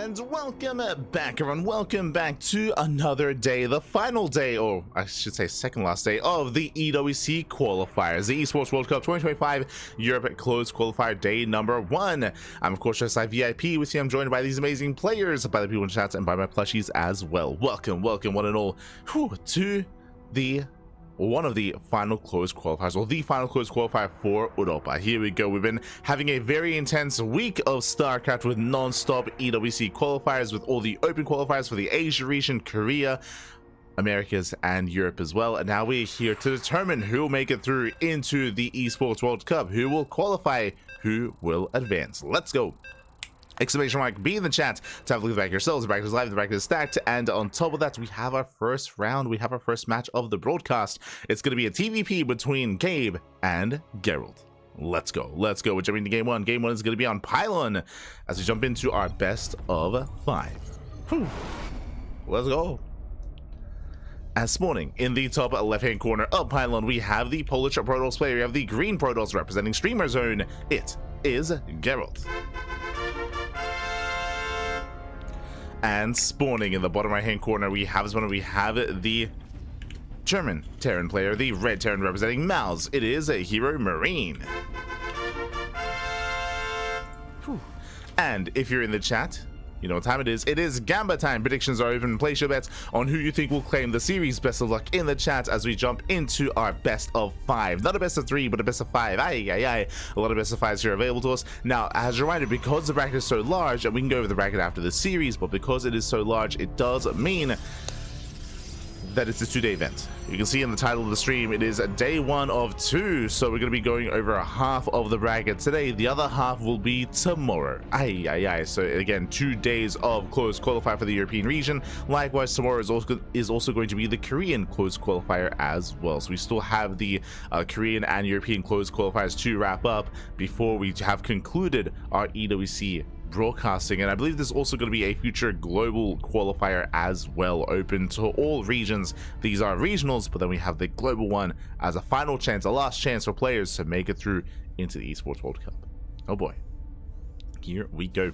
And welcome back, everyone. Welcome back to another day, the final day, or I should say second last day, of the EWC qualifiers, the Esports World Cup 2025 Europe Closed Qualifier Day number 1. I'm of course just VIP. With you, I'm joined by these amazing players, by the people in chat, and by my plushies as well. Welcome, one and all, to the one of the final closed qualifiers, or the final closed qualifier for Europa. Here we go. We've been having a very intense week of StarCraft with non-stop EWC qualifiers, with all the open qualifiers for the Asia region, Korea, Americas, and Europe as well. And now we're here to determine who will make it through into the Esports World Cup, who will qualify, who will advance. Let's go. Exclamation mark be in the chat to have a look at the back yourselves. The bracket is live, the bracket is stacked, and on top of that, we have our first round. We have our first match of the broadcast. It's going to be a TVP between Gabe and Geralt. Let's go. We're jumping into game one. Game one is going to be on Pylon as we jump into our best of 5. Let's go. As spawning in the top left-hand corner of Pylon, we have the Polish Protoss player. We have the green Protoss representing Streamer Zone. It is Geralt. And spawning in the bottom right hand corner, we have the German Terran player, the red Terran representing Mouse. It is a Hero Marine. And if you're in the chat, you know what time it is. It is Gamba time. Predictions are open. Place your bets on who you think will claim the series. Best of luck in the chat as we jump into our best of 5. Not a best of 3, but a best of 5. A lot of best of 5s here available to us. Now, as a reminder, because the bracket is so large, and we can go over the bracket after the series, but because it is so large, it does mean that it's a 2-day event. You can see in the title of the stream, it is day 1 of 2, so we're going to be going over a half of the bracket today. The other half will be tomorrow. So again, 2 days of closed qualifier for the European region. Likewise, tomorrow is also going to be the Korean closed qualifier as well. So we still have the Korean and European closed qualifiers to wrap up before we have concluded our EWC broadcasting. And I believe there's also going to be a future global qualifier as well, open to all regions. These are regionals, but then we have the global one as a final chance, a last chance for players to make it through into the Esports World Cup. Oh boy, here we go.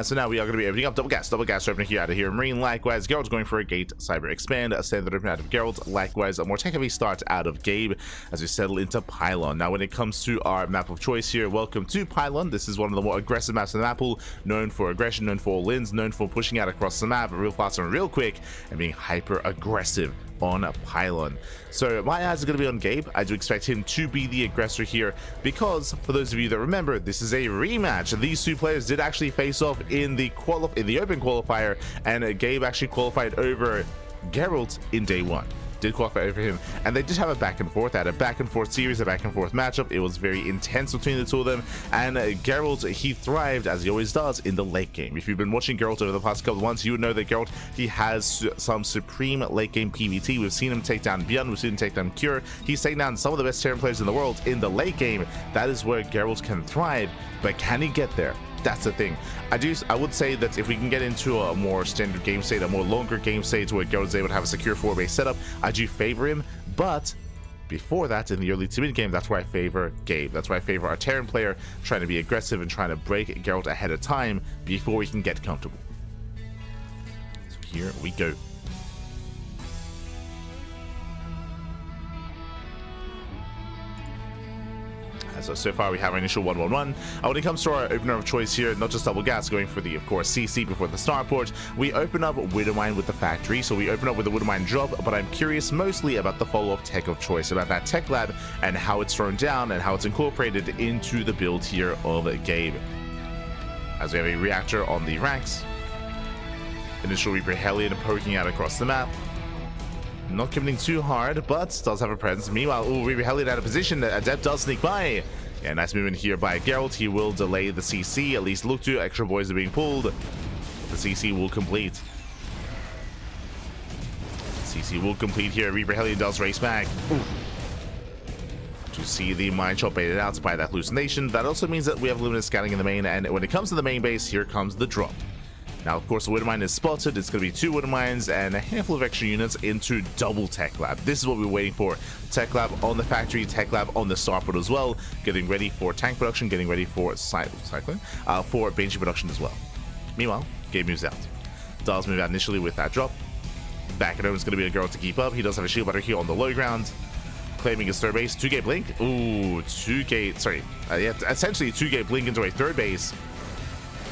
So now we are going to be opening up double gas opening here out of here Marine. Likewise, Geralt's going for a gate cyber expand, a standard open out of Geralt. Likewise, a more tech heavy start out of Gabe as we settle into Pylon. Now when it comes to our map of choice here, welcome to Pylon. This is one of the more aggressive maps in the map pool, known for aggression, known for all ins, known for pushing out across the map real fast and real quick, and being hyper aggressive on Pylon. So my eyes are going to be on Gabe. I do expect him to be the aggressor here because, for those of you that remember, this is a rematch. These two players did actually face off in the open qualifier, and Gabe actually qualified over Geralt in day 1. Did qualify over him, and they did have a back and forth, a back and forth series, a back and forth matchup. It was very intense between the two of them, and Geralt, he thrived, as he always does, in the late game. If you've been watching Geralt over the past couple of months, you would know that Geralt, he has some supreme late game PvT. We've seen him take down Bjorn, we've seen him take down Cure. He's taken down some of the best Terran players in the world in the late game. That is where Geralt can thrive, but can he get there? That's the thing. I would say that if we can get into a more standard game state, a more longer game state where Geralt's able to have a secure 4-base setup, I do favor him. But before that, in the early to mid game, that's where I favor Gabe. That's why I favor our Terran player, trying to be aggressive and trying to break Geralt ahead of time before we can get comfortable. So here we go. So far we have our initial 1-1-1. When it comes to our opener of choice here, not just double gas, going for the, of course, CC before the starport, we open up Widowmine with the factory. So we open up with the Widowmine drop, but I'm curious mostly about the follow-up tech of choice, about that tech lab and how it's thrown down and how it's incorporated into the build here of Gabe. As we have a reactor on the ranks, initial Reaper Hellion poking out across the map. Not committing too hard, but does have a presence. Meanwhile, Reaper Hellion out of position. Adept does sneak by. Yeah, nice movement here by Geralt. He will delay the CC, at least look to. Extra boys are being pulled. The CC will complete. CC will complete here. Reaper Hellion does race back. To see the mine shot baited out by that hallucination. That also means that we have limited scanning in the main, and when it comes to the main base, here comes the drop. Now, of course, the Widowmine is spotted. It's going to be 2 Widowmines and a handful of extra units into double Tech Lab. This is what we're waiting for. Tech Lab on the factory, Tech Lab on the starport as well. Getting ready for tank production, getting ready for cycling, for Banshee production as well. Meanwhile, Gabe moves out. Does move out initially with that drop. Back at home is going to be a girl to keep up. He does have a shield battery here on the low ground. Claiming his third base. 2-gate blink. Ooh, 2-gate. Sorry. Yeah, essentially 2-gate blink into a third base.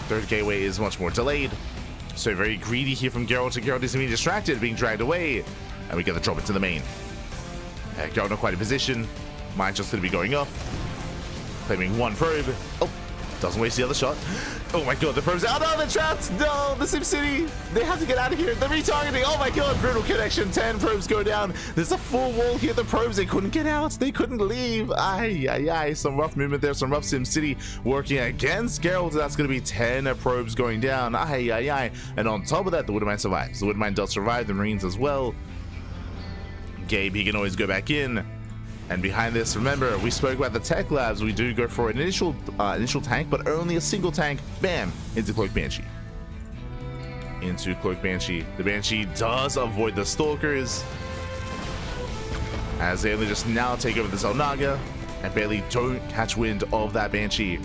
Third gateway is much more delayed. So very greedy here from Geralt. Geralt is being distracted, being dragged away. And we get the drop into the main. Geralt not quite in position. Mine's just going to be going up. Claiming one probe. Oh, doesn't waste the other shot. Oh my god, the probe's out. Oh, they're trapped. No, the SimCity. They have to get out of here. They're retargeting. Oh my god, brutal connection. 10 probes go down. There's a full wall here. The probes, they couldn't get out. They couldn't leave. Ay, ay, ay. Some rough movement there. Some rough SimCity working against Geralt. That's going to be 10 probes going down. Ay, ay, ay. And on top of that, the Woodermine survives. The Woodermine does survive. The Marines as well. Gabe, he can always go back in. And behind this, remember, we spoke about the tech labs. We do go for an initial tank, but only a single tank. Bam! Into Cloak Banshee. Into Cloak Banshee. The Banshee does avoid the Stalkers, as they only just now take over the Zelnaga and barely don't catch wind of that Banshee.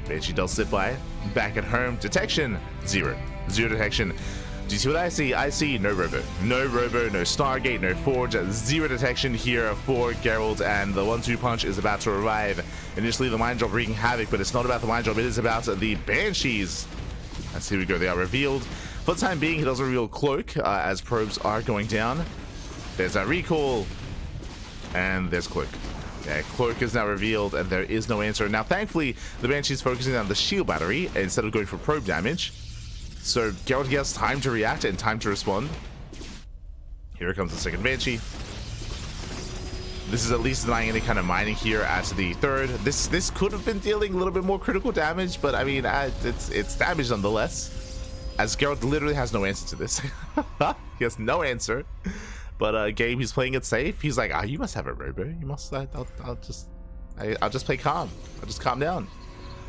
Banshee does sit by. Back at home. Detection. Zero. Zero detection. Do you see what I see? I see no Robo. No Robo, no Stargate, no Forge. Zero detection here for Geralt, and the 1-2 punch is about to arrive. Initially, the Mind Drop wreaking havoc, but it's not about the Mind Drop. It is about the Banshees. As here we go. They are revealed. For the time being, he does reveal Cloak as probes are going down. There's a recall, and there's Cloak. Yeah, Cloak is now revealed, and there is no answer. Now, thankfully, the Banshee's focusing on the shield battery instead of going for probe damage. So Geralt gets time to react and time to respond. Here comes the second Banshee. This is at least denying any kind of mining here at the third. This could have been dealing a little bit more critical damage, but I mean, it's damage nonetheless. As Geralt literally has no answer to this. He has no answer. But Gabe, he's playing it safe. He's like, you must have a Robo. You must. I'll just play calm. I'll just calm down.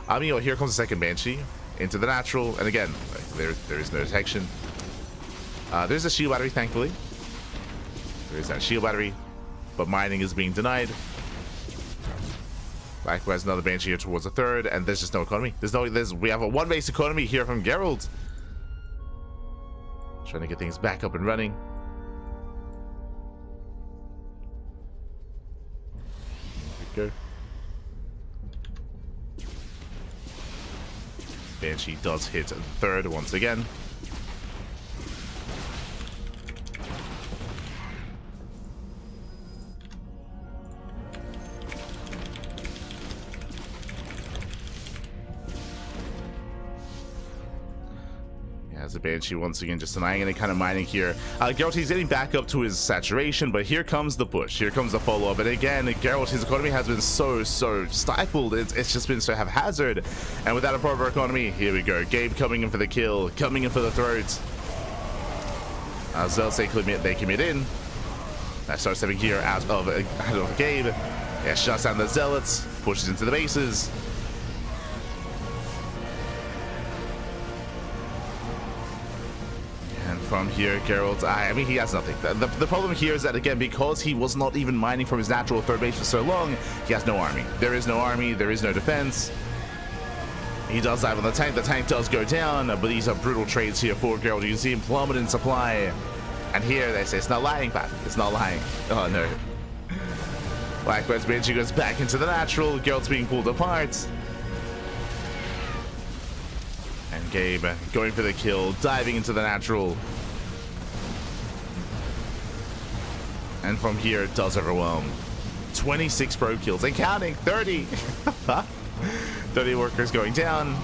I mean, here comes the second Banshee. Into the natural, and again, there is no detection. There's a shield battery, thankfully. There is that shield battery, but mining is being denied. Likewise, another Banshee here towards the third, and there's just no economy. We have a one base economy here from Geralt. Trying to get things back up and running. There we go. Banshee does hit third once again. As the Banshee once again just denying any kind of mining here. Geralt, he's getting back up to his saturation, but here comes the push. Here comes the follow-up. And again, Geralt, his economy has been so stifled. It's just been so haphazard. And without a proper economy, here we go. Gabe coming in for the kill, coming in for the throat. Zels, they commit in. That starts stepping here out of Gabe. Yeah, shuts down the Zealots, pushes into the bases. From here, Geralt, I mean, he has nothing. The problem here is that, again, because he was not even mining from his natural third base for so long, he has no army. There is no army, there is no defense. He does dive on the tank does go down, but these are brutal trades here for Geralt. You can see him plummet in supply. And here they say, it's not lying, Pat. It's not lying. Oh, no. Likewise, Banshee goes back into the natural. Geralt's being pulled apart. And Gabe going for the kill, diving into the natural. And from here, it does overwhelm. 26 probe kills and counting. 30. 30 workers going down.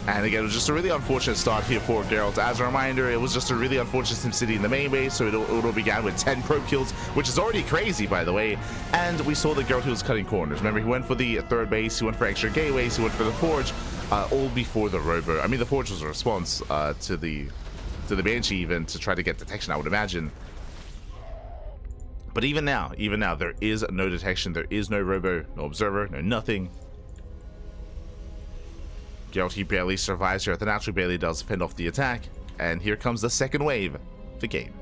And again, it was just a really unfortunate start here for Geralt. As a reminder, it was just a really unfortunate SimCity in the main base, so it all began with 10 probe kills, which is already crazy, by the way. And we saw that Geralt was cutting corners. Remember, he went for the third base, he went for extra gateways, he went for the Forge, all before the Robo. I mean, the Forge was a response to the Banshee even to try to get detection, I would imagine. But even now, there is no detection, there is no Robo, no Observer, no nothing. Geralt, he barely survives here. The natural barely does fend off the attack. And here comes the second wave for Gabe.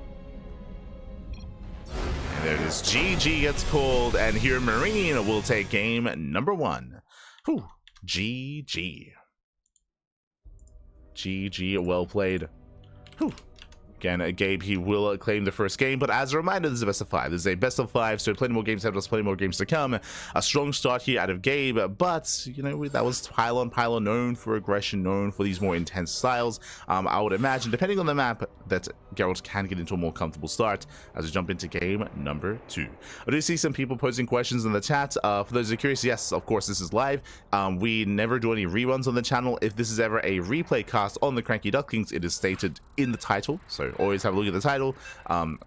And there it is. GG gets called. And here Marine will take game number 1. Whew. GG. GG, well played. Whew. Again, Gabe, he will claim the first game, but as a reminder, this is a best of 5. This is a best of 5, so plenty more games ahead of us, plenty more games to come. A strong start here out of Gabe, but, you know, that was Pylon. Pylon known for aggression, known for these more intense styles. I would imagine, depending on the map, that Geralt can get into a more comfortable start as we jump into game number 2. I do see some people posing questions in the chat. For those who are curious, yes, of course, this is live. We never do any reruns on the channel. If this is ever a replay cast on the CranKy Ducklings, it is stated in the title, so always have a look at the title,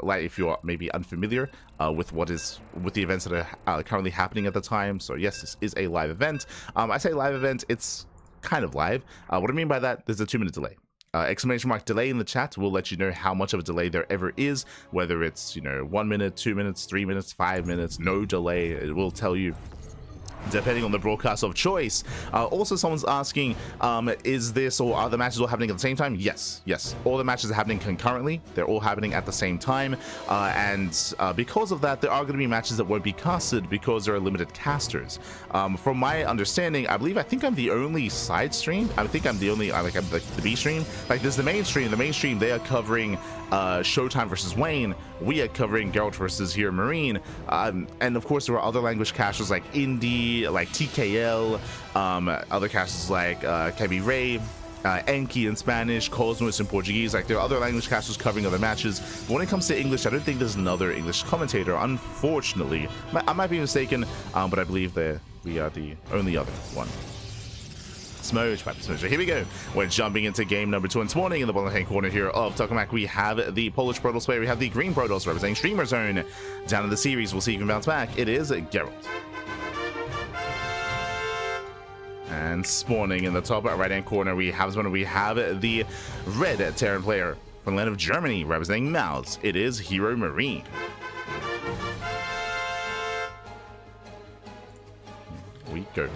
like if you are maybe unfamiliar with the events that are currently happening at the time. So yes, this is a live event. I say live event, it's kind of live. What I mean by that, there's a 2-minute delay. Exclamation mark delay in the chat will let you know how much of a delay there ever is, whether it's, you know, 1 minute, 2 minutes, 3 minutes, 5 minutes, no delay. It will tell you depending on the broadcast of choice. Also, someone's asking, is this or are the matches all happening at the same time? Yes, all the matches are happening concurrently. They're all happening at the same time, and because of that, there are going to be matches that won't be casted because there are limited casters. From my understanding, I think I'm the only side stream. I think I'm the only, I'm the B stream. Like, there's the main stream. The main stream, they are covering ShoWTimE versus Wayne. We are covering Geralt versus here Marine, and of course there are other language casters like Indie, like TKL, other casters like Kebi Ray, Enki in Spanish, Cosmos in Portuguese. Like, there are other language casters covering other matches. But when it comes to English, I don't think there's another English commentator, unfortunately. I might be mistaken, but I believe that we are the only other one. Smooch, Smooch. So here we go. We're jumping into game number 2 and spawning in the bottom hand corner here of Tokamak. We have the Polish Protoss player. We have the green Protoss representing Streamer Zone. Down in the series, we'll see if he can bounce back. It is Geralt. And spawning in the top right hand corner, we have the red Terran player from the land of Germany representing Mouse. It is Hero Marine. Here we go.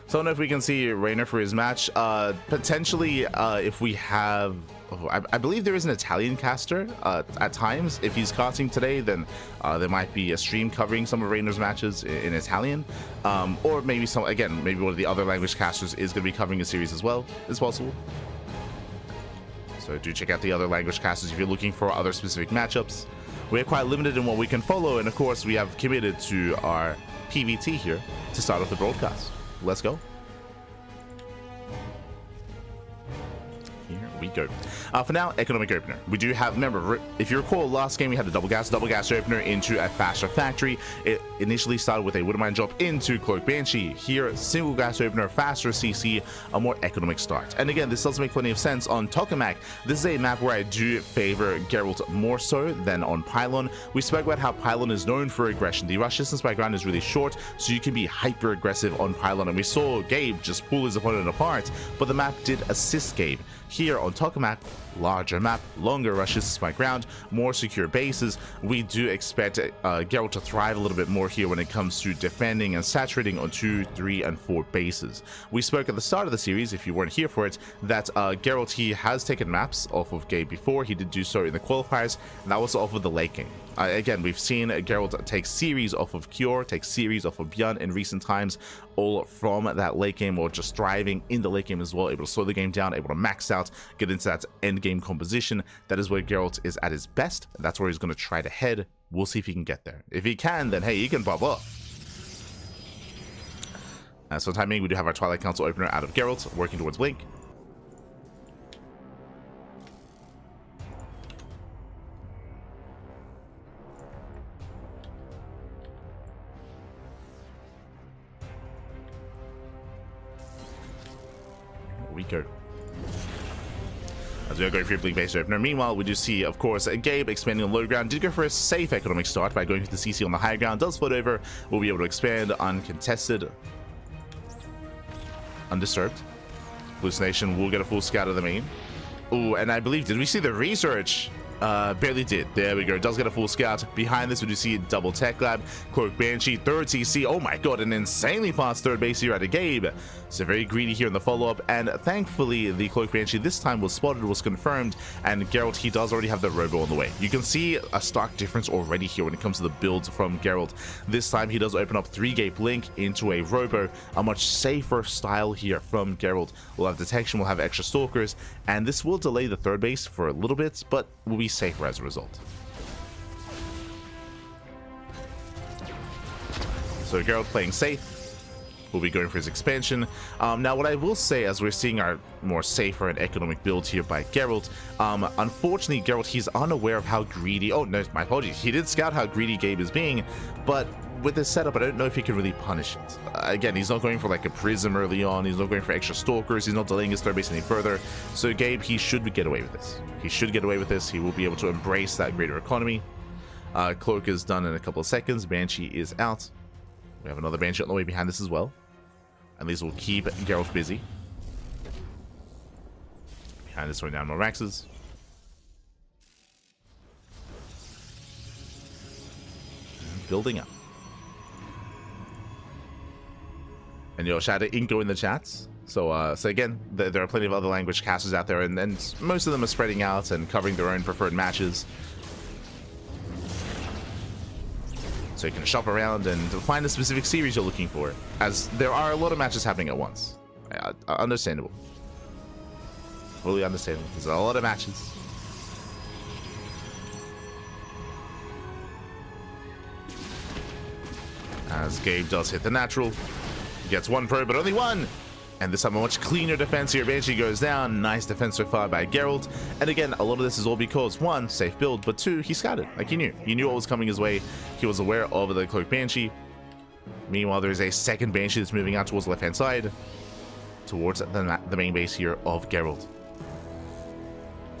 So I don't know if we can see Reynor for his match. Potentially, if we have... I believe there is an Italian caster at times. If he's casting today, then there might be a stream covering some of Reynor's matches in Italian. Or maybe maybe one of the other language casters is going to be covering a series as well. It's possible. So do check out the other language casters if you're looking for other specific matchups. We're quite limited in what we can follow, and of course we have committed to our PVT here to start off the broadcast. Let's go. Here we go. For now, economic opener. We do have, remember, if you recall, last game we had a double gas opener into a faster factory. It initially started with a Woodermine drop into Cloak Banshee. Here, single gas opener, faster CC, a more economic start. And again, this does make plenty of sense on Tokamak. This is a map where I do favor Geralt more so than on Pylon. We spoke about how Pylon is known for aggression. The rush distance by ground is really short, so you can be hyper aggressive on Pylon. And we saw Gabe just pull his opponent apart, but the map did assist Gabe. Here on Tokamak, larger map, longer rushes by ground, more secure bases. We do expect Geralt to thrive a little bit more here when it comes to defending and saturating on 2, 3, and 4 bases. We spoke at the start of the series, if you weren't here for it, that Geralt, he has taken maps off of Gabe before. He did do so in the qualifiers, and that was off of the late game. Again, we've seen Geralt take series off of Cure, take series off of Björn in recent times, all from that late game, or just thriving in the late game as well, able to slow the game down, able to max out, get into that end game composition. That is where Geralt is at his best. That's where he's going to try to head. We'll see if he can get there. If he can, then hey, he can pop up. So timing, we do have our Twilight Council opener out of Geralt, working towards Blink. We go. As we are going for a Blink base opener. Meanwhile, we do see, of course, Gabe expanding on low ground. Did go for a safe economic start by going for the CC on the high ground. Does float over. Will be able to expand uncontested, undisturbed. Hallucination will get a full scout of the main. Ooh, and I believe, did we see the research? Barely did. There we go. Does get a full scout. Behind this, we do see a double tech lab. Cloak Banshee, third CC. Oh my god, an insanely fast third base here out of Gabe. So very greedy here in the follow-up. And thankfully, the Cloak Banshee this time was spotted, was confirmed. And Geralt, he does already have the Robo on the way. You can see a stark difference already here when it comes to the builds from Geralt. This time, he does open up 3-gate blink into a Robo. A much safer style here from Geralt. We'll have detection, we'll have extra stalkers. And this will delay the third base for a little bit, but will be safer as a result. So Geralt playing safe, will be going for his expansion. Now what I will say, as we're seeing our more safer and economic build here by Geralt, unfortunately Geralt, he's unaware of how greedy, oh no, my apologies, he did scout how greedy Gabe is being, but with this setup, I don't know if he can really punish it. Again, he's not going for like a prism early on, he's not going for extra stalkers, he's not delaying his third base any further. So Gabe, he should get away with this. He should get away with this. He will be able to embrace that greater economy. Cloak is done in a couple of seconds. Banshee is out. We have another Banshee on the way behind this as well. And these will keep Geralt busy. Behind this, throwing down more Raxes. Building up. And shout out Inko in the chats. So again, there are plenty of other language casters out there, and most of them are spreading out and covering their own preferred matches. So you can shop around and find the specific series you're looking for, as there are a lot of matches happening at once. Understandable. Fully understandable. There's a lot of matches. As Gabe does hit the natural. Gets one probe, but only one. And this time a much cleaner defense here. Banshee goes down. Nice defense so far by Geralt. And again, a lot of this is all because, one, safe build, but two, he scouted. Like, he knew. He knew what was coming his way. He was aware of the Cloak Banshee. Meanwhile, there's a second Banshee that's moving out towards the left-hand side. Towards the main base here of Geralt.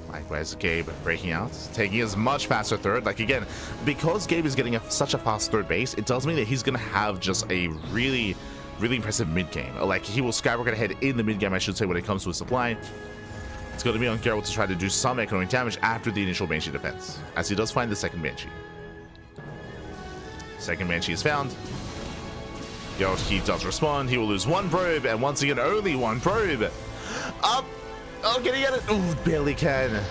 Likewise, Gabe breaking out, taking his much faster third. Like, again, because Gabe is getting such a fast third base, it does mean that he's going to have just a really impressive mid-game. Like, he will skyrocket ahead in the mid-game, I should say, when it comes to his supply. It's going to be on Geralt to try to do some economic damage after the initial Banshee defense, as he does find the second Banshee. Second Banshee is found. Geralt, he does respond. He will lose one probe, and once again, only one probe. Up! Oh, can he get it? Ooh, barely can.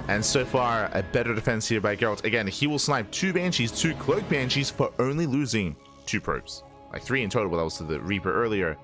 And so far, a better defense here by Geralt. Again, he will snipe 2 Banshees, 2 Cloak Banshees, for only losing 2 probes. Like 3 in total, but that was to the Reaper earlier.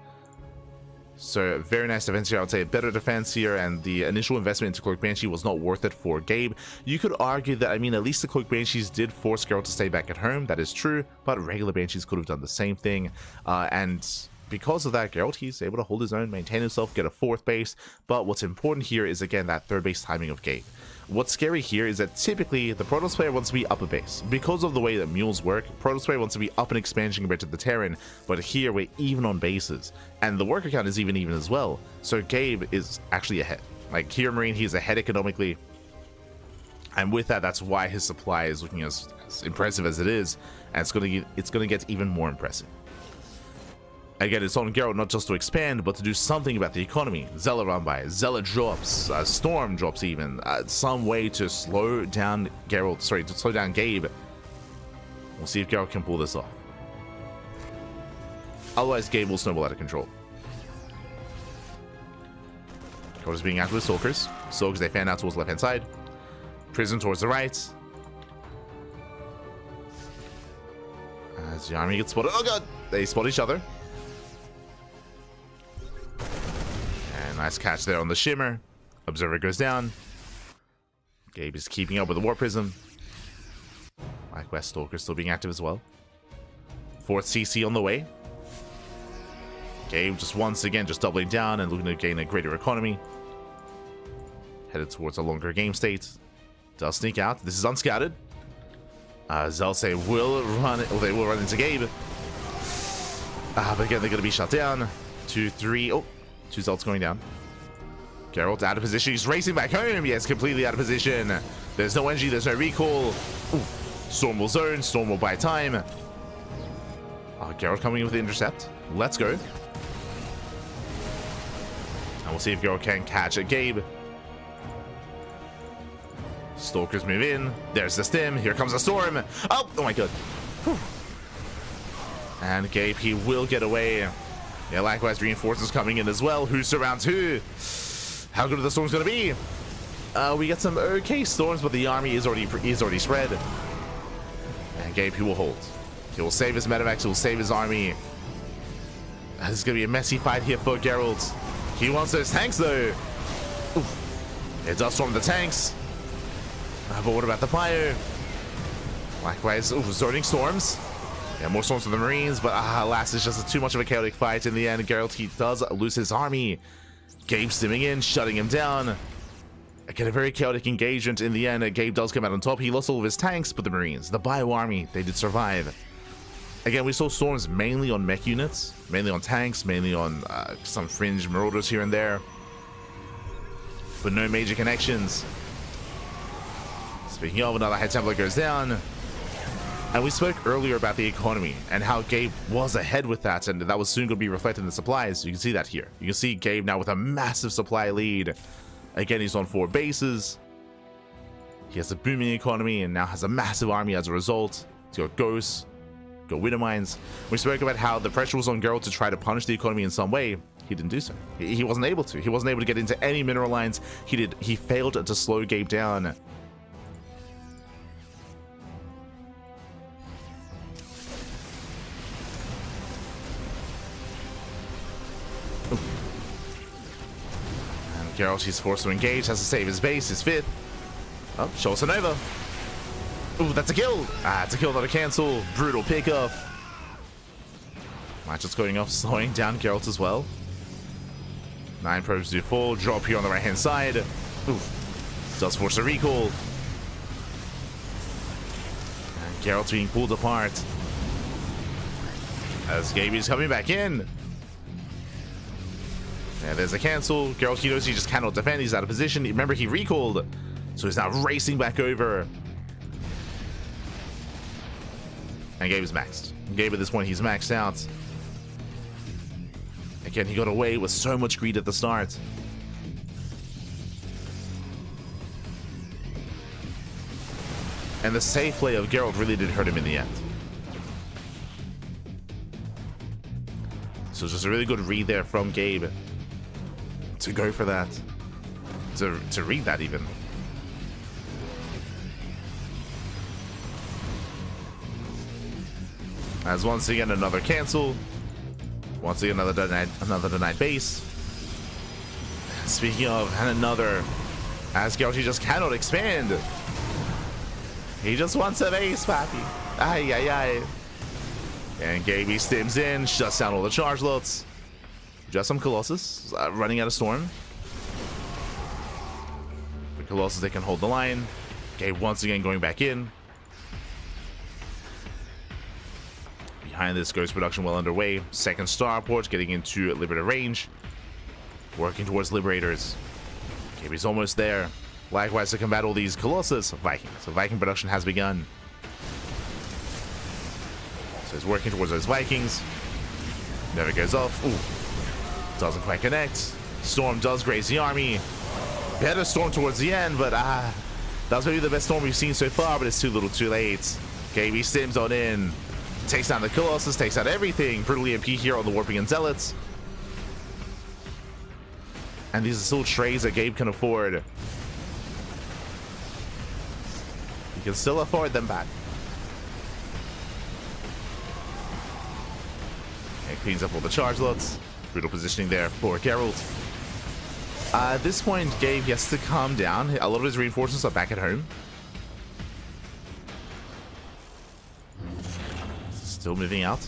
So very nice defense here. I would say a better defense here, and the initial investment into Cloak Banshee was not worth it for Gabe. You could argue that, I mean, at least the Cloak Banshees did force Geralt to stay back at home. That is true, but regular Banshees could have done the same thing. And because of that, Geralt, he's able to hold his own, maintain himself, get a 4th base. But what's important here is, again, that 3rd base timing of Gabe. What's scary here is that typically the Protoss player wants to be up a base. Because of the way that mules work, Protoss player wants to be up an expansion compared to the Terran, but here we're even on bases. And the worker count is even as well. So Gabe is actually ahead. Like, here Marine, he's ahead economically. And with that, that's why his supply is looking as impressive as it is. And it's gonna get even more impressive. Again, it's on Geralt not just to expand, but to do something about the economy. Zella run by, Zella drops, Storm drops even. Some way to slow down Geralt, sorry, to slow down Gabe. We'll see if Geralt can pull this off. Otherwise, Gabe will snowball out of control. Geralt is being active with Stalkers. Stalkers, they fan out towards the left-hand side. Prism towards the right. As the army gets spotted. Oh god! They spot each other. Nice catch there on the Shimmer. Observer goes down. Gabe is keeping up with the War Prism. Likewise, Stalker still being active as well. 4th CC on the way. Gabe just once again just doubling down and looking to gain a greater economy. Headed towards a longer game state. Does sneak out. This is unscouted. Zelse will run it. Well, they will run into Gabe. But again, they're going to be shut down. 2, 3. Oh. 2 Zelts going down. Geralt out of position. He's racing back home. Yes, completely out of position. There's no energy. There's no recall. Ooh. Storm will zone. Storm will buy time. Geralt coming in with the intercept. Let's go. And we'll see if Geralt can catch a Gabe. Stalkers move in. There's the stim. Here comes the storm. Oh my god. Whew. And Gabe, he will get away. Yeah, likewise, reinforcements coming in as well. Who's surrounds who? How good are the storms going to be? We get some okay storms, but the army is already spread. And Gabe, he will hold. He will save his medevacs. He will save his army. This is going to be a messy fight here for Geralt. He wants those tanks, though. Oof. It does storm the tanks. But what about the fire? Likewise, zoning storms. Yeah, more storms for the Marines, but alas, it's just too much of a chaotic fight. In the end, Geralt, he does lose his army. Gabe stimming in, shutting him down. Again, a very chaotic engagement. In the end, Gabe does come out on top. He lost all of his tanks, but the Marines, the bio army, they did survive. Again, we saw storms mainly on mech units, mainly on tanks, mainly on some fringe marauders here and there, but no major connections. Speaking of, another High Templar goes down. And we spoke earlier about the economy and how Gabe was ahead with that, and that was soon going to be reflected in the supplies. You can see that here. You can see Gabe now with a massive supply lead. Again, he's on 4 bases. He has a booming economy and now has a massive army as a result. He's got ghosts, got widow mines. We spoke about how the pressure was on Geralt to try to punish the economy in some way. He didn't do so. He wasn't able to. He wasn't able to get into any mineral lines. He failed to slow Gabe down. Geralt, he's forced to engage, has to save his base, his 5th. Oh, show us an over. Ooh, that's a kill. It's a kill, not a cancel. Brutal pickoff. Matches going off, slowing down Geralt as well. 9 probes do fall. Drop here on the right-hand side. Ooh, does force a recall. And Geralt being pulled apart. As Gabe is coming back in. Yeah, there's a cancel. Geralt, he knows he just cannot defend. He's out of position. Remember, he recalled. So he's now racing back over. And Gabe is maxed. Gabe, at this point, he's maxed out. Again, he got away with so much greed at the start. And the safe play of Geralt really did hurt him in the end. So just a really good read there from Gabe. To go for that, to read that even. As once again another cancel, once again another denied base. Speaking of, and another, as Geralt, he just cannot expand. He just wants a base, papi. Ay ay ay. And Gabe stims in, shuts down all the charge lots. Just some Colossus running out of storm. The Colossus, they can hold the line. Gabe once again going back in. Behind this, Ghost production well underway. Second starport getting into Liberator range. Working towards Liberators. Gabe is almost there. Likewise, to combat all these Colossus, Vikings. So Viking production has begun. So he's working towards those Vikings. Never goes off. Ooh. Doesn't quite connect. Storm does graze the army. Better storm towards the end, but that was maybe the best storm we've seen so far, but it's too little too late. KB stims on in. Takes down the Colossus, takes out everything. Brutal EMP here on the Warping and Zealots. And these are still trades that Gabe can afford. He can still afford them back. And cleans up all the charge lots. Brutal positioning there for Geralt. At this point, Gabe has to calm down. A lot of his reinforcements are back at home. Still moving out.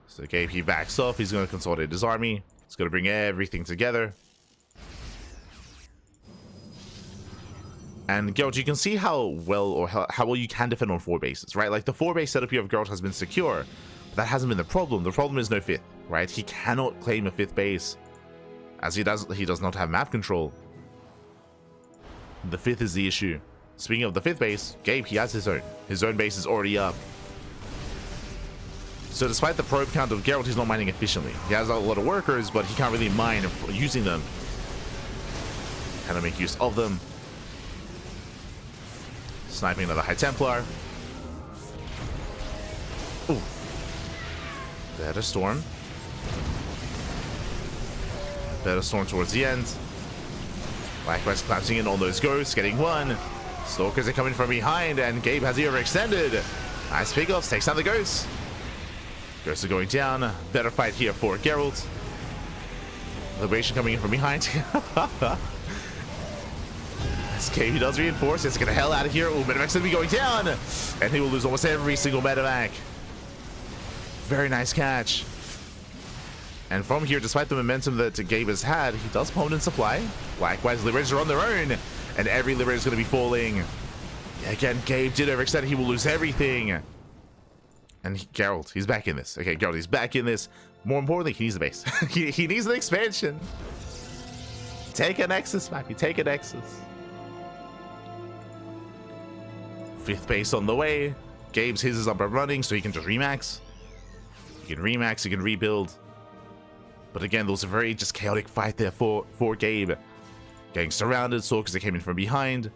So Gabe, he backs off. He's going to consolidate his army. He's going to bring everything together. And Geralt, you can see how well you can defend on 4 bases, right? Like the 4 base setup here of Geralt has been secure. That hasn't been the problem. The problem is no 5th, right? He cannot claim a 5th base, as he does not have map control. The 5th is the issue. Speaking of the 5th base, Gabe, he has his own. His own base is already up. So despite the probe count of Geralt, he's not mining efficiently. He has a lot of workers, but he can't really mine using them. Cannot make use of them. Sniping another High Templar. Ooh. Better Storm. Better Storm towards the end. Likewise collapsing in on those ghosts, getting one. Stalkers are coming from behind, and Gabe has the overextended. Nice pickoffs, takes down the ghosts. Ghosts are going down. Better fight here for Geralt. Liberation coming in from behind. As Gabe does reinforce, let's get the hell out of here. Oh, Medevac's gonna be going down, and he will lose almost every single Medevac. Very nice catch. And from here, despite the momentum that Gabe has had, he does pull in supply. Likewise, Liberators are on their own, and every Liberator is going to be falling. Again, Gabe did overextend. He will lose everything. And Geralt, he's back in this. Okay, Geralt, he's back in this. More importantly, he needs the base. he needs an expansion. Take a Nexus, Mappy. Take a Nexus. 5th base on the way. Gabe's his is up and running, so he can just remax. He can remax, he can rebuild. But again, there was a very just chaotic fight there for Gabe. Getting surrounded, Stalkers that came in from behind.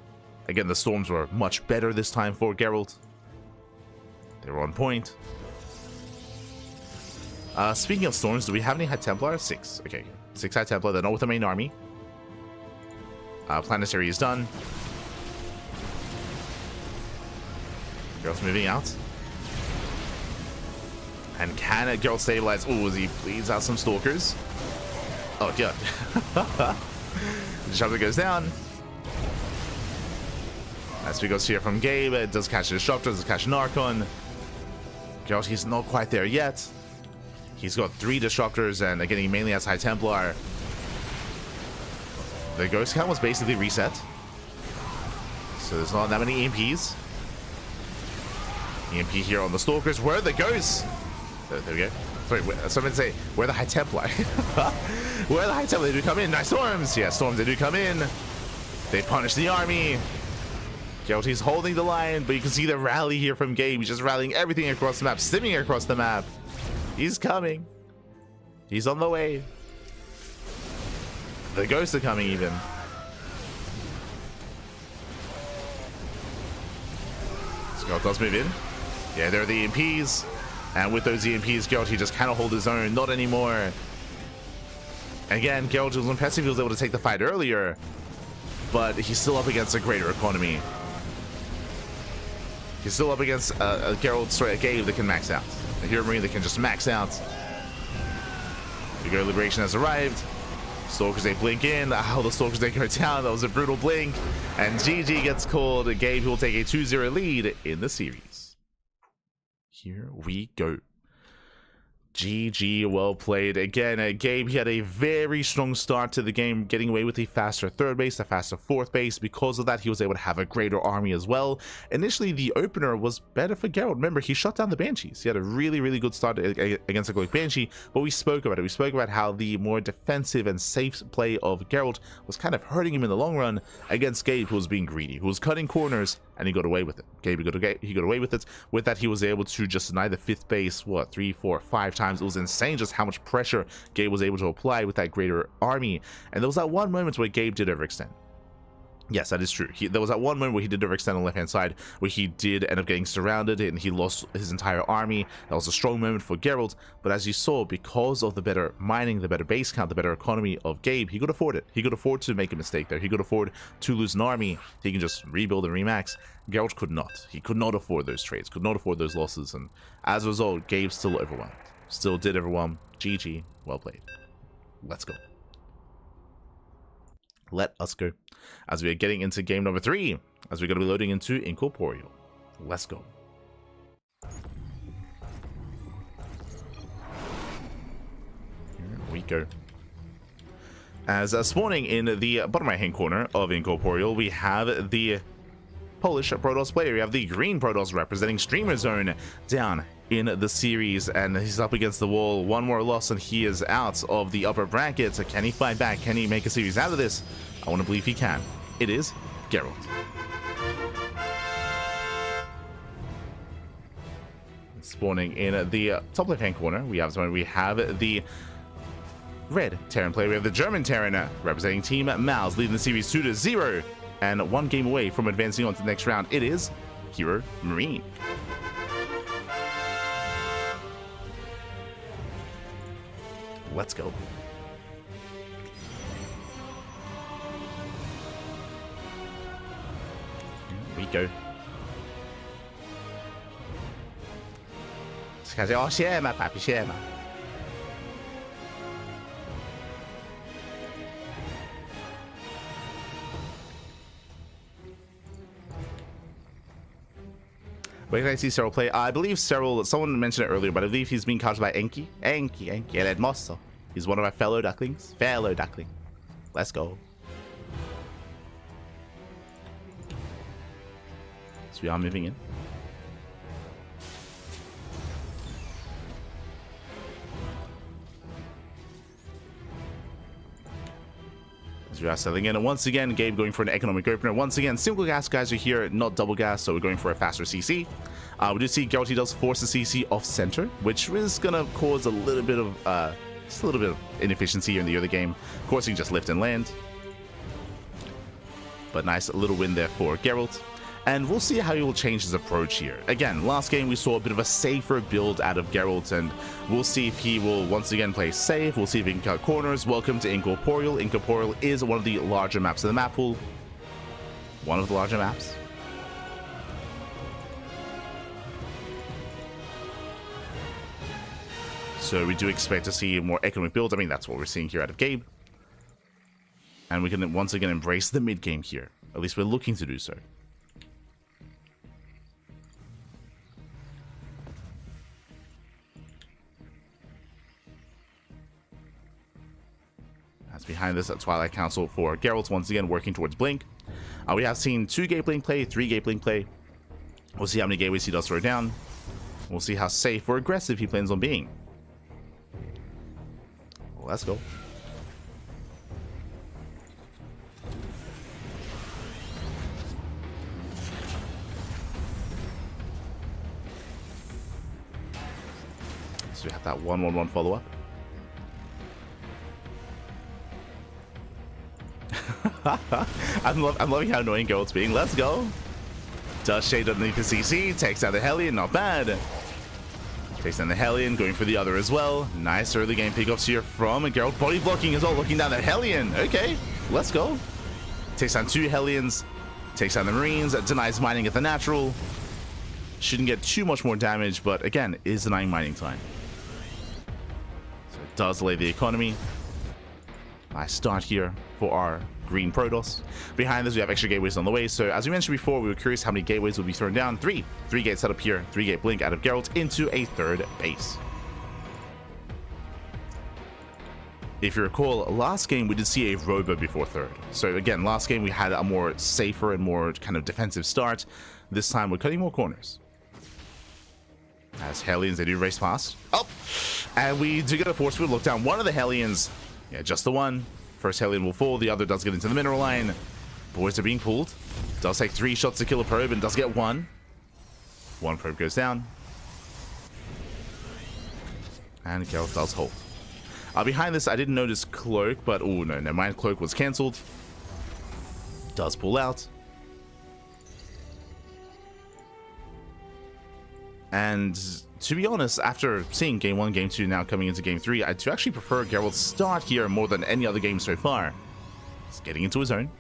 Again, the storms were much better this time for Geralt. They were on point. Speaking of storms, do we have any High Templar? 6. Okay, 6 High Templar. They're not with the main army. Planetary is done. Geralt's moving out. And can Geralt stabilize? Oh, as he bleeds out some Stalkers. Oh, God. The Disruptor goes down. As we go here from Gabe, it does catch the Disruptor, does catch an Archon. Geralt, he's not quite there yet. He's got 3 Disruptors, and again, he mainly has High Templar. The Ghost count was basically reset. So there's not that many EMPs. EMP here on the Stalkers. Where are the Ghosts? There we go. Sorry, someone say, where are the High Templar? Where are the High Templar? They do come in. Nice Storms. Yeah, Storms, they do come in. They punish the army. Geralt, he's holding the line, but you can see the rally here from Gabe. He's just rallying everything across the map, stimming across the map. He's coming. He's on the way. The Ghosts are coming even. Geralt does move in. Yeah, there are the EMPs. And with those EMPs, Geralt, he just cannot hold his own. Not anymore. Again, Geralt was impressive. He was able to take the fight earlier. But he's still up against a greater economy. He's still up against a Gabe that can max out. A Hero Marine that can just max out. The Great Liberation has arrived. Stalkers, they blink in. The Stalkers, they go down. That was a brutal blink. And GG gets called. Gabe will take a 2-0 lead in the series. Here we go. GG, well played. Again, Gabe, he had a very strong start to the game, getting away with a faster 3rd base, a faster 4th base. Because of that, he was able to have a greater army as well. Initially, the opener was better for Geralt. Remember, he shut down the Banshees. He had a really, really good start against a Golic Banshee, but we spoke about it. We spoke about how the more defensive and safe play of Geralt was kind of hurting him in the long run against Gabe, who was being greedy, who was cutting corners, and he got away with it. Gabe, he got away with it. With that, he was able to just deny the 5th base, what, 3, 4, 5 times. It was insane just how much pressure Gabe was able to apply with that greater army. And there was that one moment where Gabe did overextend. Yes, that is true. There was that one moment where he did overextend on the left-hand side, where he did end up getting surrounded and he lost his entire army. That was a strong moment for Geralt, but as you saw, because of the better mining, the better base count, the better economy of Gabe, he could afford it. He could afford to make a mistake there. He could afford to lose an army. He can just rebuild and remax. Geralt could not. He could not afford those trades, could not afford those losses, and as a result, Gabe still overwhelmed. Still did overwhelm. GG, well played. Let's go. Let us go. As we are getting into game number 3, as we're going to be loading into Incorporeal. Let's go. Here we go. As spawning in the bottom right hand corner of Incorporeal, we have the Polish Protoss player. We have the green Protoss representing Streamer Zone down in the series, and he's up against the wall. One more loss and he is out of the upper bracket. So can he fight back? Can he make a series out of this? I want to believe he can. It is Geralt. Spawning in the top left hand corner, we have the red Terran player. We have the German Terran representing Team Mouse, leading the series 2-0, and 1 game away from advancing on to the next round. It is Hero Marine. Let's go. Here we go. Oh, siema, papi, siema. Where can I see Serral play? I believe Serral, someone mentioned it earlier, but I believe he's being coached by Enki. Enki, El Hermoso. He's one of our fellow Ducklings. Fellow Duckling. Let's go. So we are moving in. We are settling in, and once again, Gabe going for an economic opener. Once again, single gas guys are here, not double gas, so we're going for a faster CC. We do see Geralt, he does force the CC off center, which is gonna cause a little bit of just a little bit of inefficiency here in the early game. Of course, you can just lift and land, but nice little win there for Geralt. And we'll see how he will change his approach here. Again, last game we saw a bit of a safer build out of Geralt, and we'll see if he will once again play safe. We'll see if he can cut corners. Welcome to Incorporeal. Incorporeal is one of the larger maps of the map pool. One of the larger maps. So we do expect to see more economic builds. I mean, that's what we're seeing here out of Gabe. And we can once again embrace the mid game here. At least we're looking to do so. Behind this at Twilight Council for Geralt, once again working towards Blink. We have seen 2 Gate Blink play, 3 Gate Blink play. We'll see how many gateways he does throw down. We'll see how safe or aggressive he plans on being. Let's go. So we have that 1-1-1 follow-up. I'm loving how annoying Geralt's being. Let's go. Does shade underneath the CC, takes out the Hellion, not bad. Takes down the Hellion, going for the other as well. Nice early game pickoffs here from Geralt. Body blocking as well, looking down the Hellion. Okay, let's go. Takes down 2 Hellions, takes down the Marines, denies mining at the natural. Shouldn't get too much more damage, but again, is denying mining time. So it does delay the economy. Nice start here for our green Protoss. Behind this, we have extra gateways on the way. So as we mentioned before, we were curious how many gateways will be thrown down. 3 gates set up here, 3 gate blink out of Geralt into a 3rd base. If you recall, last game we did see a Robo before 3rd. So again, last game we had a more safer and more kind of defensive start. This time we're cutting more corners. As Hellions, they do race past. Oh! And we do get a force field look down. One of the Hellions, yeah, just the one. First Hellion will fall, the other does get into the mineral line. Boys are being pulled. Does take 3 shots to kill a probe and does get 1. 1 probe goes down. And Geralt does hold. Behind this, I didn't notice Cloak, but oh no, never mind, Cloak was cancelled. Does pull out. And to be honest, after seeing Game 1, Game 2, now coming into Game 3, I do actually prefer Geralt's start here more than any other game so far. He's getting into his own.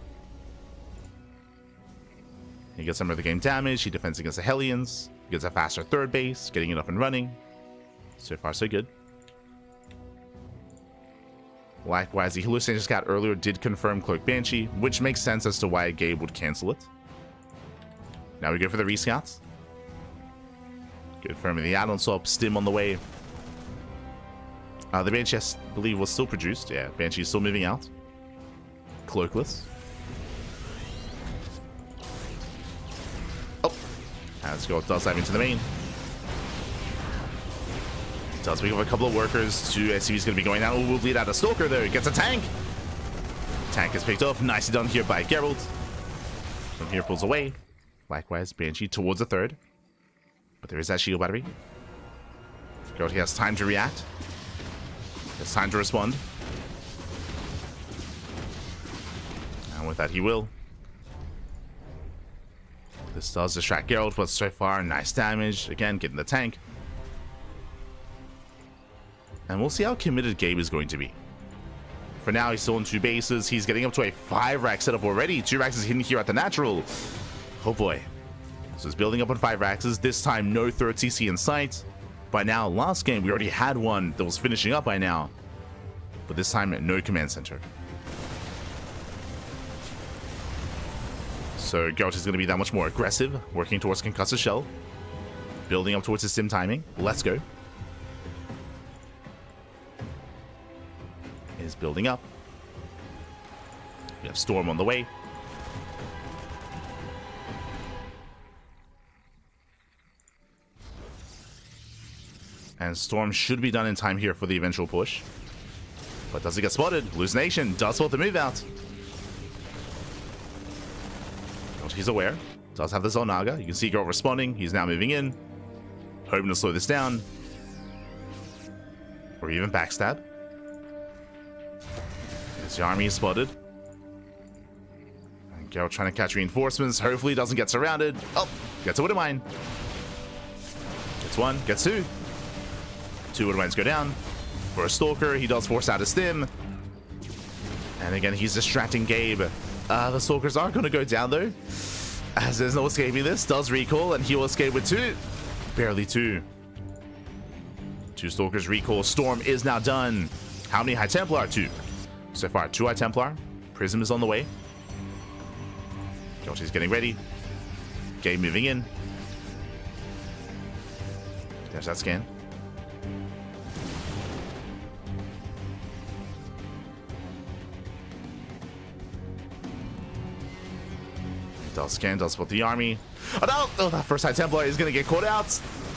He gets some of the game damage, he defends against the Hellions, he gets a faster 3rd base, getting it up and running. So far, so good. Likewise, the hallucination scout earlier did confirm Cloak Banshee, which makes sense as to why Gabe would cancel it. Now we go for the rescouts. Confirming the add-on swap, Stim on the way. The Banshee, I believe, was still produced. Yeah, Banshee is still moving out. Cloakless. Oh! Let's go, does dive into the main. Does pick up a couple of workers. 2 SCVs going to be going down. Oh, we'll bleed out a Stalker, though. Gets a tank! Tank is picked off. Nicely done here by Geralt. From here, pulls away. Likewise, Banshee towards the 3rd. But there is that shield battery. Geralt, he has time to react. He has time to respond. And with that, he will. This does distract Geralt, but so far, nice damage. Again, getting the tank. And we'll see how committed Gabe is going to be. For now, he's still on 2 bases. He's getting up to a 5-rack setup already. 2 racks is hidden here at the natural. Oh boy. So it's building up on 5 racks. This time, no third CC in sight. By now, last game, we already had one that was finishing up by now. But this time, no command center. So Geralt is going to be that much more aggressive, working towards Concussive Shell. Building up towards his sim timing. Let's go. Is building up. We have Storm on the way. And Storm should be done in time here for the eventual push. But does it get spotted? Hallucination does spot the move out. He's aware. Does have the Zonaga. You can see Geralt responding. He's now moving in. Hoping to slow this down. Or even backstab. As the army is spotted. And Geralt trying to catch reinforcements. Hopefully doesn't get surrounded. Oh, gets a Widowmine. Gets 1, gets 2. 2 Widowmines go down. For a Stalker, he does force out a stim. And again, he's distracting Gabe. The Stalkers are going to go down though, as there's no escaping this. Does recall, and he will escape with 2. Barely 2. 2 Stalkers recall. Storm is now done. How many High Templar? 2. So far, 2 High Templar. Prism is on the way. Geralt is getting ready. Gabe moving in. There's that scan. Does scan, does spot the army. Oh no! Oh, that first High Templar is going to get caught out.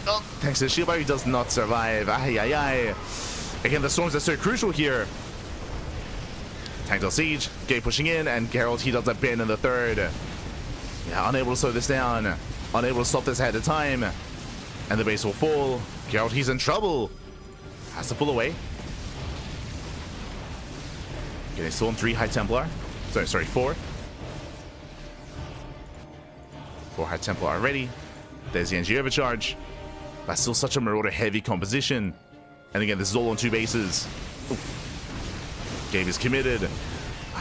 Oh, thanks to the shield, but he does not survive. Ay, ay, ay. Again, the storms are so crucial here. Tank does siege, Gabe pushing in, and Geralt, he does a bin in the 3rd. Yeah, unable to slow this down. Unable to stop this ahead of time. And the base will fall. Geralt, he's in trouble. Has to pull away. Okay, still on 3 High Templar. Sorry, 4. 4 High Templar are ready. There's the NG overcharge. That's still such a Marauder heavy composition. And again, this is all on 2 bases. Oof. Gabe is committed.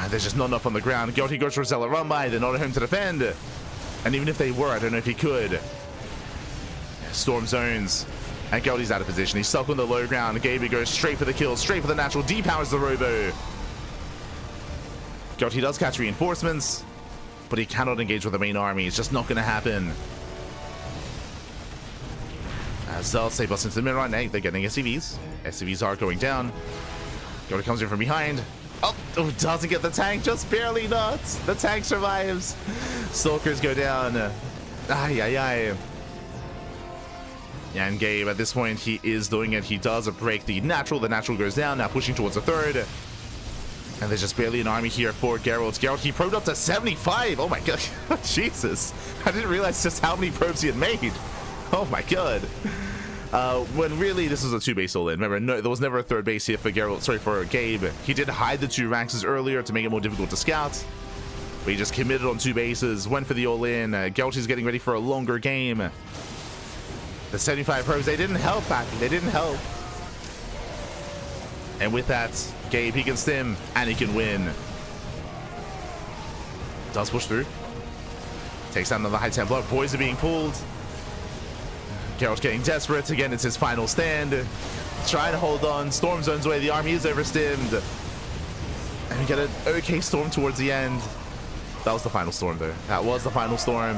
There's just not enough on the ground. Geralt goes for a Zealot run by. They're not at home to defend. And even if they were, I don't know if he could. Storm zones. And Geralt's out of position. He's stuck on the low ground. Gabe goes straight for the kill, straight for the natural. Depowers the Robo. Geralt does catch reinforcements, but he cannot engage with the main army. It's just not going to happen. As Zell they bust into the mid right now. They're getting SCVs. SCVs are going down. Geralt comes in from behind. Oh, doesn't get the tank, just barely not. The tank survives. Stalkers go down. Ay, ay, ay. And Gabe, at this point, he is doing it. He does break the natural. The natural goes down, now pushing towards the 3rd. And there's just barely an army here for Geralt. Geralt, he probed up to 75. Oh my god. Jesus. I didn't realize just how many probes he had made. Oh my god. When really this was a 2-base all-in. Remember, no, there was never a 3rd base here for Geralt. Sorry, for Gabe. He did hide the 2 ranks earlier to make it more difficult to scout. But he just committed on 2 bases. Went for the all-in. Geralt is getting ready for a longer game. The 75 probes, they didn't help back. They didn't help. And with that, Gabe, he can stim and he can win. Does push through. Takes down another High Templar. Boys are being pulled. Geralt's getting desperate. Again, it's his final stand. Trying to hold on. Storm zones away. The army is overstimmed. And we get an okay storm towards the end. That was the final storm, though. That was the final storm.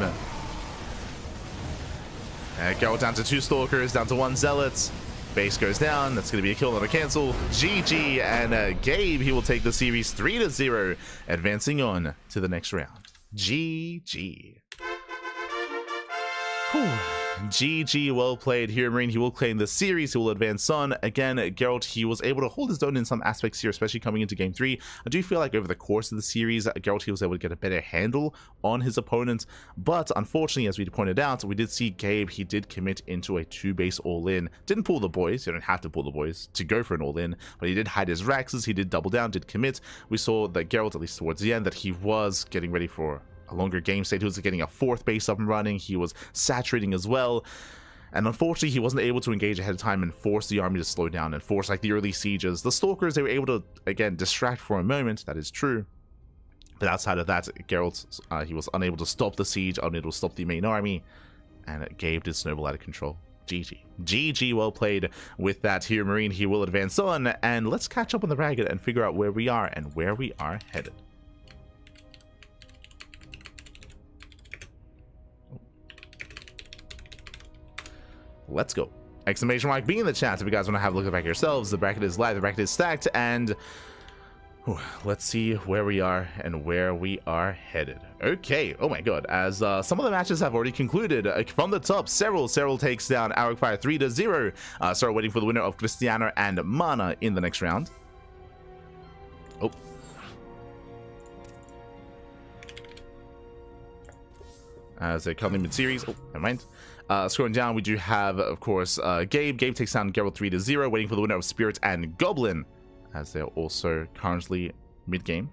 Geralt down to 2 Stalkers, down to 1 Zealot. Base goes down. That's going to be a kill, not a cancel. GG. And Gabe, he will take the series 3-0, advancing on to the next round. GG. Whew. GG, well played here, Marine. He will claim the series. He will advance on. Again, Geralt, he was able to hold his own in some aspects here, especially coming into game 3. I do feel like over the course of the series, Geralt, he was able to get a better handle on his opponent. But unfortunately, as we pointed out, we did see Gabe, he did commit into a 2-base all-in. Didn't pull the boys. You don't have to pull the boys to go for an all-in, but he did hide his Raxes. He did double down, did commit. We saw that Geralt, at least towards the end, that he was getting ready for a longer game state. He was getting a 4th base up and running. He was saturating as well. And unfortunately, he wasn't able to engage ahead of time and force the army to slow down and force like the early sieges. The Stalkers, they were able to, again, distract for a moment. That is true. But outside of that, Geralt, he was unable to stop the siege, unable to stop the main army. And Gabe did snowball out of control. GG. GG, well played with that here, Marine. He will advance on. And let's catch up on the bracket and figure out where we are and where we are headed. Let's go. Exclamation mark be in the chat if you guys want to have a look at the bracket yourselves. The bracket is live, the bracket is stacked, and let's see where we are and where we are headed. Okay, oh my god, as some of the matches have already concluded. From the top, Serral takes down Qualifier 3-0. Serral waiting for the winner of Cristiano and Mana in the next round. Oh. As they come in mid-series. Oh, never mind. Scrolling down, we do have, of course, Gabe. Gabe takes down Geralt 3-0, waiting for the winner of Spirit and Goblin, as they're also currently mid-game.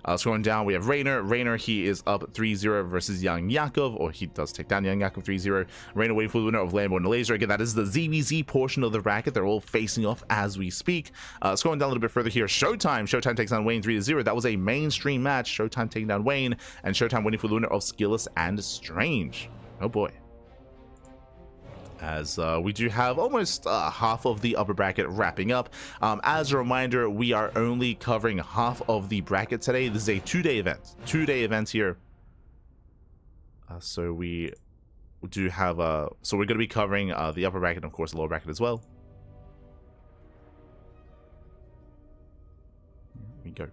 Scrolling down, we have Reynor. Reynor, he is up 3-0 versus Young Yakov, or he does take down Young Yakov 3-0. Reynor waiting for the winner of Lambo and Laser. Again, that is the ZVZ portion of the bracket. They're all facing off as we speak. Scrolling down a little bit further here, ShoWTimE. ShoWTimE takes down Wayne 3-0. That was a mainstream match. ShoWTimE taking down Wayne, and ShoWTimE waiting for the winner of SKillous and Strange. Oh boy. As we do have almost half of the upper bracket wrapping up. As a reminder, we are only covering half of the bracket today. This is a 2-day event. 2-day event here. So we do have so we're going to be covering the upper bracket and of course the lower bracket as well. Here we go.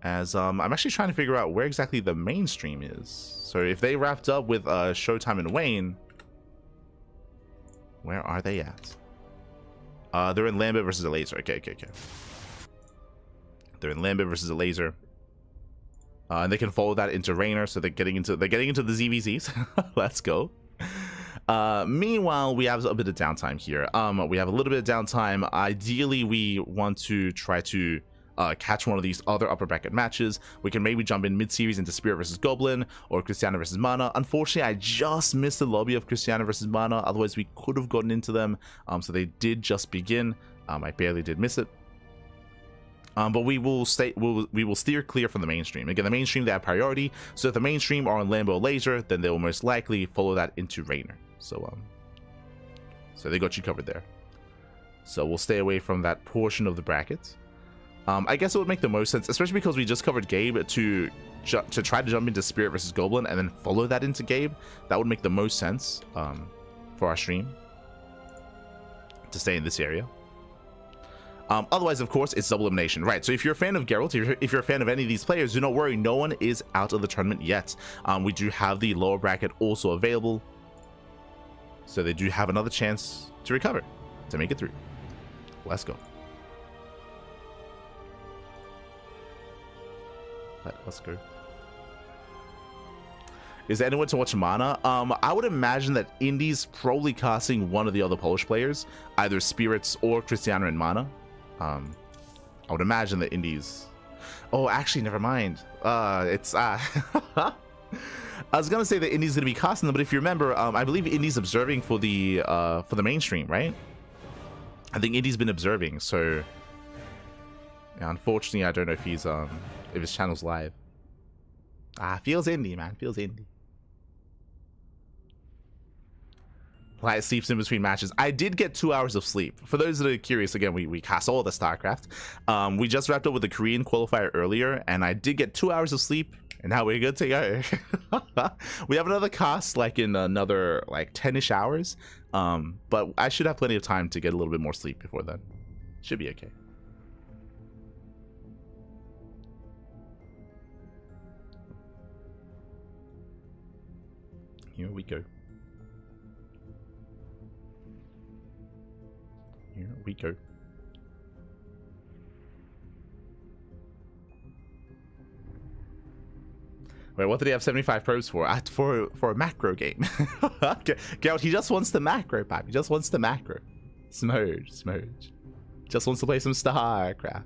As I'm actually trying to figure out where exactly the mainstream is. So if they wrapped up with ShoWTimE and Wayne, where are they at? They're in Lambo versus a Laser. Okay. They're in Lambo versus a Laser. And they can follow that into Reynor, so they're getting into the ZVZs. Let's go. Meanwhile, we have a bit of downtime here. We have a little bit of downtime. Ideally, we want to try to catch one of these other upper bracket matches. We can maybe jump in mid-series into Spirit versus Goblin or Cristiano versus Mana. Unfortunately, I just missed the lobby of Cristiano versus Mana. Otherwise, we could have gotten into them. So they did just begin. I barely did miss it. But we will steer clear from the mainstream. Again, the mainstream, they have priority. So if the mainstream are on Lambo Laser, then they will most likely follow that into Reynor. So they got you covered there. So we'll stay away from that portion of the bracket. I guess it would make the most sense, especially because we just covered Gabe, to try to jump into Spirit versus Goblin and then follow that into Gabe. That would make the most sense for our stream to stay in this area. Otherwise, of course, it's double elimination, right? So if you're a fan of Geralt, if you're a fan of any of these players, do not worry, no one is out of the tournament yet. We do have the lower bracket also available, so they do have another chance to recover, to make it through. Let's go. Let's go. Is there anyone to watch Mana? I would imagine that Indy's probably casting one of the other Polish players, either Spirits or Cristiano and Mana. I would imagine that Indy's... Oh, actually, never mind. I was gonna say that Indy's gonna be casting them, but if you remember, I believe Indy's observing for the mainstream, right? I think Indy's been observing, so yeah, unfortunately, I don't know if he's if his channel's live. Feels indie, man. Feels indie. Light sleeps in between matches. I did get 2 hours of sleep. For those that are curious, again, we cast all the StarCraft. We just wrapped up with the Korean qualifier earlier, and I did get 2 hours of sleep, and now we're good to go. We have another cast like in another like 10-ish hours, but I should have plenty of time to get a little bit more sleep before then. Should be okay. Here we go. Here we go. Wait, what did he have 75 pros for? For a macro game. Geralt, he just wants the macro, Pap. He just wants the macro. Smooge. Just wants to play some StarCraft.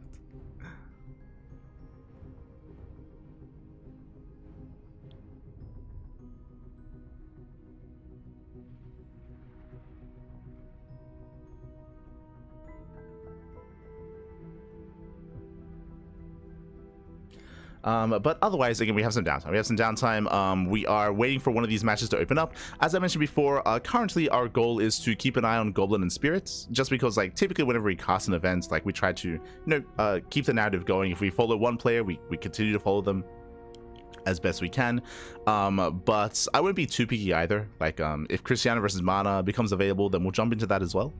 But otherwise, again, we have some downtime. We are waiting for one of these matches to open up. As I mentioned before, currently our goal is to keep an eye on Goblin and Spirits, just because, like, typically whenever we cast an event, like, we try to, keep the narrative going. If we follow one player, we continue to follow them as best we can. But I wouldn't be too picky either. Like, if Christiana versus Mana becomes available, then we'll jump into that as well.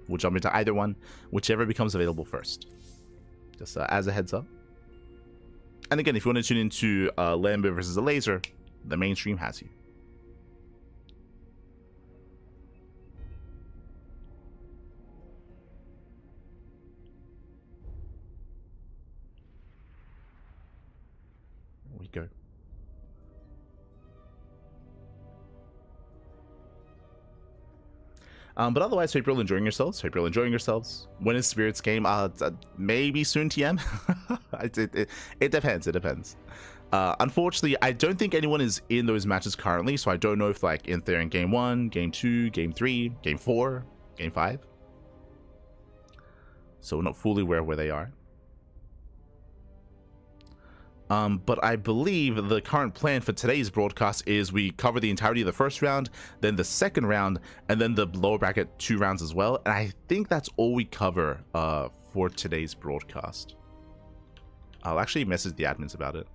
We'll jump into either one, whichever becomes available first. Just as a heads up. And again, if you want to tune into Lambo versus a Laser, the mainstream has you. There we go. But otherwise, hope you're all enjoying yourselves. When is Spirits game? Maybe soon, TM. It depends. Unfortunately, I don't think anyone is in those matches currently, so I don't know if, like, if they're in game 1, game 2, game 3, game 4, game 5. So we're not fully aware of where they are. But I believe the current plan for today's broadcast is we cover the entirety of the first round, then the second round, and then the lower bracket 2 rounds as well. And I think that's all we cover for today's broadcast. I'll actually message the admins about it.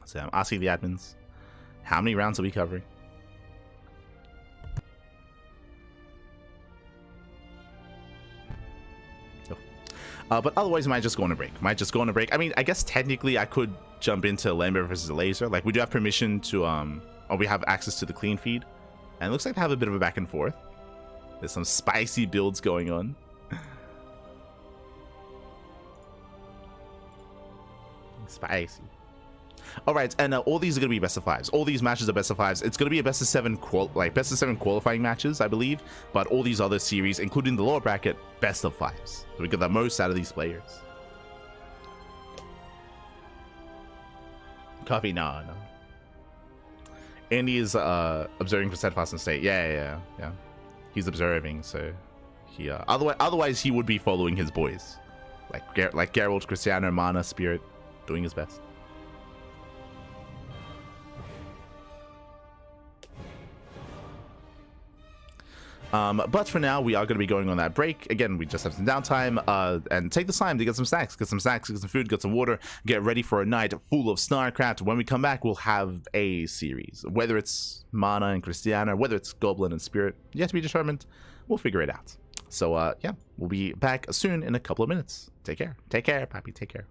So I'm asking the admins, how many rounds are we covering? Oh. But otherwise, might just go on a break. I mean, I guess technically I could jump into Lambo versus a Laser. Like, we do have permission to, or we have access to the clean feed. And it looks like they have a bit of a back and forth. There's some spicy builds going on. Spicy. All right, and all these are going to be best of 5s. All these matches are best of 5s. It's going to be a best of 7 qualifying matches, I believe. But all these other series, including the lower bracket, best of 5s. So we get the most out of these players. Coffee, no. Andy is observing for Steadfast and State. Yeah. He's observing, so he otherwise he would be following his boys, like Geralt, Christiana, Mana, Spirit, doing his best. But for now, we are going to be going on that break. Again, we just have some downtime, and take the time to get some snacks, get some food, get some water, get ready for a night full of StarCraft. When we come back, we'll have a series. Whether it's Mana and Christiana, whether it's Goblin and Spirit, yet to be determined. We'll figure it out. So, yeah, we'll be back soon in a couple of minutes. Take care. Take care, Pappy. Take care.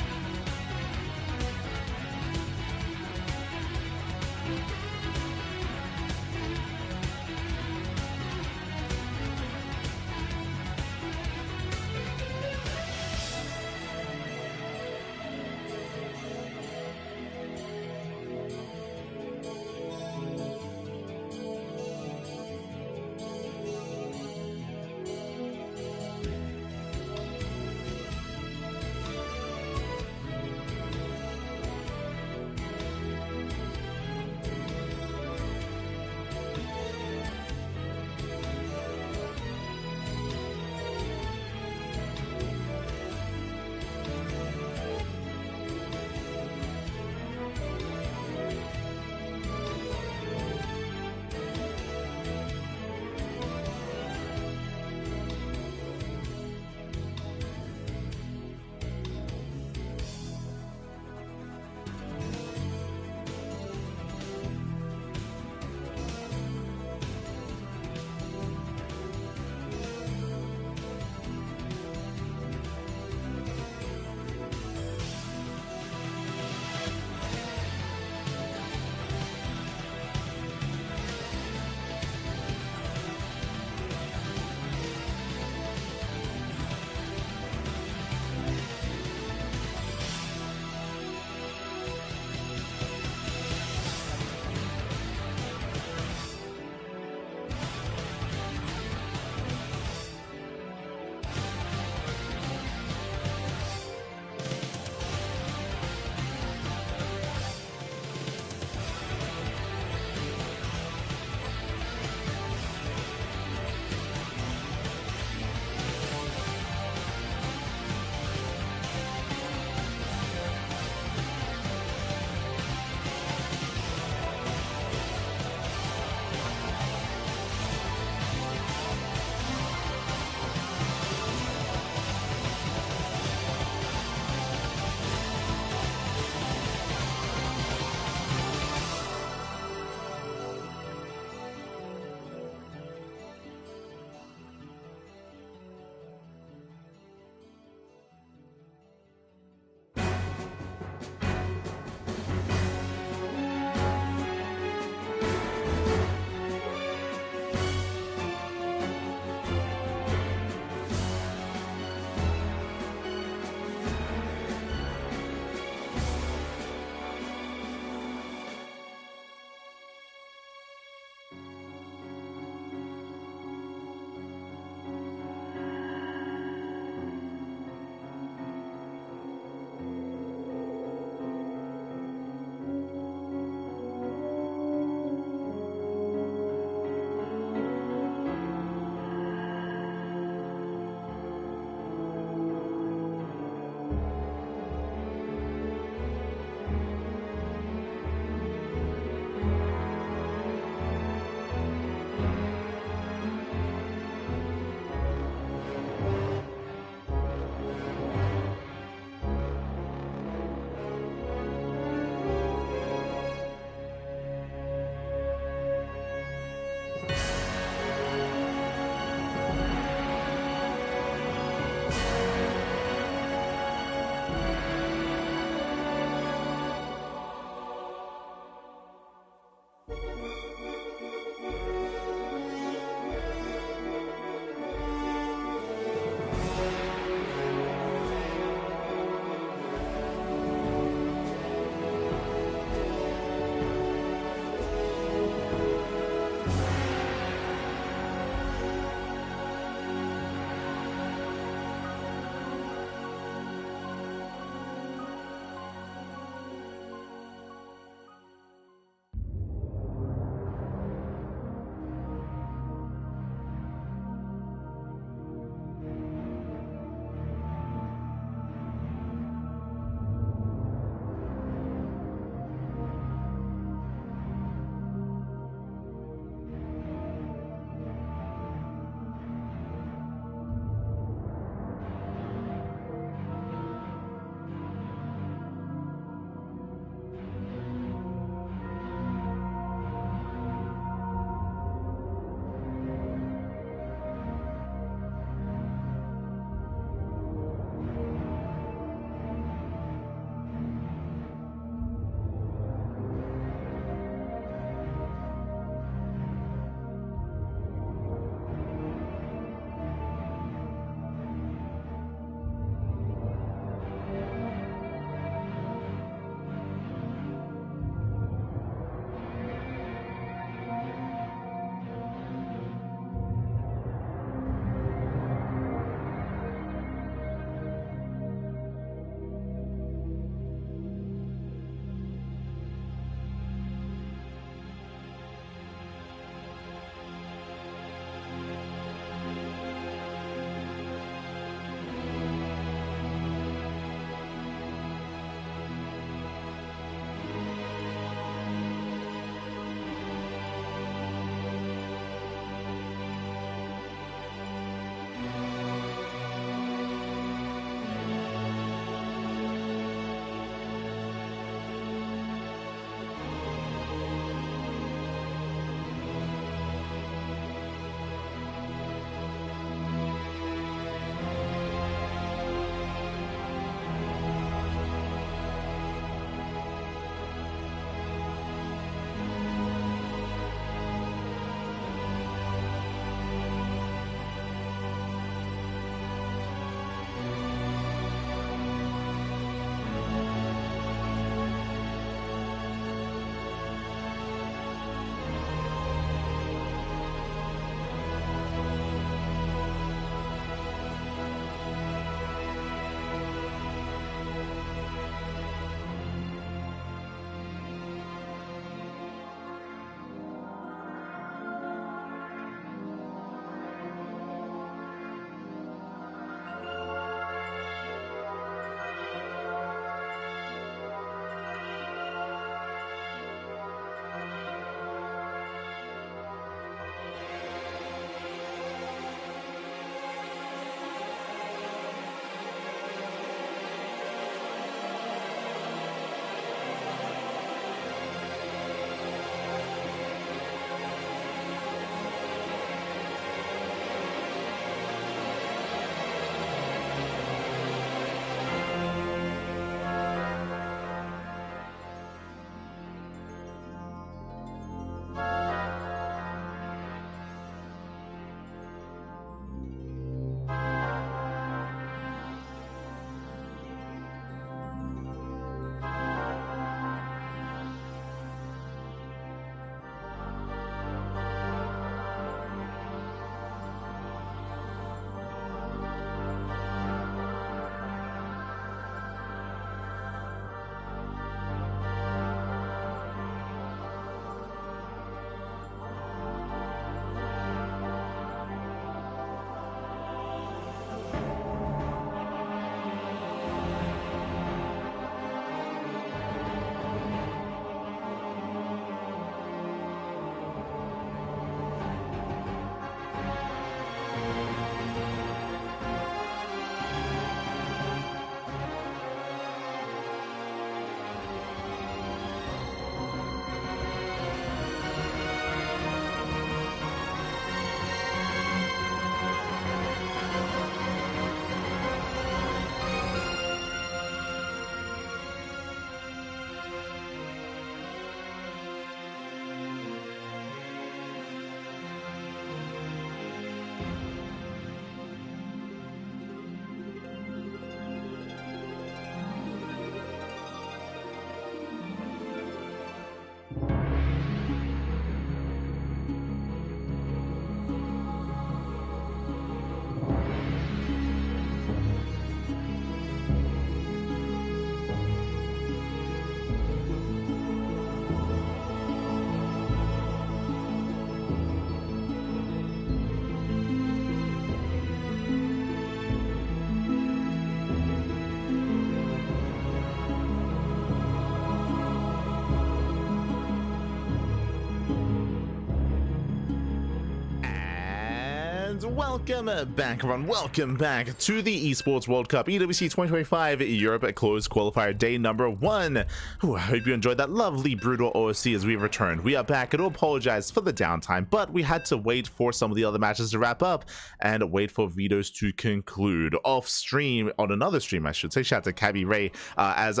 Welcome back, everyone. Welcome back to the Esports World Cup EWC 2025 Europe Closed Qualifier Day number 1. Ooh, I hope you enjoyed that lovely brutal OSC as we returned. We are back. I do apologize for the downtime, but we had to wait for some of the other matches to wrap up and wait for Vetoes to conclude off stream, on another stream, I should say. Shout out to Cabby Ray as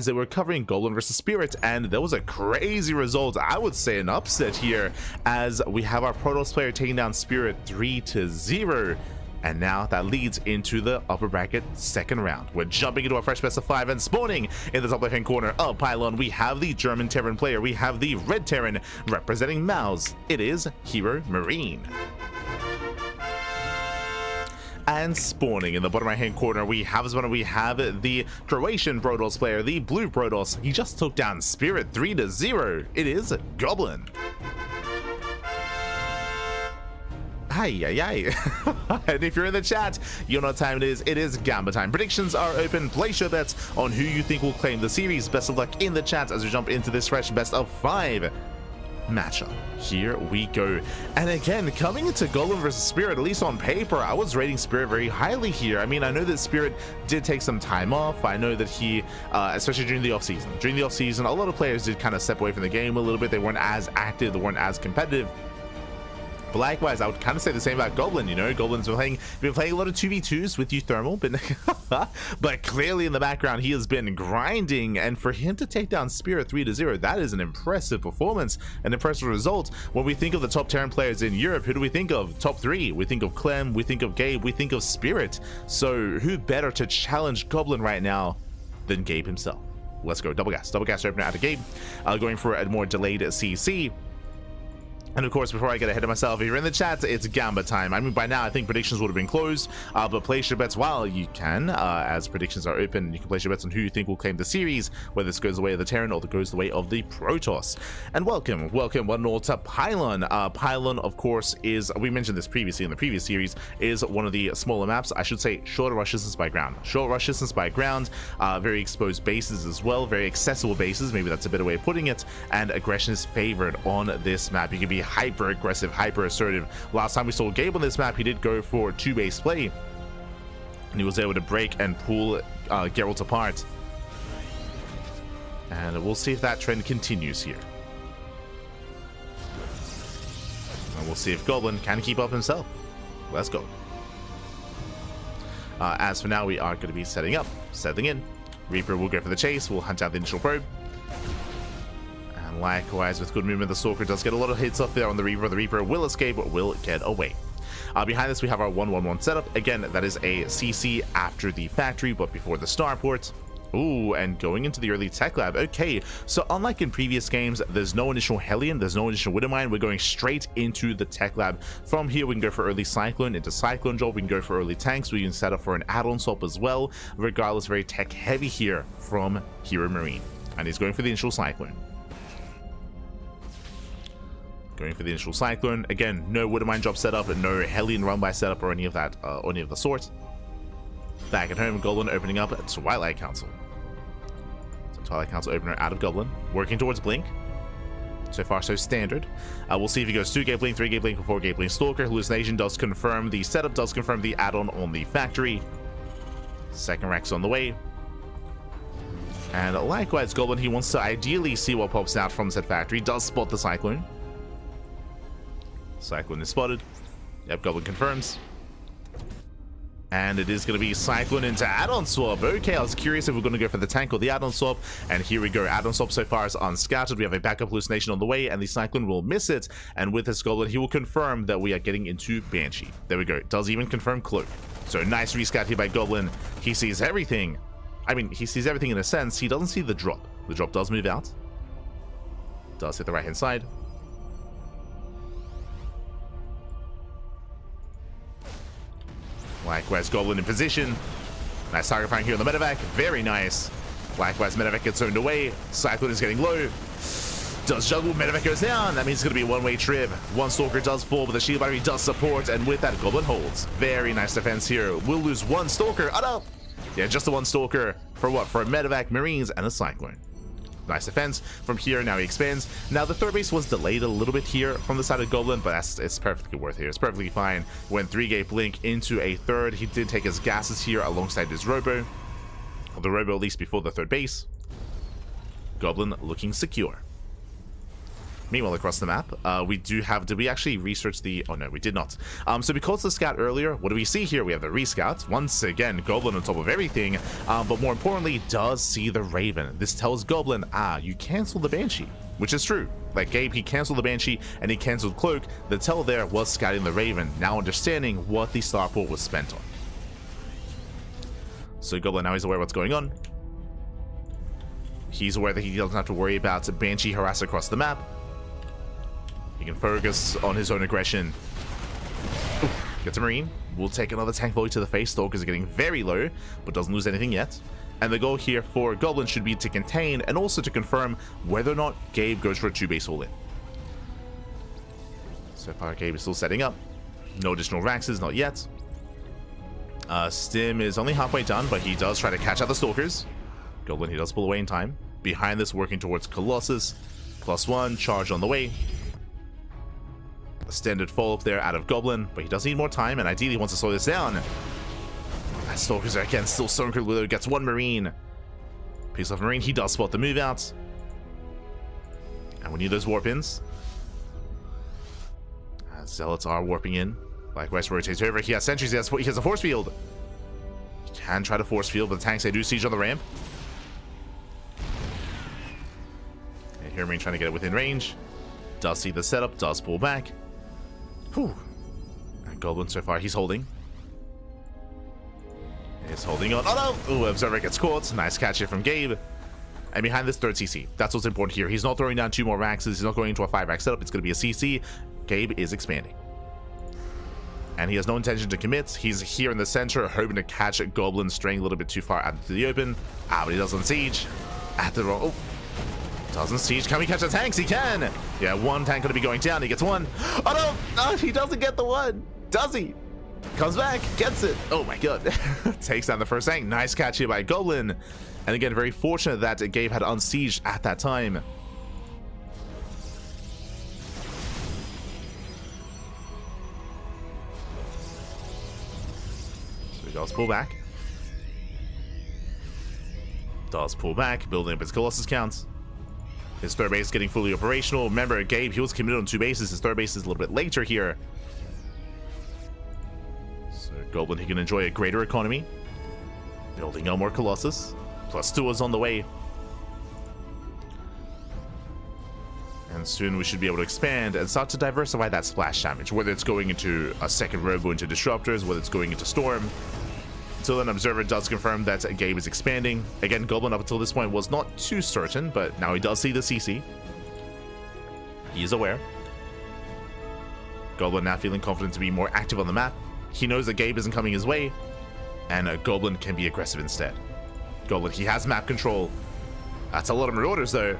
they were covering Goblin versus Spirit, and there was a crazy result. I would say an upset here as we have our Protoss player taking down Spirit 3-0, and now that leads into the upper bracket second round. We're jumping into our fresh best of 5 and spawning in the top left hand corner of Pylon. We have the German Terran player. We have the red Terran representing Mouse. It is Hero Marine. And spawning in the bottom right hand corner, we have the Croatian Protoss player, the blue Protoss. He just took down Spirit 3-0. It is Goblin. And if you're in the chat, you know what time it is. It is Gamba time. Predictions are open. Place your bets on who you think will claim the series. Best of luck in the chat as we jump into this fresh best of 5 matchup. Here we go. And again, coming into Goblin versus Spirit, at least on paper, I was rating Spirit very highly here. I mean, I know that Spirit did take some time off. I know that he, especially during the offseason, a lot of players did kind of step away from the game a little bit. They weren't as active, they weren't as competitive. But likewise, I would kind of say the same about Goblin. You know, Goblin's been playing a lot of 2v2s with you Thermal, but clearly in the background he has been grinding, and for him to take down Spirit 3-0, that is an impressive performance, an impressive result. When we think of the top Terran players in Europe, who do we think of? Top 3. We think of Clem, we think of Gabe, we think of Spirit. So who better to challenge Goblin right now than Gabe himself? Let's go. Double gas opener out of Gabe, going for a more delayed CC. And of course, before I get ahead of myself, if you're in the chat, it's Gamba time. I mean, by now, I think predictions would have been closed, but place your bets while you can, as predictions are open. You can place your bets on who you think will claim the series, whether this goes the way of the Terran or it goes the way of the Protoss. And welcome one and all to Pylon. Pylon, of course, is, we mentioned this previously in the previous series, is one of the smaller maps. I should say shorter rush distance by ground. Short rush distance by ground, very exposed bases as well, very accessible bases, maybe that's a better way of putting it, and aggression is favored on this map. You can be hyper aggressive, hyper assertive. Last time we saw Gabe on this map, he did go for 2-base play, and he was able to break and pull Geralt apart. And we'll see if that trend continues here. And we'll see if Goblin can keep up himself. Let's go. As for now, we are going to be settling in. Reaper will go for the chase. We'll hunt out the initial probe. Likewise, with good movement, the Stalker does get a lot of hits off there on the Reaper. The Reaper will escape, but will get away. Behind this, we have our 1-1-1 setup. Again, that is a CC after the factory, but before the starport. Ooh, and going into the early tech lab. Okay, so unlike in previous games, there's no initial Hellion, there's no initial Widowmine. We're going straight into the tech lab. From here, we can go for early Cyclone into Cyclone Jolt. We can go for early tanks. We can set up for an add-on swap as well. Regardless, very tech heavy here from Hero Marine. And he's going for the initial Cyclone. Going for the initial Cyclone. Again, no Widowmine drop setup, no Hellion run by setup or any of that, any of the sort. Back at home, Goblin opening up at Twilight Council. So Twilight Council opener out of Goblin, working towards Blink. So far, so standard. We'll see if he goes 2-gate Blink, 3-gate Blink, 4-gate Blink Stalker. Hallucination does confirm the setup, does confirm the add-on on the factory. Second rack's on the way. And likewise, Goblin, he wants to ideally see what pops out from said factory. Does spot the Cyclone. Cyclone is spotted. Yep, Goblin confirms. And it is going to be Cyclone into add-on swap. Okay, I was curious if we're going to go for the tank or the add-on swap. And here we go. Add-on swap so far is unscouted. We have a backup hallucination on the way, and the Cyclone will miss it. And with this Goblin, he will confirm that we are getting into Banshee. There we go. Does even confirm Cloak. So nice rescout here by Goblin. He sees everything. I mean, he sees everything in a sense. He doesn't see the drop. The drop does move out. Does hit the right-hand side. Likewise, Goblin in position. Nice target firing here on the medevac. Very nice. Likewise, medevac gets owned away. Cyclone is getting low. Does juggle. Medevac goes down. That means it's going to be a one-way trip. One Stalker does fall, but the shield battery does support. And with that, Goblin holds. Very nice defense here. We'll lose one Stalker. Oh, no. Yeah, just the one Stalker. For what? For a medevac, Marines, and a Cyclone. Nice defense from here. Now he expands. Now the third base was delayed a little bit here from the side of Goblin, but it's perfectly worth it. It's perfectly fine. Went 3-gate blink into a third. He did take his gases here alongside his robo. Or the robo at least before the third base. Goblin looking secure. Meanwhile, across the map, we do have... Did we actually research the... Oh, no, we did not. So because the scout earlier, what do we see here? We have the rescout. Once again, Goblin on top of everything. But more importantly, does see the Raven. This tells Goblin, you canceled the Banshee. Which is true. Like Gabe, he canceled the Banshee and he canceled Cloak. The tell there was scouting the Raven. Now understanding what the starport was spent on. So Goblin now is aware of what's going on. He's aware that he doesn't have to worry about Banshee harass across the map. He can focus on his own aggression. Ooh, gets a Marine. We'll take another tank volley to the face. Stalkers are getting very low, but doesn't lose anything yet. And the goal here for Goblin should be to contain and also to confirm whether or not Gabe goes for a 2-base all-in. So far, Gabe is still setting up. No additional Raxes, not yet. Stim is only halfway done, but he does try to catch out the Stalkers. Goblin, he does pull away in time. Behind this, working towards Colossus. +1, charge on the way. A standard follow-up there out of Goblin, but he does need more time and ideally wants to slow this down. Stalkers are again still so incredible. Gets 1 Marine. Picks off Marine, he does spot the move out. And we need those warp-ins. Zealots are warping in. Likewise rotates over. He has sentries, he has a force field. He can try to force field, but the tanks, they do siege on the ramp. And here Marine trying to get it within range. Does see the setup, does pull back. Whew. And Goblin so far, he's holding. He's holding on. Oh no! Ooh, Observer gets caught. Nice catch here from Gabe. And behind this, third CC. That's what's important here. He's not throwing down 2 more Raxes. He's not going into a 5-rack setup. It's going to be a CC. Gabe is expanding. And he has no intention to commit. He's here in the center, hoping to catch a Goblin straying a little bit too far out into the open. But he doesn't siege. At the wrong... Oh. Doesn't siege. Can we catch the tanks? He can! Yeah, 1 tank going to be going down. He gets 1. Oh no! No, he doesn't get the 1. Does he? Comes back, gets it. Oh my god. Takes down the first tank. Nice catch here by Goblin. And again, very fortunate that Gabe had unsieged at that time. So he does pull back. Does pull back, building up his Colossus count. His third base getting fully operational. Remember, Gabe, he was committed on 2 bases. His third base is a little bit later here. So Goblin, he can enjoy a greater economy. Building up more Colossus. +2 is on the way. And soon we should be able to expand and start to diversify that splash damage. Whether it's going into a second robo into Disruptors, whether it's going into Storm. Until then, Observer does confirm that Gabe is expanding. Again, Goblin up until this point was not too certain, but now he does see the CC. He is aware. Goblin now feeling confident to be more active on the map. He knows that Gabe isn't coming his way, and Goblin can be aggressive instead. Goblin, he has map control. That's a lot of Marauders, though.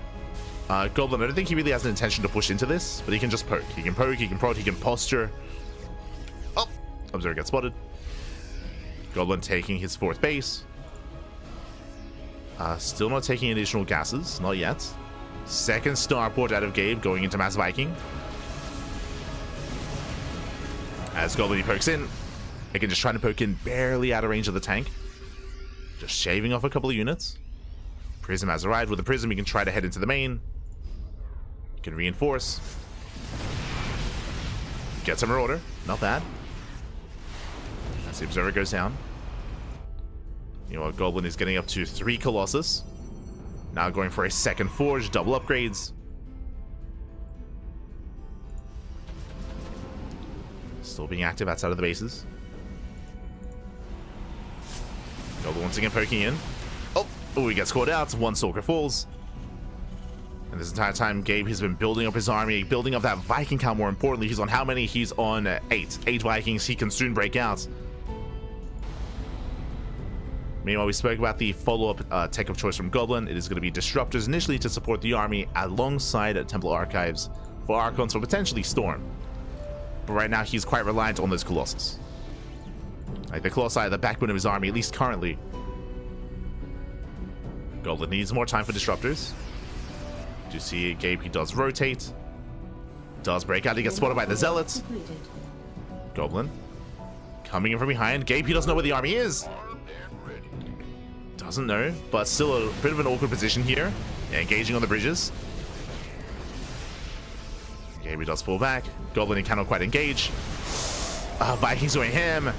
Goblin, I don't think he really has an intention to push into this, but he can just poke. He can poke, he can prod, he can posture. Oh! Observer gets spotted. Goblin taking his 4th base. Still not taking additional gases. Not yet. Second starport out of Gabe going into Mass Viking. As Goblin, he pokes in. Again, just trying to poke in barely out of range of the tank. Just shaving off a couple of units. Prism has arrived. With the Prism, he can try to head into the main. He can reinforce. Gets a Marauder. Not bad. As the Observer goes down. You know what? Goblin is getting up to 3 Colossus. Now going for a second Forge. Double upgrades. Still being active outside of the bases. Goblin once again poking in. Oh, he gets caught out. 1 Stalker falls. And this entire time, Gabe has been building up his army, building up that Viking count. More importantly, he's on how many? He's on 8. 8 Vikings. He can soon break out. Meanwhile, we spoke about the follow-up tech of choice from Goblin. It is going to be Disruptors initially to support the army alongside Temple Archives for Archons or potentially Storm. But right now, he's quite reliant on those Colossus. Like the Colossi are the backbone of his army, at least currently. Goblin needs more time for Disruptors. Do you see Gabe? He does rotate. Does break out. He gets spotted by the Zealots. Goblin coming in from behind. Gabe, he doesn't know where the army is. Doesn't know, but still a bit of an awkward position here. Yeah, engaging on the bridges. Gabe, he does pull back. Goblin, he cannot quite engage. Vikings going ham.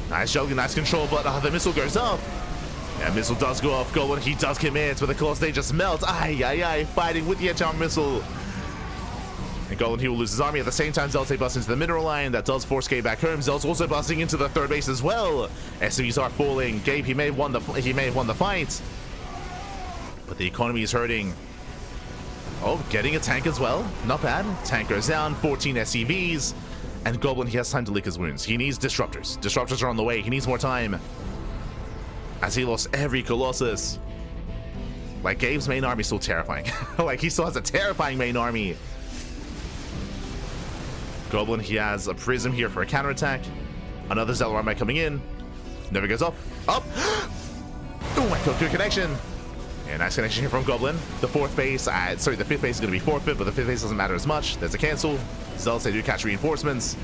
Nice juggling, nice control, but the missile goes up. Yeah, missile does go off. Goblin, he does commit, but the Colossus, they just melt. Fighting with the HM missile. And Goblin, he will lose his army. At the same time, Zealot busts into the mineral line. That does force Gabe back home. Zealot's also busting into the third base as well. SCVs are falling. Gabe, he may have won the fight. But the economy is hurting. Oh, getting a tank as well. Not bad. Tank goes down. 14 SCVs. And Goblin, he has time to lick his wounds. He needs disruptors. Disruptors are on the way. He needs more time. As he lost every Colossus. Like, Gabe's main army is still terrifying. Like, he still has a terrifying main army. Goblin, he has a prism here for a counterattack. Another Zealot army coming in. Never goes up. Up! Oh my god, good connection. Yeah, nice connection here from Goblin. The fourth base, sorry, the fifth base is going to be forfeit, but the fifth base doesn't matter as much. There's a cancel. Zealots, they do catch reinforcements.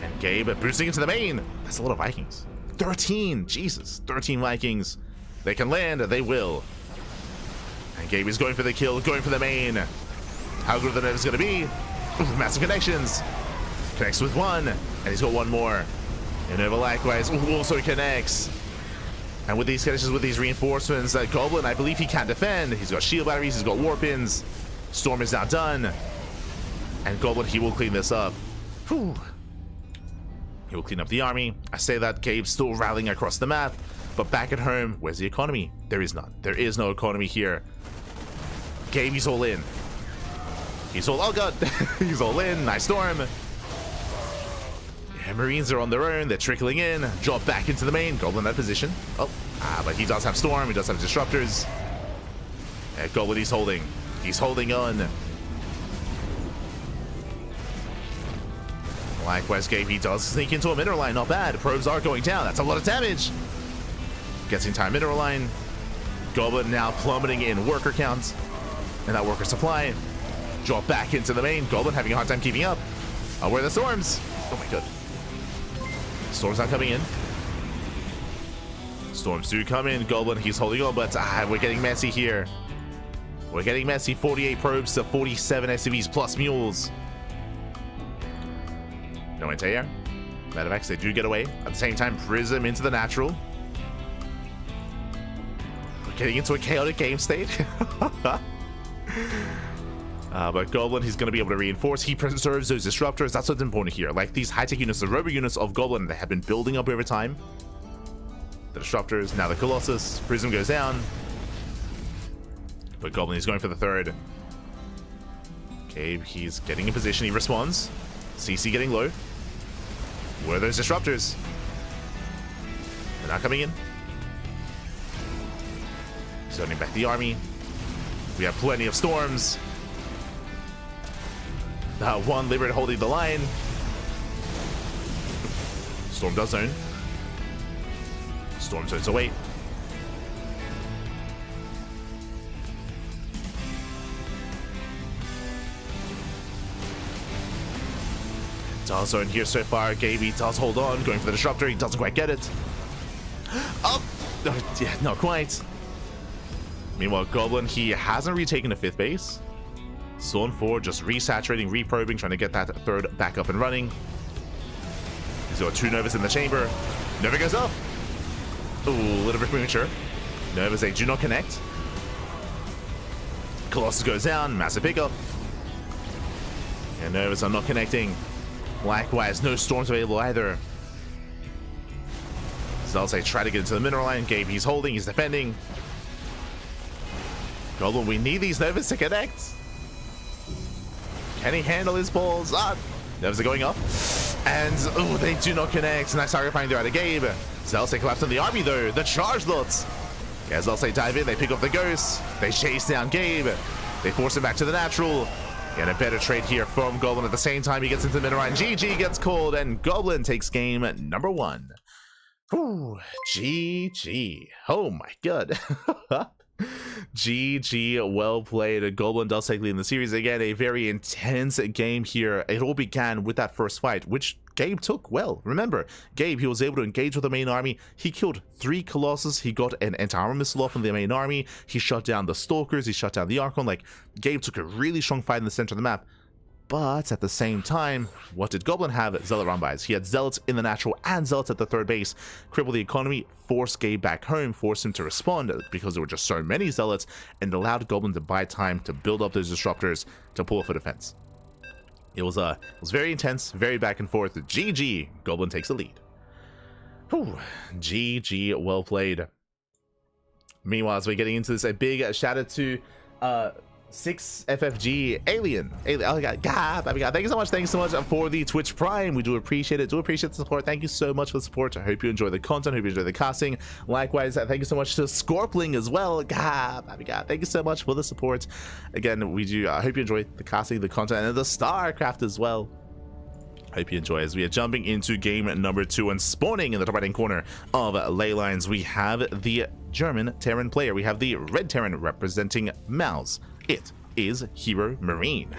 And Gabe boosting into the main. That's a lot of Vikings. 13, Jesus, 13 Vikings. They can land, they will. And Gabe is going for the kill, going for the main. How good are the nerves going to be? Ooh, massive connections. Connects with one, and he's got one more. And Nova likewise also connects. And with these connections, with these reinforcements, Goblin, I believe he can defend. He's got shield batteries, he's got war pins. Storm is now done. And Goblin, he will clean this up. Whew. He will clean up the army. I say that Gabe's still rallying across the map. But back at home, where's the economy? There is none. There is no economy here. Gabe, he's all in. He's all, oh god, he's all in. Nice storm. Yeah, Marines are on their own. They're trickling in. Drop back into the main. Goblin that position. Oh, but he does have storm. He does have disruptors. Yeah, Goblin, he's holding. He's holding on. Likewise, Gabe, he does sneak into a mineral line. Not bad. Probes are going down. That's a lot of damage. Gets the entire mineral line. Goblin now plummeting in worker count. And that worker supply. Drop back into the main. Goblin having a hard time keeping up. Where are the storms? Oh my god. Storms not coming in. Storms do come in. Goblin, he's holding on, but we're getting messy here. We're getting messy. 48 probes to 47 SCVs plus mules. No anti-air. Medivacs, they do get away. At the same time, Prism into the natural. We're getting into a chaotic game state. But Goblin, he's going to be able to reinforce. He preserves those disruptors. That's what's important here. Like these high-tech units, the robo units of Goblin, they have been building up over time. The disruptors, now the Colossus. Prism goes down. But Goblin is going for the third. Okay, he's getting in position. He responds. CC getting low. Where are those disruptors? They're not coming in. Zoning back the army. We have plenty of storms. One Liberate holding the line. Storm does zone. Storm zones away. Does zone here so far. Gabe does hold on, going for the disruptor. He doesn't quite get it. Oh, yeah, not quite. Meanwhile, Goblin, he hasn't retaken the fifth base. Zone 4 just resaturating, reprobing, trying to get that third back up and running. He's got 2 Novas in the chamber. Nova goes up. Ooh, a little bit premature. Novas, they do not connect. Colossus goes down, massive pickup. And Novas are not connecting. Likewise, no storms available either. Zealots, they try to get into the mineral line. Gabe, he's holding, he's defending. Goblin, we need these Novas to connect. Can he handle his balls? Novas are going up. And, oh, they do not connect. Nice target finding there out of Gabe. Zealots, they collapse on the army, though. The charge lots. Yeah, Zealots, they dive in. They pick up the ghosts. They chase down Gabe. They force him back to the natural. And a better trade here from Goblin. At the same time, he gets into the mineral line. GG gets called, and Goblin takes game number 1. Whew, GG. Oh, my God. GG, well played. Goblin does take lead in the series. Again, a very intense game here. It all began with that first fight, which Gabe took well. Remember, Gabe, he was able to engage with the main army. He killed 3 Colossus. He got an anti-armor missile off from the main army. He shut down the Stalkers. He shut down the Archon. Like, Gabe took a really strong fight in the center of the map. But at the same time, what did Goblin have? Zealot run-bys. He had Zealots in the natural and Zealots at the third base. Cripple the economy, force Gabe back home, force him to respond because there were just so many Zealots, and allowed Goblin to buy time to build up those disruptors to pull for defense. It was very intense, very back and forth. GG, Goblin takes the lead. Whew. GG, well played. Meanwhile, as we're getting into this, a big shout out to 6FFG Alien. Oh my God, thank you so much. Thank you so much for the Twitch Prime. We do appreciate it. Do appreciate the support. Thank you so much for the support. I hope you enjoy the content. Hope you enjoy the casting. Likewise, thank you so much to Scorpling as well. God, thank you so much for the support. Again, we do. I hope you enjoy the casting, the content, and the StarCraft as well. Hope you enjoy as we are jumping into game number 2 and spawning in the top right hand corner of ley lines. We have the German Terran player. We have the red Terran representing Mouse. It is Hero Marine.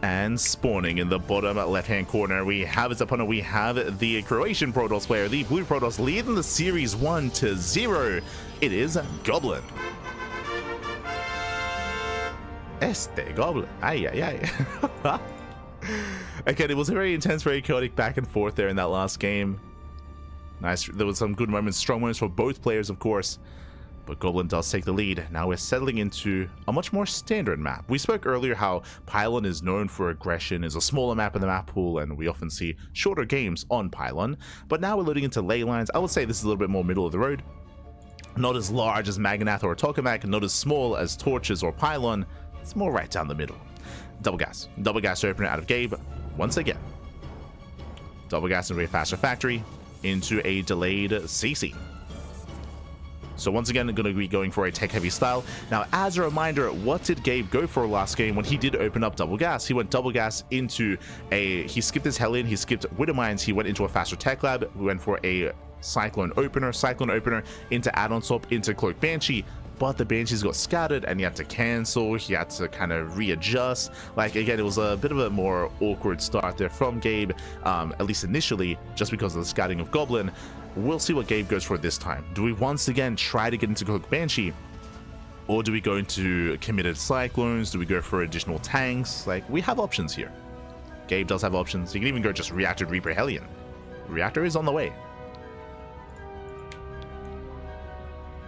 And spawning in the bottom left-hand corner, we have his opponent. We have the Croatian Protoss player, the Blue Protoss, leading the series 1-0. It is Goblin. Este Goblin. Ay, ay, ay. Again, it was a very intense, very chaotic back and forth there in that last game. Nice. There was some good moments, strong moments for both players, of course. But Goblin does take the lead. Now we're settling into a much more standard map. We spoke earlier how Pylon is known for aggression, is a smaller map in the map pool, and we often see shorter games on Pylon. But now we're loading into ley lines. I would say this is a little bit more middle of the road. Not as large as Maganath or Tokamak, not as small as Torches or Pylon. It's more right down the middle. Double gas opener out of Gabe once again. Double gas into a faster factory, into a delayed CC. So once again, I'm going to be going for a tech-heavy style. Now, as a reminder, what did Gabe go for last game when he did open up double gas? He went double gas into a... He skipped his Hellion, he skipped Widow Mines, he went into a faster tech lab, we went for a Cyclone opener into add-on swap, into Cloak Banshee, but the Banshees got scattered and he had to cancel, he had to kind of readjust. Like, again, it was a bit of a more awkward start there from Gabe, at least initially, just because of the scouting of Goblin. We'll see what Gabe goes for this time. Do we once again try to get into Cloak Banshee? Or do we go into committed Cyclones? Do we go for additional tanks? Like, we have options here. Gabe does have options. You can even go just Reactor Reaper Hellion. Reactor is on the way.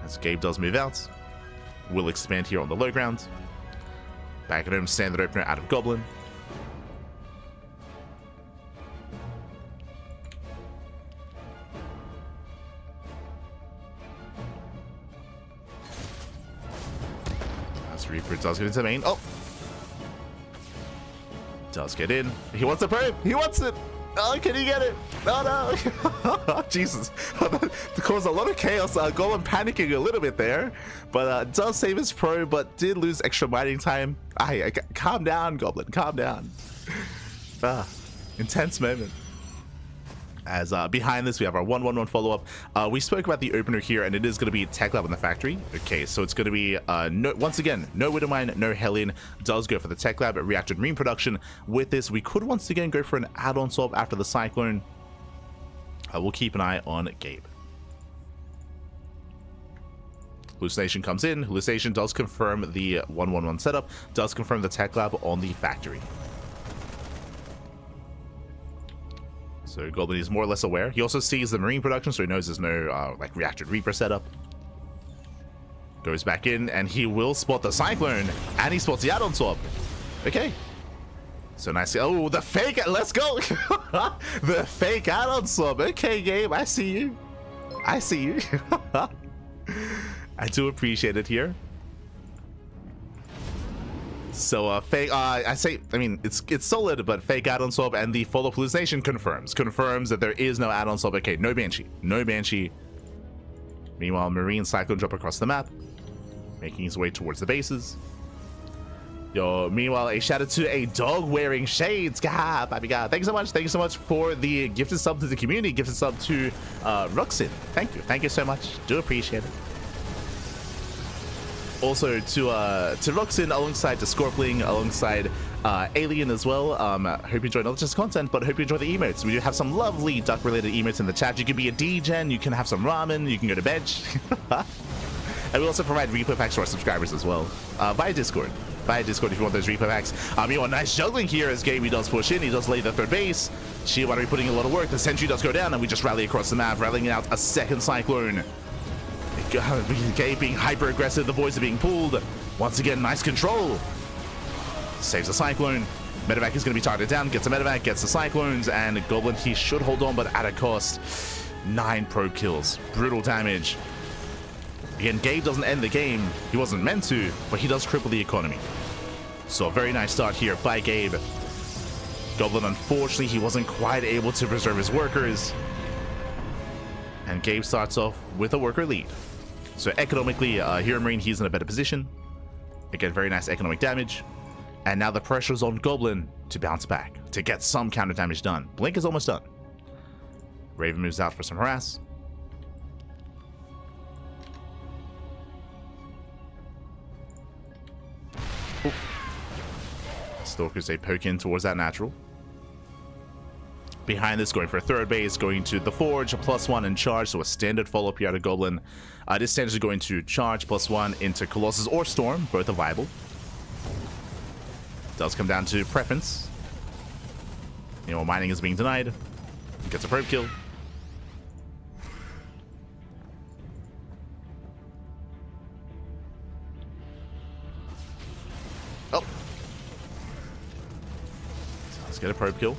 As Gabe does move out, we'll expand here on the low ground. Back at home, standard opener out of Goblin. As Reaper does get into the main. Oh! Does get in. He wants the probe! He wants it! Oh, can he get it? Oh no! Jesus. That caused a lot of chaos. Goblin panicking a little bit there. But does save his probe, but did lose extra mining time. Calm down, Goblin. Calm down. Intense moment. As behind this, we have our 1-1-1 follow-up. We spoke about the opener here, and it is going to be Tech Lab in the factory. Okay, so it's going to be, once again, no Widowmine, no Hellion. Does go for the Tech Lab, Reactor Marine production. With this, we could once again go for an add-on swap after the Cyclone. We'll keep an eye on Gabe. Hallucination comes in. Hallucination does confirm the 1-1-1 setup. Does confirm the Tech Lab on the factory. So Goblin is more or less aware. He also sees the Marine production, so he knows there's no like Reactor Reaper setup. Goes back in, and he will spot the Cyclone, and he spots the add-on swap. Okay. So nice. Oh, the fake. Let's go. The fake add-on swap. Okay, Gabe. I see you. I see you. I do appreciate it here. So fake, I mean, it's solid, but fake add-on swap, and the follow-up hallucination confirms that there is no add-on swap. Okay, no Banshee. Meanwhile, Marine Cyclone drop across the map, making his way towards the bases. Yo, meanwhile, a shout out to a dog wearing shades. God, baby God. Thank you so much. Thank you so much for the gifted sub to the community, gifted sub to Ruxin. Thank you. Thank you so much. Do appreciate it. Also to Ruxin alongside to Scorpling, alongside Alien as well. Hope you enjoy not just content, but hope you enjoy the emotes. We do have some lovely duck related emotes in the chat. You can be a DGen, you can have some ramen, you can go to bed. And we also provide replay packs to our subscribers as well via Discord. Via Discord if you want those replay packs. You want nice juggling here as Gabe does push in. He does lay the third base. ShoWTimE putting in a lot of work. The sentry does go down, and we just rally across the map, rallying out a second Cyclone. Gabe being hyper aggressive. The boys are being pulled. Once again, nice control. Saves the Cyclone. Medevac is going to be targeted down. Gets a Medevac, gets the Cyclones, and Goblin, he should hold on, but at a cost. 9 probe kills. Brutal damage. Again, Gabe doesn't end the game. He wasn't meant to, but he does cripple the economy. So a very nice start here by Gabe. Goblin, unfortunately, he wasn't quite able to preserve his workers. And Gabe starts off with a worker lead. So economically, Hero Marine, he's in a better position. Again, very nice economic damage. And now the pressure's on Goblin to bounce back, to get some counter damage done. Blink is almost done. Raven moves out for some harass. Ooh. Stalkers, they poke in towards that natural. Behind this, going for a third base, going to the Forge, a +1 and charge, so a standard follow-up here out of Goblin. This standard is going to charge +1 into Colossus or Storm, both are viable. Does come down to preference. You know, mining is being denied. Gets a probe kill. Oh. So let's get a probe kill.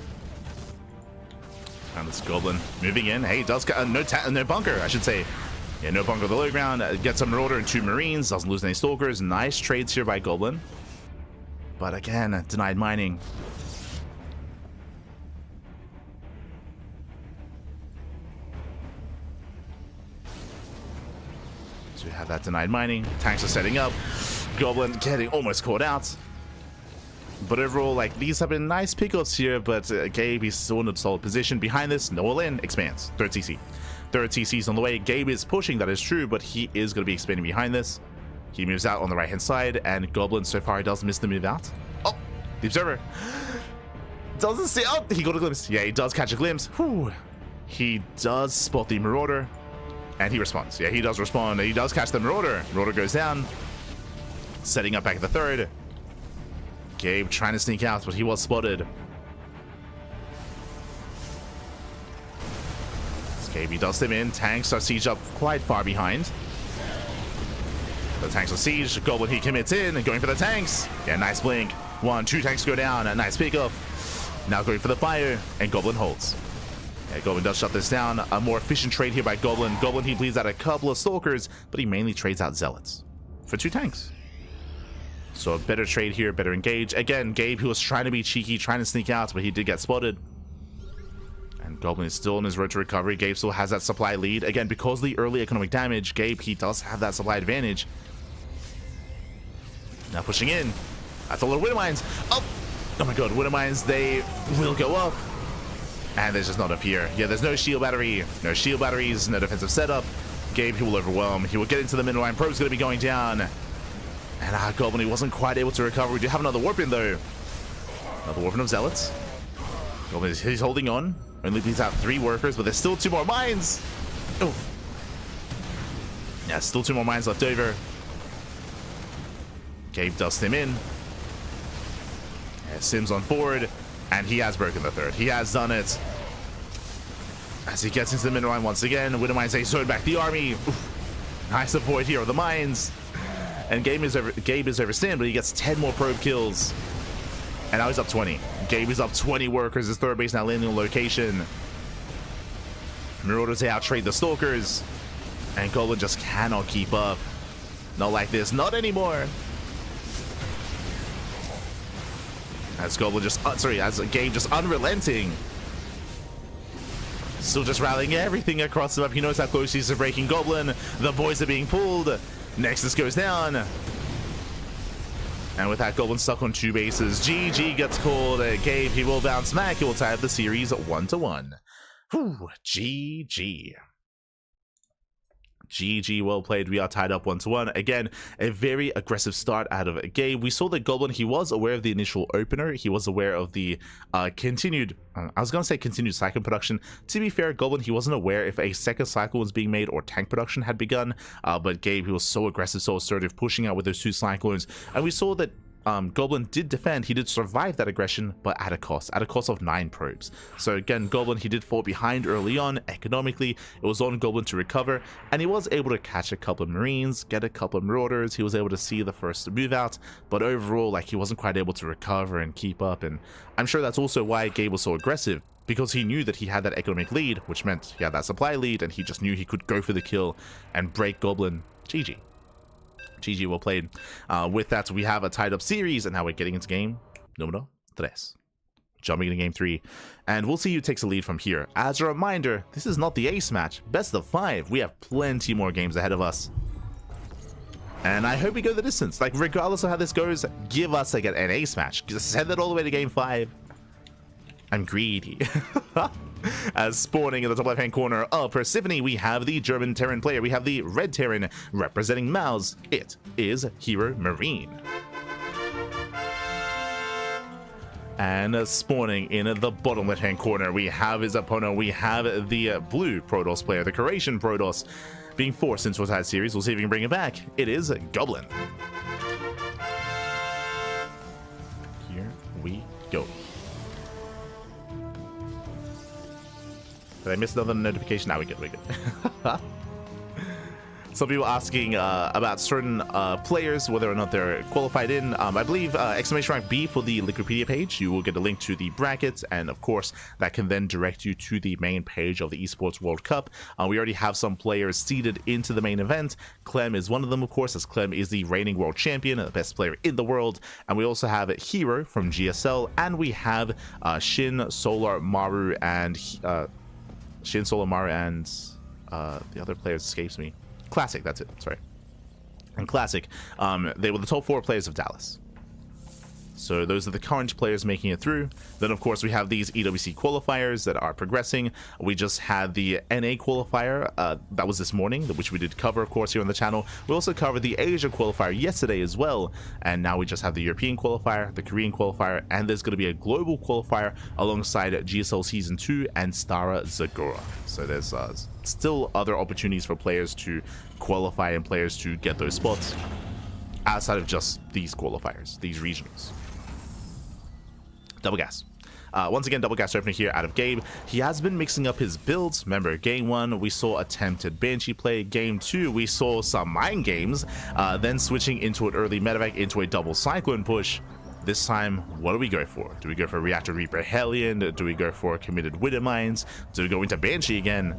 And this Goblin moving in. Hey, does no bunker, I should say. Yeah, no bunker on the low ground. Gets a Marauder and 2 Marines. Doesn't lose any Stalkers. Nice trades here by Goblin. But again, denied mining. So we have that denied mining. Tanks are setting up. Goblin getting almost caught out. But overall, like, these have been nice pickups here, but Gabe, he's still in a solid position. Behind this, no all-in, expands. Third TC. Third TC's on the way. Gabe is pushing, that is true, but he is going to be expanding behind this. He moves out on the right-hand side, and Goblin so far does miss the move out. Oh, the Observer. Doesn't see, oh, he got a glimpse. Yeah, he does catch a glimpse. Whew. He does spot the Marauder, and he responds. Yeah, he does respond. He does catch the Marauder. Marauder goes down. Setting up back at the third. Gabe trying to sneak out, but he was spotted. Gabe, he does them in. Tanks are siege up quite far behind. The tanks are siege. Goblin, he commits in and going for the tanks. Yeah, nice blink. 1, 2 tanks go down. A nice pickup. Now going for the fire, and Goblin holds. Yeah, Goblin does shut this down. A more efficient trade here by Goblin. Goblin, he bleeds out a couple of Stalkers, but he mainly trades out Zealots for 2 tanks. So a better trade here, better engage. Again, Gabe, who was trying to be cheeky, trying to sneak out, but he did get spotted. And Goblin is still on his road to recovery. Gabe still has that supply lead. Again, because of the early economic damage, Gabe, he does have that supply advantage. Now pushing in. That's a lot of Winter Mines. Oh my god, Winter Mines, they will go up. And there's just not enough here. Yeah, there's no shield battery, no shield batteries, no defensive setup. Gabe, he will overwhelm. He will get into the middle line. Probe's going to be going down. And Goblin, he wasn't quite able to recover. We do have another warp in, though. Another warp in of Zealots. Goblin, he's holding on. Only bleeds out 3 workers, but there's still 2 more mines. Oh. Yeah, still 2 more mines left over. Gabe dusts him in. Yeah, Sims on forward. And he has broken the third. He has done it. As he gets into the middle line once again. Winter Mines, they sword back the army. Oof. Nice avoid here of the mines. And Gabe is overstand, but he gets 10 more probe kills. And now he's up 20. Gabe is up 20 workers. His third base now landing on location. Marauders, they out-trade the Stalkers. And Goblin just cannot keep up. Not like this. Not anymore. As Goblin just... as Gabe just unrelenting. Still just rallying everything across the map. He knows how close he is to breaking Goblin. The boys are being pulled. Nexus goes down. And with that, Goblin stuck on 2 bases. GG gets called. Gabe, he will bounce back. He will tie up the series 1-1. Whew, GG. GG, well played. We are tied up 1-1. Again, a very aggressive start out of Gabe. We saw that Goblin, he was aware of the initial opener. He was aware of the continued cycle production. To be fair, Goblin, he wasn't aware if a second cycle was being made or tank production had begun. But Gabe, he was so aggressive, so assertive, pushing out with those 2 cyclones. And we saw that Goblin did defend. He did survive that aggression, but at a cost of 9 probes. So again, Goblin, he did fall behind early on. Economically, it was on Goblin to recover, and he was able to catch a couple of Marines, get a couple of Marauders. He was able to see the first move out, but overall, like, he wasn't quite able to recover and keep up. And I'm sure that's also why Gabe was so aggressive, because he knew that he had that economic lead, which meant he had that supply lead, and he just knew he could go for the kill and break Goblin. GG. GG, well played. With that, we have a tied up series, and now we're getting into game número 3. Jumping into game 3, and we'll see who takes the lead from here. As a reminder, this is not the ace match. Best of 5. We have plenty more games ahead of us. And I hope we go the distance. Like, regardless of how this goes, give us like an ace match. Just send it all the way to game 5. I'm greedy. As spawning in the top left-hand corner of Persephone, we have the German Terran player. We have the red Terran representing Mouse. It is Hero Marine. And spawning in the bottom left-hand corner, we have his opponent. We have the blue Protoss player, the Croatian Protoss, being forced into a tied series. We'll see if we can bring it back. It is Goblin. Here we go. Did I miss another notification? Now we're good, we're good. Some people asking about certain players, whether or not they're qualified in. I believe exclamation mark B for the Wikipedia page. You will get a link to the brackets, and of course, that can then direct you to the main page of the Esports World Cup. We already have some players seeded into the main event. Clem is one of them, of course, as Clem is the reigning world champion, the best player in the world. And we also have Hero from GSL, and we have Shin, Solar, Maru, and the other player escapes me. Classic, that's it, sorry. And Classic, they were the top 4 players of Dallas. So those are the current players making it through. Then, of course, we have these EWC qualifiers that are progressing. We just had the NA qualifier. That was this morning, which we did cover, of course, here on the channel. We also covered the Asia qualifier yesterday as well. And now we just have the European qualifier, the Korean qualifier, and there's going to be a global qualifier alongside GSL Season 2 and Stara Zagora. So there's still other opportunities for players to qualify and players to get those spots outside of just these qualifiers, these regionals. Double gas. Once again, double gas opener here out of Gabe. He has been mixing up his builds. Remember, game 1, we saw attempted Banshee play. Game 2, we saw some mind games. Then switching into an early medevac into a double Cyclone push. This time, what do we go for? Do we go for Reactor Reaper Hellion? Do we go for committed Widow Mines? Do we go into Banshee again?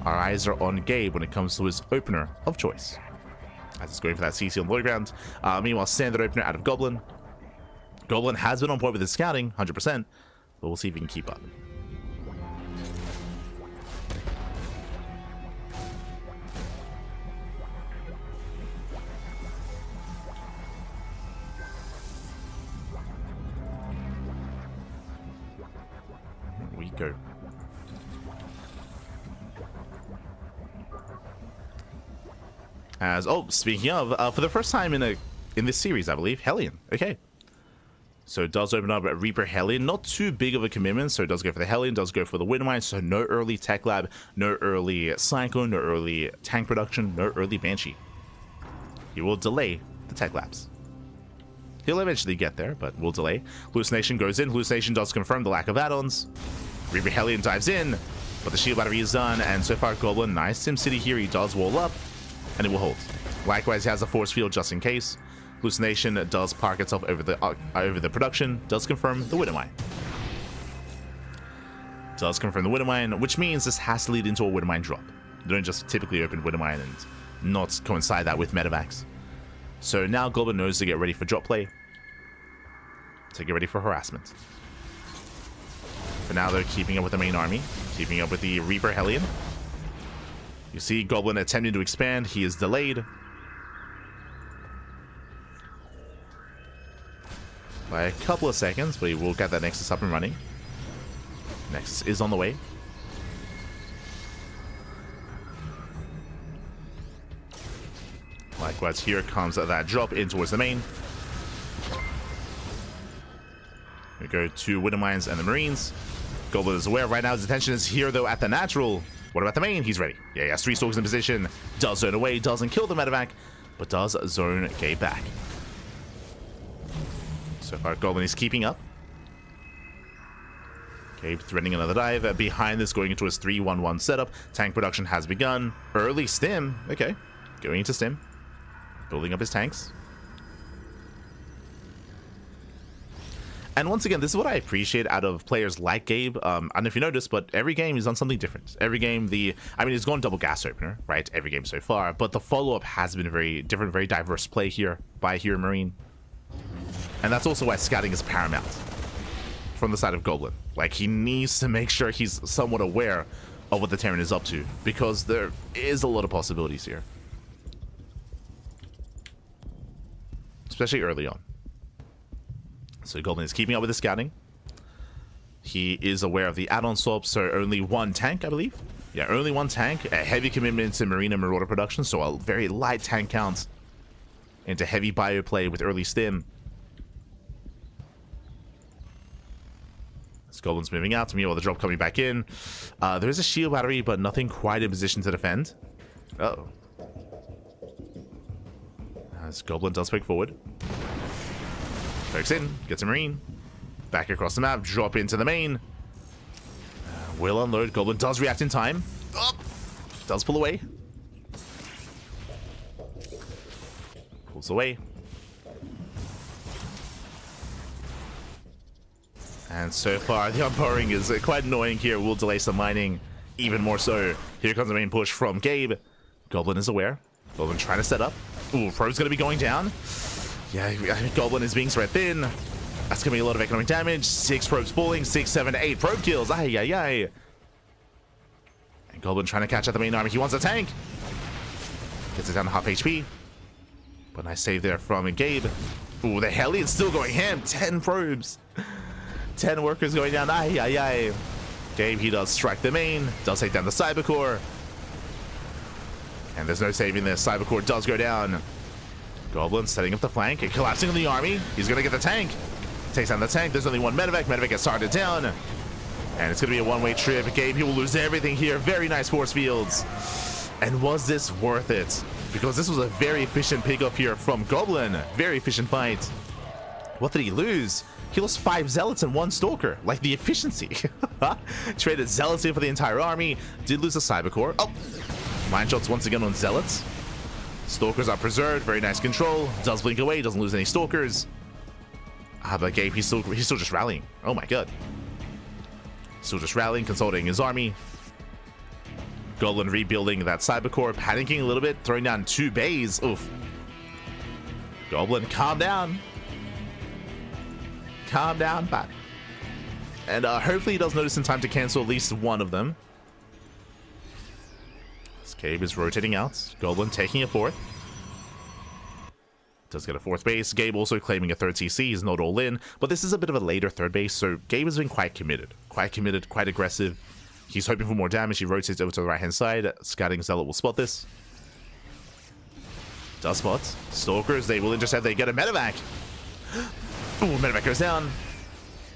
Our eyes are on Gabe when it comes to his opener of choice. As it's going for that CC on the low ground. Meanwhile, standard opener out of Goblin. Goblin has been on point with his scouting, 100%, but we'll see if he can keep up. Here we go. As speaking of, for the first time in this series, I believe, Hellion. Okay. So it does open up a Reaper Hellion, not too big of a commitment, so it does go for the Hellion, does go for the Windmine, so no early Tech Lab, no early Cyclone, no early tank production, no early Banshee. He will delay the Tech Labs. He'll eventually get there, but we'll delay. Hallucination goes in, Hallucination does confirm the lack of add-ons. Reaper Hellion dives in, but the shield battery is done, and so far Goblin, nice SimCity here, he does wall up, and it will hold. Likewise, he has a force field just in case. Hallucination does park itself over the production, does confirm the Widowmine. Does confirm the Widowmine, which means this has to lead into a Widowmine drop. You don't just typically open Widowmine and not coincide that with medevacs. So now Goblin knows to get ready for drop play, to get ready for harassment. For now, they're keeping up with the main army, keeping up with the Reaper Hellion. You see Goblin attempting to expand, he is delayed. by a couple of seconds, but he will get that Nexus up and running. Nexus is on the way. Likewise, here comes that drop in towards the main. We go to Winter Mines and the Marines. Goblin is aware right now. His attention is here, though, at the natural. What about the main? He's ready. Yeah, he has 3 Stalkers in position. Does zone away. Doesn't kill the medevac, but does zone Gabe back. So far, Goblin is keeping up. Gabe threatening another dive. Behind this, going into his 3-1-1 setup. Tank production has begun. Early stim. Okay. Going into stim. Building up his tanks. And once again, this is what I appreciate out of players like Gabe. I don't know if you noticed, but every game he's done something different. Every game, he's gone double gas opener, right? Every game so far, but the follow-up has been very different, very diverse play here by Hero Marine. And that's also why scouting is paramount from the side of Goblin. Like, he needs to make sure he's somewhat aware of what the Terran is up to, because there is a lot of possibilities here. Especially early on. So Goblin is keeping up with the scouting. He is aware of the add-on swaps, so only 1 tank, I believe. Yeah, only 1 tank. A heavy commitment to Marine and Marauder production, so a very light tank count into heavy bio play with early stim. This Goblin's moving out to me while the drop coming back in. There is a shield battery, but nothing quite in position to defend. Uh-oh. As Goblin does pick forward. Pokes in, gets a Marine. Back across the map, drop into the main. Will unload. Goblin does react in time. Oh, does pull away. Pulls away. And so far, the unpowering is quite annoying here. Will delay some mining, even more so. Here comes the main push from Gabe. Goblin is aware. Goblin trying to set up. Ooh, Probe's going to be going down. Yeah, Goblin is being spread thin. That's going to be a lot of economic damage. 6 probes falling, 6, 7, 8 probe kills. Ay, ay, ay. And Goblin trying to catch out the main army. He wants a tank. Gets it down to half HP. But nice save there from Gabe. Ooh, the Hellion still going ham. 10 probes. 10 workers going down. Ay, ay, ay. Gabe, he does strike the main. Does take down the Cybercore. And there's no saving this. Cybercore does go down. Goblin setting up the flank and collapsing on the army. He's going to get the tank. Takes down the tank. There's only 1 medevac. Medevac gets started down. And it's going to be a one-way trip. Gabe, he will lose everything here. Very nice force fields. And was this worth it? Because this was a very efficient pickup here from Goblin. Very efficient fight. What did he lose? He lost 5 Zealots and 1 Stalker. Like, the efficiency. Traded Zealots in for the entire army. Did lose a Cybercore. Oh! Mine shots once again on Zealots. Stalkers are preserved. Very nice control. Does blink away. Doesn't lose any Stalkers. But Gabe, he's still just rallying. Oh my god. Still just rallying, consolidating his army. Goblin rebuilding that Cybercore. Panicking a little bit. Throwing down 2 bays. Oof. Goblin, calm down. Calm down, but. And hopefully he does notice in time to cancel at least 1 of them. Gabe is rotating out. Goblin taking a 4th. Does get a 4th base. Gabe also claiming a 3rd CC. He's not all in, but this is a bit of a later 3rd base, so Gabe has been quite committed, quite aggressive. He's hoping for more damage. He rotates over to the right-hand side. Scouting Zealot will spot this. Does spot. Stalkers, they will intercept. They get a medevac. Ooh, medevac goes down.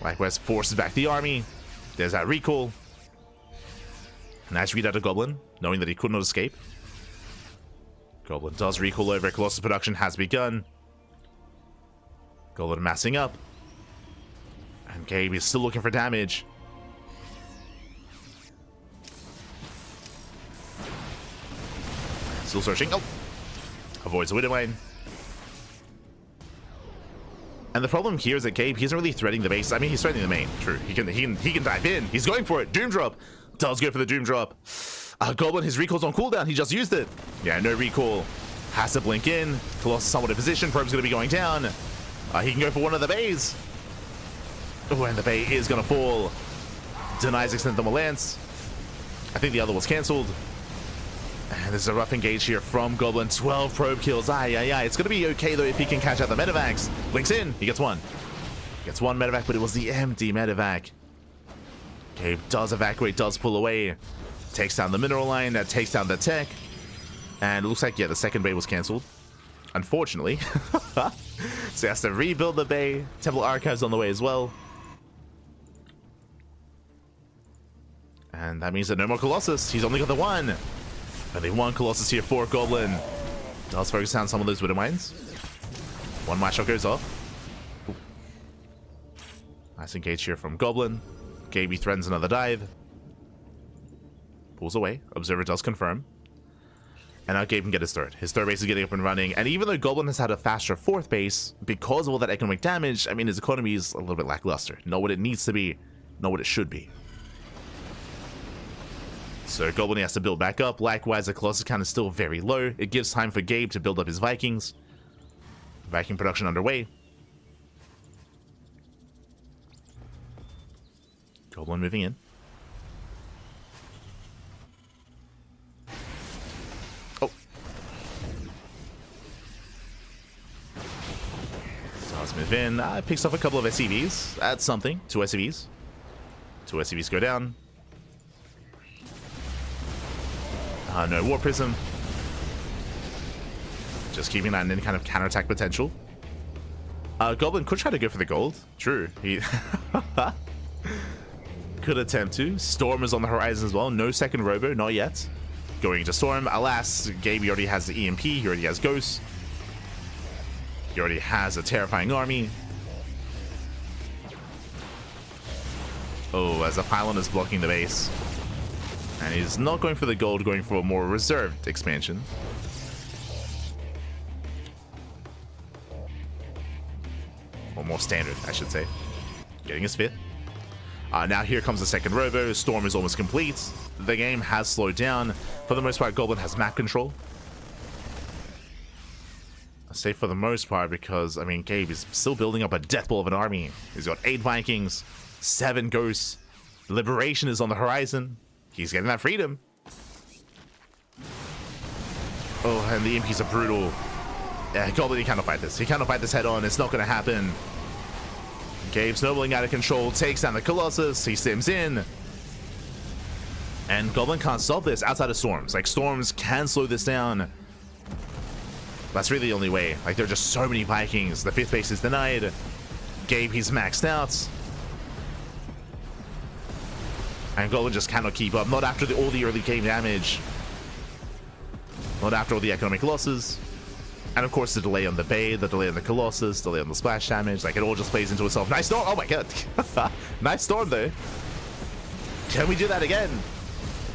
Likewise, forces back the army. There's that recall. Nice read out of Goblin, knowing that he could not escape. Goblin does recall over. Colossus production has begun. Goblin massing up. And Gabe is still looking for damage. Still searching. Oh! Avoids the Widow Lane. And the problem here is that Gabe, he isn't really threading the base. I mean, he's threading the main. True. He can dive in. He's going for it. Doom drop. Does go for the Doom drop. Goblin, his recall's on cooldown. He just used it. Yeah, no recall. Has to blink in. Colossus somewhat in position. Probe's going to be going down. He can go for one of the bays. Oh, and the bay is going to fall. Denies extend the Lance. I think the other was cancelled. And there's a rough engage here from Goblin. 12 probe kills. Aye, aye, aye. It's going to be okay, though, if he can catch out the medevacs. Blinks in. He gets 1. Gets one medevac, but it was the empty medevac. Gabe does evacuate, does pull away. Takes down the mineral line, that takes down the tech. And it looks like, yeah, the second bay was cancelled. Unfortunately. So he has to rebuild the bay. Temple Archives on the way as well. And that means that no more Colossus. He's only got the one. Only one Colossus here for Goblin. Does focus down some of those Widow Mines. One Might Shot goes off. Ooh. Nice engage here from Goblin. Gabe threatens another dive. Pulls away. Observer does confirm. And now Gabe can get his third. His third base is getting up and running. And even though Goblin has had a faster fourth base, because of all that economic damage, I mean, his economy is a little bit lackluster. Not what it needs to be, not what it should be. So Goblin has to build back up. Likewise, the Colossus count is still very low. It gives time for Gabe to build up his Vikings. Viking production underway. Goblin moving in. Oh. So let's move in. Picks off a couple of SCVs. That's something. 2 SCVs. 2 SCVs go down. No War Prism. Just keeping that in any kind of counterattack potential. Goblin could try to go for the gold. True. He could attempt to. Storm is on the horizon as well. No second Robo, not yet. Going to Storm. Alas, Gabe already has the EMP. He already has Ghost. He already has a terrifying army. Oh, as the pylon is blocking the base. And he's not going for the gold, going for a more reserved expansion. Or more standard, I should say. Getting his fifth. Now here comes the second Robo. Storm is almost complete. The game has slowed down. For the most part, Goblin has map control. I say for the most part because, I mean, Gabe is still building up a death ball of an army. He's got 8 Vikings, 7 Ghosts. Liberation is on the horizon. He's getting that freedom. Oh, and the EMPs are brutal. Yeah, Goblin, he cannot fight this. He cannot fight this head on. It's not going to happen. Gabe snowballing out of control. Takes down the Colossus. He sims in. And Goblin can't stop this outside of Storms. Like, Storms can slow this down. That's really the only way. Like, there are just so many Vikings. The 5th base is denied. Gabe, he's maxed out. And Goblin just cannot keep up. Not after all the early game damage. Not after all the economic losses. And of course the delay on the Bay, the delay on the Colossus, delay on the splash damage. Like, it all just plays into itself. Nice storm! Oh my god! Nice storm though. Can we do that again?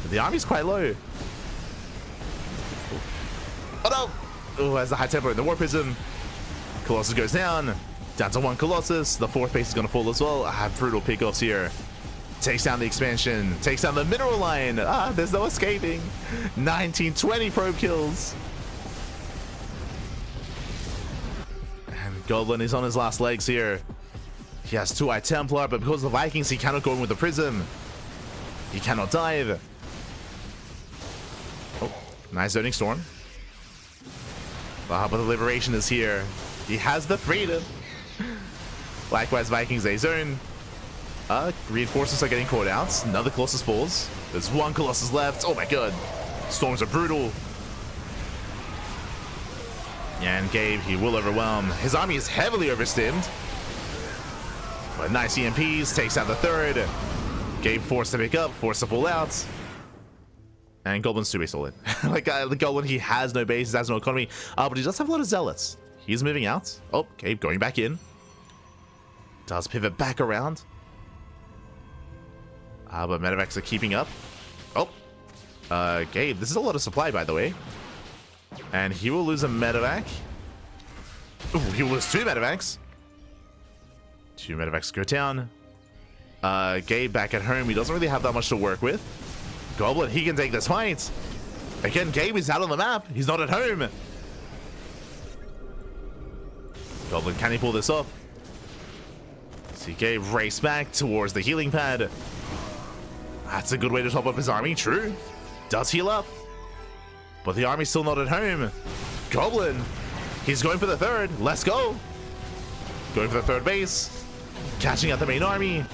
The army's quite low. Oh no! Oh, as the high tempo in the War Prism. Colossus goes down. Down to 1 Colossus. The 4th base is going to fall as well. Brutal pickoffs here. Takes down the expansion. Takes down the mineral line. There's no escaping. 19, 20 probe kills. And Goblin is on his last legs here. He has 2 Eye Templar, but because of the Vikings, he cannot go in with the Prism. He cannot dive. Oh, nice zoning Storm. But the Liberation is here. He has the freedom. Likewise, Vikings, they zone. Reinforcements are getting caught out. Another Colossus falls. There's 1 Colossus left. Oh my god. Storms are brutal. And Gabe, he will overwhelm. His army is heavily overstimmed. But nice EMPs. Takes out the 3rd. Gabe forced to pick up. Forced to pull out. And Goblin's 2 base all in. Like, the Goblin, he has no base. He has no economy. But he does have a lot of Zealots. He's moving out. Oh, Gabe going back in. Does pivot back around. But medevacs are keeping up. Oh. Gabe, this is a lot of supply, by the way. And he will lose a medevac. Ooh, he will lose 2 medevacs. 2 medevacs go down. Gabe back at home. He doesn't really have that much to work with. Goblin, he can take this fight. Again, Gabe is out on the map. He's not at home. Goblin, can he pull this off? See Gabe race back towards the healing pad. That's a good way to top up his army, true. Does heal up. But the army's still not at home. Goblin, he's going for the 3rd. Let's go. Going for the 3rd base. catching out the main army.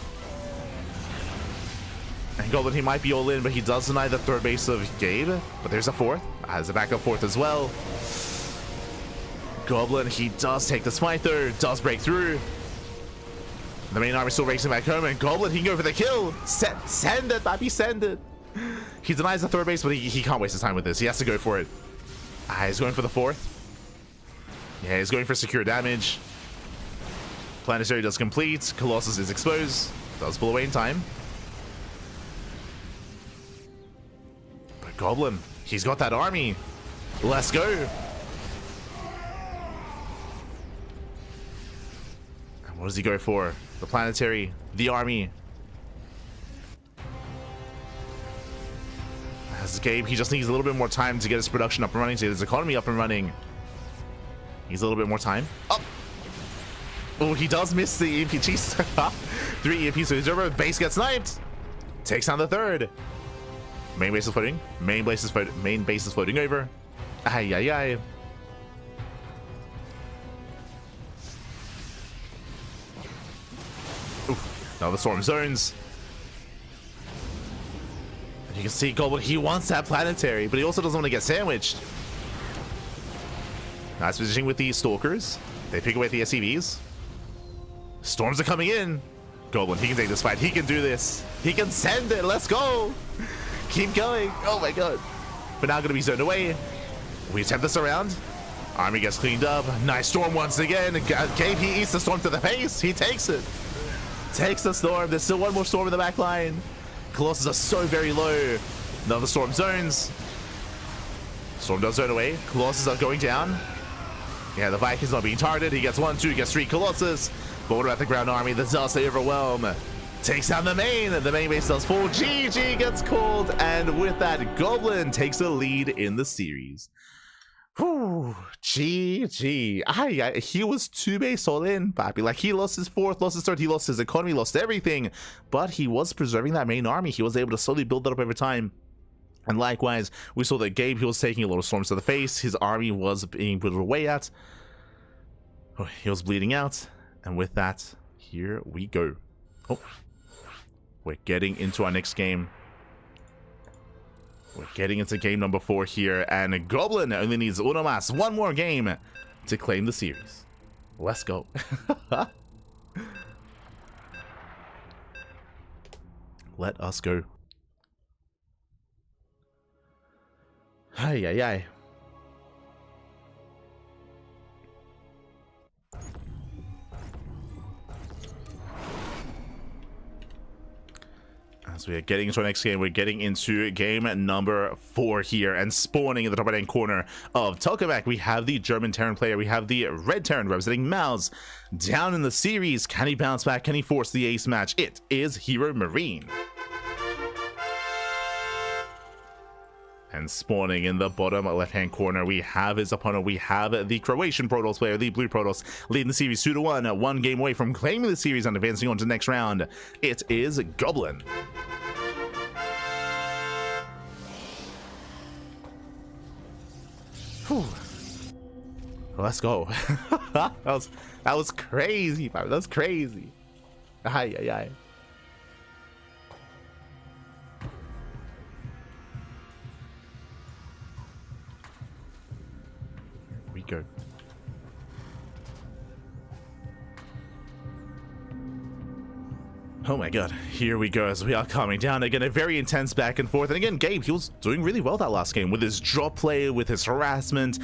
And Goblin, he might be all in, but he does deny the third base of Gabe. But there's a fourth, has a backup fourth as well. Goblin, he does take the smite though, does break through. The main army still racing back home, and Goblin, he can go for the kill. Send it, baby, send it. He denies the third base, but he can't waste his time with this. He has to go for it. He's going for the fourth. Yeah, he's going for secure damage. Planetary does complete. Colossus is exposed. Does pull away in time. But Goblin, he's got that army. Let's go. And what does he go for? The planetary, the army. As Gabe, he just needs a little bit more time to get his production up and running, to get his economy up and running. Needs a little bit more time. Oh, oh, he does miss the EMP. Jeez. 3 EMP, so he's over. Base gets sniped. Takes down the third. Main base is floating. Main base is floating over. Ay, ay, ay. Oof. Now the storm zones. And you can see Goblin, he wants that planetary, but he also doesn't want to get sandwiched. Nice positioning with the Stalkers. They pick away the SCVs. Storms are coming in. Goblin, he can take this fight. He can do this. He can send it. Let's go. Keep going. Oh my god. But now going to be zoned away. We attempt this around. Army gets cleaned up. Nice storm once again. Gabe, he eats the storm to the face. He takes it. Takes the storm. There's still one more storm in the back line. Colossus are so very low. Another storm zones. Storm does zone away. Colossus are going down. Yeah, the Vikings not being targeted. He gets 1, 2, gets 3 Colossus. But what about the ground army? The does they overwhelm. Takes down the main. The main base does fall. GG gets called. And with that, Goblin takes a lead in the series. Whew. GG. He was 2 base all in, Papi. Like, he lost his fourth, lost his third, he lost his economy, lost everything. But he was preserving that main army. He was able to slowly build that up over time. And likewise, we saw that Gabe, he was taking a lot of storms to the face. His army was being put away at. Oh, he was bleeding out. And with that, here we go. Oh, we're getting into our next game. We're getting into game number 4 here. And Goblin only needs uno más, one more game to claim the series. Let's go. Let us go. Ay, ay, ay. As we are getting into our next game, we're getting into game number 4 here, and spawning in the top right-hand corner of Tokamak, we have the German Terran player, we have the Red Terran representing Mouse. Down in the series, can he bounce back? Can he force the ace match? It is Hero Marine. And spawning in the bottom left-hand corner, we have his opponent. We have the Croatian Protoss player, the Blue Protoss, leading the series 2-1, 1 game away from claiming the series and advancing on to the next round. It is Goblin. Whew. Let's go. that was crazy, man. That's crazy. Ay, ay, ay. Go. Oh my god, here we go as we are coming down again, a very intense back and forth. And again, Gabe, he was doing really well that last game with his drop play, with his harassment,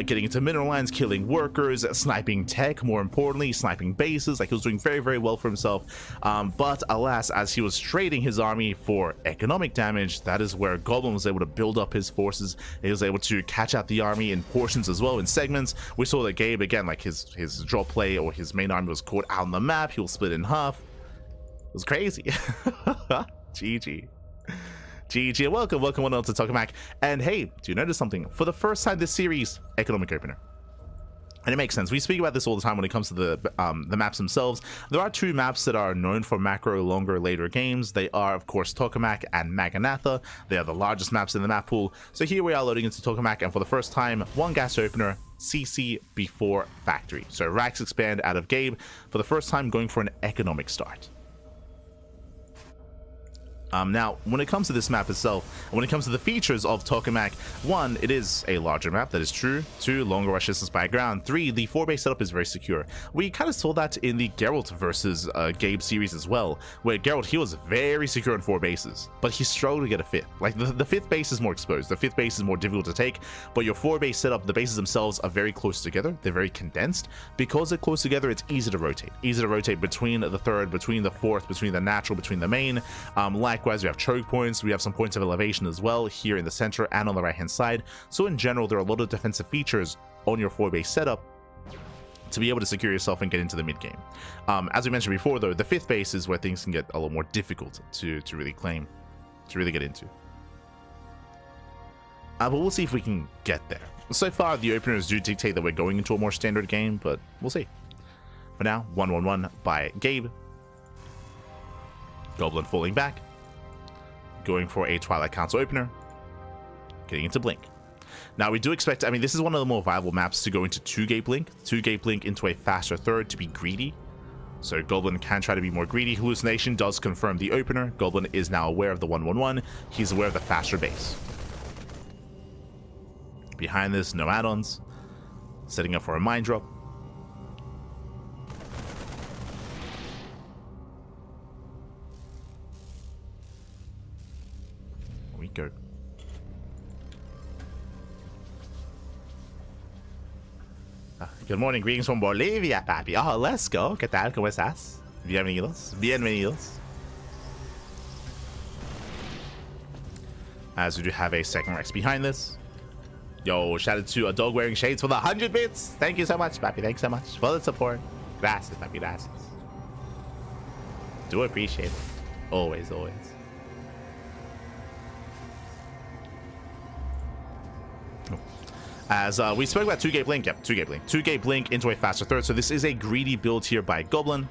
getting into mineral lines, killing workers, sniping tech, more importantly, sniping bases. Like, he was doing very, very well for himself. But alas, as he was trading his army for economic damage, that is where Goblin was able to build up his forces. He was able to catch out the army in portions as well, in segments. We saw that Gabe, again, like his drop play or his main army was caught out on the map. He was split in half. It was crazy. GG. GG, and welcome one else to Tokamak. And hey, do you notice something? For the first time this series, economic opener. And it makes sense. We speak about this all the time when it comes to the maps themselves. There are two maps that are known for macro longer later games. They are, of course, Tokamak and Maganatha. They are the largest maps in the map pool. So here we are loading into Tokamak, and for the first time, one gas opener, CC before factory. So racks expand out of Gabe for the first time, going for an economic start. Now, when it comes to this map itself, when it comes to the features of Tokamak, 1, it is a larger map, that is true. 2, longer rush distance by ground. 3, the 4-base setup is very secure. We kind of saw that in the Geralt versus Gabe series as well, where Geralt, he was very secure on 4 bases, but he struggled to get a 5th. Like, the 5th base is more exposed, the 5th base is more difficult to take, but your 4-base setup, the bases themselves are very close together, they're very condensed. Because they're close together, it's easy to rotate between the 3rd, between the 4th, between the natural, between the main. Likewise, we have choke points, we have some points of elevation as well here in the center and on the right hand side. So in general, there are a lot of defensive features on your 4-base setup to be able to secure yourself and get into the mid game. As we mentioned before though, the 5th base is where things can get a lot more difficult to really claim, to really get into. But we'll see if we can get there. So far, the openers do dictate that we're going into a more standard game, but we'll see. For now, 1-1-1 by Gabe. Goblin falling back. Going for a Twilight Council opener. Getting into Blink. Now, we do expect, I mean, this is one of the more viable maps to go into 2-gate Blink. 2-gate Blink into a faster 3rd to be greedy. So Goblin can try to be more greedy. Hallucination does confirm the opener. Goblin is now aware of the 1-1-1. He's aware of the faster base. Behind this, no add-ons. Setting up for a Mind Drop. We go. Good morning, greetings from Bolivia, papi. Oh, let's go. ¿Qué tal? ¿Cómo estás? Bienvenidos. Bienvenidos. As we do have a second Rex behind this. Yo, shout out to a dog wearing shades for the 100 bits. Thank you so much, papi. Thanks so much for the support. Gracias, papi. Gracias. Do appreciate it. Always, always. As we spoke about 2-gate Blink, yep, 2-gate Blink. 2-gate Blink into a faster 3rd, so this is a greedy build here by Goblin.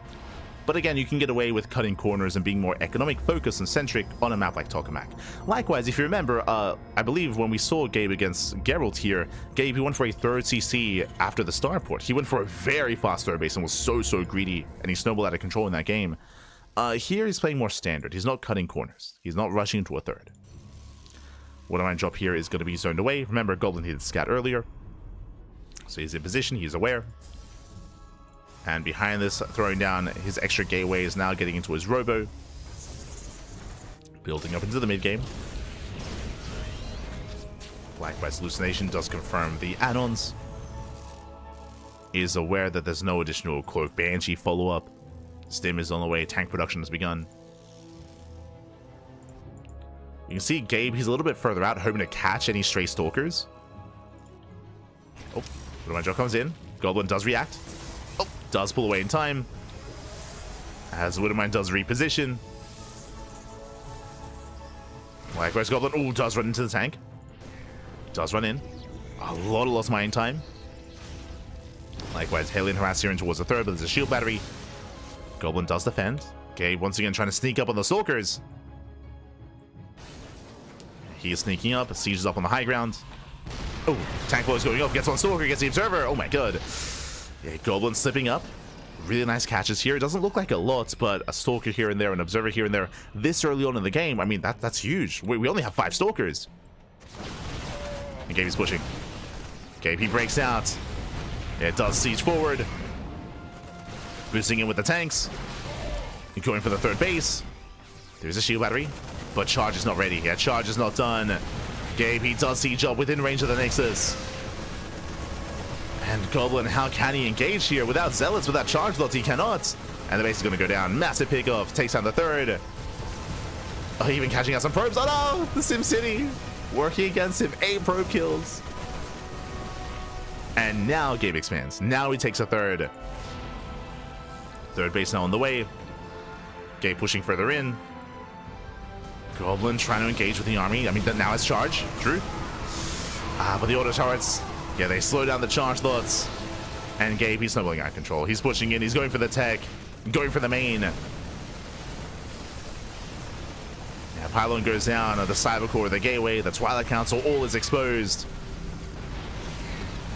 But again, you can get away with cutting corners and being more economic focused and centric on a map like Tokamak. Likewise, if you remember, I believe when we saw Gabe against Geralt here, Gabe, he went for a 3rd CC after the starport. He went for a very fast 3rd base and was so greedy, and he snowballed out of control in that game. Here he's playing more standard. He's not cutting corners. He's not rushing into a 3rd. What I drop here is going to be zoned away. Remember, Goblin needed scat earlier. So he's in position, he's aware. And behind this, throwing down his extra gateway is now getting into his robo. Building up into the mid game. Likewise, Hallucination does confirm the add-ons. Is aware that there's no additional Cloak Banshee follow-up. Stim is on the way, tank production has begun. You can see Gabe, he's a little bit further out, hoping to catch any stray stalkers. Oh, Widowmine comes in. Goblin does react. Oh, does pull away in time. As Widowmine does reposition. Likewise, Goblin, oh, does run into the tank. Does run in. A lot of lost mine time. Likewise, Alien Harass here in towards the 3rd, but there's a shield battery. Goblin does defend. Gabe once again trying to sneak up on the stalkers. He is sneaking up, sieges up on the high ground. Oh, tank blow is going up, gets one stalker, gets the observer. Oh my god. Yeah, Goblin slipping up. Really nice catches here. It doesn't look like a lot, but a stalker here and there, an observer here and there, this early on in the game, I mean, that's huge. We only have 5 stalkers. And Gabe is pushing. Gabe, he breaks out. It does siege forward. Boosting in with the tanks. Going for the 3rd base. There's a shield battery. But charge is not ready. Yeah, charge is not done. Gabe, he does siege up within range of the Nexus. And Goblin, how can he engage here? Without Zealots, without charge lots, he cannot. And the base is going to go down. Massive pickoff. Takes down the 3rd. Oh, even catching out some probes. Oh no! The SimCity working against him. 8 probe kills. And now Gabe expands. Now he takes a 3rd. 3rd base now on the way. Gabe pushing further in. Goblin trying to engage with the army. I mean, now it's charge. True. But the auto turrets, yeah, they slow down the charge lots. And Gabe, he's snowballing out of control. He's pushing in. He's going for the tech. Going for the main. Yeah, Pylon goes down. The Cyber Core, the Gateway, the Twilight Council, all is exposed.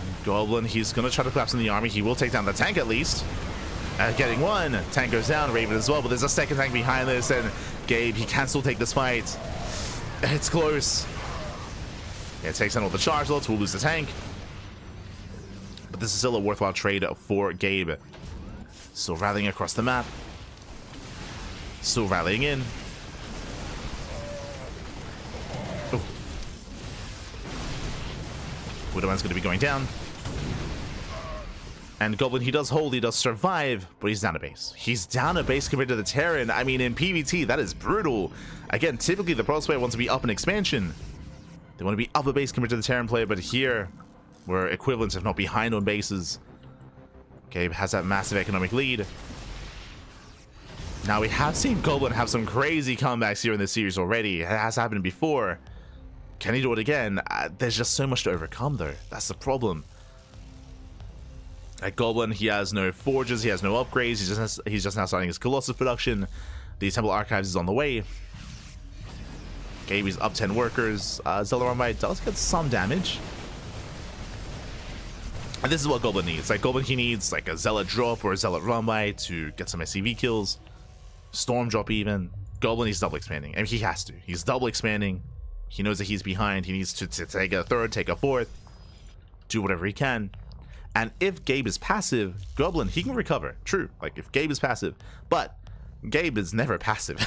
And Goblin, he's going to try to collapse in the army. He will take down the tank at least. Getting one. Tank goes down. Raven as well. But there's a second tank behind this. And Gabe, he can still take this fight. It's close. Yeah, it takes down all the charge loads. We'll lose the tank. But this is still a worthwhile trade for Gabe. Still rallying across the map. Still rallying in. Oh. Widowman's going to be going down. And Goblin, he does hold, he does survive, but he's down a base. He's down a base compared to the Terran. I mean, in PvT, that is brutal. Again, typically the Pro player wants to be up in expansion. They want to be up a base compared to the Terran player, but here, we're equivalent, if not behind on bases. Gabe has that massive economic lead. Now, we have seen Goblin have some crazy comebacks here in this series already. It has happened before. Can he do it again? There's just so much to overcome, though. That's the problem. At Goblin, he has no forges, he has no upgrades, he's just now starting his Colossus production. The Temple Archives is on the way. Gabe, he's up 10 workers. Zealot does get some damage. And this is what Goblin needs. Like, Goblin, he needs like a Zealot drop or a Zealot Runby to get some SCV kills. Storm drop even. Goblin, he's double expanding. I mean, he has to. He's double expanding. He knows that he's behind. He needs to take a third, take a fourth. Do whatever he can. And if Gabe is passive, Goblin, he can recover. True. Like, if Gabe is passive. But Gabe is never passive.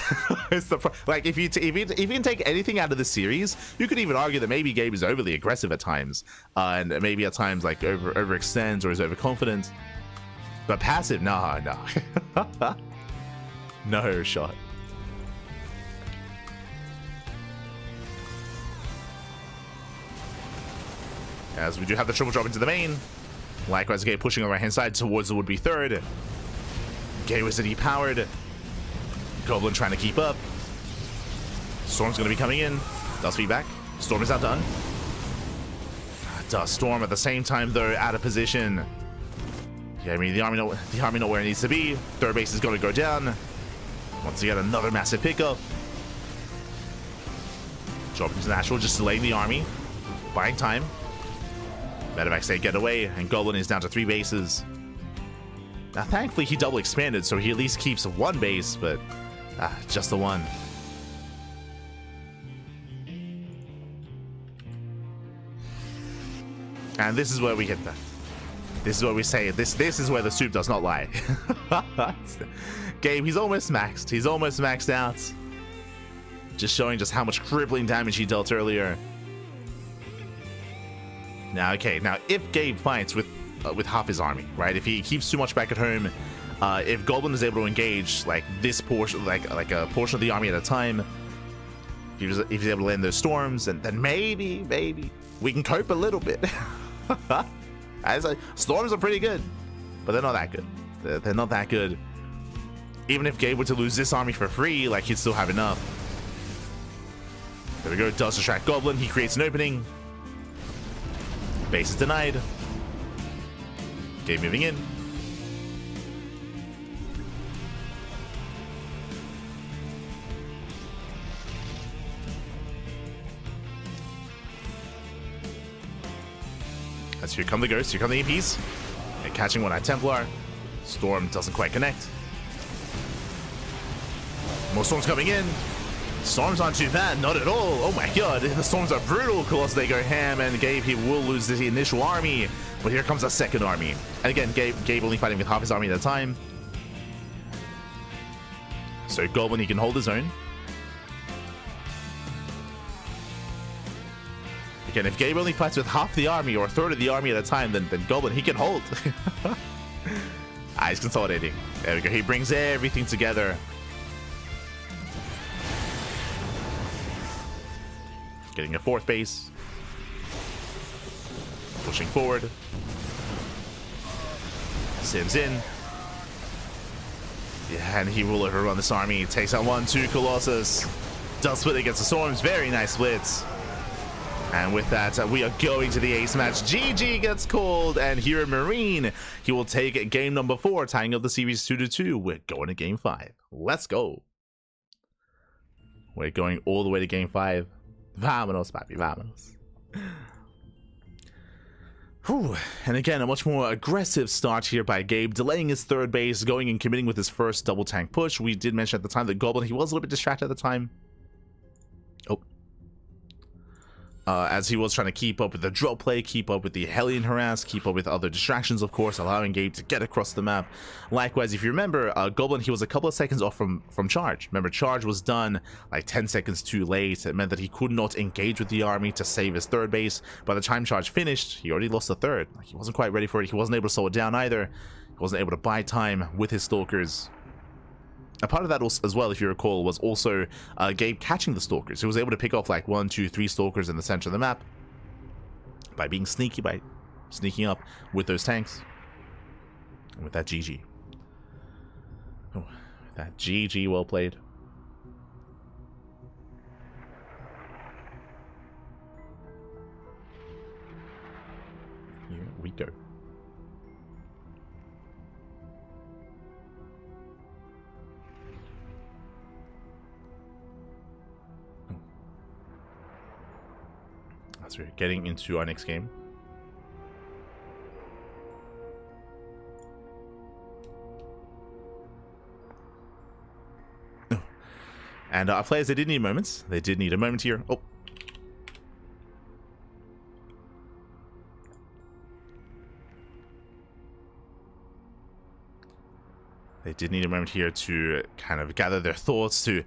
It's like, if you can take anything out of the series, you could even argue that maybe Gabe is overly aggressive at times. And maybe at times, like, overextends or is overconfident. But passive, nah. No shot. As we do have the triple drop into the main. Likewise, Gabe pushing on the right hand side towards the would-be third. Gabe was depowered. Goblin trying to keep up. Storm's going to be coming in. Does feedback. Storm is outdone. Does Storm at the same time, though, out of position. Yeah, I mean, the army not where it needs to be. Third base is going to go down. Once again, another massive pickup. Drop into Natural, just delaying the army. Buying time. Medevac say get away, and Goblin is down to 3 bases. Now, thankfully, he double expanded, so he at least keeps 1 base, but just the one. And this is where we hit that. This is where we say this is where the soup does not lie. Gabe, he's almost maxed. He's almost maxed out. Just showing just how much crippling damage he dealt earlier. Now, okay, now if Gabe fights with half his army, right? If he keeps too much back at home, if Goblin is able to engage like this portion, like a portion of the army at a time, if he's able to land those storms, and then maybe we can cope a little bit. Storms are pretty good, but they're not that good. They're not that good. Even if Gabe were to lose this army for free, like, he'd still have enough. There we go. Does distract Goblin. He creates an opening. Base is denied. Gabe moving in. As here come the ghosts, here come the EPs. And catching one at Templar. Storm doesn't quite connect. More storms coming in. Storms aren't too bad, not at all. Oh my god, the storms are brutal. Colossus, they go ham, and Gabe, he will lose the initial army. But here comes a second army. And again, Gabe only fighting with half his army at a time. So Goblin, he can hold his own. Again, if Gabe only fights with half the army or a third of the army at a time, then Goblin, he can hold. He's consolidating. There we go. He brings everything together. Getting a 4th base. Pushing forward. Sims in. Yeah, and he will overrun this army. Takes out 1, 2 Colossus. Does split against the storms. Very nice splits. And with that, we are going to the ace match. GG gets called, and here in Marine, he will take game number 4, tying up the series 2-2. We're going to game 5. Let's go. We're going all the way to game 5. Vámonos, papi, vámonos. Whew. And again, a much more aggressive start here by Gabe, delaying his third base, going and committing with his first double tank push. We did mention at the time that Goblin, he was a little bit distracted at the time. As he was trying to keep up with the drop play, keep up with the Hellion harass, keep up with other distractions, of course, allowing Gabe to get across the map. Likewise, if you remember, Goblin, he was a couple of seconds off from charge. Remember, charge was done like 10 seconds too late. It meant that he could not engage with the army to save his third base. By the time charge finished, he already lost the third. Like, he wasn't quite ready for it. He wasn't able to slow it down either. He wasn't able to buy time with his stalkers. A part of that also, as well, if you recall, was also Gabe catching the stalkers. He was able to pick off like 1, 2, 3 stalkers in the center of the map by being sneaky, by sneaking up with those tanks. And with that GG. Oh, that GG, well played. Here we go. As we're getting into our next game. And our players, they did need moments. They did need a moment here. Oh. They did need a moment here to kind of gather their thoughts, to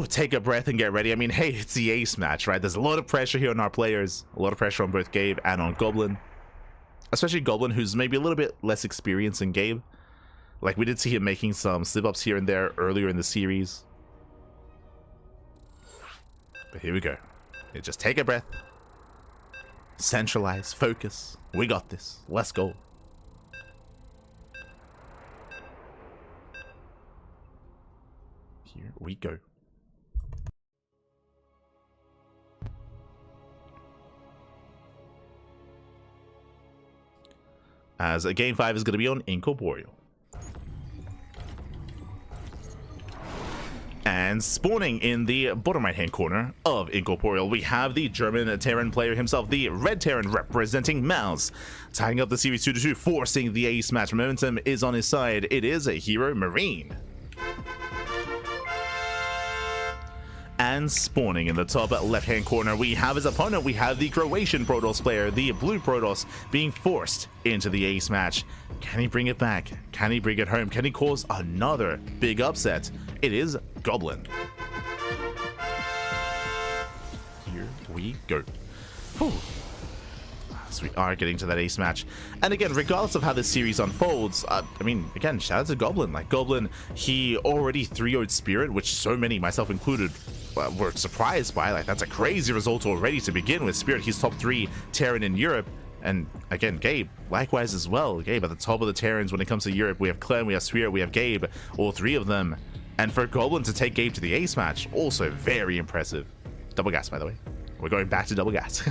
take a breath and get ready. I mean, hey, it's the ace match, right? There's a lot of pressure here on our players. A lot of pressure on both Gabe and on Goblin. Especially Goblin, who's maybe a little bit less experienced than Gabe. Like, we did see him making some slip-ups here and there earlier in the series. But here we go. Yeah, just take a breath. Centralize. Focus. We got this. Let's go. Here we go. As a game 5 is going to be on Incorporeal. And spawning in the bottom right hand corner of Incorporeal, we have the German Terran player himself, the Red Terran representing Mouse, tying up the series 2-2, forcing the ace match. Momentum is on his side. It is a hero Marine. And spawning in the top left-hand corner, we have his opponent. We have the Croatian Protoss player, the Blue Protoss, being forced into the ace match. Can he bring it back? Can he bring it home? Can he cause another big upset? It is Goblin. Here we go. Whew. So we are getting to that ace match. And again, regardless of how this series unfolds, I mean, again, shout out to Goblin. Like, Goblin, he already 3-0'd Spirit, which so many, myself included, were surprised by. Like, that's a crazy result already to begin with. Spirit, he's top 3 Terran in Europe. And again, Gabe, likewise as well. Gabe at the top of the Terrans when it comes to Europe. We have Clem, we have Spirit, we have Gabe, all 3 of them. And for Goblin to take Gabe to the ace match, also very impressive. Double gas, by the way. We're going back to double gas.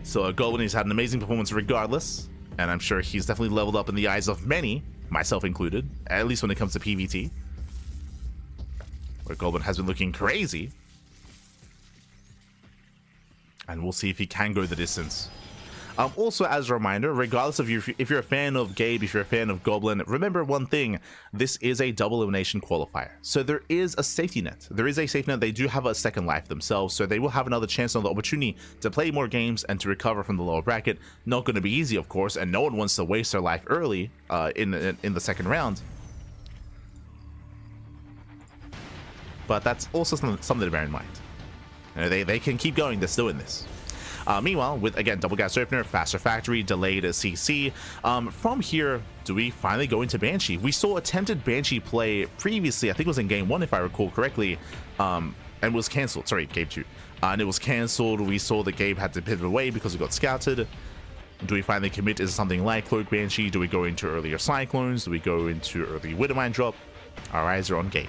So Goblin has had an amazing performance regardless, and I'm sure he's definitely leveled up in the eyes of many, myself included, at least when it comes to PvT, where Goblin has been looking crazy. And we'll see if he can go the distance. Also, as a reminder, regardless of if you're a fan of Gabe, if you're a fan of Goblin, remember one thing: this is a double elimination qualifier. So there is a safety net. There is a safety net. They do have a second life themselves, so they will have another chance, another opportunity to play more games and to recover from the lower bracket. Not going to be easy, of course, and no one wants to waste their life early in the second round. But that's also something to bear in mind. You know, they can keep going. They're still in this. Meanwhile, with, again, double gas opener, faster factory, delayed CC, from here, do we finally go into Banshee? We saw attempted Banshee play previously, I think it was in game 1 if I recall correctly, and was cancelled. Sorry, game 2. And it was cancelled. We saw that Gabe had to pivot away because it got scouted. Do we finally commit to something like Cloak Banshee? Do we go into earlier Cyclones? Do we go into early Widowmine drop? Our eyes are on Gabe.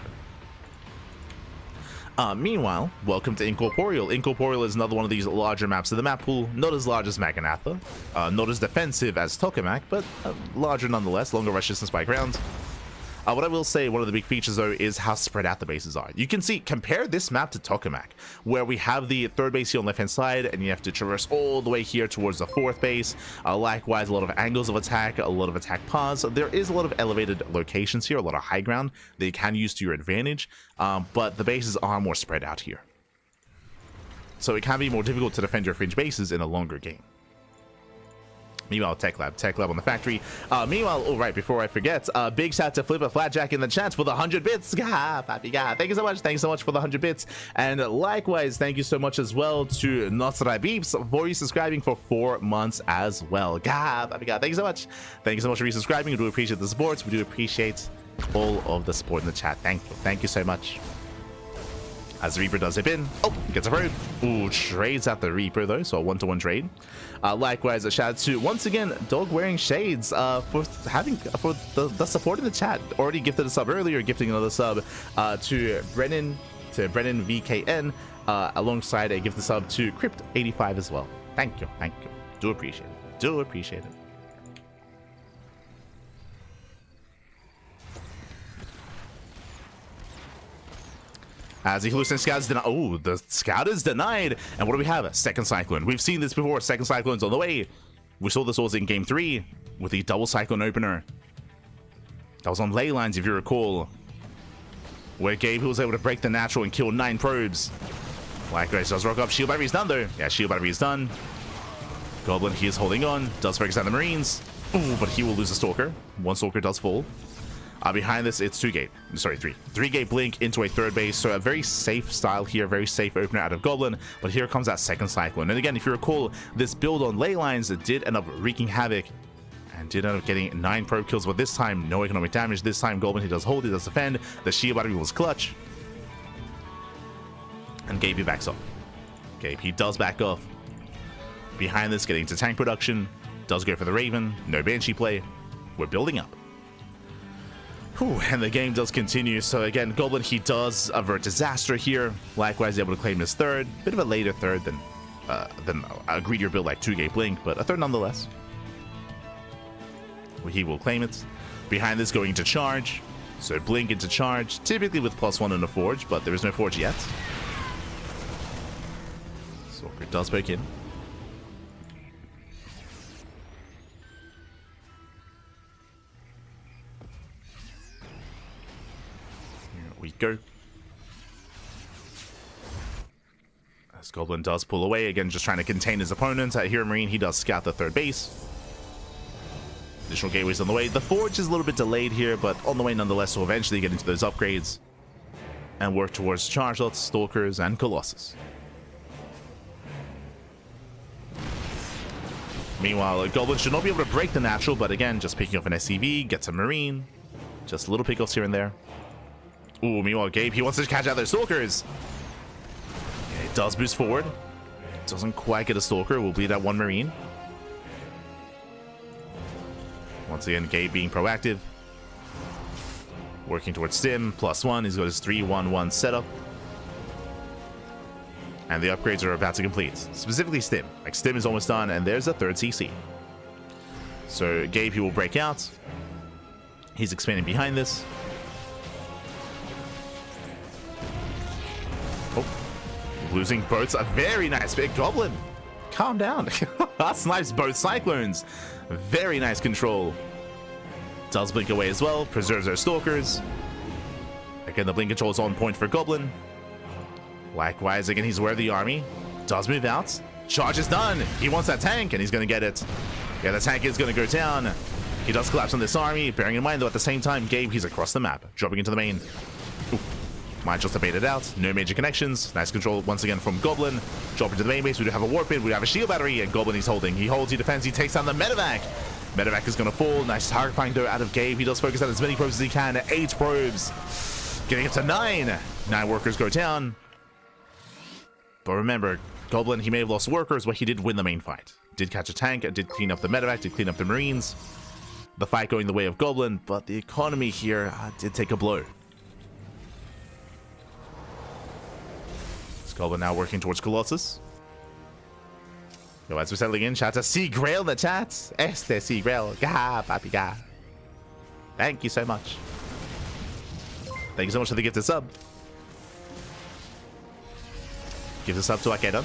Meanwhile, welcome to Incorporeal. Incorporeal is another one of these larger maps of the map pool. Not as large as Maganatha, not as defensive as Tokamak, but larger nonetheless, longer rush distance by ground. What I will say, one of the big features though, is how spread out the bases are. You can see, compare this map to Tokamak, where we have the third base here on the left hand side, and you have to traverse all the way here towards the fourth base. Likewise, a lot of angles of attack, a lot of attack paths. There is a lot of elevated locations here, a lot of high ground that you can use to your advantage, but the bases are more spread out here. So it can be more difficult to defend your fringe bases in a longer game. Meanwhile, Tech Lab on the factory. Meanwhile, oh right, before I forget, big shout to Flipper Flatjack in the chat for the 100 bits. Papi, thank you so much. Thanks so much for the 100 bits. And likewise, thank you so much as well to Nosra Beeps for resubscribing for 4 months as well. Papi, thank you so much. Thank you so much for resubscribing. We do appreciate the support. We do appreciate all of the support in the chat. Thank you. Thank you so much. As the Reaper does zip in. Oh, gets a road. Ooh, trades at the Reaper though, so a 1-to-1 trade. Likewise, a shout out to, once again, Dog Wearing Shades for the support in the chat. Already gifted a sub earlier, gifting another sub to Brennan VKN, alongside a gift sub to Crypt85 as well. Thank you. Do appreciate it. Do appreciate it. As the hallucinant scout is denied. Oh, the scout is denied. And what do we have? A second cyclone. We've seen this before. Second cyclone's on the way. We saw this also in game 3 with the double cyclone opener. That was on ley lines, if you recall, where Gabe was able to break the natural and kill 9 probes. Likewise, does rock up. Shield battery is done though. Yeah, shield battery is done. Goblin, he is holding on. Does focus on the Marines. Ooh, but he will lose a Stalker. 1 Stalker does fall. Behind this, it's 3 gate blink into a third base, so a very safe style here, very safe opener out of Goblin. But here comes that second cyclone, and again, if you recall, this build on ley lines did end up wreaking havoc and did end up getting 9 probe kills, but this time no economic damage. This time Goblin, he does hold, he does defend. The shield battery was clutch, and Gabe, he backs off. Gabe, he does back off. Behind this, getting to tank production, does go for the Raven. No Banshee play. We're building up. Whew, and the game does continue. So again, Goblin, he does avert disaster here. Likewise, able to claim his third. Bit of a later third than a greedier build like 2 gate blink, but a third nonetheless. He will claim it. Behind this, going to charge. So blink into charge, typically with +1 in a forge, but there is no forge yet. Stalker does poke in. We go. As Goblin does pull away, again just trying to contain his opponent. Here Marine, he does scout the third base. Additional gateways on the way. The forge is a little bit delayed here, but on the way nonetheless, will eventually get into those upgrades and work towards charge lots, Stalkers, and Colossus. Meanwhile, Goblin should not be able to break the natural, but again, just picking off an SCV, gets a Marine. Just little pickoffs here and there. Ooh, meanwhile, Gabe, he wants to catch out their Stalkers. Yeah, it does boost forward. Doesn't quite get a Stalker. Will bleed out 1 Marine. Once again, Gabe being proactive. Working towards Stim. +1. He's got his 3-1-1 setup. And the upgrades are about to complete. Specifically Stim. Like, Stim is almost done, and there's a 3rd CC. So, Gabe, he will break out. He's expanding behind this. Losing both. A very nice big Goblin. Calm down. Snipes both Cyclones. Very nice control. Does blink away as well. Preserves our Stalkers. Again, the blink control is on point for Goblin. Likewise, again, he's aware of the army. Does move out. Charge is done. He wants that tank, and he's going to get it. Yeah, the tank is going to go down. He does collapse on this army. Bearing in mind, though, at the same time, Gabe, he's across the map. Dropping into the main. Ooh. Might just debate it out. No major connections. Nice control once again from Goblin. Drop into the main base. We do have a warp in. We have a shield battery. And Goblin, he's holding. He holds, he defends, he takes down the medevac. Medevac is going to fall. Nice target find though out of Gabe. He does focus on as many probes as he can. 8 probes. Getting it to 9. 9 workers go down. But remember, Goblin, he may have lost workers, but he did win the main fight. Did catch a tank. Did clean up the medevac. Did clean up the Marines. The fight going the way of Goblin. But the economy here did take a blow. Goblin now working towards Colossus. Yo, as we're settling in, shout out to C Grail in the chat. C Grail. Gah, papi, gah. Thank you so much. Thank you so much for the gifted sub. Gives us up to Akedon.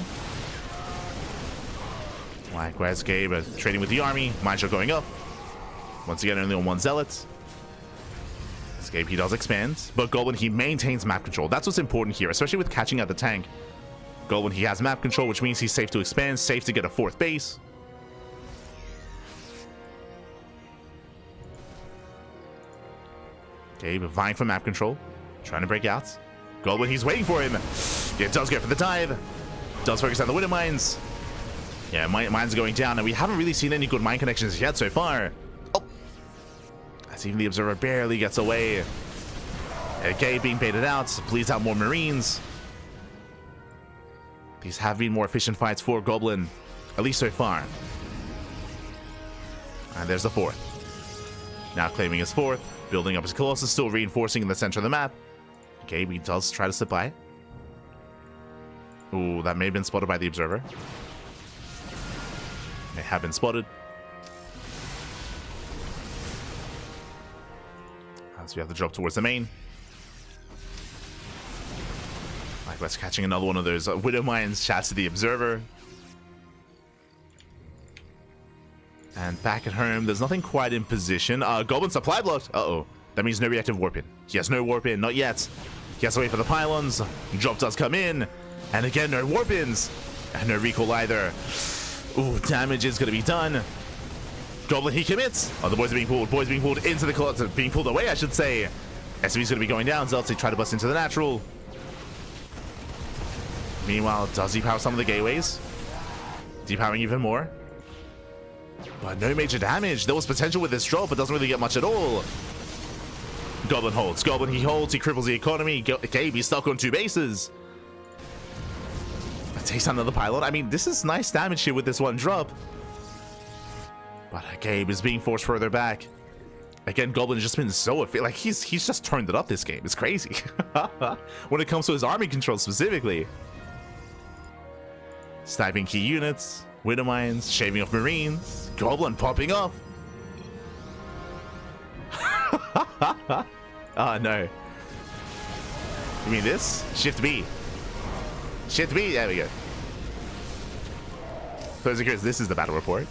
Likewise, Gabe trading with the army. Mind shot going up. Once again, only on one Zealot. Escape, he does expand. But Goblin, he maintains map control. That's what's important here, especially with catching out the tank. Goblin, he has map control, which means he's safe to expand, safe to get a 4th base. Gabe vying for map control. Trying to break out. Goblin, he's waiting for him. It does go for the dive. Does focus on the Widow Mines. Yeah, mines going down, and we haven't really seen any good mine connections yet so far. Oh! As even the Observer barely gets away. Gabe being baited out, bleeds out more Marines. These have been more efficient fights for Goblin, at least so far. And there's the 4th. Now claiming his 4th, building up his Colossus, still reinforcing in the center of the map. Gabe, he does try to slip by. Ooh, that may have been spotted by the Observer. They have been spotted. So we have to drop towards the main. Likewise, catching another one of those Widow Mines. Shouts to the Observer. And back at home, there's nothing quite in position. Goblin supply blocked. Uh-oh. That means no reactive warp in. He has no warp in, not yet. He has to wait for the pylons. Drop does come in. And again, no warp ins. And no recall either. Ooh, damage is going to be done. Goblin, he commits. Oh, the boys are being pulled. Boys being pulled into the Colossus. Being pulled away, I should say. SB's going to be going down. Zealots, they try to bust into the natural. Meanwhile, does he power some of the gateways? Depowering even more. But no major damage. There was potential with this drop, but doesn't really get much at all. Goblin holds. Goblin, he holds. He cripples the economy. Gabe, he's stuck on 2 bases. Takes down another pylon. I mean, this is nice damage here with this one drop. But Gabe is being forced further back. Again, Goblin has just been so like he's just turned it up this game. It's crazy. When it comes to his army control specifically. Sniping key units, Widow Mines, shaving off Marines, Goblin popping off. Oh no. You mean this? Shift B. Shift B, there we go. So this is the battle report.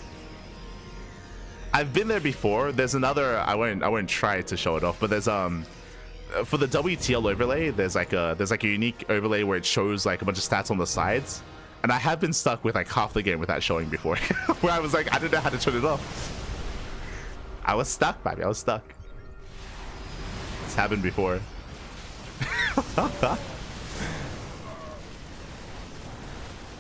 I've been there before. There's another, I won't try to show it off, but there's for the WTL overlay, there's like a unique overlay where it shows like a bunch of stats on the sides. And I have been stuck with like half the game without showing before. Where I was like, I didn't know how to turn it off. I was stuck, baby. I was stuck. It's happened before.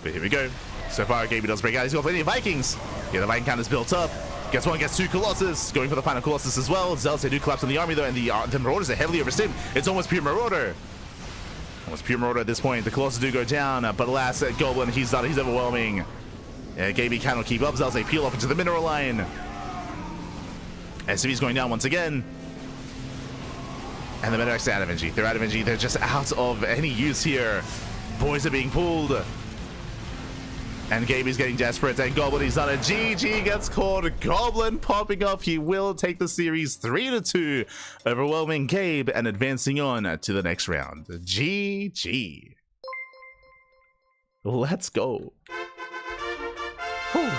But here we go. So far, Gabe does break out. He's got plenty of Vikings. Yeah, the Viking count is built up. Gets 1, gets 2 Colossus. Going for the final Colossus as well. Zealots, they do collapse on the army though, and the Marauders are heavily overstimmed. It's almost pure Marauder. Almost pure Marauder at this point. The Colossus do go down, but alas, Goblin, he's done. He's overwhelming. Gabe cannot keep up. Zealots, they peel off into the mineral line. SCV's going down once again. And the Medivacs are out of energy. They're out of energy. They're just out of any use here. Boys are being pulled. And Gabe is getting desperate, and Goblin, he's done it. GG gets caught. Goblin popping off. He will take the series 3-2, overwhelming Gabe and advancing on to the next round. GG. Let's go. Whew.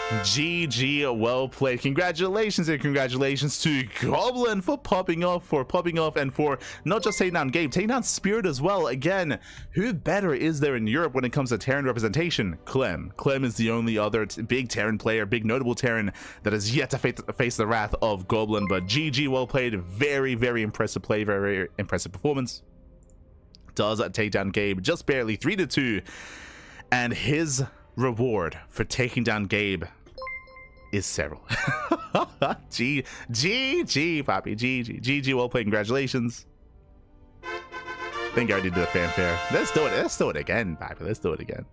GG, well played. Congratulations and congratulations to Goblin for popping off, and for not just taking down Gabe, taking down Spirit as well. Again, who better is there in Europe when it comes to Terran representation? Clem is the only other big Terran player, big notable Terran that has yet to face the wrath of Goblin. But GG, well played. Very, very impressive play, very impressive performance. Does take down Gabe just barely, 3-2, and his reward for taking down Gabe is Serral. GG, Poppy. GG, well played. Congratulations. I think I already did a fanfare. Let's do it again, Poppy. Let's do it again.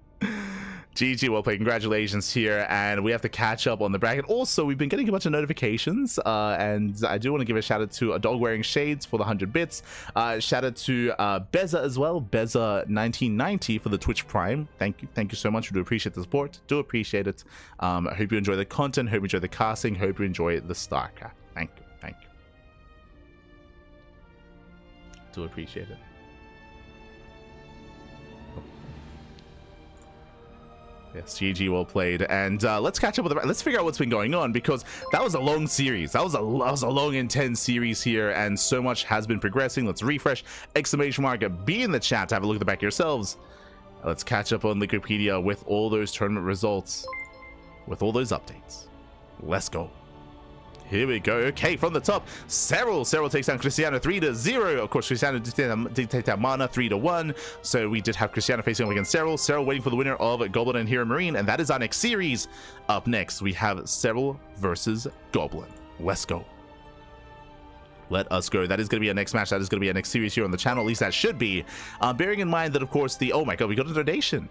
GG, well played. Congratulations here, and we have to catch up on the bracket. Also, we've been getting a bunch of notifications, and I do want to give a shout out to a dog wearing shades for the 100 bits. Shout out to Beza as well, Beza1990 for the Twitch Prime. Thank you so much. We do appreciate the support. Do appreciate it. I hope you enjoy the content. Hope you enjoy the casting. Hope you enjoy the StarCraft. Thank you. Do appreciate it. Yes, GG, well played. And let's catch up with let's figure out what's been going on, because that was a long series. That was a long, intense series here, and so much has been progressing. Let's refresh. Exclamation mark, be in the chat to have a look at the back yourselves. Let's catch up on Wikipedia with all those tournament results, with all those updates. Let's go. Here we go. Okay, from the top, Serral takes down Cristiano 3-0. Of course, Cristiano did take down Mana 3-1. So we did have Cristiano facing off against Serral. Serral waiting for the winner of Goblin and Hero Marine, and that is our next series. Up next, we have Serral versus Goblin. Let's go. Let us go. That is going to be our next match. That is going to be our next series here on the channel. At least that should be. Bearing in mind that, of course, oh my god, we got a donation.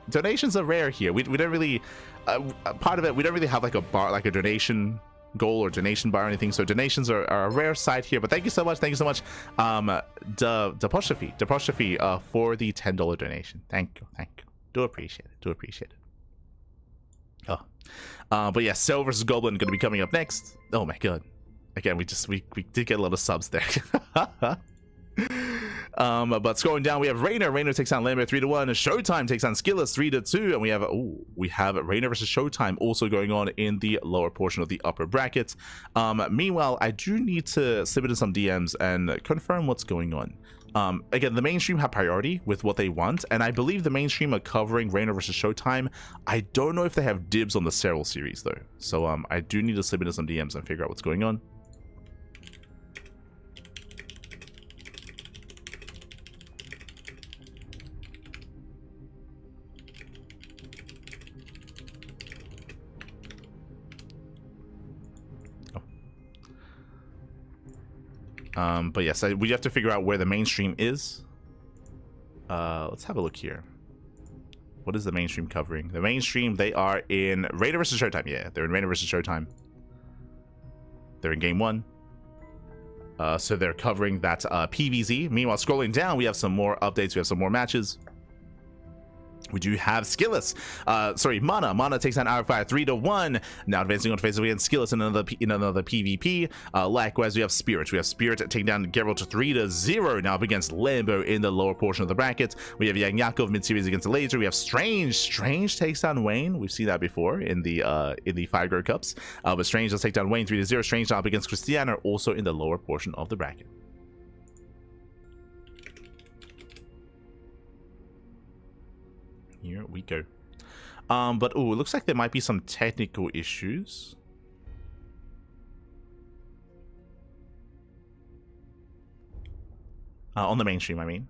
Donations are rare here. We don't really part of it. We don't really have like a bar, like a donation goal or donation bar or anything, so donations are a rare sight here. But thank you so much Dapostrophe for the $10 donation. Thank you. Do appreciate it. But yeah, Serral versus Goblin going to be coming up next. Oh my god, again, we did get a lot of subs there. But scrolling down, we have Reynor. Reynor takes down Lambo 3-1. ShoWTimE takes down SKillous 3-2, and we have Reynor versus ShoWTimE also going on in the lower portion of the upper bracket. Meanwhile, I do need to slip into some DMs and confirm what's going on. Again, the mainstream have priority with what they want, and I believe the mainstream are covering Reynor versus ShoWTimE. I don't know if they have dibs on the Serral series though, so I do need to slip into some DMs and figure out what's going on. But yes, we have to figure out where the mainstream is. Let's have a look here. What is the mainstream covering? The mainstream, they are in Reynor versus ShoWTimE. Yeah, they're in Reynor versus ShoWTimE. They're in game 1. So they're covering that PVZ. Meanwhile, scrolling down, we have some more updates. We have some more matches. We do have SKillous. Mana. Mana takes down Qualifier 3-1. Now advancing on face against SKillous in another PvP. Likewise, we have Spirit. We have Spirit taking down Geralt 3-0. Now up against Lambo in the lower portion of the bracket. We have Yang Yakov mid-series against the Laser. We have Strange. Strange takes down Wayne. We've seen that before in the Fire Grow Cups. But Strange does take down Wayne 3-0. Strange now up against Cristiano, also in the lower portion of the bracket. Here we go. But it looks like there might be some technical issues. On the mainstream, I mean.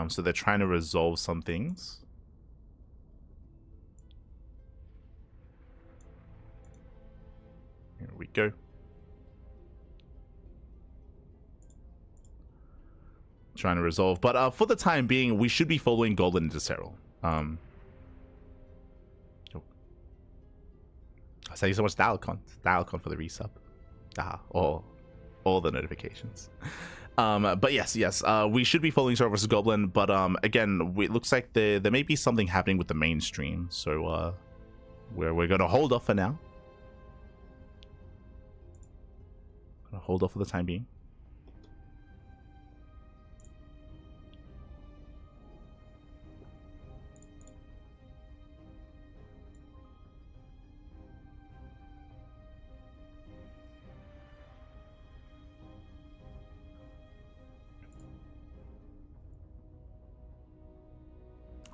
So they're trying to resolve some things. Here we go. Trying to resolve. But for the time being, we should be following Goblin into Serral. Thank you so much, Dialcon for the resub. All the notifications. But yes, we should be following Serral versus Goblin, but again, it looks like there may be something happening with the mainstream, so we're gonna hold off for now. Gonna hold off for the time being.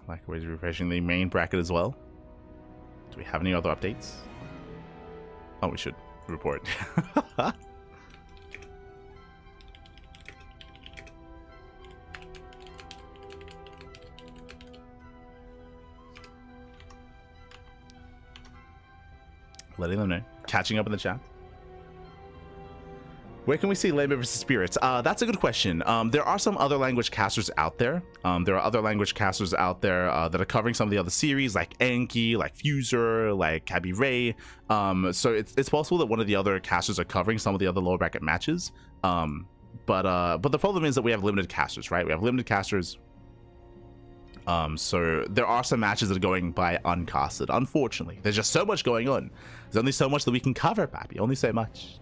Likewise, refreshing the main bracket as well. Do we have any other updates? Oh, we should report. Letting them know. Catching up in the chat. Where can we see Lambo versus Spirits? That's a good question. There are some other language casters out there. There are other language casters out there that are covering some of the other series, like CranKy, like Fuser, like Cabby Ray. So it's possible that one of the other casters are covering some of the other lower bracket matches. But the problem is that we have limited casters, right? We have limited casters. So there are some matches that are going by uncasted. Unfortunately, there's just so much going on. There's only so much that we can cover, Pappy. Only so much.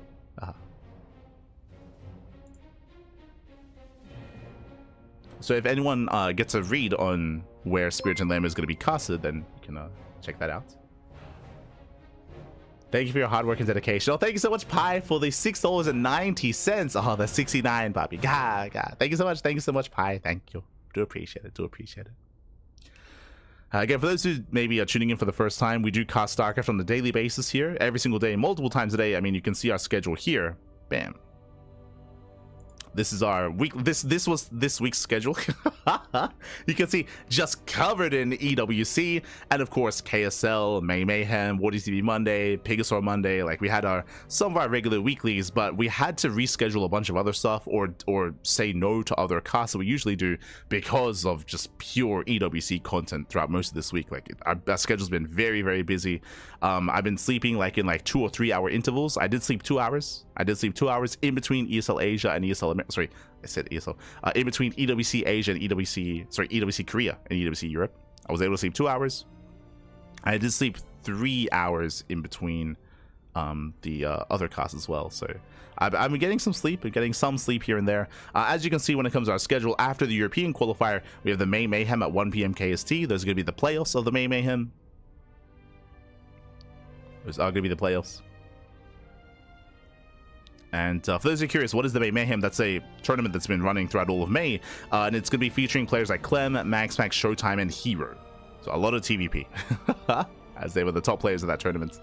So if anyone gets a read on where Spirit and Lambo is going to be casted, then you can check that out. Thank you for your hard work and dedication. Oh, thank you so much, Pi, for the $6.90. Oh, that's 69, Pappy. God. Thank you so much. Thank you so much, Pi. Thank you. Do appreciate it. Do appreciate it. Again, for those who maybe are tuning in for the first time, we do cast StarCraft on a daily basis here, every single day, multiple times a day. I mean, you can see our schedule here. Bam. This is our week. This was this week's schedule. You can see just covered in EWC, and of course KSL, May Mayhem, War TV Monday, Pegasaur Monday. Like we had some of our regular weeklies, but we had to reschedule a bunch of other stuff or say no to other casts that we usually do because of just pure EWC content throughout most of this week. Like our schedule's been very, very busy. I've been sleeping like in 2 or 3 hour intervals. I did sleep 2 hours. In between ESL Asia and ESL America. Sorry, I said ESL. In between EWC Asia and EWC Korea and EWC Europe. I was able to sleep 2 hours. I did sleep 3 hours in between the other casts as well. So I've been getting some sleep. I'm getting some sleep here and there. As you can see, when it comes to our schedule, after the European qualifier, we have the May Mayhem at 1 p.m. KST. Those are going to be the playoffs of the May Mayhem. Those are going to be the playoffs. And for those who are curious, what is the May Mayhem? That's a tournament that's been running throughout all of May, and it's going to be featuring players like Clem, Max, ShoWTimE, and Hero. So a lot of TVP, as they were the top players of that tournament.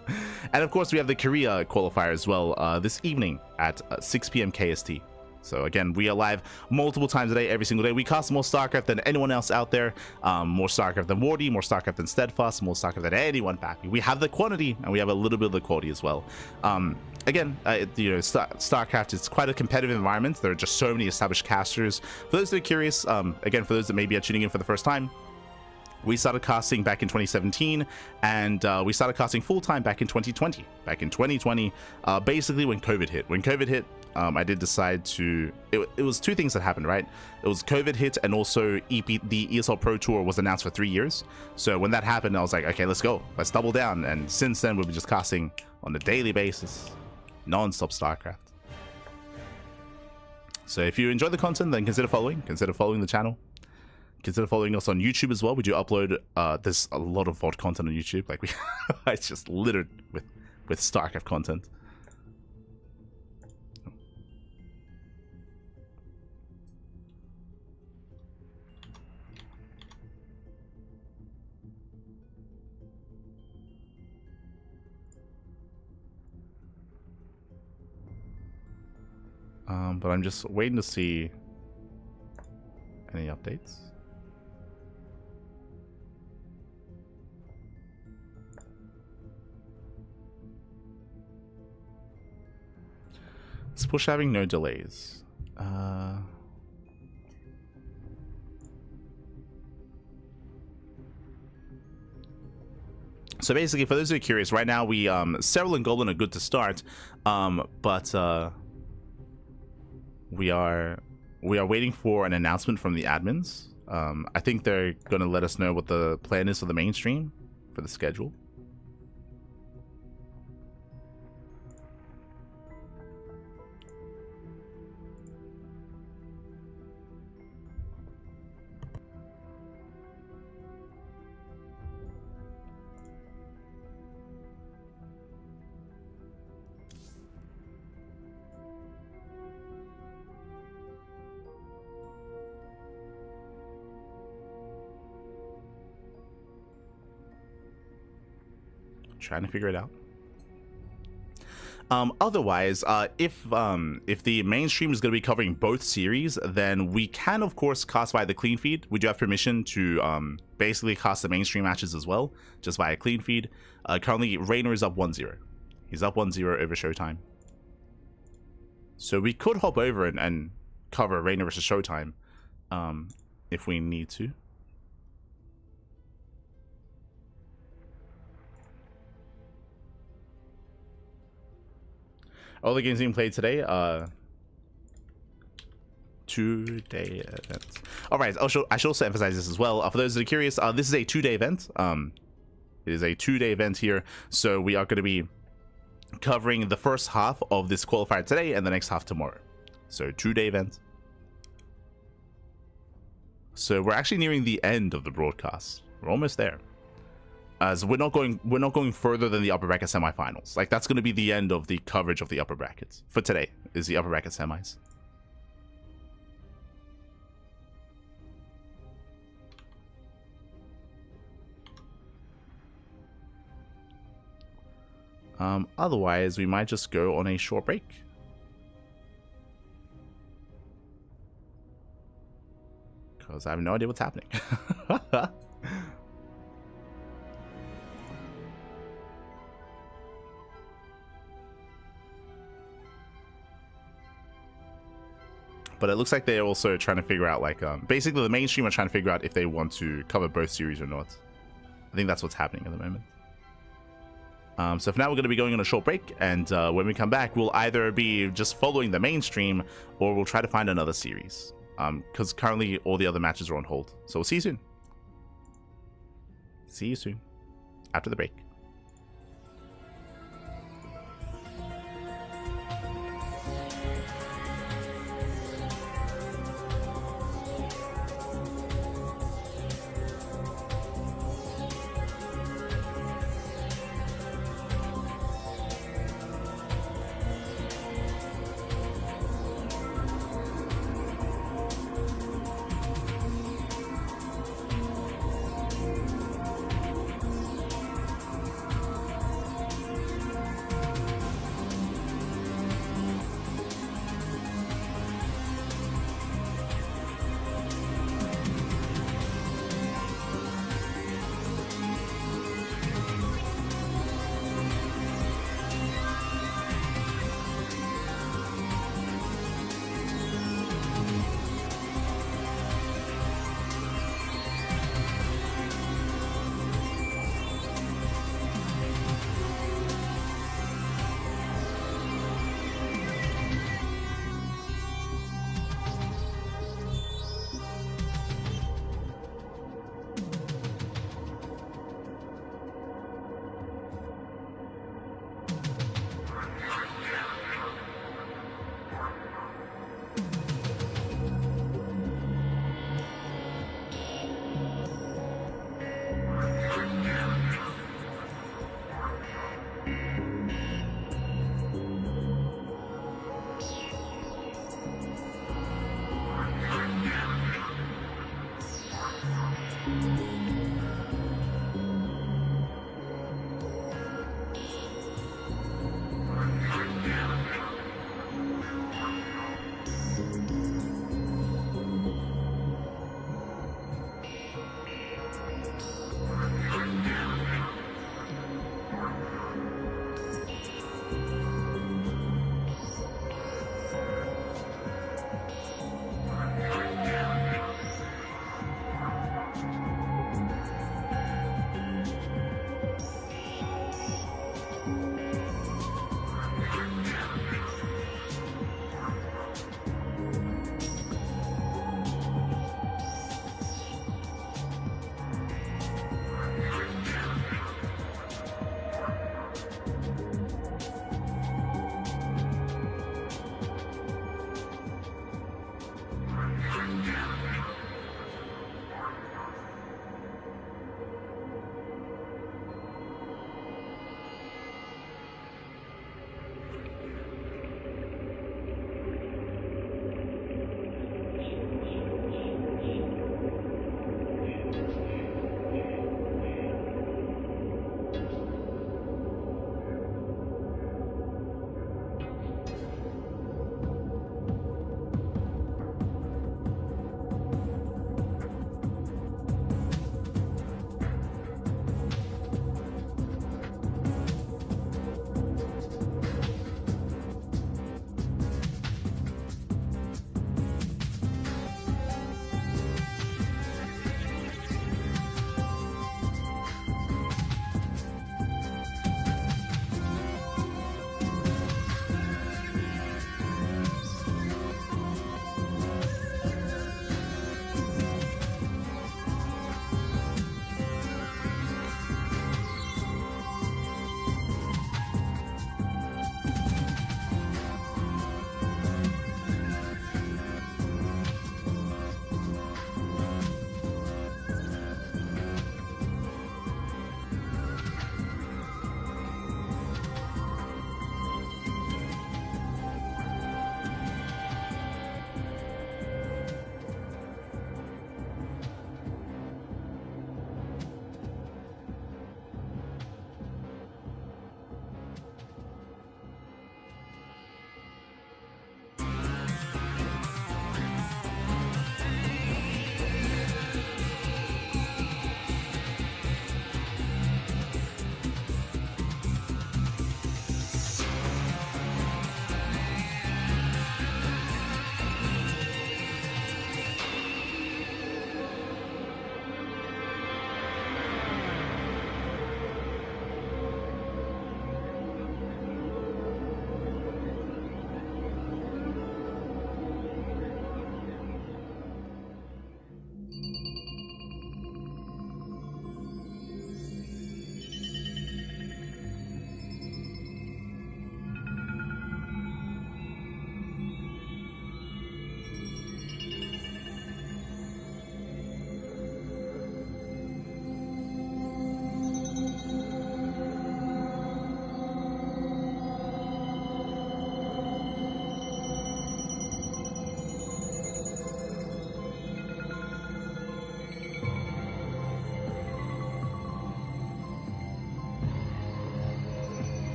And of course, we have the Korea qualifier as well this evening at 6 p.m. KST. So again, we are live multiple times a day, every single day. We cast more StarCraft than anyone else out there. More StarCraft than Wardy, more StarCraft than Steadfast, more StarCraft than anyone, Pappy. We have the quantity, and we have a little bit of the quality as well. Again, StarCraft is quite a competitive environment. There are just so many established casters. For those that are curious, again, for those that maybe are tuning in for the first time, we started casting back in 2017, and we started casting full-time back in 2020. Back in 2020, basically when COVID hit. When COVID hit, I did decide to... It was two things that happened, right? It was COVID hit, and also the ESL Pro Tour was announced for 3 years. So when that happened, I was like, okay, let's go. Let's double down. And since then, we've been just casting on a daily basis. Non-stop StarCraft. So if you enjoy the content, then consider following the channel. Consider following us on YouTube as well. We do upload there's a lot of VOD content on YouTube. Like it's just littered with StarCraft content. But I'm just waiting to see any updates. Let's push having no delays. So basically, for those who are curious, right now we Serral and Goblin are good to start, but we are waiting for an announcement from the admins. I think they're going to let us know what the plan is for the mainstream for the schedule. Trying to figure it out. Otherwise, if the mainstream is going to be covering both series, then we can of course cast via the clean feed. We do have permission to basically cast the mainstream matches as well, just via clean feed. Currently Reynor is up 1-0. He's up 1-0 over ShoWTimE. So we could hop over and cover Reynor versus ShoWTimE if we need to. All the games being played today, 2-day events. All right, I should also emphasize this as well. For those that are curious, this is a 2-day event. It is a 2-day event here, so we are going to be covering the first half of this qualifier today and the next half tomorrow. So 2-day event. So we're actually nearing the end of the broadcast. We're almost there. So we're not going further than the upper bracket semifinals. Like, that's going to be the end of the coverage of the upper brackets for today. Is the upper bracket semis. Otherwise, we might just go on a short break. Because I have no idea what's happening. But it looks like they're also trying to figure out, like, basically the mainstream are trying to figure out if they want to cover both series or not. I think that's what's happening at the moment. So for now, we're going to be going on a short break, and when we come back, we'll either be just following the mainstream, or we'll try to find another series. Because currently all the other matches are on hold. So we'll see you soon. See you soon. After the break.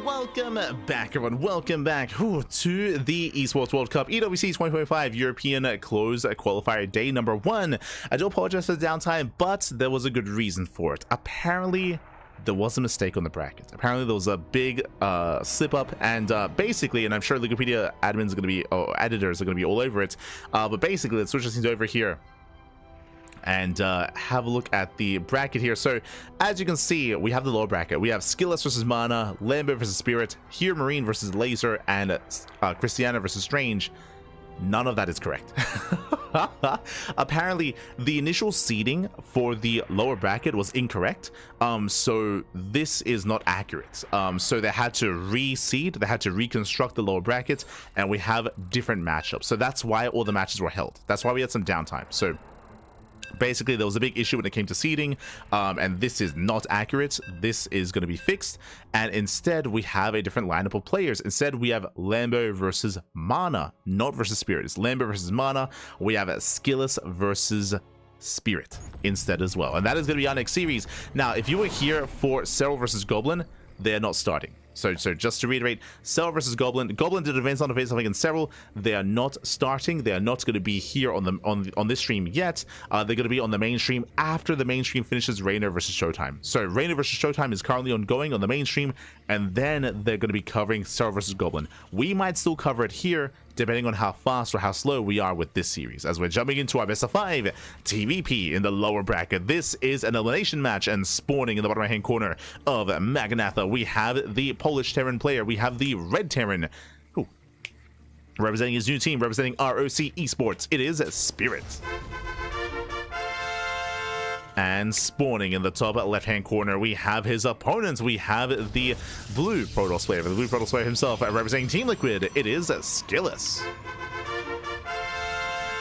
Welcome back, everyone. Welcome back to the Esports World Cup EWC 2025 European Closed Qualifier Day number 1. I do apologize for the downtime, but there was a good reason for it. Apparently, there was a mistake on the bracket. Apparently, there was a big slip up, and basically, and I'm sure Wikipedia admins are going to be, or editors are going to be all over it. But basically, let's switch things over here and have a look at the bracket here. So as you can see, we have the lower bracket. We have SKillous versus Mana, Lambo versus Spirit, here Marine versus Laser, and Christiana versus Strange. None of that is correct. Apparently the initial seeding for the lower bracket was incorrect, so this is not accurate. So they had to reseed, they had to reconstruct the lower bracket, and we have different matchups. So that's why all the matches were held. That's why we had some downtime. So basically, there was a big issue when it came to seeding, and this is not accurate. This is going to be fixed, and instead we have a different lineup of players. Instead, we have Lambo versus Mana, not versus Spirit. It's Lambo versus Mana. We have SKillous versus Spirit instead as well, and that is going to be our next series. Now, if you were here for Serral versus Goblin, they're not starting. So just to reiterate, Serral versus Goblin. Goblin did advance on the face against Serral. They are not starting. They are not going to be here on this stream yet. They're going to be on the main stream after the main stream finishes Reynor versus ShoWTimE. So Reynor versus ShoWTimE is currently ongoing on the main stream, and then they're going to be covering Serral versus Goblin. We might still cover it here, depending on how fast or how slow we are with this series, as we're jumping into our best of 5 TVP in the lower bracket. This is an elimination match, and spawning in the bottom right hand corner of Magnatha, we have the Polish Terran player. We have the Red Terran, who, representing his new team, representing ROC Esports, it is Spirit. And spawning in the top left-hand corner, we have his opponents. We have the blue Protoss player, the blue Protoss player himself, representing Team Liquid. It is SKillous.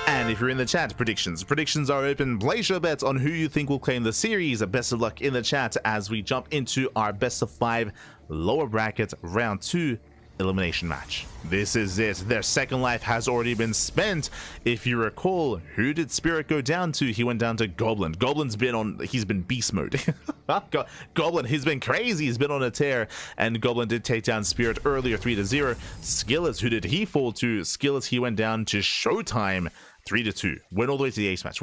And if you're in the chat, predictions are open. Place your bets on who you think will claim the series. Best of luck in the chat as we jump into our best of 5 lower bracket round 2 elimination match. This is it. Their second life has already been spent. If you recall, who did Spirit go down to? He went down to Goblin. He's been beast mode. Goblin, he's been crazy. He's been on a tear, and Goblin did take down Spirit earlier 3-0. Skillous, who did he fall to? Skillous, he went down to ShoWTimE 3-2. Went all the way to the ace match.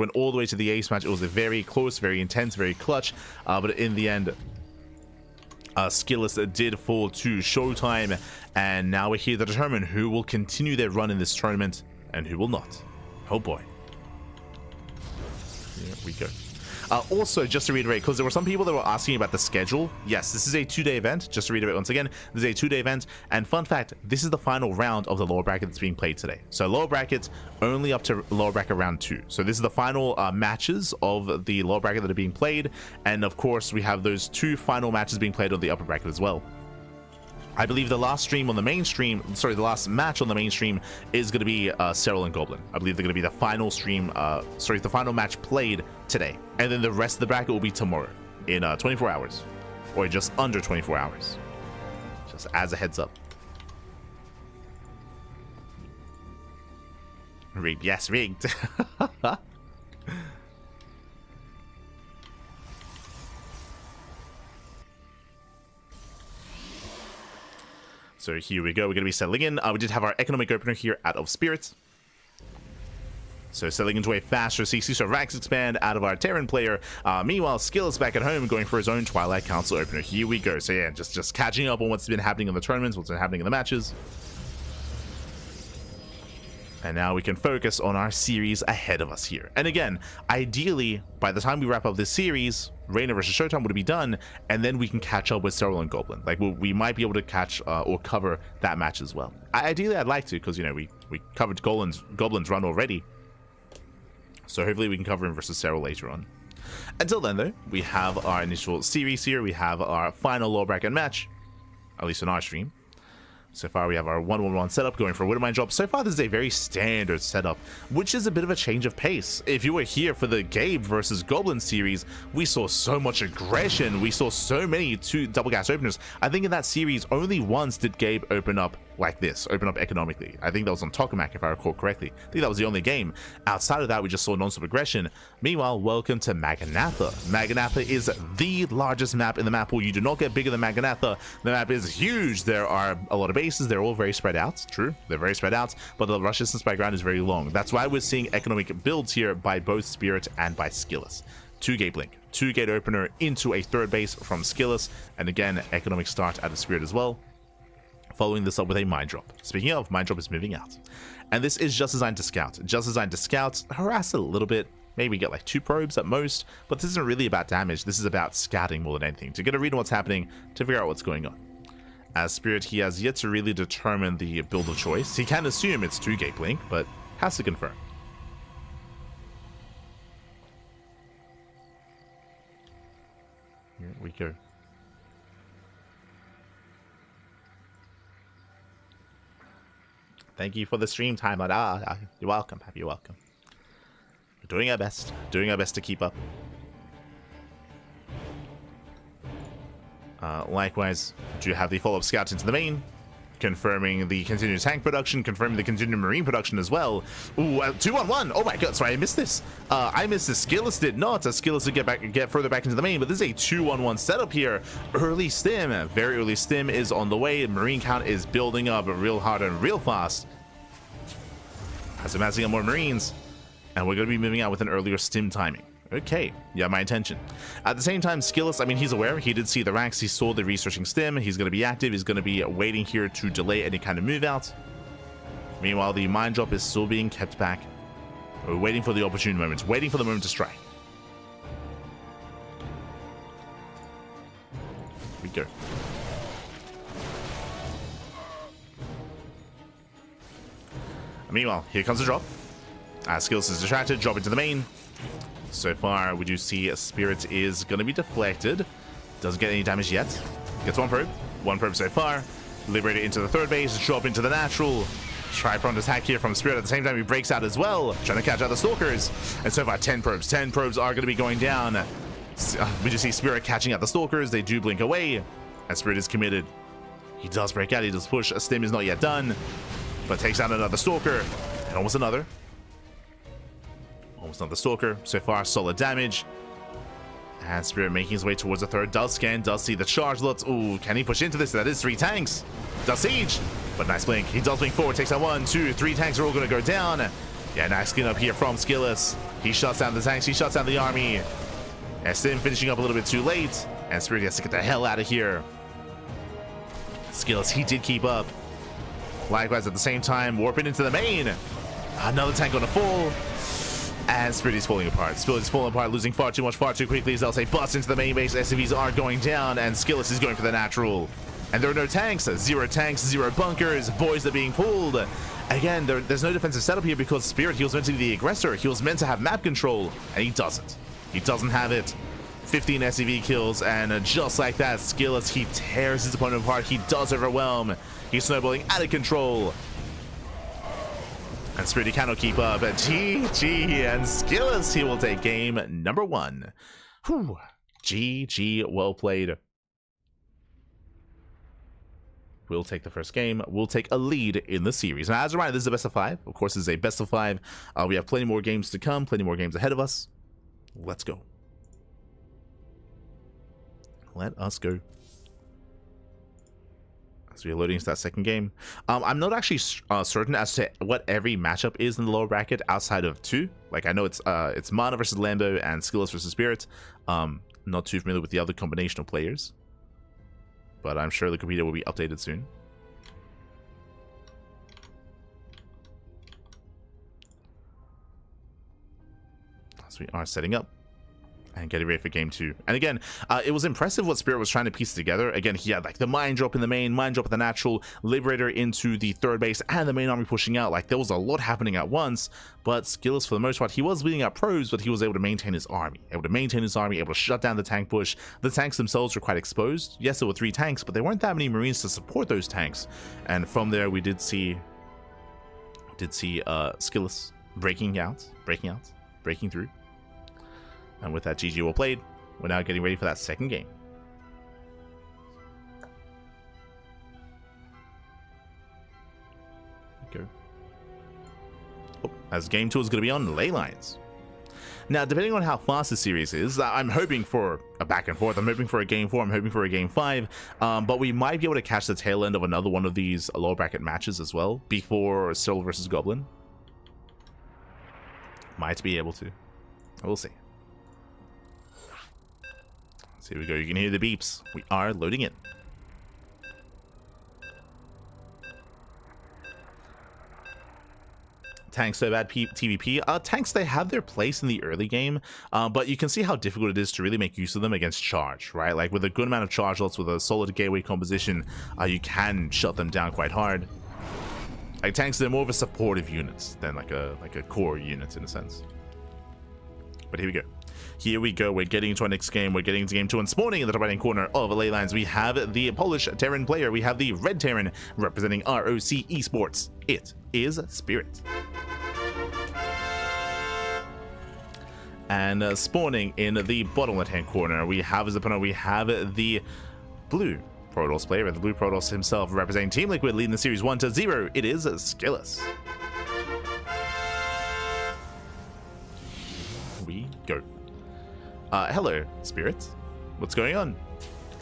It was a very close, very intense, very clutch, but in the end, Skillous did fall to ShoWTimE, and now we're here to determine who will continue their run in this tournament and who will not. Oh boy. Here we go. Also, just to reiterate, because there were some people that were asking about the schedule. Yes, this is a 2-day event. Just to reiterate once again, this is a 2-day event. And fun fact, this is the final round of the lower bracket that's being played today. So lower brackets only up to lower bracket round 2. So this is the final matches of the lower bracket that are being played. And of course, we have those 2 final matches being played on the upper bracket as well. I believe the last stream on the main stream, the last match on the main stream is going to be Serral and Goblin. I believe they're going to be the final stream, the final match played today. And then the rest of the bracket will be tomorrow in 24 hours, or just under 24 hours. Just as a heads up. Rigged, yes, rigged. So here we go. We're going to be settling in. We did have our economic opener here out of Spirit. So settling into a faster CC, so ranks expand out of our Terran player. Meanwhile, SKillous back at home going for his own Twilight Council opener. Here we go. So yeah, just catching up on what's been happening in the tournaments, what's been happening in the matches. And now we can focus on our series ahead of us here. And again, ideally, by the time we wrap up this series, Reynor versus ShoWTimE would be done, and then we can catch up with Serral and Goblin. Like, we might be able to catch or cover that match as well. Ideally, I'd like to, because, you know, we covered Goblin's run already. So hopefully we can cover him versus Serral later on. Until then, though, we have our initial series here. We have our final lower bracket match, at least on our stream. So far, we have our 1-1-1 setup going for a Widowmine drop. So far, this is a very standard setup, which is a bit of a change of pace. If you were here for the Gabe versus Goblin series, we saw so much aggression. We saw so many double gas openers. I think in that series, only once did Gabe open up like this, open up economically. I think that was on Tokamak, if I recall correctly. I think that was the only game. Outside of that, we just saw non-stop aggression. Meanwhile, welcome to Maganatha. Maganatha is the largest map in the map pool. You do not get bigger than Maganatha. The map is huge. There are a lot of bases. They're all very spread out. True, they're very spread out, but the rush distance by ground is very long. That's why we're seeing economic builds here by both Spirit and by SKillous. 2-gate blink, 2-gate opener into a third base from SKillous, and again, economic start out of Spirit as well. Following this up with a mine drop. Speaking of, mine drop is moving out. And this is just designed to scout. Just designed to scout, harass a little bit, maybe get like 2 probes at most, but this isn't really about damage. This is about scouting more than anything, to get a read on what's happening, to figure out what's going on. As Spirit, he has yet to really determine the build of choice. He can assume it's 2-gate blink, but has to confirm. Here we go. Thank you for the stream time. You're welcome. You're welcome. We're doing our best. Doing our best to keep up. Likewise, do have the follow-up scouts into the main, confirming the continued tank production, confirming the continued marine production as well. Ooh, 2-on-1. Oh my god, sorry, I missed this. I missed this. SKillous did not. SKillous would get further back into the main, but this is a 2-on-1 setup here. Early stim, very early stim is on the way. Marine count is building up real hard and real fast. As I'm adding up more marines, and we're going to be moving out with an earlier stim timing. Okay, yeah, my intention. At the same time, SKillous, I mean, he's aware. He did see the ranks. He saw the researching stim. He's going to be active. He's going to be waiting here to delay any kind of move out. Meanwhile, the mine drop is still being kept back. We're waiting for the opportune moment. Waiting for the moment to strike. Here we go. Meanwhile, here comes the drop. SKillous is distracted. Drop into the main. So far, we do see Spirit is going to be deflected. Doesn't get any damage yet. Gets 1 probe. 1 probe so far. Liberated into the third base. Drop into the natural. Tri-pronged attack here from Spirit. At the same time, he breaks out as well. Trying to catch out the Stalkers. And so far, 10 probes. 10 probes are going to be going down. We just see Spirit catching out the Stalkers. They do blink away. And Spirit is committed. He does break out. He does push. A stim is not yet done. But takes out another Stalker. And almost another. Almost another Stalker. So far, solid damage. And Spirit making his way towards the third. Does scan, does see the charge lots. Ooh, can he push into this? That is 3 tanks. Does siege. But nice blink. He does blink forward. Takes out 1, 2, 3 tanks are all going to go down. Yeah, nice clean up here from SKillous. He shuts down the tanks. He shuts down the army. Stim finishing up a little bit too late. And Spirit has to get the hell out of here. SKillous, he did keep up. Likewise, at the same time, warping into the main. Another tank on the fall. And Spirit is falling apart. Spirit is falling apart, losing far too much, far too quickly. As they'll say, bust into the main base. SCVs are going down, and SKillous is going for the natural. And there are no tanks. 0 tanks, 0 bunkers. Boys are being pulled. Again, there's no defensive setup here because Spirit, he was meant to be the aggressor. He was meant to have map control, and he doesn't. He doesn't have it. 15 SCV kills, and just like that, SKillous, he tears his opponent apart. He does overwhelm. He's snowballing out of control. And Spirit, he cannot keep up. GG, and SKillous, he will take game number 1. Whew. GG, well played. We'll take the first game. We'll take a lead in the series. Now, as a reminder, this is a best of 5. Of course, this is a best of 5. We have plenty more games to come, plenty more games ahead of us. Let's go. Let us go. So we're loading into that second game. I'm not actually certain as to what every matchup is in the lower bracket outside of 2. Like, I know it's Mana versus Lambo and SKillous versus Spirit. Not too familiar with the other combination of players, but I'm sure the computer will be updated soon. So we are setting up and getting ready for game 2. And again, it was impressive what Spirit was trying to piece together. Again, he had like the mine drop in the main, mine drop in the natural, Liberator into the third base, and the main army pushing out. Like, there was a lot happening at once, but SKillous, for the most part, he was beating out pros, but he was able to maintain his army. Able to shut down the tank push. The tanks themselves were quite exposed. Yes, there were 3 tanks, but there weren't that many Marines to support those tanks. And from there, we did see SKillous breaking through. And with that, GG well played. We're now getting ready for that second game. go. Oh, as game 2 is going to be on ley lines. Now, depending on how fast the series is, I'm hoping for a back and forth. I'm hoping for a game 4. I'm hoping for a game 5. But we might be able to catch the tail end of another one of these lower bracket matches as well before Serral versus Goblin. Might be able to. We'll see. So here we go. You can hear the beeps. We are loading in. Tanks so bad TVP. Tanks, they have their place in the early game, but you can see how difficult it is to really make use of them against charge, right? Like with a good amount of charge lots, with a solid gateway composition, you can shut them down quite hard. Like tanks, they're more of a supportive unit than like a core unit in a sense. But here we go. Here we go. We're getting into our next game. We're getting into game 2 and spawning in the top right hand corner of ley lines. We have the Polish Terran player. We have the red Terran representing ROC Esports. It is Spirit. And spawning in the bottom left hand corner, we have as opponent, we have the blue Protoss player, the blue Protoss himself representing Team Liquid, leading the series 1-0. It is SKillous. We go. Hello, Spirit. What's going on?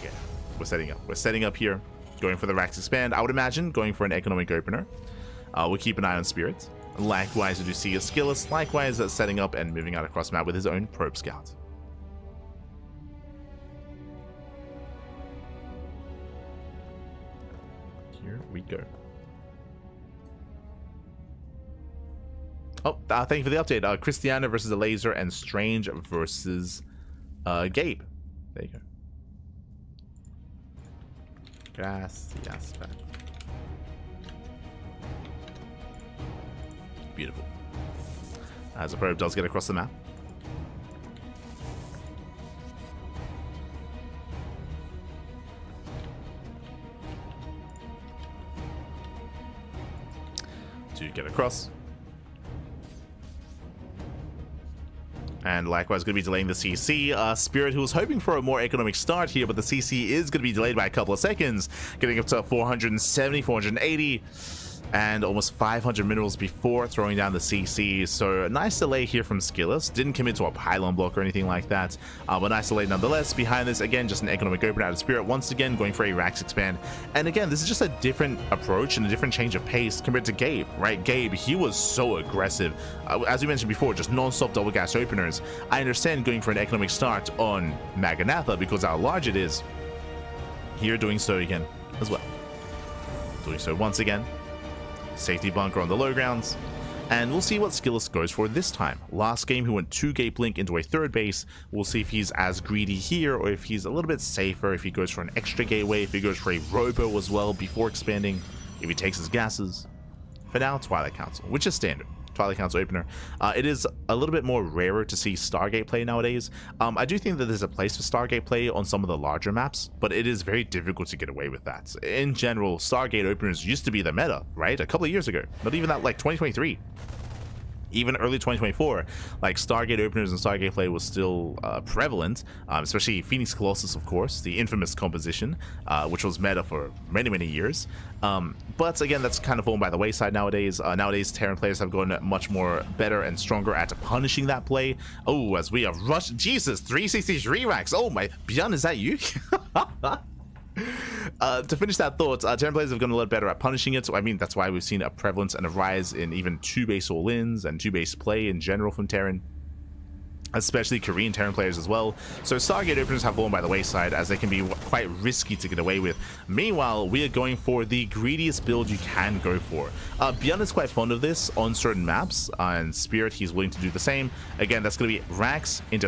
Yeah, we're setting up. We're setting up here. Going for the Rax Expand. I would imagine going for an economic opener. We'll keep an eye on Spirit. Likewise, we do see a SKillous. Likewise, setting up and moving out across map with his own Probe Scout. Here we go. Oh, thank you for the update. Christiana versus the Laser and Strange versus Gabe. There you go. Gracias. Beautiful. As the probe does get across the map. To get across. And likewise, going to be delaying the CC. Spirit, who was hoping for a more economic start here, but the CC is going to be delayed by a couple of seconds, getting up to 470, 480, and almost 500 minerals before throwing down the CC. So a nice delay here from SKillous. Didn't commit to a pylon block or anything like that, but nice delay nonetheless. Behind this, again, just an economic opener out of Spirit, once again going for a Rax Expand. And again, this is just a different approach and a different change of pace compared to Gabe, right? Gabe, he was so aggressive. As we mentioned before, just non-stop double gas openers. I understand going for an economic start on Maganatha because how large it is. Here doing so again as well. Doing so once again. Safety bunker on the low grounds, and we'll see what SKillous goes for this time. Last game he went 2 gate blink into a third base. We'll see if he's as greedy here or if he's a little bit safer, if he goes for an extra gateway, if he goes for a robo as well before expanding, if he takes his gases. For now, Twilight Council, which is standard. Twilight Council opener. It is a little bit more rarer to see Stargate play nowadays. I do think that there's a place for Stargate play on some of the larger maps, but it is very difficult to get away with that. In general, Stargate openers used to be the meta, right? A couple of years ago. Not even that, like 2023. Even early 2024, like Stargate openers and Stargate play was still prevalent, especially Phoenix Colossus, of course, the infamous composition, which was meta for many, many years. But again, that's kind of fallen by the wayside nowadays. Nowadays, Terran players have gotten much more better and stronger at punishing that play. Oh, as we have rushed, Jesus, 363 racks. Oh my, Björn, is that you? To finish that thought, Terran players have gotten a lot better at punishing it. So, I mean, that's why we've seen a prevalence and a rise in even 2-base all-ins and 2-base play in general from Terran, especially Korean Terran players as well. So Stargate openers have fallen by the wayside as they can be quite risky to get away with. Meanwhile, we are going for the greediest build you can go for. Björn is quite fond of this on certain maps, and Spirit, he's willing to do the same. Again, that's going to be Rax into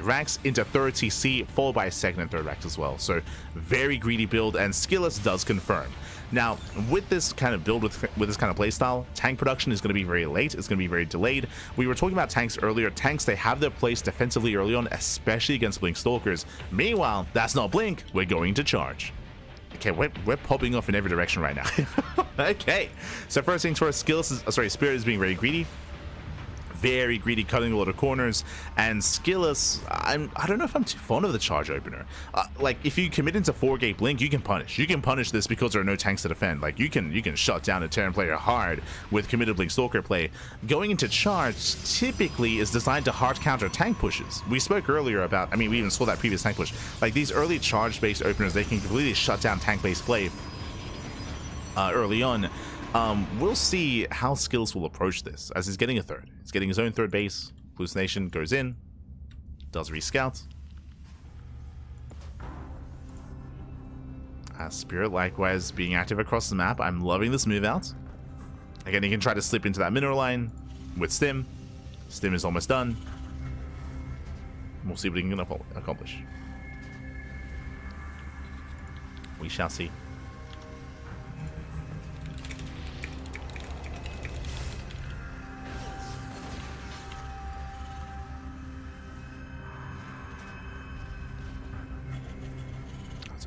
Rax into third TC, followed by second and third Rax as well. So very greedy build, and SKillous does confirm. Now, with this kind of build, with this kind of playstyle, tank production is going to be very late. It's going to be very delayed. We were talking about tanks earlier. Tanks, they have their place defensively early on, especially against Blink Stalkers. Meanwhile, that's not Blink. We're going to charge. Okay, we're popping off in every direction right now. Okay, so first things first, Spirit is being very greedy. very greedy, cutting a lot of corners. And SKillous, I don't know if I'm too fond of the charge opener. Like, if you commit into 4-gate blink, you can punish. You can punish this because there are no tanks to defend. Like, you can shut down a Terran player hard with committed blink stalker play. Going into charge typically is designed to hard counter tank pushes. We spoke earlier about, I mean, we even saw that previous tank push. Like, these early charge-based openers, they can completely shut down tank-based play early on. We'll see how SKillous will approach this, as he's getting a third. He's getting his own third base. Hallucination goes in, does rescout. Spirit likewise being active across the map. I'm loving this move out. Again, he can try to slip into that mineral line with Stim. Stim is almost done. We'll see what he can accomplish. We shall see.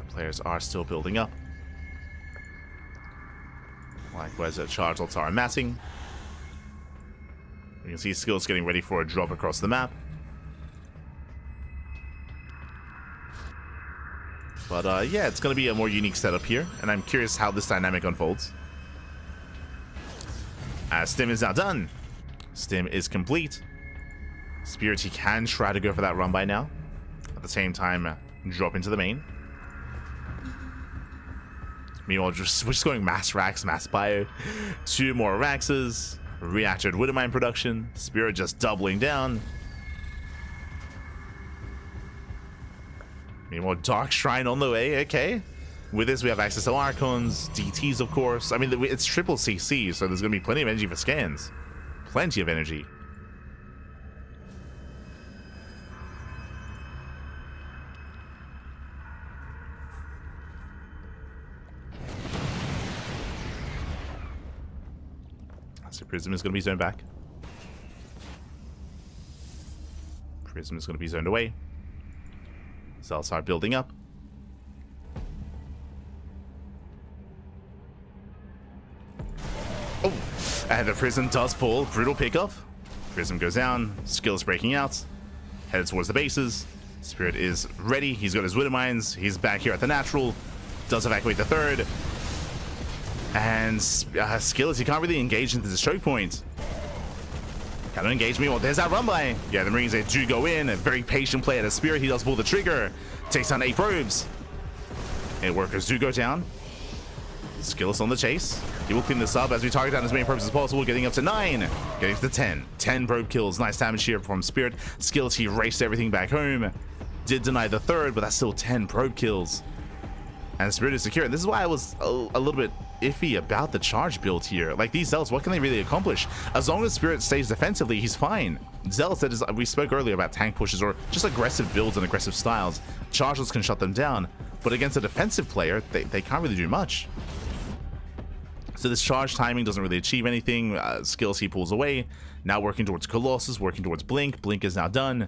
Players are still building up. Likewise, charge ults are amassing. You can see SKillous getting ready for a drop across the map. But yeah, it's going to be a more unique setup here, and I'm curious how this dynamic unfolds. Stim is now done. Stim is complete. Spirit, he can try to go for that run by now. At the same time, drop into the main. Meanwhile, we're just going mass racks, mass bio. 2 more Raxes. Reactored Widowmine production. Spirit just doubling down. Meanwhile, Dark Shrine on the way. Okay. With this, we have access to Archons, DTs, of course. I mean, it's triple CC, so there's going to be plenty of energy for scans. Plenty of energy. So Prism is going to be zoned back. Prism is going to be zoned away. Cells are building up. Oh! And the Prism does fall. Brutal pickoff. Prism goes down. SKillous breaking out. Headed towards the bases. Spirit is ready. He's got his Widow Mines. He's back here at the natural. Does evacuate the third. And SKillous, he can't really engage into the choke point. Cannot engage me. Well, there's that run by. Yeah, the Marines, they do go in. A very patient play at a Spirit. He does pull the trigger. Takes down 8 probes. 8 workers do go down. SKillous on the chase. He will clean this up as we target down as many probes as possible. Getting up to 9. Getting to 10. 10 probe kills. Nice damage here from Spirit. SKillous, he raced everything back home. Did deny the third, but that's still 10 probe kills. And Spirit is secure. And this is why I was a little bit iffy about the charge build here. Like, these Zealots, what can they really accomplish? As long as Spirit stays defensively, he's fine. Zealots, that is, we spoke earlier about tank pushes or just aggressive builds and aggressive styles. Chargers can shut them down. But against a defensive player, they can't really do much. So this charge timing doesn't really achieve anything. SKillous, he pulls away. Now working towards Colossus, working towards Blink. Blink is now done.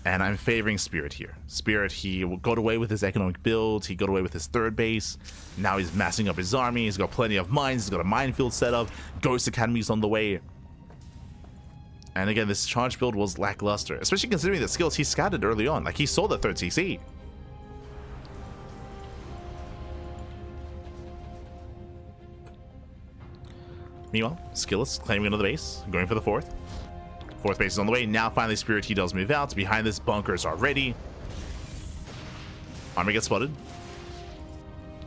And I'm favoring Spirit here. Spirit, he got away with his economic build. He got away with his third base. Now he's massing up his army. He's got plenty of mines. He's got a minefield set up. Ghost Academy's on the way. And again, this charge build was lackluster. Especially considering that SKillous, he scattered early on. Like, he saw the third CC. Meanwhile, SKillous claiming another base. Going for the fourth. Fourth base is on the way. Now, finally, Spirit, he does move out. Behind this, bunkers are ready. Army gets spotted.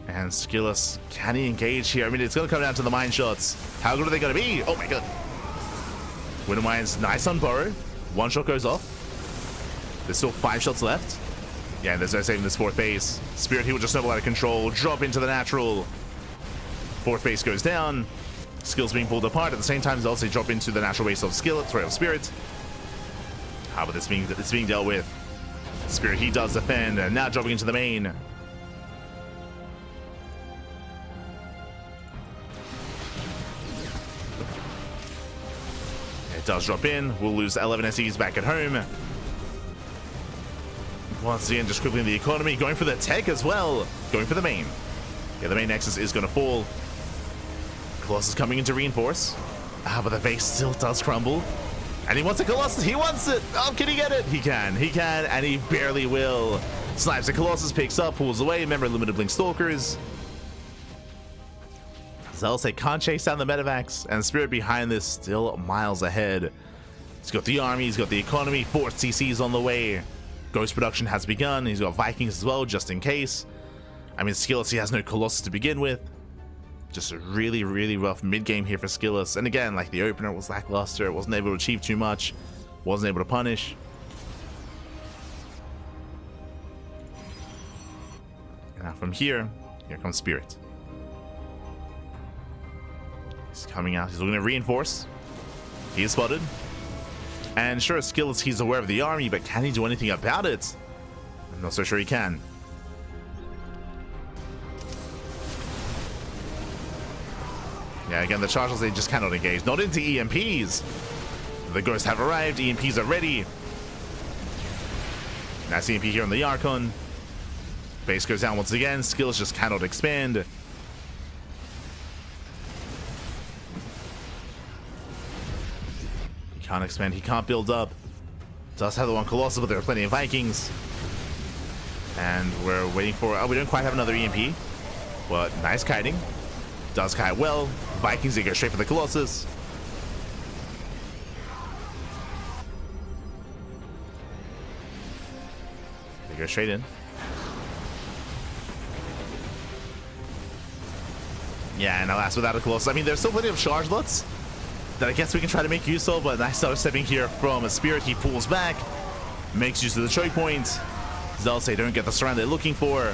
And SKillous, can he engage here? I mean, it's going to come down to the mine shots. How good are they going to be? Oh, my God. Widow Mines, nice on Burrow. One shot goes off. There's still 5 shots left. Yeah, there's no saving this fourth base. Spirit, he will just snowball out of control. Drop into the natural. Fourth base goes down. Skills being pulled apart. At the same time, they also drop into the natural base of Spirit. How about this being dealt with? Spirit, he does defend, and now dropping into the main. It does drop in. We'll lose 11 SEs back at home. Once again, just crippling the economy. Going for the tech as well. Going for the main. Yeah, the main nexus is going to fall. Colossus coming in to reinforce. But the base still does crumble. And he wants a Colossus. He wants it. Oh, can he get it? He can. He can, and he barely will. Snipes the Colossus, picks up, pulls away. Remember, limited blink stalkers. Zelce can't chase down the Medivacs, and Spirit behind this still miles ahead. He's got the army, he's got the economy, 4 CCs on the way. Ghost production has begun. He's got Vikings as well, just in case. I mean, SKillous, he has no Colossus to begin with. Just a really, really rough mid-game here for SKillous. And again, like the opener was lackluster. Wasn't able to achieve too much. Wasn't able to punish. And now from here comes Spirit. He's coming out. He's looking to reinforce. He is spotted. And sure, SKillous, he's aware of the army, but can he do anything about it? I'm not so sure he can. Yeah, again, the charges, they just cannot engage. Not into EMPs. The ghosts have arrived. EMPs are ready. Nice EMP here on the Archon. Base goes down once again. SKillous just cannot expand. He can't expand. He can't build up. Does have the one Colossus, but there are plenty of Vikings. And we're waiting for... Oh, we don't quite have another EMP. But nice kiting. Does kite well. Vikings, they go straight for the Colossus. They go straight in. Yeah, and alas, without a Colossus. I mean, there's still plenty of charge lots that I guess we can try to make use of, but nice start stepping here from a Spirit. He pulls back, makes use of the choke point. Zelce don't get the surround they're looking for.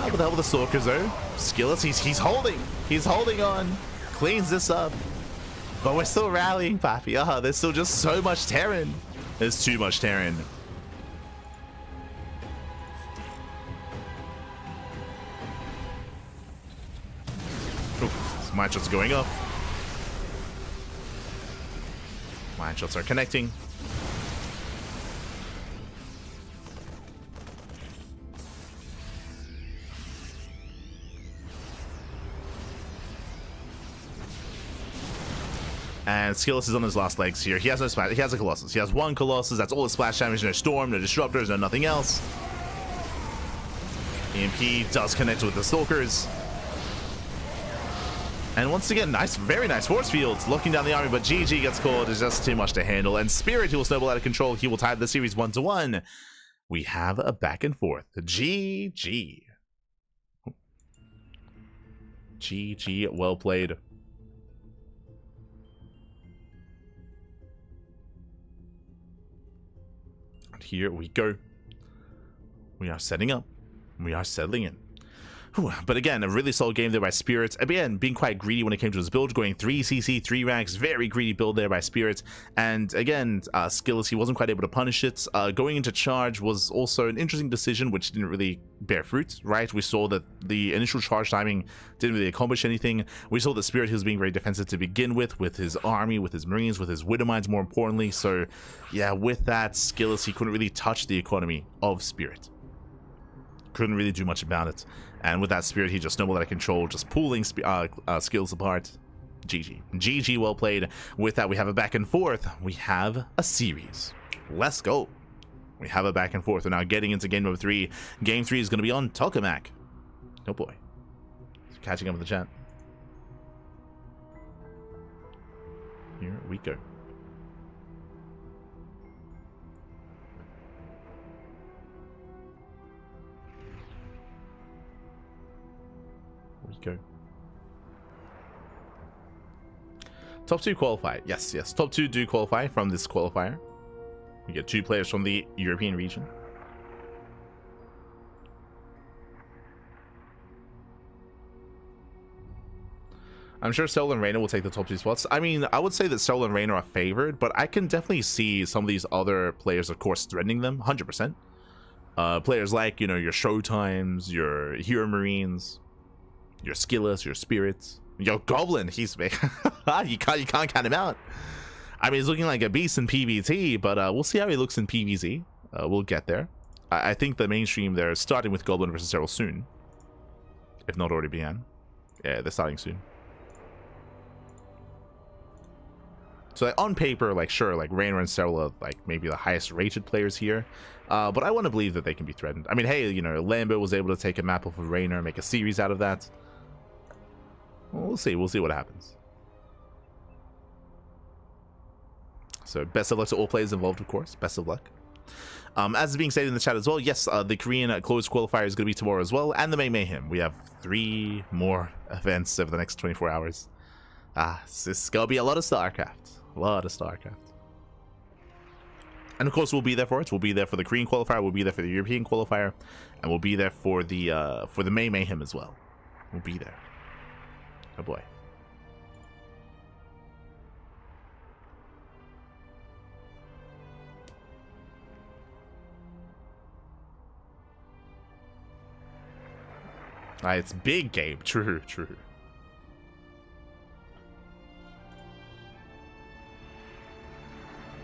With the help of the Stalkers though. SKillous, he's holding. He's holding on. Cleans this up. But we're still rallying, Papi. There's still just so much Terran. There's too much Terran. Some mine shots going up. Mine shots are connecting. And SKillous is on his last legs here. He has no splash. He has a Colossus. He has one Colossus. That's all his splash damage. No Storm, no Disruptors, no nothing else. EMP does connect with the Stalkers. And once again, nice, very nice force fields looking down the army, but GG gets caught. It's just too much to handle. And Spirit, he will snowball out of control. He will tie the series 1-1. We have a back and forth. GG. GG, well played. Here we go. We are setting up. We are settling in. Whew. But again, a really solid game there by Spirit. Again, being quite greedy when it came to his build, going 3 CC, 3 ranks. Very greedy build there by Spirit. And again, SKillous, he wasn't quite able to punish it. Going into charge was also an interesting decision, which didn't really bear fruit, right? We saw that the initial charge timing didn't really accomplish anything. We saw that Spirit, he was being very defensive to begin with his army, with his Marines, with his Widow Mines more importantly. So yeah, with that, SKillous, he couldn't really touch the economy of Spirit. Couldn't really do much about it. And with that Spirit, he just snowballed out of control, just pulling skills apart. GG. GG, well played. With that, we have a back and forth. We have a series. Let's go. We have a back and forth. We're now getting into game number 3. Game 3 is going to be on Tokamak. Oh boy. Catching up with the chat. Here we go. Go. Top 2 qualify. Yes, yes. Top 2 do qualify from this qualifier. We get 2 players from the European region. I'm sure Serral and Reynor will take the top 2 spots. I mean, I would say that Serral and Reynor are favored, but I can definitely see some of these other players, of course, threatening them 100%. Players like, you know, your ShoWTimes, your Hero Marines, your SKillous, your Spirits, your Goblin. He's you can't count him out. I mean, he's looking like a beast in PvT, but we'll see how he looks in PvZ. We'll get there. I think the mainstream they're starting with Goblin versus Serral soon, if not already began. Yeah, they're starting soon. So like, on paper, like sure, like Reynor and Serral are like maybe the highest rated players here, but I want to believe that they can be threatened. I mean, hey, you know, Lambo was able to take a map off of Reynor, make a series out of that. Well, we'll see what happens. So best of luck to all players involved, of course. Best of luck. As is being stated in the chat as well, yes, the Korean closed qualifier is going to be tomorrow as well, and the May Mayhem. We have 3 more events over the next 24 hours. This is going to be a lot of StarCraft. A lot of StarCraft. And of course, we'll be there for it. We'll be there for the Korean qualifier. We'll be there for the European qualifier, and we'll be there for the May Mayhem as well. We'll be there. Oh boy. It's big game. True, true.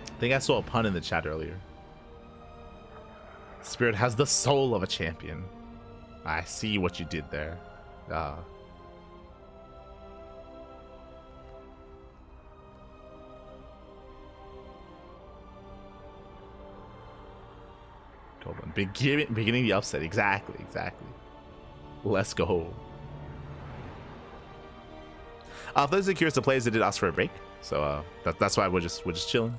I think I saw a pun in the chat earlier. Spirit has the soul of a champion. I see what you did there. Goblin. Beginning the upset. Exactly. Let's go. For those who are curious, the players, they did ask for a break, so that's why we're just chilling.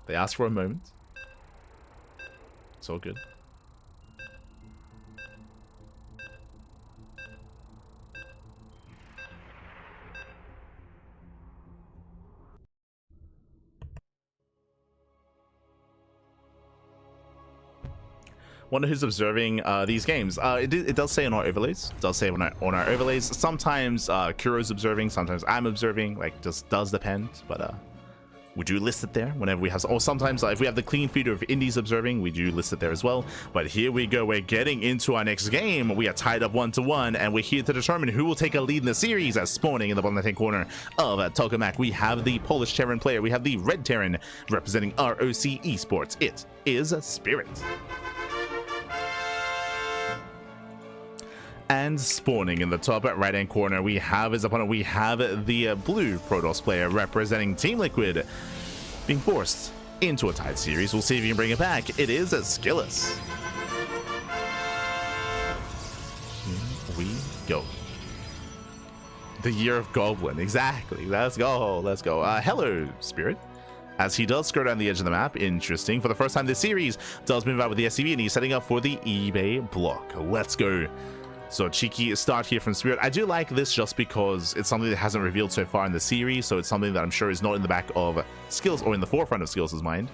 They asked for a moment. It's all good. Wonder who's observing these games. It does say on our overlays. It does say on our overlays. Sometimes Kuro's observing, sometimes I'm observing. Like, just does depend. But we do list it there whenever we have. Or sometimes if we have the clean feed of Indies observing, we do list it there as well. But here we go. We're getting into our next game. We are tied up 1-1, and we're here to determine who will take a lead in the series. As spawning in the bottom left-hand corner of Tokamak, we have the Polish Terran player. We have the Red Terran representing ROC Esports. It is Spirit. And spawning in the top right-hand corner, we have his opponent. We have the blue Protoss player representing Team Liquid, being forced into a tied series. We'll see if he can bring it back. It is SKillous. Here we go. The year of Goblin, exactly. Let's go. Hello, Spirit. As he does skirt around the edge of the map. Interesting. For the first time this series, does move out with the SCV, and he's setting up for the eBay block. Let's go. So cheeky start here from Spirit. I do like this just because it's something that hasn't revealed so far in the series, so it's something that I'm sure is not in the back of Skills or in the forefront of Skills' mind.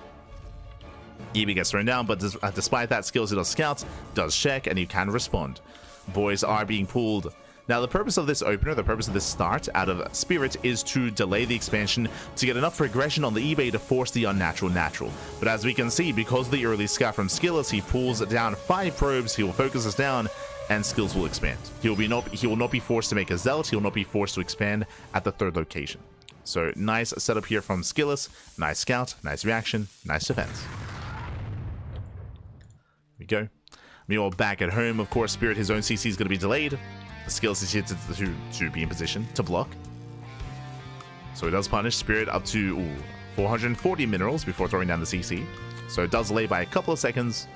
EB gets thrown down, but despite that, Skills does scout, does check, and he can respond. Boys are being pulled. Now, the purpose of this opener, the purpose of this start out of Spirit is to delay the expansion to get enough progression on the eBay to force the unnatural natural. But as we can see, because of the early scout from Skillous, he pulls down 5 probes, he will focus us down, and Skills will expand. He will not be forced to make a Zealot, he will not be forced to expand at the 3rd location. So, nice setup here from Skillous, nice scout, nice reaction, nice defense. Here we go. Meanwhile, back at home, of course, Spirit, his own CC is going to be delayed. Skills is here to be in position to block. So it does punish Spirit up to 440 minerals before throwing down the CC. So it does delay by a couple of seconds.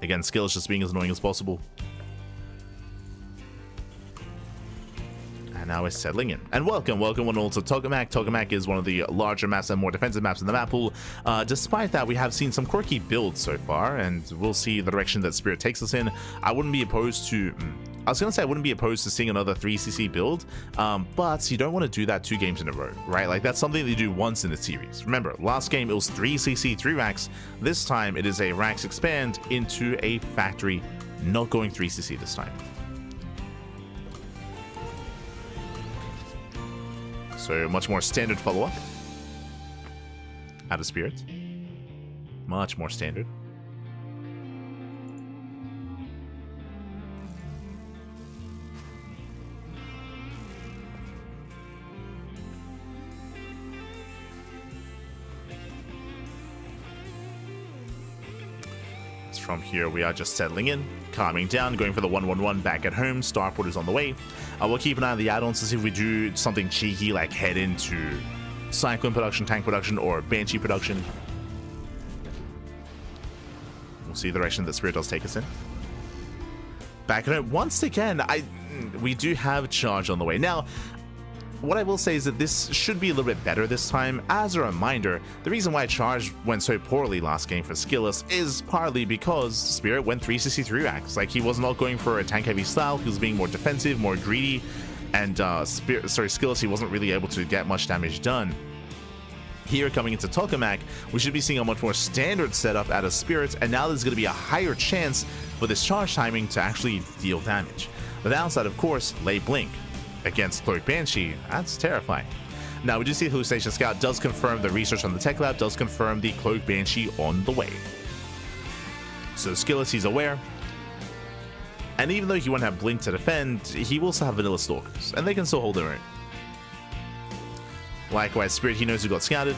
Again, Skills just being as annoying as possible. And now we're settling in. And welcome one all to Tokamak. Tokamak is one of the larger maps and more defensive maps in the map pool. Despite that, we have seen some quirky builds so far, and we'll see the direction that Spirit takes us in. I wouldn't be opposed to... I was going to say I wouldn't be opposed to seeing another 3cc build, but you don't want to do that 2 games in a row, right? Like, that's something they do once in the series. Remember, last game it was 3cc, 3 racks. This time it is a racks expand into a factory, not going 3cc this time. So much more standard follow-up out of Spirit. Much more standard. From here, we are just settling in, calming down, going for the 1-1-1 back at home. Starport is on the way. We'll keep an eye on the add-ons to see if we do something cheeky like head into Cyclone production, tank production, or Banshee production. We'll see the direction that Spirit does take us in. Back at home, once again, we do have charge on the way. Now, what I will say is that this should be a little bit better this time. As a reminder, the reason why charge went so poorly last game for SKillous is partly because Spirit went 363 racks. Like, he was not going for a tank heavy style, he was being more defensive, more greedy, and SKillous, he wasn't really able to get much damage done. Here, coming into Tokamak, we should be seeing a much more standard setup out of Spirit, and now there's going to be a higher chance for this charge timing to actually deal damage. The downside, of course, lay Blink against Cloak Banshee. That's terrifying. Now, we do see Hallucination Scout does confirm the research on the Tech Lab, does confirm the Cloak Banshee on the way. So SKillous, he's aware. And even though he won't have Blink to defend, he will still have Vanilla Stalkers, and they can still hold their own. Likewise, Spirit, he knows who got scouted.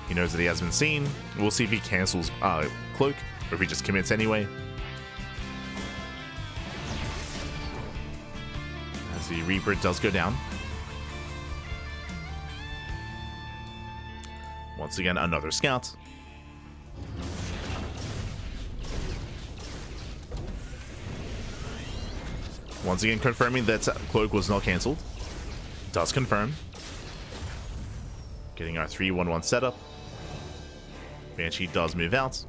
He knows that he has been seen. We'll see if he cancels Cloak, or if he just commits anyway. As the Reaper does go down. Once again, another scout. Once again, confirming that Cloak was not cancelled. Does confirm. Getting our 3-1-1 setup. Banshee does move out.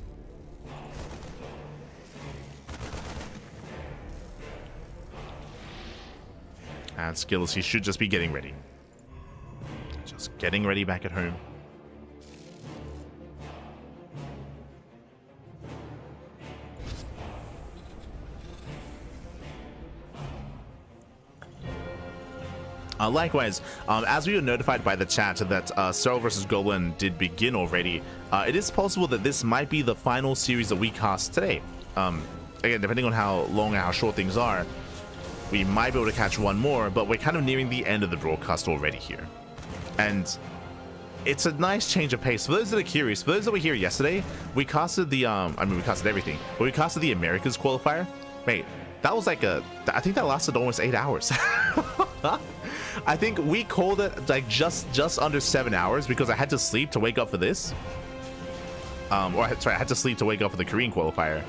And SKillous, he should just be getting ready. Just getting ready back at home. Likewise, as we were notified by the chat that Serral vs Goblin did begin already, it is possible that this might be the final series that we cast today. Again, depending on how long and how short things are, we might be able to catch one more, but we're kind of nearing the end of the broadcast already here. And it's a nice change of pace. For those that are curious, for those that were here yesterday, we casted the, we casted everything, but we casted the Americas qualifier. Wait, that was like I think that lasted almost 8 hours. I think we called it like just under 7 hours because I had to sleep to wake up for this. I had to sleep to wake up for the Korean qualifier.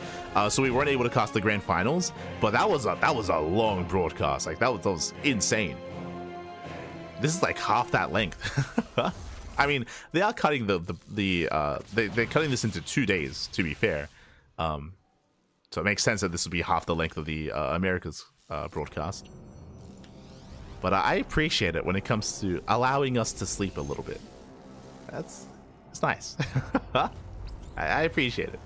So we weren't able to cast the grand finals, but that was a long broadcast. Like that was insane. This is like half that length. I mean, they are cutting they're cutting this into 2 days, to be fair. So it makes sense that this would be half the length of the America's broadcast. But I appreciate it when it comes to allowing us to sleep a little bit. It's nice. I appreciate it.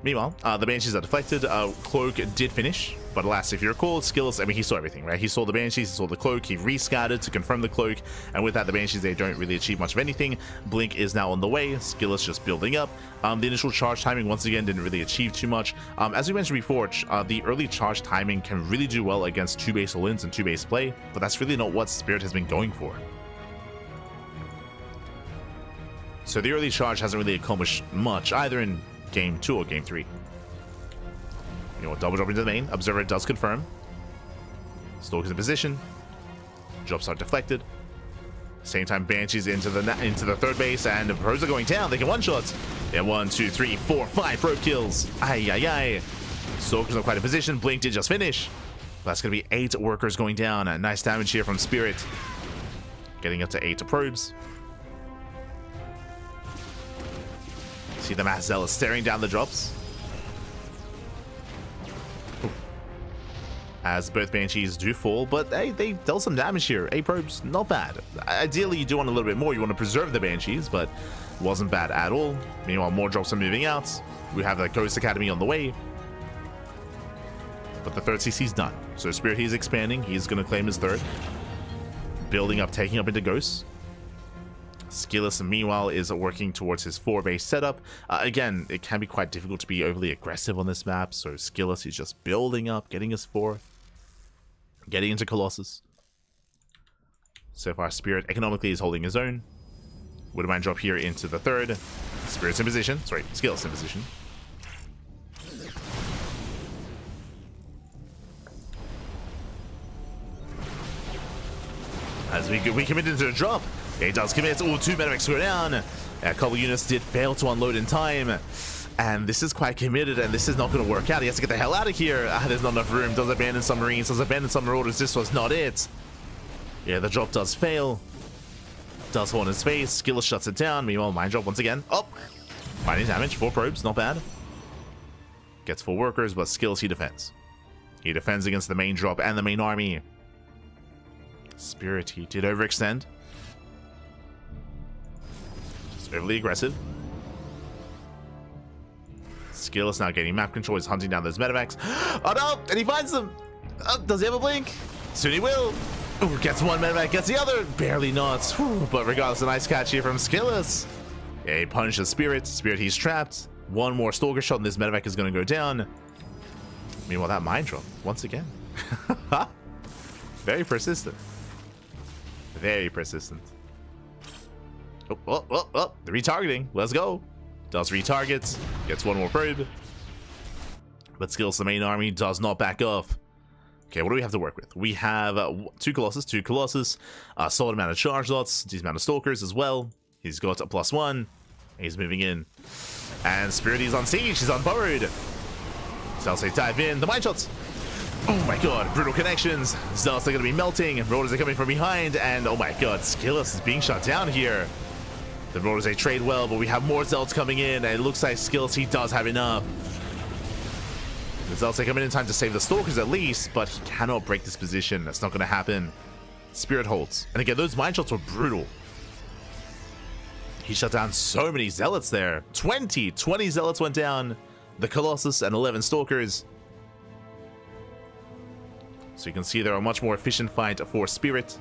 Meanwhile, the Banshees are deflected. Cloak did finish, but alas, if you recall, SKillous, I mean, he saw everything, right? He saw the Banshees, he saw the Cloak, he rescouted to confirm the Cloak, and with that, the Banshees, they don't really achieve much of anything. Blink is now on the way, SKillous just building up. The initial charge timing, once again, didn't really achieve too much. As we mentioned before, the early charge timing can really do well against 2-base all-ins and 2-base play, but that's really not what Spirit has been going for. So the early charge hasn't really accomplished much, either in Game 2 or Game 3. You know what? Double drop into the main. Observer does confirm. Stalker's in position. Drops are deflected. Same time, Banshees into the third base, and the probes are going down. They can one-shot. Yeah, 1, 2, 3, 4, 5 probe kills. Ay, ay, ay. Stalker's not quite in position. Blink did just finish. That's going to be 8 workers going down. Nice damage here from Spirit. Getting up to 8 probes. See the Mass Zealot staring down the drops. Ooh. As both Banshees do fall, but hey, they dealt some damage here. 8 probes, not bad. Ideally, you do want a little bit more. You want to preserve the Banshees, but wasn't bad at all. Meanwhile, more drops are moving out. We have the Ghost Academy on the way. But the third CC is done. So Spirit, he's expanding. He's going to claim his third. Building up, taking up into Ghosts. SKillous, meanwhile, is working towards his 4-base setup. Again, it can be quite difficult to be overly aggressive on this map, so SKillous is just building up, getting his 4th, getting into Colossus. So far, Spirit economically is holding his own. Wouldn't mind drop here into the 3rd. Spirit's in position. Sorry, SKillous in position. As we committed to the drop. He does commit. Oh, 2 medivacs go down. A couple units did fail to unload in time. And this is quite committed, and this is not going to work out. He has to get the hell out of here. There's not enough room. Does abandon some Marines. Does abandon some Marauders. This was not it. Yeah, the drop does fail. Does hold in space. Skillous shuts it down. Meanwhile, mine drop once again. Oh, mining damage. 4 probes. Not bad. Gets 4 workers, but Skillous he defends. He defends against the main drop and the main army. Spirit, he did overextend. Just overly aggressive. Skillous now getting map control. He's hunting down those medevacs. Oh no! And he finds them! Oh, does he have a blink? Soon he will. Ooh, gets 1 medevac, gets the other. Barely not. Whew, but regardless, a nice catch here from Skillous. Yeah, he punishes Spirit. Spirit, he's trapped. 1 more Stalker shot and this medevac is going to go down. Meanwhile, that mine drop, once again. Very persistent. Very persistent. Oh, the retargeting. Let's go. Does retarget. Gets 1 more probe. But Skillous, the main army, does not back off. Okay, what do we have to work with? We have 2 Colossus, a solid amount of charge lots, decent amount of Stalkers as well. He's got a +1. He's moving in. And Spirit, he's on siege. He's unburrowed. So I'll say dive in. The mine shots. Oh my god, brutal connections. Zealots are going to be melting. Marauders are coming from behind. And oh my god, Skillous is being shot down here. The Marauders, they trade well, but we have more Zealots coming in. And it looks like Skillous, he does have enough. The Zealots are coming in time to save the Stalkers at least, but he cannot break this position. That's not going to happen. Spirit holds. And again, those mine shots were brutal. He shut down so many Zealots there. 20 Zealots went down. The Colossus and 11 Stalkers. So you can see they're a much more efficient fight for Spirit.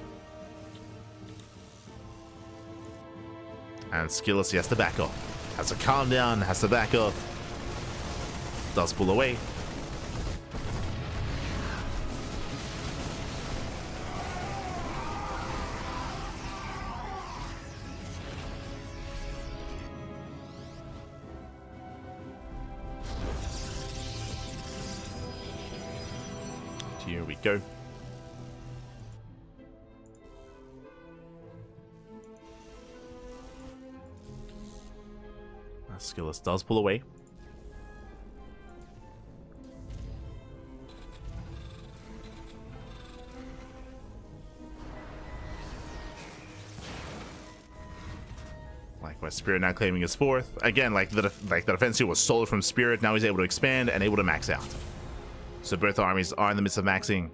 And Skillous, he has to back off. Has to calm down, has to back off. Does pull away. Here we go. Skillous does pull away. Likewise, Spirit now claiming his 4th. Again, like the defense here was solid from Spirit. Now he's able to expand and able to max out. So both armies are in the midst of maxing.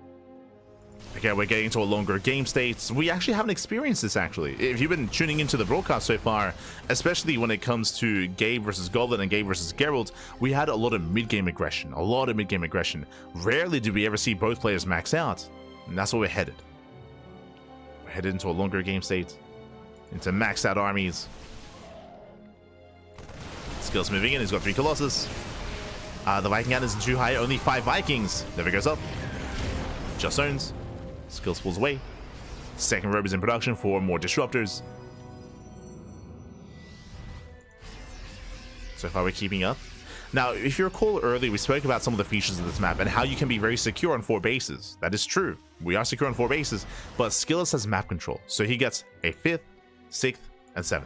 Again, we're getting to a longer game state. We actually haven't experienced this, actually. If you've been tuning into the broadcast so far, especially when it comes to Gabe versus Goblin and Gabe versus Geralt, we had a lot of mid-game aggression. Rarely do we ever see both players max out. And that's where we're headed. We're headed into a longer game state. Into maxed out armies. Skillous moving in. He's got 3 Colossus. The Viking count isn't too high. Only 5 Vikings. Never goes up. Just owns. Skillous pulls away. Second robe is in production for more disruptors. So far we're keeping up. Now, if you recall earlier, we spoke about some of the features of this map and how you can be very secure on 4 bases. That is true. We are secure on 4 bases, but Skillous has map control. So he gets a 5th, 6th, and 7th.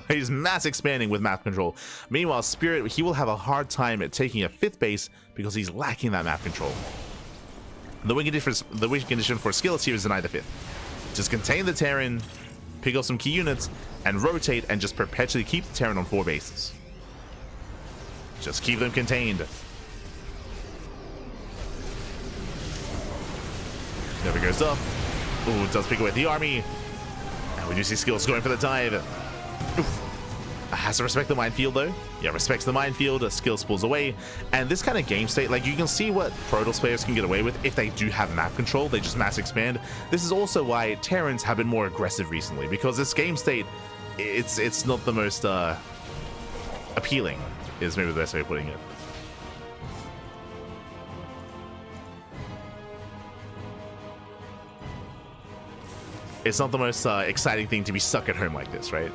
He's mass expanding with map control. Meanwhile, Spirit, he will have a hard time at taking a 5th base because he's lacking that map control. The win condition for Skillous here is deny the 5th. Just contain the Terran, pick up some key units, and rotate and just perpetually keep the Terran on 4 bases. Just keep them contained. Never goes up. Ooh, it does pick away the army. And we do see Skillous going for the dive. Oof. Has to respect the minefield though. Yeah, respects the minefield. Skillous pulls away. And this kind of game state, like you can see what Protoss players can get away with if they do have map control. They just mass expand. This is also why Terrans have been more aggressive recently, because this game state, it's not the most appealing, is maybe the best way of putting it. It's not the most exciting thing to be stuck at home like this, right?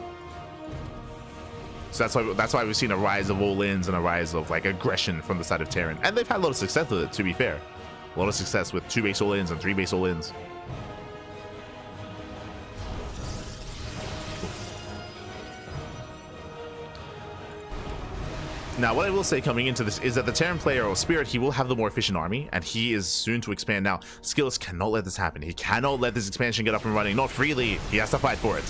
So that's why we've seen a rise of all-ins and a rise of like aggression from the side of Terran, and they've had a lot of success with it. To be fair, a lot of success with 2 base all-ins and 3 base all-ins. Now, what I will say coming into this is that the Terran player or Spirit, he will have the more efficient army, and he is soon to expand. Now, SKillous cannot let this happen. He cannot let this expansion get up and running. Not freely. He has to fight for it.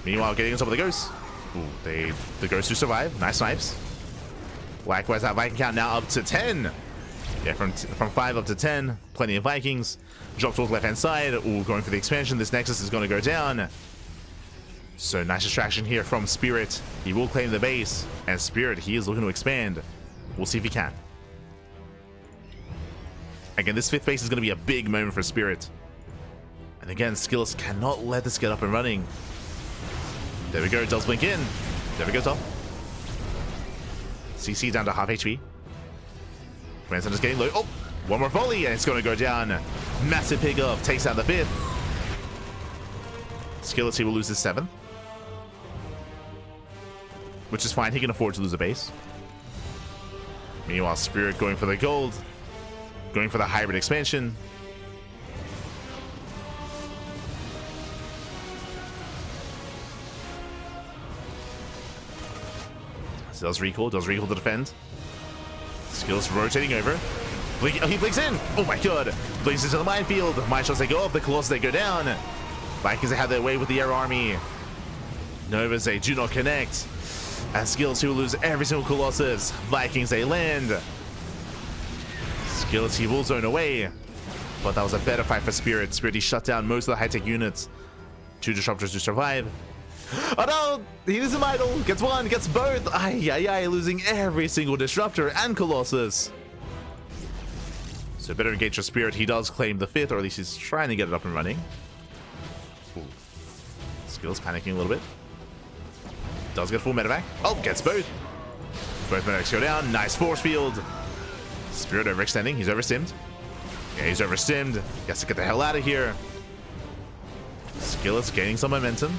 Meanwhile, getting on top of the Ghosts. Ooh, the Ghosts do survive. Nice snipes. Likewise, that Viking count now up to 10. Yeah, from 5 up to 10. Plenty of Vikings. Drop towards left-hand side. Ooh, going for the expansion. This Nexus is going to go down. So nice distraction here from Spirit. He will claim the base. And Spirit, he is looking to expand. We'll see if he can. Again, this 5th base is going to be a big moment for Spirit. And again, SKillous cannot let this get up and running. There we go, does blink in. There we go, top. CC down to half HP. Command Center's getting low. Oh, one more volley, and it's going to go down. Massive pickup, takes out the 5th. SKillous, he will lose his 7th. Which is fine, he can afford to lose a base. Meanwhile, Spirit going for the gold. Going for the hybrid expansion. Does recall to defend. SKillous rotating over. Blink, oh, he blinks in! Oh my god! Blinks into the minefield. Mine shots they go up, the Colossus they go down. Vikings they have their way with the air army. Novas they do not connect. And SKillous who will lose every single Colossus. Vikings they land. SKillous he will zone away. But that was a better fight for Spirit. Spirit he shut down most of the high-tech units. 2 disruptors to survive. Oh no! He is a idol! Gets one, gets both! Ay, losing every single disruptor and Colossus. So better engage your Spirit. He does claim the 5th, or at least he's trying to get it up and running. Ooh. SKillous panicking a little bit. Does get full medevac. Oh, gets both. Both medics go down. Nice force field. Spirit overextending. He's overstimmed. Yeah, he's overstimmed. He has to get the hell out of here. SKillous gaining some momentum.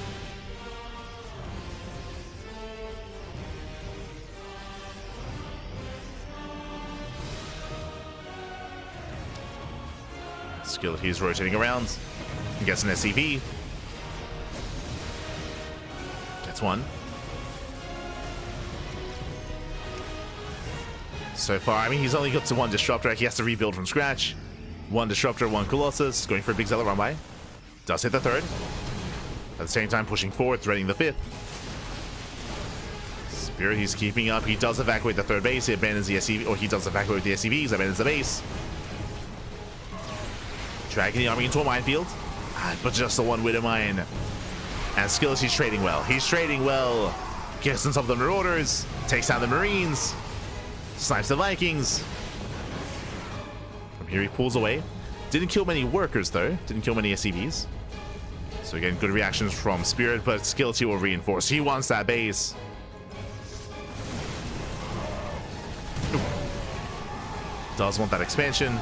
SKillous, he's rotating around. He gets an SCV. Gets one. So far, I mean, he's only got to 1 disruptor. He has to rebuild from scratch. 1 disruptor, 1 Colossus. Going for a big Zealot run by. Does hit the 3rd. At the same time, pushing forward, threading the 5th. Spirit, he's keeping up. He does evacuate the 3rd base. He abandons the SCV, or he does evacuate the SCVs, abandons the base. Dragging the army into a minefield. But just the 1 Widow mine. And SKillous, he's trading well. He's trading well. Gets on top of the Marauders. Takes down the Marines. Snipes the Vikings. From here he pulls away. Didn't kill many workers though. Didn't kill many SCVs. So again, good reactions from Spirit, but SKillous he will reinforce. He wants that base. Ooh. Does want that expansion.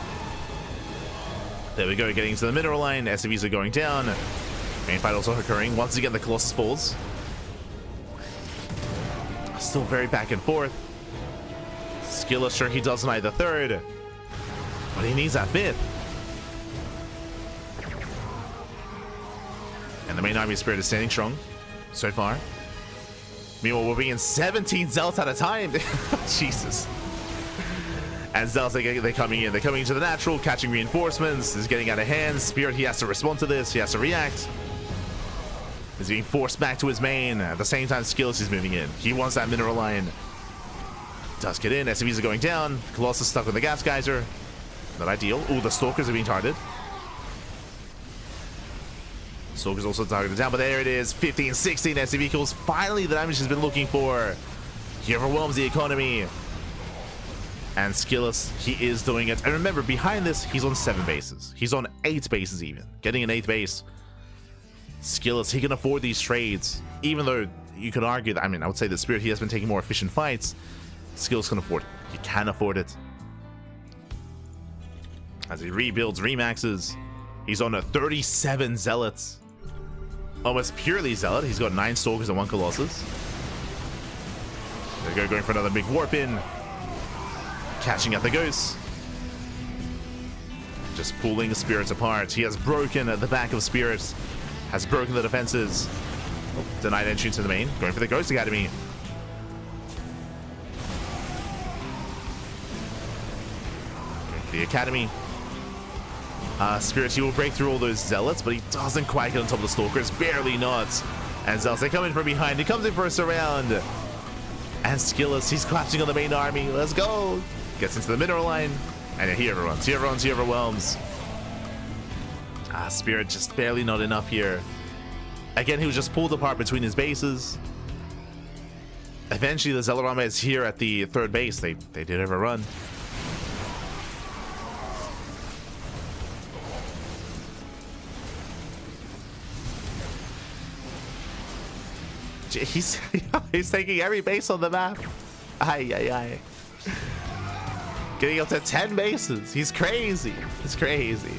There we go, getting to the mineral line. SCVs are going down. Main fight also occurring. Once again, the Colossus falls. Still very back and forth. SKillous, sure, he does deny the 3rd. But he needs that 5th. And the main army Spirit is standing strong so far. Meanwhile, we're being 17 Zealots at a time. Jesus. And Zealots, they're coming in. They're coming into the natural, catching reinforcements. This is getting out of hand. Spirit, he has to respond to this. He has to react. He's being forced back to his main. At the same time, SKillous is moving in. He wants that mineral line. Does get in. SCVs are going down. Colossus stuck with the gas geyser. Not ideal. Ooh, the Stalkers are being targeted. Stalkers also targeted down, but there it is. 15, 16 SCV kills. Finally, the damage he's been looking for. He overwhelms the economy. And SKillous, he is doing it. And remember, behind this, he's on 7 bases. He's on 8 bases even. Getting an 8th base. SKillous, he can afford these trades. Even though you could argue that, I mean, I would say that Spirit, he has been taking more efficient fights. SKillous can afford it. He can afford it. As he rebuilds, remaxes. He's on a 37 Zealots. Almost purely Zealot. He's got 9 Stalkers and 1 Colossus. There we go, going for another big warp in. Catching at the Ghosts. Just pulling the Spirits apart. He has broken at the back of Spirits. Has broken the defenses. Oh, denied entry to the main. Going for the Ghost Academy. the academy. Spirit, he will break through all those zealots, but he doesn't quite get on top of the stalkers, barely not. And Zealots, they come in from behind. He comes in for a surround. And SKillous, he's collapsing on the main army. Let's go. Gets into the mineral line. And he overruns. He overwhelms. Spirit just barely not enough here. Again, he was just pulled apart between his bases. Eventually, the Zealot army is here at the third base. They did overrun. He's taking every base on the map. Ay. Getting up to 10 bases. He's crazy. He's crazy.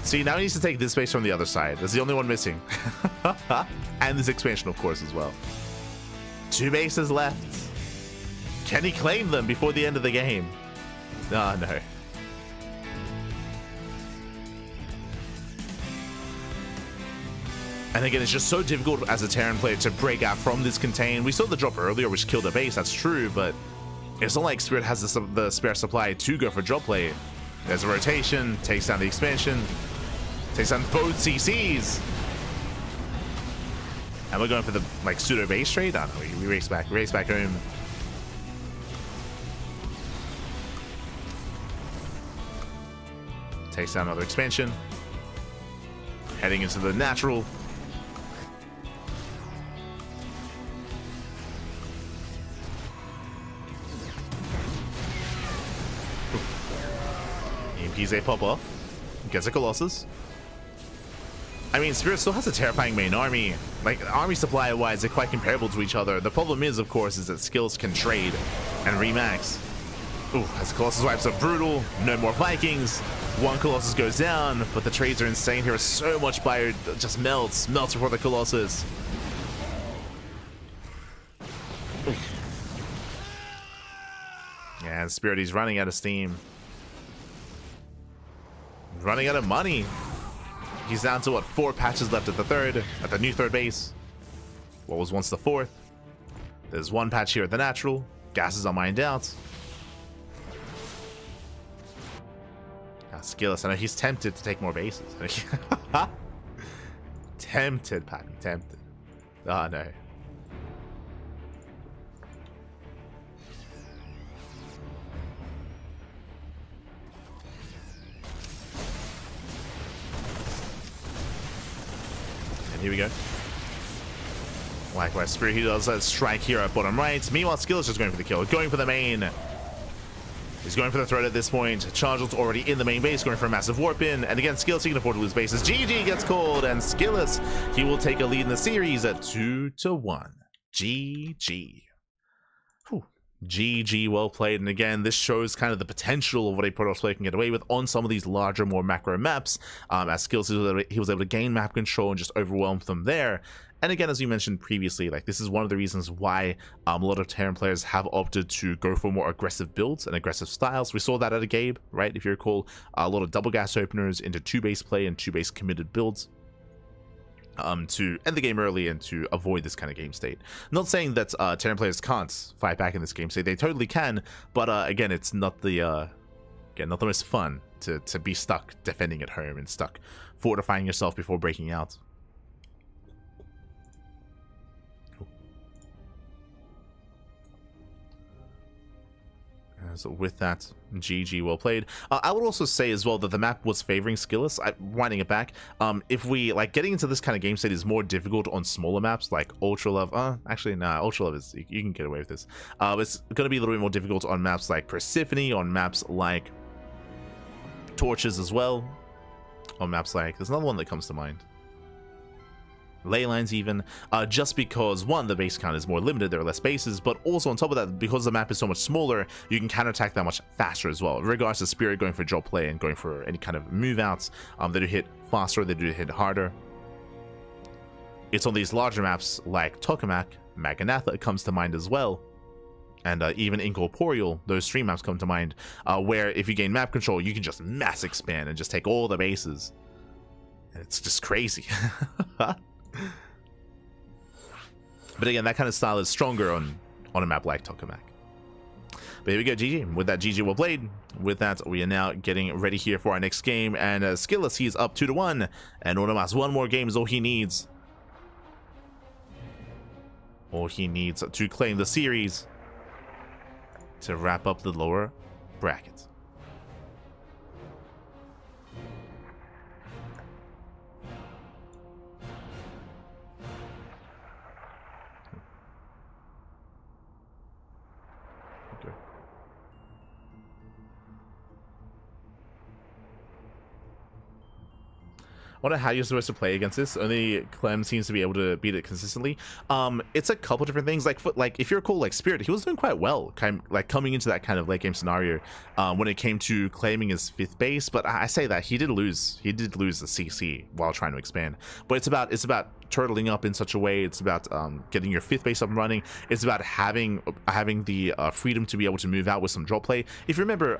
See, now he needs to take this base from the other side. That's the only one missing. And this expansion, of course, as well. 2 bases left. Can he claim them before the end of the game? Oh, no. And again, it's just so difficult as a Terran player to break out from this contain. We saw the drop earlier, which killed a base, that's true, but it's not like Spirit has the spare supply to go for drop play. There's a rotation, takes down the expansion, takes down both CCs. And we're going for the like pseudo base trade. I don't know, we race back home. Takes down another expansion. Heading into the natural. EMP's a pop off. Gets a Colossus. I mean, Spirit still has a terrifying main army. Like, army supply-wise, they're quite comparable to each other. The problem is, of course, is that skills can trade and remax. Ooh, as Colossus wipes up Brutal, no more Vikings. One Colossus goes down, but the trades are insane here. So much fire just melts before the Colossus. Ooh. Yeah, and Spirit, he's running out of steam. Running out of money. He's down to what, 4 patches left at the new third base. What was once the 4th. There's 1 patch here at the natural. Gases are mined out. SKillous, I know he's tempted to take more bases. Tempted, Patty, tempted. Oh no. And here we go. Likewise, Spirit, he does a strike here at bottom right. Meanwhile, SKillous just going for the kill, going for the main. He's going for the threat at this point. Chargel's already in the main base, going for a massive warp in. And again, SKillous, he can afford to lose bases. GG gets called, and SKillous, he will take a lead in the series at 2-1. GG. Whew. GG, well played. And again, this shows kind of the potential of what a Protoss player can get away with on some of these larger, more macro maps. As SKillous, he was able to gain map control and just overwhelm them there. And again, as you mentioned previously, like this is one of the reasons why a lot of Terran players have opted to go for more aggressive builds and aggressive styles. We saw that at a Gabe, right? If you recall, a lot of double gas openers into 2-base play and 2-base committed builds to end the game early and to avoid this kind of game state. Not saying that Terran players can't fight back in this game state. They totally can, but again, it's not the not the most fun to be stuck defending at home and stuck fortifying yourself before breaking out. So with that, GG, well played. I would also say as well that the map was favoring SKillous. Winding it back, if we like getting into this kind of game state is more difficult on smaller maps like Ultra Love. Actually, nah, Ultra Love is you can get away with this. It's going to be a little bit more difficult on maps like Persephone, on maps like Torches as well, on maps like there's another one that comes to mind. Ley lines even, just because one, the base count is more limited, there are less bases, but also on top of that, because the map is so much smaller, you can counterattack that much faster as well. In regards to Spirit going for drop play and going for any kind of move outs, they do hit faster, they do hit harder. It's on these larger maps like Tokamak, Maganatha comes to mind as well, and even Incorporeal, those stream maps come to mind, where if you gain map control, you can just mass expand and just take all the bases. And it's just crazy. But again, that kind of style is stronger on a map like Tokamak. But here we go, GG. With that, GG well played. With that, we are now getting ready here for our next game. And SKillous, he's up 2-1. And Onomas, one more game is all he needs. All he needs to claim the series to wrap up the lower brackets. I wonder how you're supposed to play against this. Only Clem seems to be able to beat it consistently. It's a couple different things. Like if you recall, like Spirit, he was doing quite well, like coming into that kind of late game scenario when it came to claiming his 5th base. But I say that he did lose the CC while trying to expand. But it's about turtling up in such a way. It's about getting your 5th base up and running. It's about having the freedom to be able to move out with some drop play. If you remember,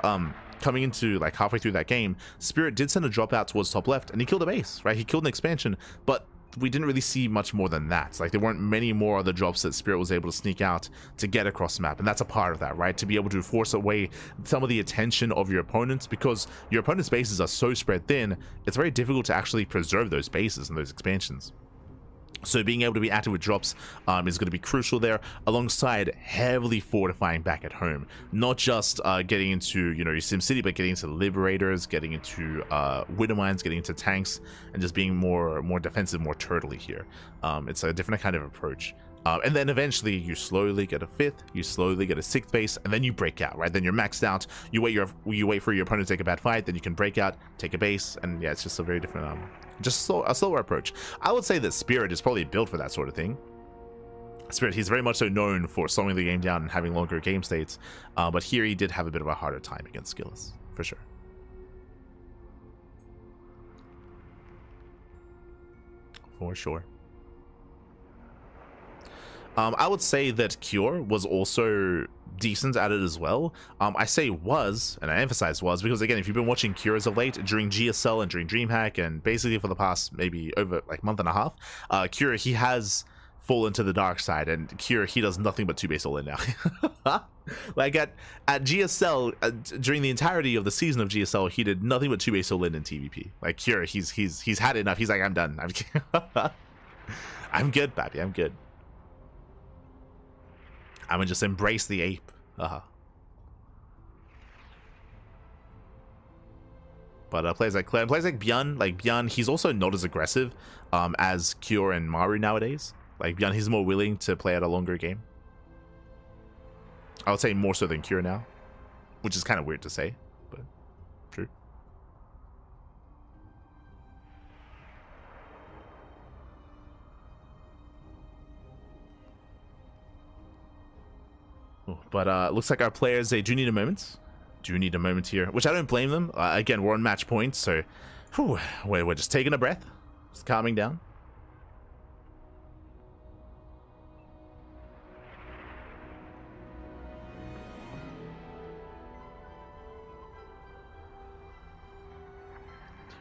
coming into like halfway through that game, Spirit did send a drop out towards top left, and he killed a base, right? He killed an expansion, but we didn't really see much more than that. Like there weren't many more other drops that Spirit was able to sneak out to get across the map, and that's a part of that, right? To be able to force away some of the attention of your opponents, because your opponent's bases are so spread thin, it's very difficult to actually preserve those bases and those expansions. So being able to be active with drops is going to be crucial there, alongside heavily fortifying back at home. Not just getting into, you know, your Sim City, but getting into Liberators, getting into Widow Mines, getting into tanks, and just being more defensive, more turtley here. It's a different kind of approach. And then eventually you slowly get a 5th, you slowly get a 6th base, and then you break out, right? Then you're maxed out, you wait for your opponent to take a bad fight, then you can break out, take a base, and yeah, it's just a very different, just a slower approach. I would say that Spirit is probably built for that sort of thing. Spirit, he's very much so known for slowing the game down and having longer game states, but here he did have a bit of a harder time against Skillous, for sure. For sure. I would say that Cure was also decent at it as well. I say was, and I emphasize was, because again, if you've been watching Cure as of late, during GSL and during DreamHack, and basically for the past maybe over like month and a half, Cure, he has fallen to the dark side, and Cure, he does nothing but 2-base all in now. Like at GSL, during the entirety of the season of GSL, he did nothing but 2-base all in TVP. Like Cure, he's had enough. He's like, I'm done. I'm good, baby. I'm good. I'm gonna just embrace the ape. But players like Claire, players like Bjorn, he's also not as aggressive as Cure and Maru nowadays. Like Bjorn, he's more willing to play at a longer game. I would say more so than Cure now, which is kind of weird to say, but true. But looks like our players, they do need a moment. Here, which I don't blame them. Again, we're on match points, so whew, we're just taking a breath, just calming down.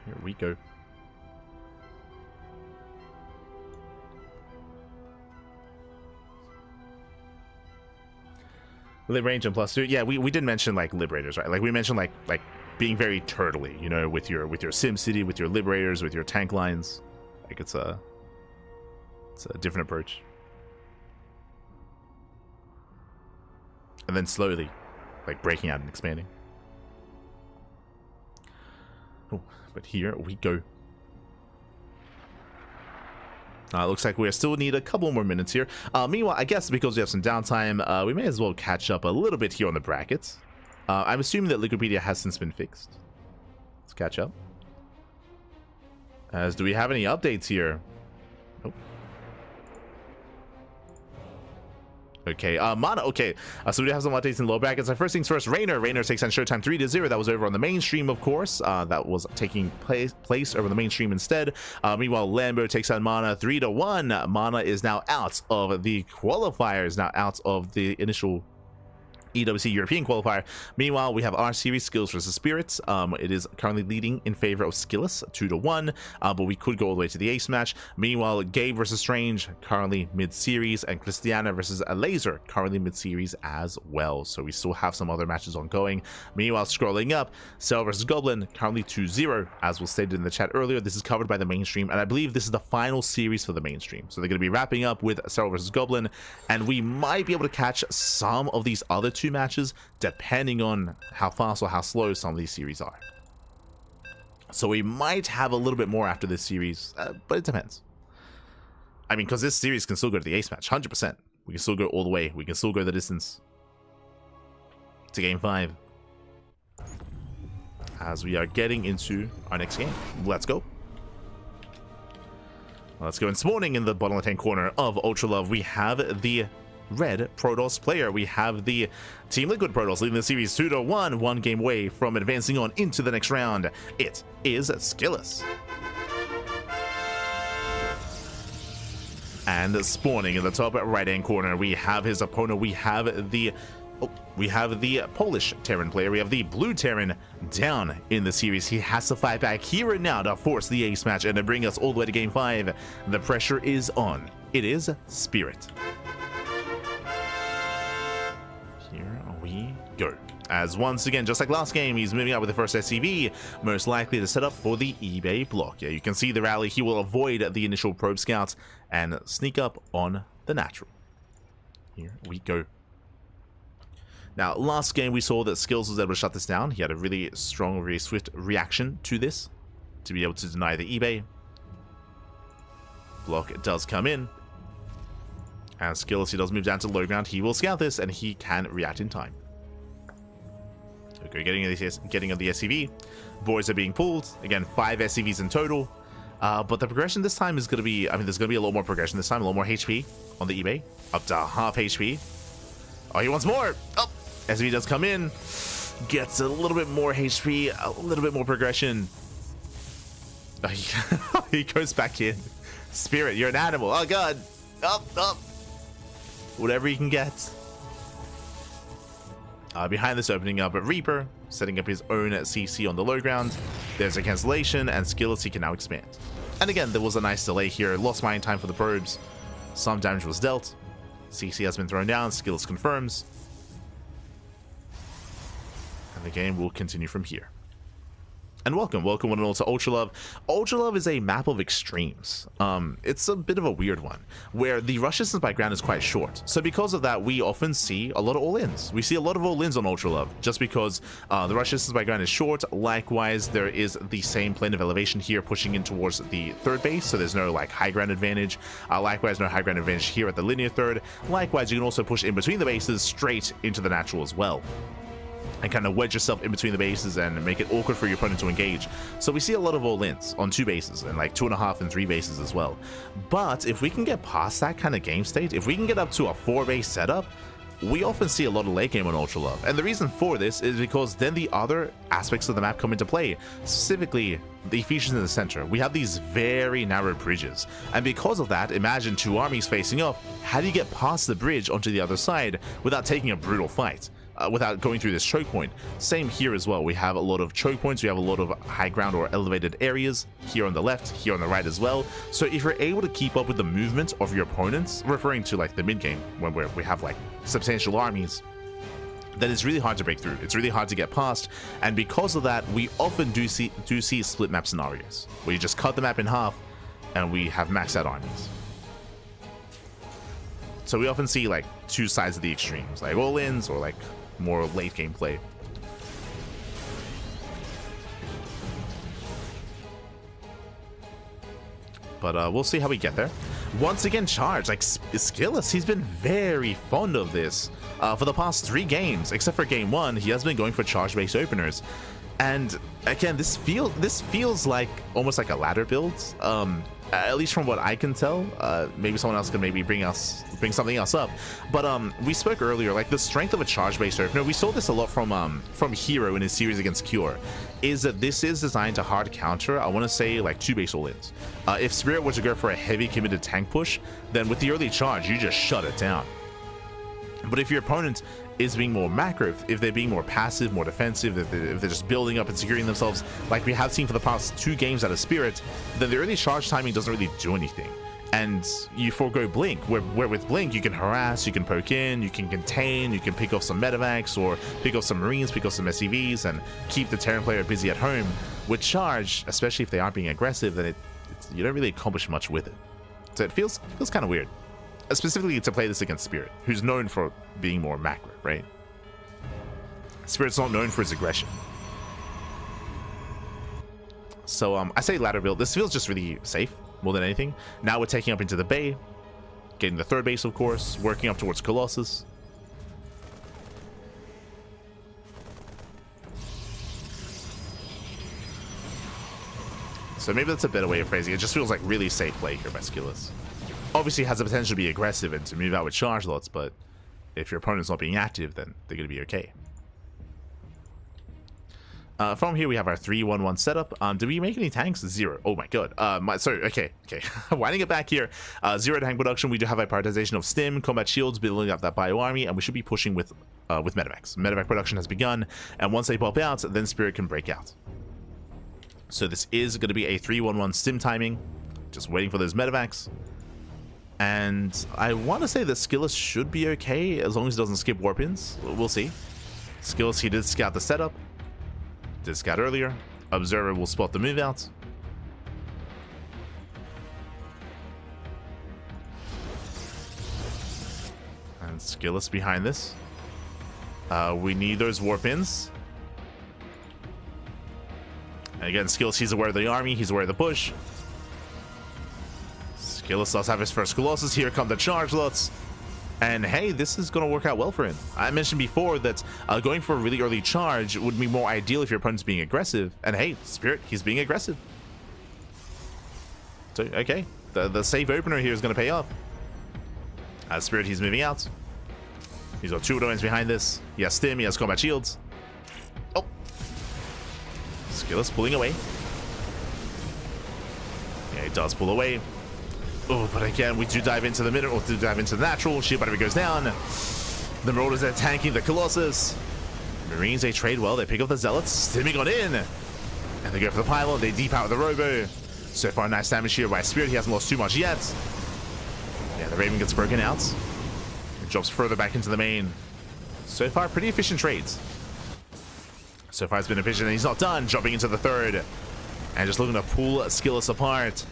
Here we go. Lib range and +2. Yeah, we did mention like Liberators, right? Like we mentioned like being very turtley, you know, with your Sim City, with your Liberators, with your tank lines. Like it's a different approach. And then slowly, like breaking out and expanding. Oh, but here we go. Looks like we still need a couple more minutes here. Meanwhile, I guess because we have some downtime, we may as well catch up a little bit here on the brackets. I'm assuming that Wikipedia has since been fixed. Let's catch up. As do we have any updates here? Nope. Okay, Mana, okay, so we have some updates in low brackets. So first things first, Reynor takes on ShoWTimE 3-0. That was over on the main stream, of course. That was taking place over the main stream instead. Meanwhile, Lambo takes on Mana 3-1. Mana is now out of the qualifiers, now out of the initial EWC European qualifier. Meanwhile, we have our series, Skills versus Spirits. It is currently leading in favor of Skillous 2-1, but we could go all the way to the ace match. Meanwhile, Gabe versus Strange currently mid-series, and Christiana versus a Laser currently mid-series as well. So we still have some other matches ongoing. Meanwhile, scrolling up, Serral versus Goblin currently 2-0, as was stated in the chat earlier. This is covered by the mainstream, and I believe this is the final series for the mainstream. So they're going to be wrapping up with Serral versus Goblin, and we might be able to catch some of these other two matches depending on how fast or how slow some of these series are. So we might have a little bit more after this series, but it depends. I mean, because this series can still go to the ace match 100%. We can still go all the way. We can still go the distance to game 5 as we are getting into our next game. Let's go. Let's go. And spawning in the bottom left hand corner of Ultra Love, we have the red Protoss player. We have the Team Liquid Protoss leading the series 2-1, one game away from advancing on into the next round. It is SKillous. And spawning in the top right hand corner, we have his opponent. We have the Polish Terran player. We have the blue Terran down in the series. He has to fight back here and now to force the ace match and to bring us all the way to game 5. The pressure is on. It is Spirit. Here we go. As once again, just like last game, he's moving out with the first SCV, most likely to set up for the eBay block. Yeah, you can see the rally. He will avoid the initial probe scouts and sneak up on the natural. Here we go. Now, last game we saw that Skillous was able to shut this down. He had a really strong, really swift reaction to this to be able to deny the eBay. Block does come in. As Skillous, he does move down to low ground. He will scout this and he can react in time. Okay, getting of the SCV. Boys are being pulled. Again, 5 SCVs in total. But the progression this time is going to be, I mean, there's going to be a lot more progression this time, a lot more HP on the eBay. Up to half HP. Oh, he wants more. Oh, SCV does come in. Gets a little bit more HP, a little bit more progression. Oh, he goes back in. Spirit, you're an animal. Oh, God. Up, up. Whatever you can get. Behind this opening up, Reaper setting up his own CC on the low ground. There's a cancellation, and Skillous, he can now expand. And again, there was a nice delay here. Lost mining time for the probes. Some damage was dealt. CC has been thrown down. Skillous confirms. And the game will continue from here. And welcome one and all to Ultra Love. Ultra Love is a map of extremes. It's a bit of a weird one, where the rush distance by ground is quite short. So because of that, we often see a lot of all-ins. We see a lot of all-ins on Ultra Love, just because the rush distance by ground is short. Likewise, there is the same plane of elevation here pushing in towards the third base, so there's no like high ground advantage. Likewise, no high ground advantage here at the linear third. Likewise, you can also push in between the bases straight into the natural as well, and kind of wedge yourself in between the bases and make it awkward for your opponent to engage. So we see a lot of all-ins on 2 bases and like 2.5 and 3 bases as well. But if we can get past that kind of game state, if we can get up to a 4-base setup, we often see a lot of late game on Ultra Love. And the reason for this is because then the other aspects of the map come into play, specifically the features in the center. We have these very narrow bridges, and because of that, imagine 2 armies facing off. How do you get past the bridge onto the other side without taking a brutal fight? Without going through this choke point? Same here as well. We have a lot of choke points. We have a lot of high ground or elevated areas here on the left, here on the right as well. So if you're able to keep up with the movement of your opponents, referring to like the mid game when we have like substantial armies, then it's really hard to break through. It's really hard to get past, and because of that, we often do see split map scenarios where you just cut the map in half and we have maxed out armies. So we often see like 2 sides of the extremes, like all-ins or like more late game play. But we'll see how we get there. Once again, charge. Like Skillous, he's been very fond of this for the past 3 games, except for game 1. He has been going for charge-based openers. And again, this feels like almost like a ladder build. At least from what I can tell. Maybe someone else can maybe bring something else up. But we spoke earlier, like the strength of a charge-based opener. We saw this a lot from Hero in his series against Cure. Is that this is designed to hard counter, I want to say like 2 base all-ins. If Spirit were to go for a heavy committed tank push, then with the early charge, you just shut it down. But if your opponent is being more macro, if they're being more passive, more defensive, if they're just building up and securing themselves, like we have seen for the past 2 games out of Spirit, then the early charge timing doesn't really do anything. And you forego Blink, where with Blink you can harass, you can poke in, you can contain, you can pick off some medevacs, or pick off some Marines, pick off some SCVs, and keep the Terran player busy at home. With Charge, especially if they aren't being aggressive, then you don't really accomplish much with it. So it feels kind of weird. Specifically to play this against Spirit, who's known for being more macro, right? Spirit's not known for his aggression. So I say ladder build. This feels just really safe more than anything. Now we're taking up into the bay, getting the 3rd base, of course, working up towards Colossus. So maybe that's a better way of phrasing it. It just feels like really safe play here by SKillous. Obviously has the potential to be aggressive and to move out with charge lots, but if your opponent's not being active, then they're going to be okay. From here we have our 3-1-1 setup. Did we make any tanks? 0. Oh my god. Sorry, okay. Winding it back here. 0 tank production. We do have a prioritization of stim, combat shields, building up that bio army, and we should be pushing with medevacs. Medevac production has begun, and once they pop out, then Spirit can break out. So this is going to be a 3-1-1 stim timing. Just waiting for those medevacs. And I want to say that SKillous should be okay as long as he doesn't skip warp-ins. We'll see. SKillous, he did scout the setup. Did scout earlier. Observer will spot the move out. And SKillous behind this. We need those warp-ins. And again, SKillous, he's aware of the army. He's aware of the push. SKillous does have his first Colossus. Here come the charge lots. And hey, this is going to work out well for him. I mentioned before that going for a really early charge would be more ideal if your opponent's being aggressive. And hey, Spirit, he's being aggressive. So, okay. The safe opener here is going to pay off. As Spirit, he's moving out. He's got 2 domains behind this. He has stim, he has combat shields. Oh. SKillous pulling away. Yeah, he does pull away. Oh, but again, we do dive into the middle, or do dive into the natural. Shield battery goes down. The Marauders are tanking the Colossus. Marines, they trade well. They pick up the Zealots. Stimming on in. And they go for the pylon. They depower the Robo. So far, nice damage here by Spirit. He hasn't lost too much yet. Yeah, the Raven gets broken out. It drops further back into the main. So far, pretty efficient trades. So far, it's been efficient, and he's not done. Jumping into the 3rd. And just looking to pull SKillous apart.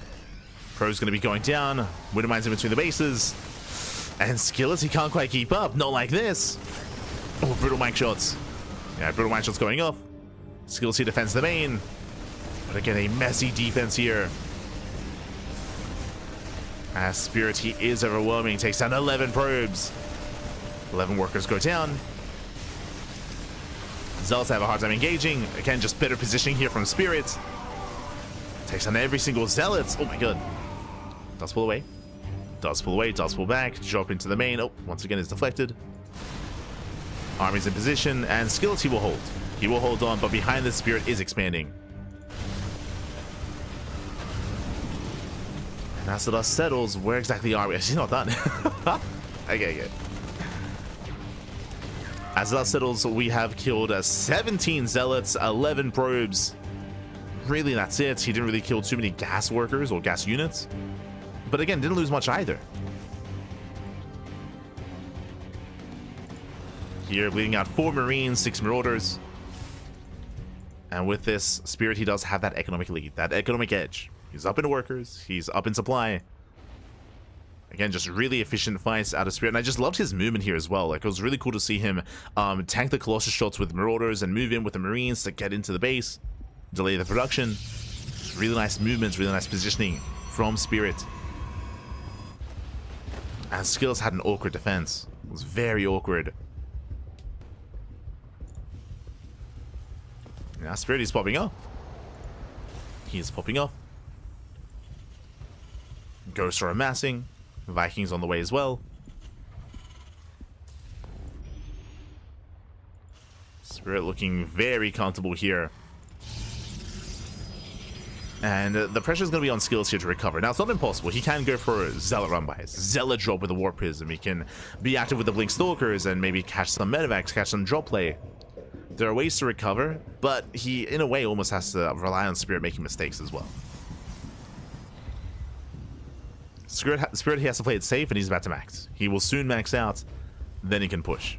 Pro's going to be going down. Winter Mines in between the bases. And SKillous, he can't quite keep up. Not like this. Oh, brutal mine shots. Yeah, brutal mine shots going off. SKillous, he defends the main. But again, a messy defense here. As Spirit, he is overwhelming. Takes down 11 probes. 11 workers go down. Zealots have a hard time engaging. Again, just better positioning here from Spirit. Takes down every single Zealot. Oh my god. Does pull away. Does pull away. Does pull back. Drop into the main. Oh, once again, it's deflected. Army's in position. And SKillous, he will hold. He will hold on, but behind the Spirit is expanding. And as the dust settles, where exactly are we? She's not done. Okay. As the dust settles, we have killed 17 Zealots, 11 probes. Really, that's it. He didn't really kill too many gas workers or gas units. But again, didn't lose much either. Here, bleeding out 4 Marines, 6 Marauders. And with this, Spirit, he does have that economic lead, that economic edge. He's up in workers, he's up in supply. Again, just really efficient fights out of Spirit. And I just loved his movement here as well. Like, it was really cool to see him tank the Colossus shots with Marauders and move in with the Marines to get into the base. Delay the production. Really nice movements, really nice positioning from Spirit. And SKillous had an awkward defense. It was very awkward. Now Spirit is popping off. He is popping off. Ghosts are amassing. Vikings on the way as well. Spirit looking very comfortable here. And the pressure is going to be on SKillous here to recover. Now, it's not impossible. He can go for Zealot run bys, Zealot drop with the Warp Prism. He can be active with the Blink Stalkers and maybe catch some medevacs, catch some drop play. There are ways to recover, but he, in a way, almost has to rely on Spirit making mistakes as well. Spirit, he has to play it safe, and he's about to max. He will soon max out, then he can push.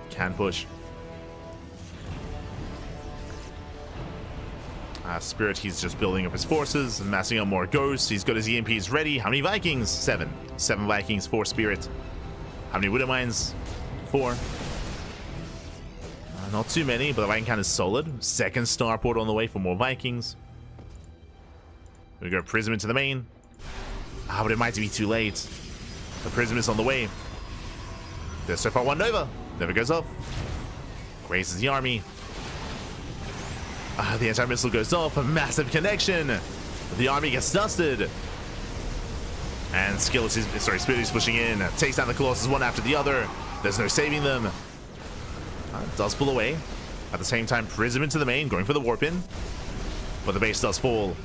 Can push. Spirit, he's just building up his forces and massing up more ghosts. He's got his EMPs ready. How many Vikings? 7. 7 Vikings, 4 Spirit. How many Widow Mines? 4. Not too many, but the Viking count is solid. Second Starport on the way for more Vikings. We go Prism into the main. But it might be too late. The Prism is on the way. There's so far one Nova. Never goes off. Raises the army. The anti-missile goes off. A massive connection. The army gets dusted. And SKillous is, sorry, Spirit is pushing in. Takes down the Colossus one after the other. There's no saving them. Does pull away. At the same time, Prism into the main, going for the warp in. But the base does fall.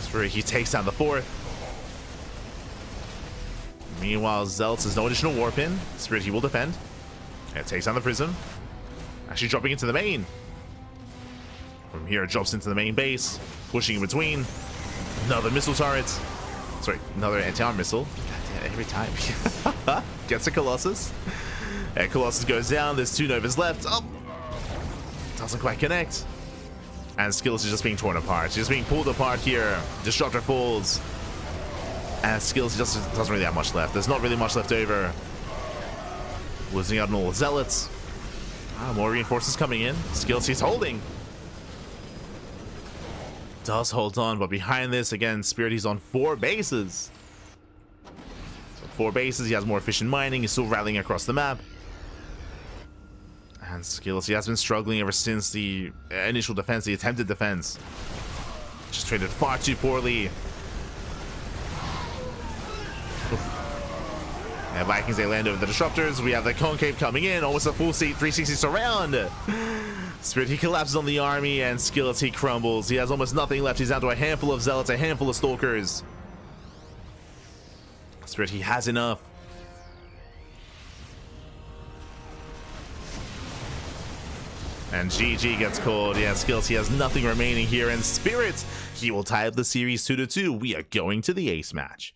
Spirit, he takes down the 4th. Meanwhile, Zealots has no additional warp in. Spirit, he will defend. And takes down the Prism. Actually dropping into the main. From here, it drops into the main base. Pushing in between. Another missile turret. Sorry, another anti-arm missile. God damn, every time. Gets a Colossus. And Colossus goes down. There's 2 Novas left. Oh! Doesn't quite connect. And SKillous is just being torn apart. She's just being pulled apart here. Disruptor falls. And SKillous just doesn't really have much left. There's not really much left over. Losing out on all the Zealots. More reinforcements coming in. SKillous, he's holding. Does hold on, but behind this, again, Spirit, he's on 4 bases. So 4 bases, he has more efficient mining. He's still rallying across the map. And SKillous, he has been struggling ever since the initial defense, the attempted defense. Just traded far too poorly. And Vikings, they land over the Disruptors. We have the Concave coming in, almost a full seat 360 surround. Spirit, he collapses on the army, and SKillous, he crumbles. He has almost nothing left. He's down to a handful of Zealots, a handful of Stalkers. Spirit, he has enough. And GG gets called. Yeah, SKillous, he has nothing remaining here. And Spirit, he will tie up the series 2-2. We are going to the ace match.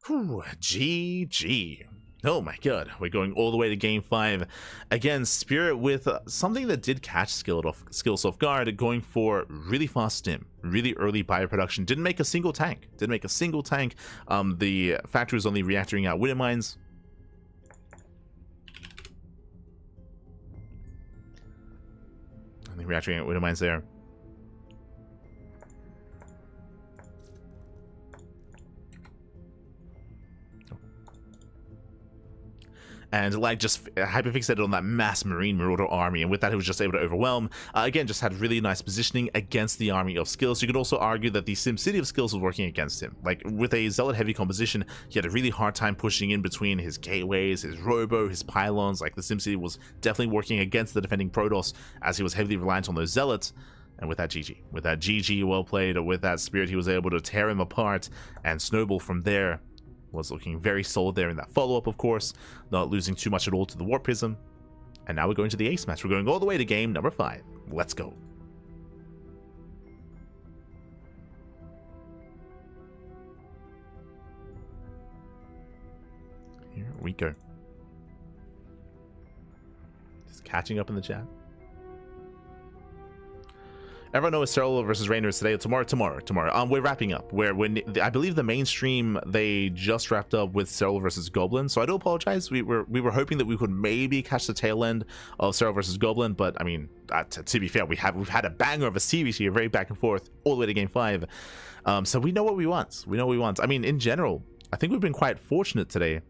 Whew, GG. Oh my god, we're going all the way to game 5. Again, Spirit with something that did catch SKillous off guard, going for really fast stim, really early bioproduction. Didn't make a single tank. The factory was only reactoring out Widow Mines. Only reactoring out Widow Mines there. And like just hyperfixated on that mass Marine Marauder army, and with that he was just able to overwhelm. Again, just had really nice positioning against the army of SKillous. You could also argue that the SimCity of SKillous was working against him. Like with a Zealot heavy composition, he had a really hard time pushing in between his gateways, his robo, his pylons. Like the SimCity was definitely working against the defending Protoss, as he was heavily reliant on those Zealots. And with that GG, well played. With that Spirit, he was able to tear him apart and snowball from there. Was looking very solid there in that follow-up, of course, not losing too much at all to the Warp Prism. And now we're going to the ace match. We're going all the way to game number 5. Let's go. Here we go. Just catching up in the chat. Everyone knows Serral versus Reynor is today. Tomorrow. We're wrapping up. I believe the mainstream, they just wrapped up with Serral versus Goblin. So I do apologize. We were hoping that we could maybe catch the tail end of Serral versus Goblin, but I mean, to be fair, we've had a banger of a series here, very back and forth, all the way to game 5. So we know what we want. I mean, in general, I think we've been quite fortunate today.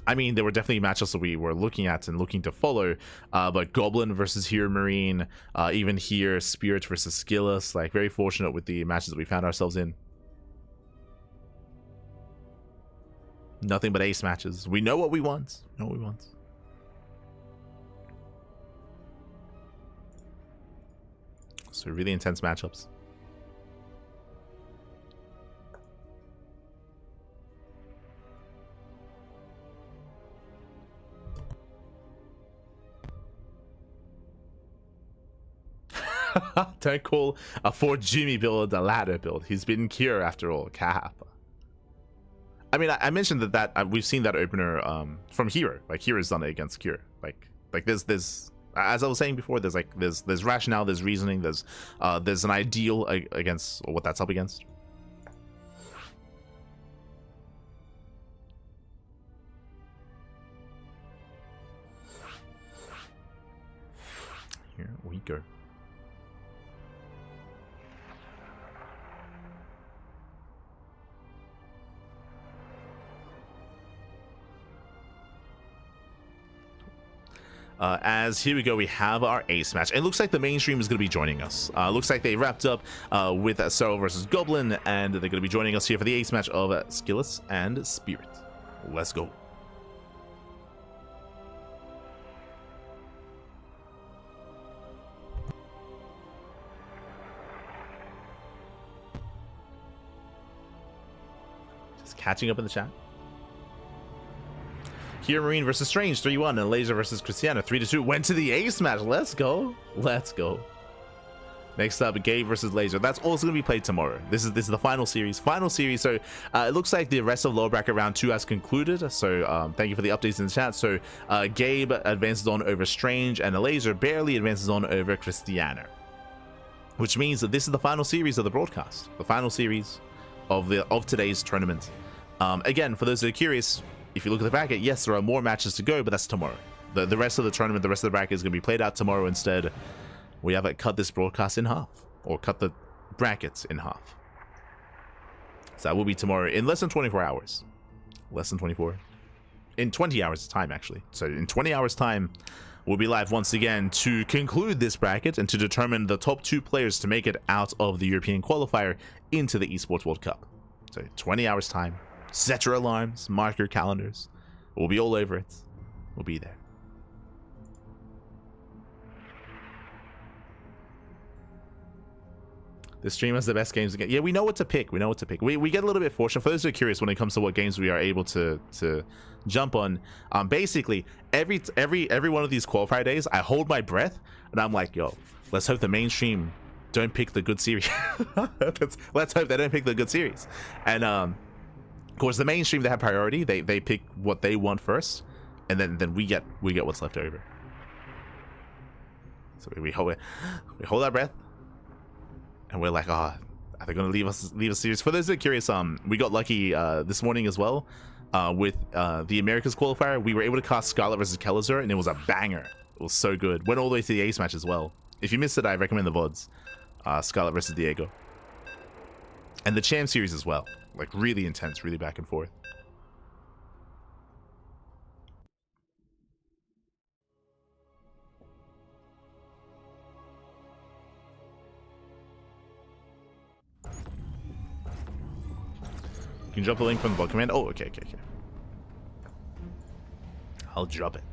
I mean, there were definitely matchups that we were looking at and looking to follow, but Goblin versus Hero Marine, even here, Spirit versus SKillous, like very fortunate with the matches that we found ourselves in. Nothing but ace matches. We know what we want. We know what we want. So really intense matchups. Don't call a for Jimmy build a ladder build. He's been Cure after all. Cap. I mean, I mentioned that we've seen that opener from Hero. Like Hero's done it against Cure. Like there's as I was saying before, there's rationale, there's reasoning, there's an ideal against what that's up against. Here we go. As here we go, we have our ace match. It looks like the mainstream is going to be joining us. Looks like they wrapped up with Serral versus Goblin, and they're going to be joining us here for the ace match of SKillous and Spirit. Let's go. Just catching up in the chat. Here Marine versus Strange 3-1, and Laser versus Cristiano 3-2. Went to the ace match. Let's go. Let's go. Next up, Gabe versus Laser. That's also going to be played tomorrow. This is the final series. So it looks like the rest of lower bracket round 2 has concluded. So thank you for the updates in the chat. So Gabe advances on over Strange, and Laser barely advances on over Cristiano, which means that this is the final series of the broadcast, the final series of today's tournament. Again, for those that are curious, if you look at the bracket, yes, there are more matches to go, but that's tomorrow. The rest of the tournament, the rest of the bracket is going to be played out tomorrow instead. We haven't cut this broadcast in half, or cut the brackets in half. So that will be tomorrow in less than 24 hours. Less than 24. In 20 hours time, actually. So in 20 hours time, we'll be live once again to conclude this bracket and to determine the top 2 players to make it out of the European qualifier into the Esports World Cup. So 20 hours time. Set your alarms, mark your calendars. We'll be all over it. We'll be there. The stream has the best games again. Yeah, we know what to pick. We know what to pick. We get a little bit fortunate. For those who are curious when it comes to what games we are able to jump on, basically every one of these qualifier days, I hold my breath and I'm like, yo, let's hope the mainstream don't pick the good series. let's hope they don't pick the good series. And of course, the mainstream, they have priority. They pick what they want first, and then we get what's left over. So we hold our breath, and we're like, are they going to leave us series? For those that are curious, we got lucky this morning as well with the Americas qualifier. We were able to cast Scarlet versus Kelazur, and it was a banger. It was so good. Went all the way to the ace match as well. If you missed it, I recommend the VODs. Scarlet versus Diego, and the Champ series as well. Like really intense, really back and forth. You can drop the link from the bot command. Oh, okay. I'll drop it.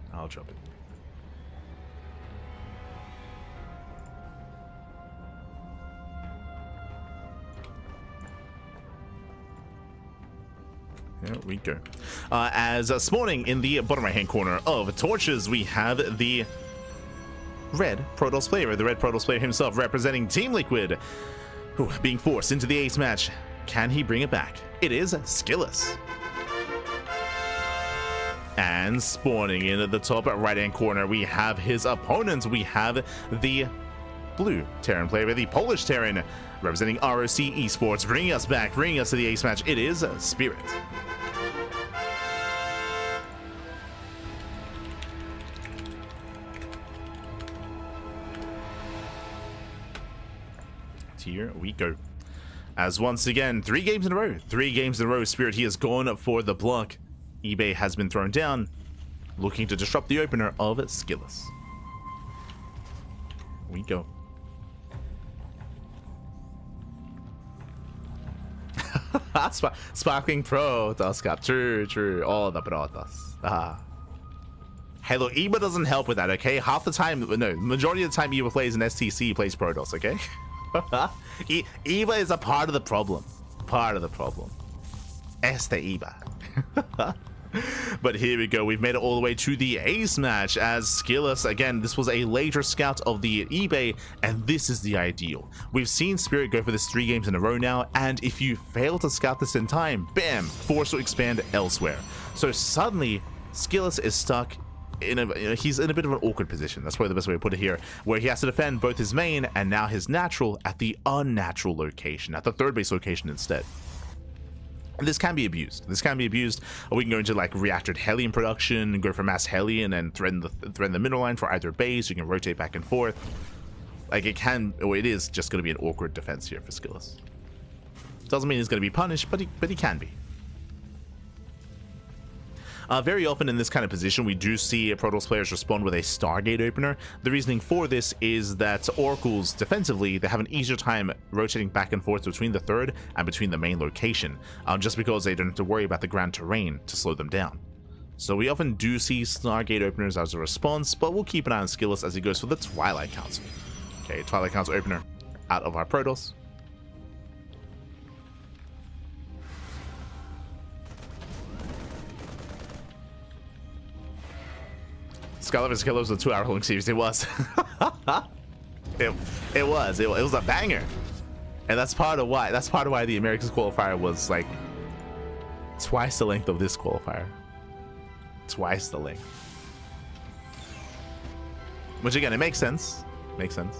There we go. As spawning in the bottom right-hand corner of Torches, we have the red Protoss player, the red Protoss player himself, representing Team Liquid, who being forced into the ace match. Can he bring it back? It is SKillous. And spawning in at the top right-hand corner, we have his opponent. We have the blue Terran player, the Polish Terran, representing ROC Esports, bringing us to the ace match. It is Spirit. Here we go. As once again, 3 games in a row, Spirit, he has gone for the block. eBay has been thrown down, looking to disrupt the opener of SKillous. Here we go. Sparkling Protoss cap. True. All the Protoss. Hey, look, EVA doesn't help with that, okay? Half the time, no, majority of the time EVA plays an STC, plays Protoss, okay? EVA is a part of the problem. Part of the problem. Este EVA. But here we go. We've made it all the way to the ace match as SKillous. Again, this was a later scout of the eBay, and this is the ideal. We've seen Spirit go for this 3 games in a row now, and if you fail to scout this in time, bam, forced to expand elsewhere. So suddenly, SKillous is stuck in he's in a bit of an awkward position. That's probably the best way to put it here, where he has to defend both his main and now his natural at the unnatural location, at the third base location instead. And this can be abused. This can be abused. We can go into like reactored heli in production, go for mass heli, and then threaten the middle line for either base. You can rotate back and forth. Like it can, or it is just going to be an awkward defense here for SKillous. Doesn't mean he's going to be punished, but he can be. Very often in this kind of position, we do see Protoss players respond with a Stargate opener. The reasoning for this is that Oracles, defensively, they have an easier time rotating back and forth between the third and between the main location, just because they don't have to worry about the ground terrain to slow them down. So we often do see Stargate openers as a response, but we'll keep an eye on SKillous as he goes for the Twilight Council. Okay, Twilight Council opener out of our Protoss. Skylar vs. SKillous was a 2-hour long series. It was. it was a banger, and that's part of why the Americas qualifier was like twice the length of this qualifier. Twice the length. Which again, it makes sense. Makes sense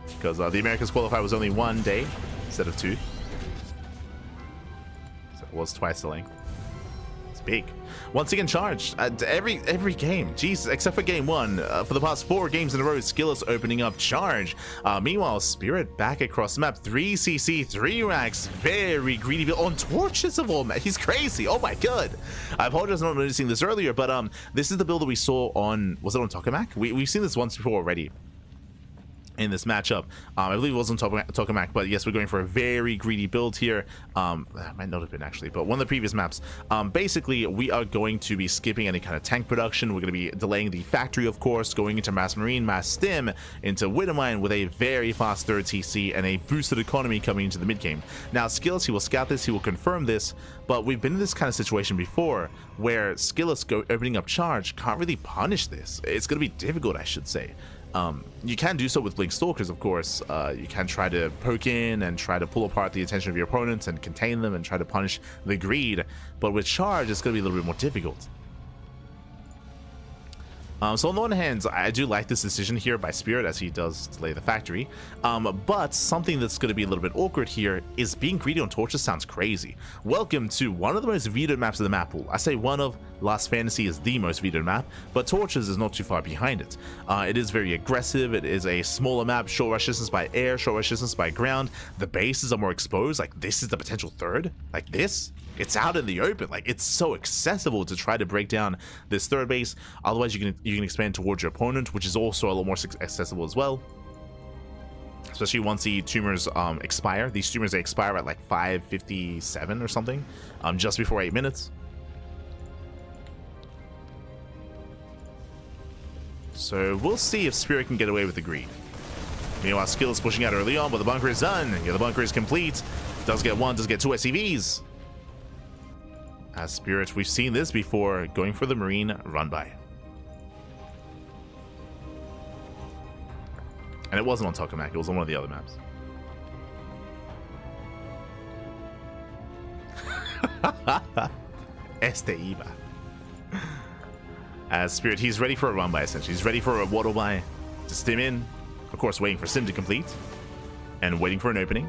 because the Americas qualifier was only 1 day instead of 2, so it was twice the length. Big. Once again charged every game, Jesus, except for game 1. For the past 4 games in a row, SKillous opening up charge. Meanwhile, Spirit back across the map, 3 CC, 3 racks, very greedy build on torches of all. He's crazy. Oh my god, I apologize for not noticing this earlier, but this is the build that we saw on, was it on Tokamak? We've seen this once before already in this matchup. I believe it wasn't Tokamak, but yes, we're going for a very greedy build here. That might not have been actually, but one of the previous maps. Basically, we are going to be skipping any kind of tank production. We're going to be delaying the factory, of course, going into mass marine, mass stim, into Widowmine with a very fast 3rd TC and a boosted economy coming into the mid game. Now, SKillous, he will scout this, he will confirm this, but we've been in this kind of situation before where SKillous opening up charge can't really punish this. It's going to be difficult, I should say. You can do so with Blink Stalkers, of course. You can try to poke in and try to pull apart the attention of your opponents and contain them and try to punish the greed, but with charge it's going to be a little bit more difficult. So on the one hand, I do like this decision here by Spirit as he does delay the factory, but something that's going to be a little bit awkward here is being greedy on torches sounds crazy. Welcome to one of the most vetoed maps of the map pool. I say one of, Last Fantasy is the most vetoed map, but torches is not too far behind it. It is very aggressive, it is a smaller map, short rush distance by air, short rush distance by ground, the bases are more exposed, like this is the potential third, like this? It's out in the open, like it's so accessible to try to break down this third base. Otherwise you can expand towards your opponent, which is also a lot more accessible as well, especially once the tumors expire. These tumors, they expire at like 5:57 or something, just before 8 minutes. So we'll see if Spirit can get away with the greed. Meanwhile, SKillous pushing out early on, but the bunker is done. Yeah, the bunker is complete. Does get 1, does get 2 SCVs. As Spirit, we've seen this before, going for the Marine run by. And it wasn't on Tokamak, it was on one of the other maps. Este Iba. As Spirit, he's ready for a run by essentially. He's ready for a waddle by to stim in. Of course, waiting for Sim to complete. And waiting for an opening.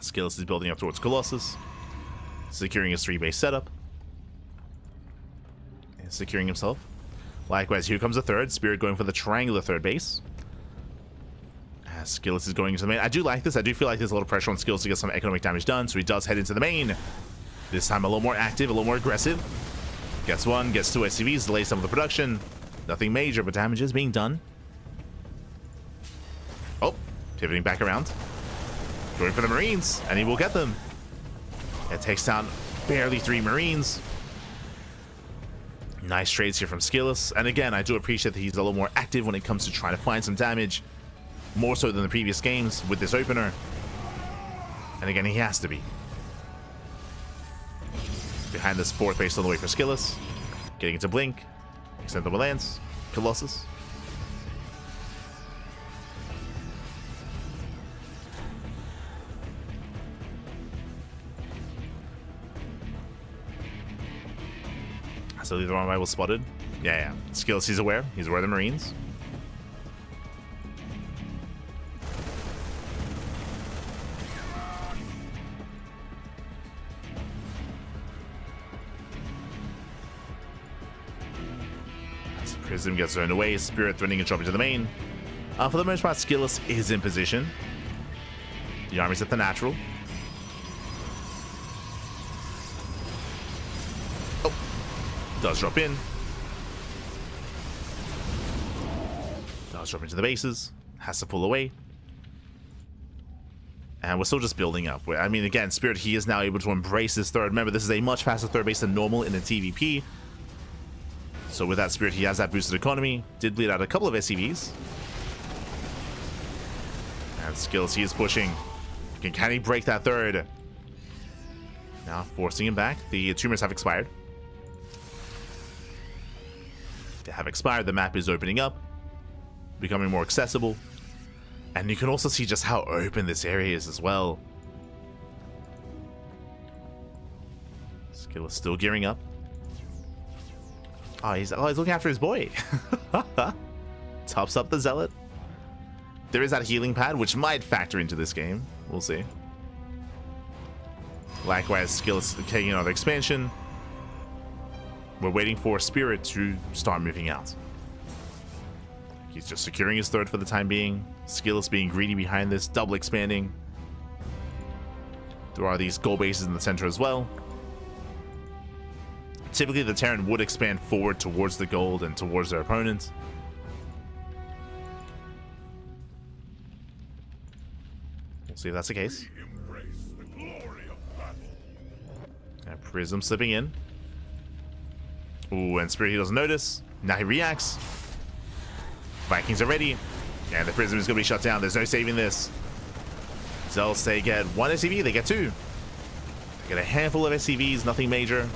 SKillous is building up towards Colossus, securing his 3-base setup, and securing himself Likewise, here comes a third. Spirit going for the triangular third base. As SKillous is going into the main. I do like this. I do feel like there's a lot of pressure on SKillous to get some economic damage done, so he does head into the main. This time a little more active, a little more aggressive. Gets one, gets two SCVs, delays some of the production. Nothing major, but damage is being done. Oh, pivoting back around. Going for the Marines, and he will get them. It takes down barely 3 Marines. Nice trades here from SKillous. And again, I do appreciate that he's a little more active when it comes to trying to find some damage. More so than the previous games with this opener. And again, he has to be. Behind this 4th base all the way for SKillous. Getting into Blink. Extend the Lance. Colossus. So the wrong guy was spotted. Yeah. SKillous, he's aware. He's aware of the Marines. As Prism gets thrown away, Spirit threatening and dropping to the main. For the most part, SKillous is in position. The army's at the natural. Does drop in. Does drop into the bases. Has to pull away. And we're still just building up. I mean, again, Spirit, he is now able to embrace this third. Remember, this is a much faster third base than normal in a TVP. So with that, Spirit, he has that boosted economy. Did bleed out a couple of SCVs. And SKillous, he is pushing. Can he break that third? Now forcing him back. The tumors have expired. They have expired. The map is opening up, becoming more accessible, and you can also see just how open this area is as well. SKillous still gearing up. Oh, he's looking after his boy. Tops up the Zealot. There is that healing pad, which might factor into this game. We'll see. Likewise, SKillous taking another expansion. We're waiting for Spirit to start moving out. He's just securing his third for the time being. SKillous being greedy behind this, double expanding. There are these gold bases in the center as well. Typically, the Terran would expand forward towards the gold and towards their opponent. We'll see if that's the case. And Prism slipping in. Ooh, and Spirit, he doesn't notice. Now he reacts. Vikings are ready. And the Prism is going to be shut down. There's no saving this. Zealots, they get 1 SCV. They get 2. They get a handful of SCVs. Nothing major.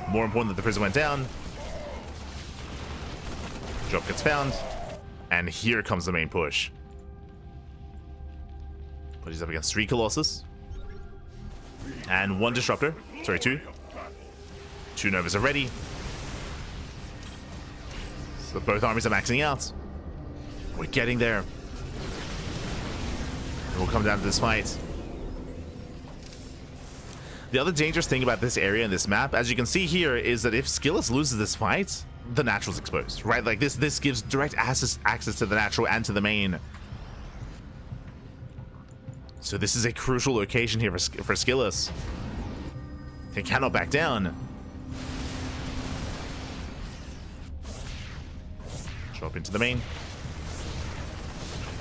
More important that the Prism went down. Drop gets found. And here comes the main push. But he's up against 3 Colossus. And 1 Disruptor. Sorry, 2. 2 Novas are ready. So both armies are maxing out. We're getting there. We'll come down to this fight. The other dangerous thing about this area and this map, as you can see here, is that if SKillous loses this fight, the natural's exposed, right? Like this gives direct access to the natural and to the main. So this is a crucial location here for SKillous. He cannot back down. Drop into the main.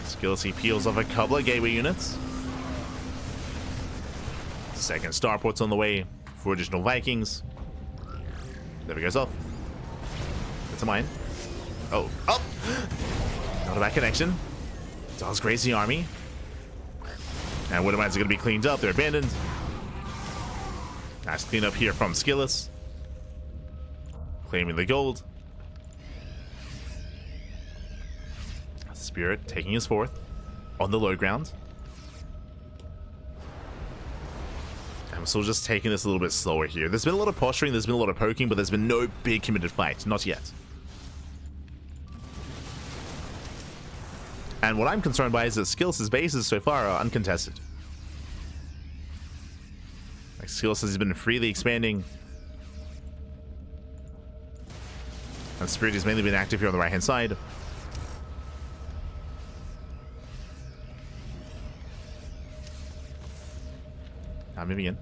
SKillous, he peels off a couple of gateway units. Second starport's on the way for additional Vikings. Never goes off. It's a mine. Oh, up! Not a bad connection. Dogs graze the army. And Widow mines are going to be cleaned up. They're abandoned. Nice cleanup here from SKillous. Claiming the gold. Spirit taking his 4th on the low ground. I'm still just taking this a little bit slower here. There's been a lot of posturing, there's been a lot of poking, but there's been no big committed fight. Not yet. And what I'm concerned by is that SKillous' bases so far are uncontested. Like SKillous has been freely expanding. And Spirit has mainly been active here on the right-hand side. Now moving in.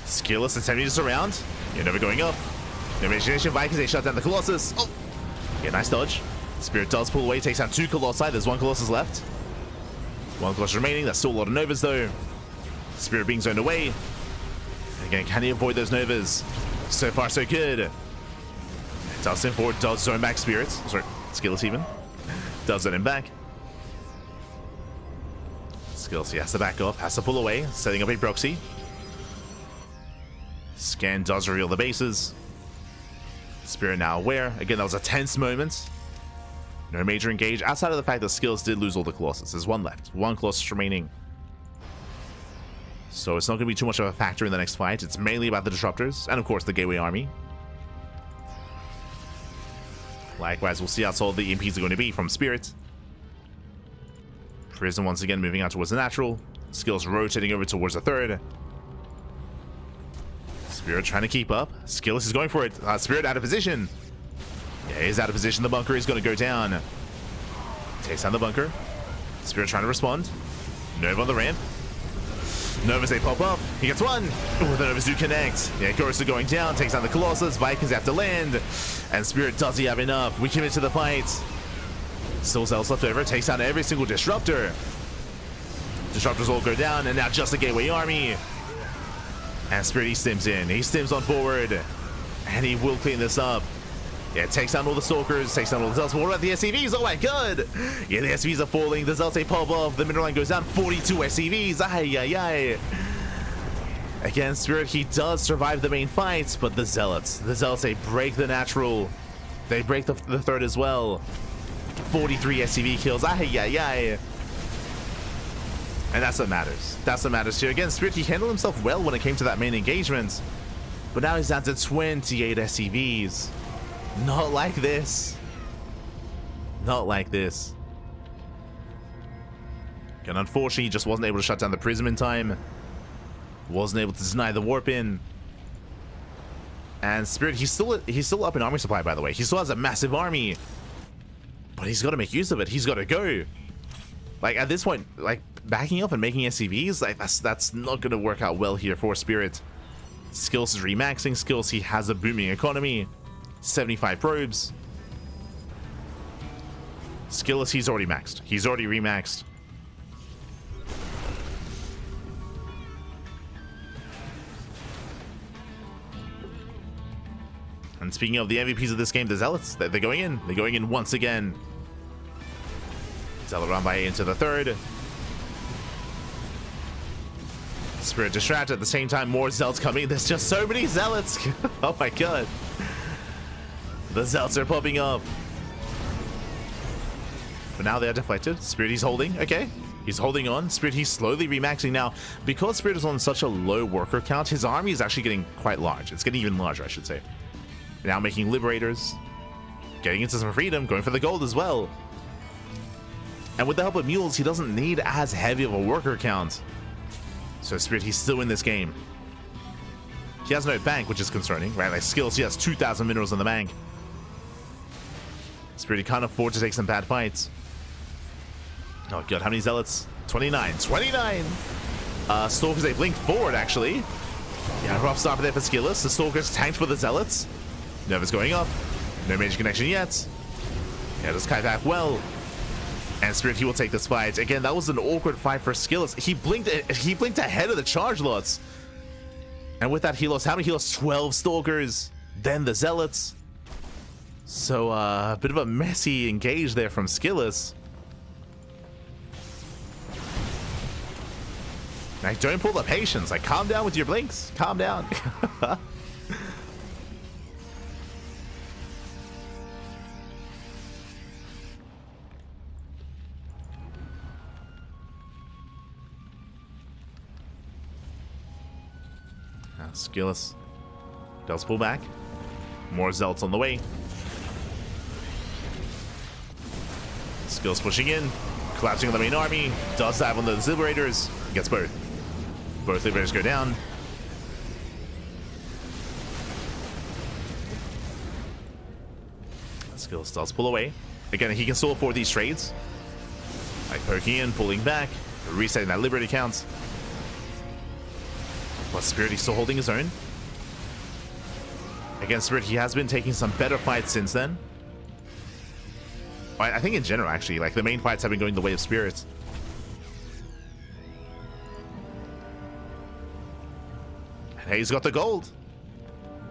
SKillous attempting to surround. You're never going up. No imagination. Vikings, they shut down the Colossus. Oh! Yeah, nice dodge. Spirit does pull away, takes out 2 Colossi. There's 1 Colossus left. 1 Colossus remaining. That's still a lot of Novas though. Spirit being zoned away. Again, can he avoid those Novas? So far, so good. Does him forward, does zone back Spirit. Sorry, SKillous even. Does zone him back. SKillous, he has to back up, has to pull away, setting up a proxy. Scan does reveal the bases. Spirit now aware. Again, that was a tense moment. No major engage, outside of the fact that SKillous did lose all the Colossus. There's 1 left. 1 Colossus remaining. So it's not going to be too much of a factor in the next fight. It's mainly about the Disruptors, and of course the Gateway Army. Likewise, we'll see how solid the EMPs are going to be from Spirit. Prism once again moving out towards the natural. SKillous rotating over towards the 3rd. Spirit trying to keep up. SKillous is going for it. Spirit out of position. Yeah, he's out of position. The bunker is going to go down. Takes down the bunker. Spirit trying to respond. Nova on the ramp. Novas, they pop up. He gets 1. Ooh, the Novas do connect. Yeah, Ghosts are going down. Takes down the Colossus. Vikings have to land. And Spirit, does he have enough? We commit to the fight. Still Zealots left over. Takes down every single Disruptor. Disruptors all go down. And now just the Gateway Army. And Spirit, he stims in. He stims on forward. And he will clean this up. Yeah, takes down all the Stalkers, takes down all the Zealots. What about the SCVs? Oh my god! Yeah, the SCVs are falling. The Zealots, they pop off. The middle line goes down. 42 SCVs. Ay, ay, ay. Again, Spirit, he does survive the main fight, but the Zealots, they break the natural. They break the 3rd as well. 43 SCV kills. Ay, ay, ay. And that's what matters. That's what matters here. Again, Spirit, he handled himself well when it came to that main engagement. But now he's down to 28 SCVs. Not like this. Not like this. And unfortunately, he just wasn't able to shut down the Prism in time. Wasn't able to deny the warp in. And Spirit, he's still up in army supply, by the way. He still has a massive army. But he's got to make use of it. He's got to go. Like, at this point, like, backing up and making SCVs, like, that's not going to work out well here for Spirit. SKillous is remaxing. SKillous, he has a booming economy. 75 probes. SKillous, he's already maxed. He's already remaxed. And speaking of the MVPs of this game, the Zealots, they're going in. They're going in once again. Zealot round by into the 3rd. Spirit distracted at the same time. More Zealots coming. There's just so many Zealots. Oh my god. The Zealots are popping up. But now they are deflected. Spirit, he's holding. Okay. He's holding on. Spirit, he's slowly remaxing now. Because Spirit is on such a low worker count, his army is actually getting quite large. It's getting even larger, I should say. Now making Liberators. Getting into some freedom. Going for the gold as well. And with the help of mules, he doesn't need as heavy of a worker count. So Spirit, he's still in this game. He has no bank, which is concerning, right? Like SKillous, he has 2,000 minerals in the bank. Spirit, he can't afford to take some bad fights. Oh god, how many Zealots? 29. 29! Stalkers, they blinked forward, actually. Yeah, rough start there for SKillous. The Stalkers tanked for the Zealots. Nova's going up. No major connection yet. Yeah, does Kai back well. And Spirit, he will take this fight. Again, that was an awkward fight for SKillous. He blinked ahead of the charge lots. And with that, he lost, how many? He lost 12 Stalkers. Then the Zealots. So, a bit of a messy engage there from SKillous. Like, don't pull the patience. Like, calm down with your blinks. Calm down. SKillous does pull back. More Zealots on the way. SKillous pushing in. Collapsing on the main army. Does dive on the Liberators. Gets both. Both Liberators go down. SKillous does pull away. Again, he can still afford these trades. Like poking in, pulling back, resetting that Liberty count. But Spirit, he's still holding his own. Again, Spirit, he has been taking some better fights since then. I think in general, actually, like the main fights have been going the way of Spirit. And hey, he's got the gold.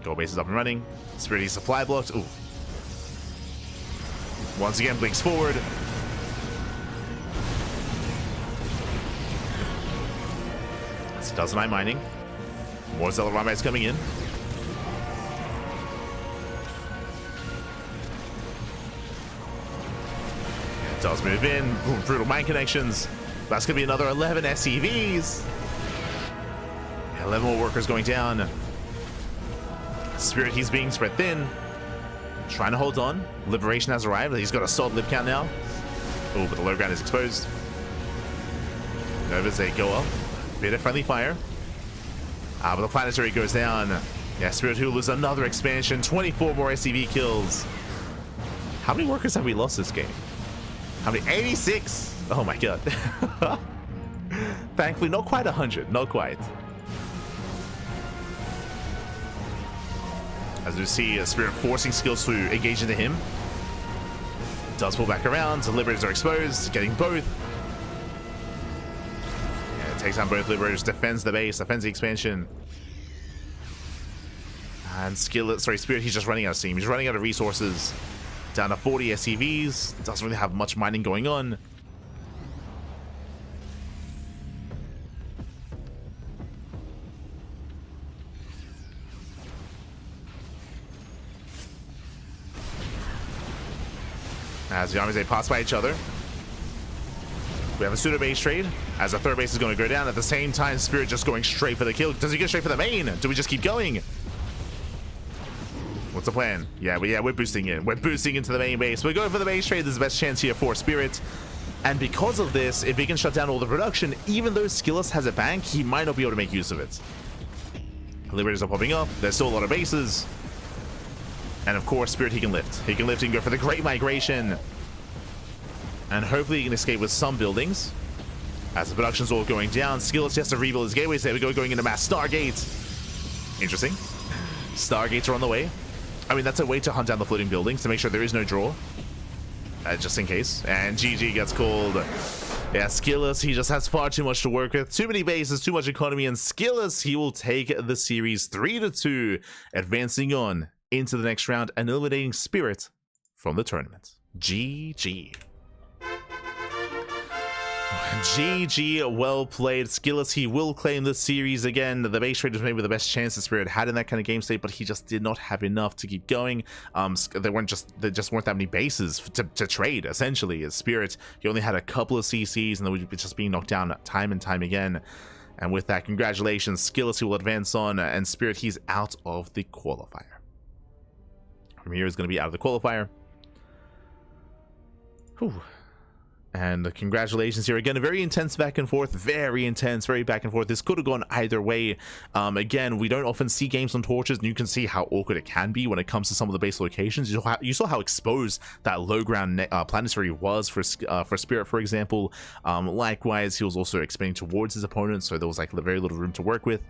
Gold base is up and running. Spirit, he's supply blocked. Ooh. Once again, blinks forward. As he does an eye mining. More Zealot Ramites coming in. Does move in. Ooh, brutal mine connections. That's going to be another 11 SCVs. 11 more workers going down. Spirit, he's being spread thin. Trying to hold on. Liberation has arrived. He's got a solid lib count now. Oh, but the low ground is exposed. Novas, they go up. Bit of friendly fire. But the planetary goes down. Yeah, Spirit who lose another expansion. 24 more SCV kills. How many workers have we lost this game? How many? 86! Oh my god. Thankfully, not quite 100. Not quite. As we see Spirit forcing Skills to engage into him. Does pull back around. The Liberators are exposed. Getting both. Yeah, takes on both Liberators. Defends the base. Defends the expansion. And Spirit, he's just running out of steam. He's running out of resources. Down to 40 SCVs. Doesn't really have much mining going on. As the armies, they pass by each other. We have a pseudo base trade as the third base is going to go down. At the same time, Spirit just going straight for the kill. Does he go straight for the main? Do we just keep going? What's the plan? Yeah, we're boosting in. We're boosting into the main base. We're going for the base trade. There's the best chance here for Spirit. And because of this, if he can shut down all the production, even though SKillous has a bank, he might not be able to make use of it. Liberators are popping up. There's still a lot of bases. And of course, Spirit, he can lift. He can lift and go for the Great Migration. And hopefully he can escape with some buildings. As the production's all going down, SKillous has to rebuild his gateways. There we go, going into mass Stargate. Interesting. Stargates are on the way. I mean, that's a way to hunt down the floating buildings to make sure there is no draw. Just in case. And GG gets called. Yeah, SKillous, he just has far too much to work with. Too many bases, too much economy. And SKillous, he will take the series 3-2, advancing on into the next round and eliminating Spirit from the tournament. GG. GG, well played. SKillous, he will claim the series again. The base trade was maybe the best chance that Spirit had in that kind of game state, but he just did not have enough to keep going. There just weren't that many bases to trade, essentially. As Spirit, he only had a couple of CCs, and they would be just being knocked down time and time again. And with that, congratulations, SKillous, he will advance on, and Spirit, he's out of the qualifier. From here is going to be out of the qualifier. Whew. And congratulations here again. A very intense back and forth, very intense, very back and forth. This could have gone either way. Again, we don't often see games on torches, and you can see how awkward it can be when it comes to some of the base locations. You saw how exposed that low ground planetary was for Spirit, for example. Likewise, he was also expanding towards his opponent, so there was like very little room to work with.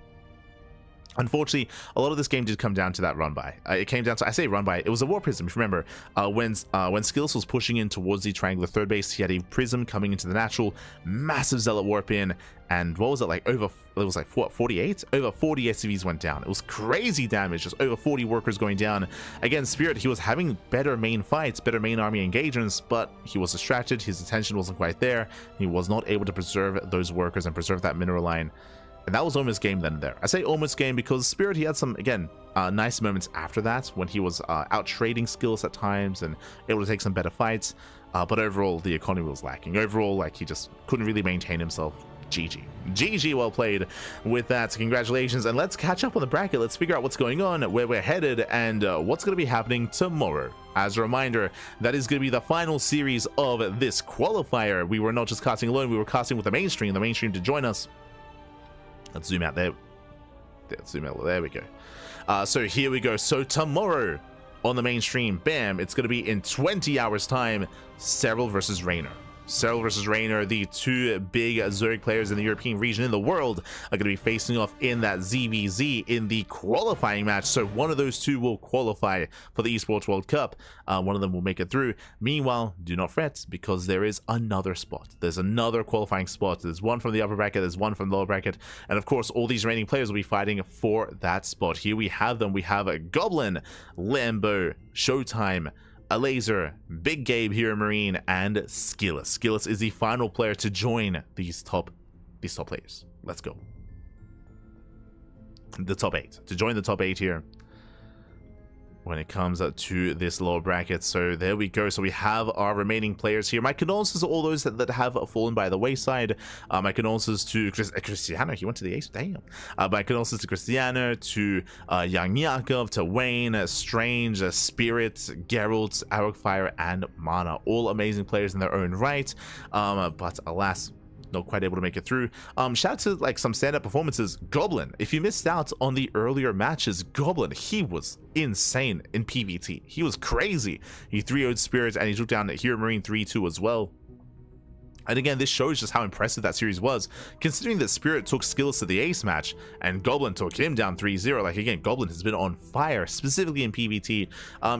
Unfortunately, a lot of this game did come down to that run by. It came down to, I say run by, it was a war prism. If you remember, when SKillous was pushing in towards the triangular third base, he had a prism coming into the natural, massive zealot warp in, and what was it like? It was like what, 48? Over 40 SCVs went down. It was crazy damage, just over 40 workers going down. Again, Spirit, he was having better main fights, better main army engagements, but he was distracted. His attention wasn't quite there. He was not able to preserve those workers and preserve that mineral line. And that was almost game then and there. I say almost game because Spirit, he had some, again, nice moments after that when he was out trading SKillous at times and able to take some better fights. But overall, the economy was lacking. Overall, like, he just couldn't really maintain himself. GG. GG, well played with that. So congratulations. And let's catch up on the bracket. Let's figure out what's going on, where we're headed, and what's going to be happening tomorrow. As a reminder, that is going to be the final series of this qualifier. We were not just casting alone, we were casting with the mainstream to join us. Let's zoom out there. Let's zoom out. There we go. So here we go. So tomorrow on the mainstream, bam, it's going to be in 20 hours time, Serral versus Reynor. Serral versus Reynor, the two big Zurich players in the European region in the world, are going to be facing off in that ZVZ in the qualifying match. So one of those two will qualify for the Esports World Cup. One of them will make it through. Meanwhile, do not fret, because there is another spot. There's another qualifying spot. There's one from the upper bracket, there's one from the lower bracket, and of course all these reigning players will be fighting for that spot. Here we have them. We have a Goblin, Lambo, ShoWTimE, a Laser, Big Gabe, Hero Marine, and SKillous. SKillous is the final player to join these top players. Let's go. The top 8. To join the top 8 here when it comes to this lower bracket. So there we go. So we have our remaining players here. My condolences to all those that have fallen by the wayside. My condolences to Cristiano. He went to the Ace. Damn. My condolences to Cristiano, to Young Yakov, to Wayne, Strange, Spirit, Geralt, Qualifier, and Mana. All amazing players in their own right. But alas, not quite able to make it through. Shout out to like some stand-up performances. Goblin, if you missed out on the earlier matches, Goblin, he was insane in PvT. He was crazy. He 3-0'd Spirit, and he took down Hero Marine 3-2 as well. And again, this shows just how impressive that series was, considering that Spirit took SKillous to the ace match, and Goblin took him down 3-0. Like, again, Goblin has been on fire, specifically in PvT.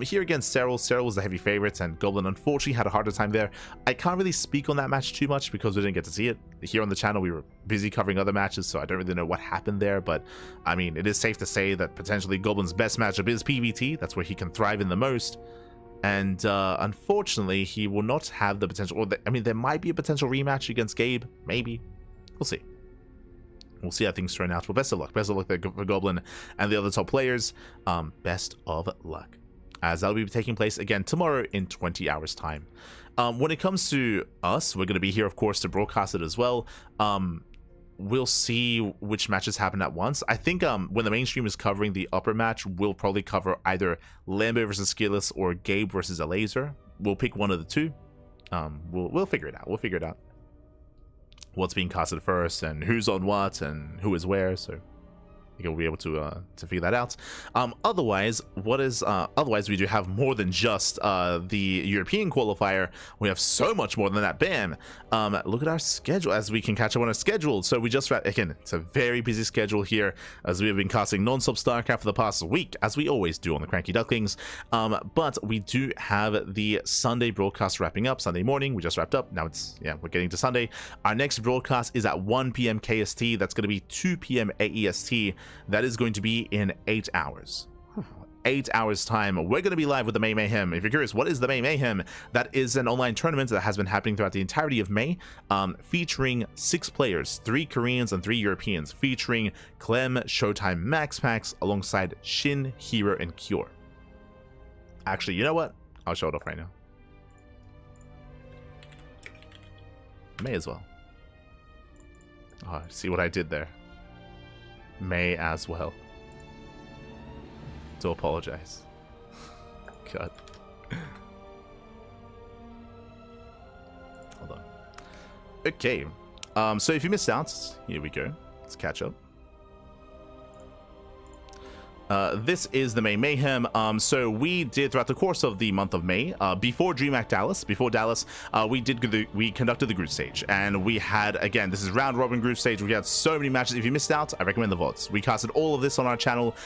Here against Serral was the heavy favorite, and Goblin unfortunately had a harder time there. I can't really speak on that match too much because we didn't get to see it. Here on the channel, we were busy covering other matches, so I don't really know what happened there, but I mean, it is safe to say that potentially Goblin's best matchup is PvT. That's where he can thrive in the most. And unfortunately, he will not have the potential, I mean, there might be a potential rematch against Gabe, maybe. We'll see. We'll see how things turn out. Well, best of luck. Best of luck there for Goblin and the other top players. Best of luck, as that'll be taking place again tomorrow in 20 hours time. When it comes to us, we're going to be here, of course, to broadcast it as well. We'll see which matches happen at once. I think when the mainstream is covering the upper match, we'll probably cover either Lambo versus SKillous or Gabe versus a Laser. We'll pick one of the two. We'll figure it out. We'll figure it out. What's being casted first, and who's on what, and who is where. So I think we'll be able to figure that out. Otherwise, we do have more than just the European qualifier. We have so much more than that. Bam! Look at our schedule, as we can catch up on our schedule. So we just wrapped, again, it's a very busy schedule here, as we have been casting non-stop StarCraft for the past week, as we always do on the CranKy Ducklings. But we do have the Sunday broadcast wrapping up. Sunday morning, we just wrapped up. Now it's, yeah, we're getting to Sunday. Our next broadcast is at 1 p.m. KST. That's going to be 2 p.m. AEST. That is going to be in 8 hours. 8 hours time. We're going to be live with the May Mayhem. If you're curious, what is the May Mayhem? That is an online tournament that has been happening throughout the entirety of May, featuring 6 players, 3 Koreans and 3 Europeans, featuring Clem, ShoWTimE, MaxPax, alongside Shin, Hero, and Cure. Actually, you know what? I'll show it off right now. May as well. Oh, see what I did there? May as well. To apologize. God. Hold on. Okay. So if you missed out, here we go. Let's catch up. This is the May Mayhem. So we did, throughout the course of the month of May, before DreamHack Dallas, we conducted the group stage, and we had, again, this is round robin group stage. We had so many matches. If you missed out, I recommend the VODs. We casted all of this on our channel.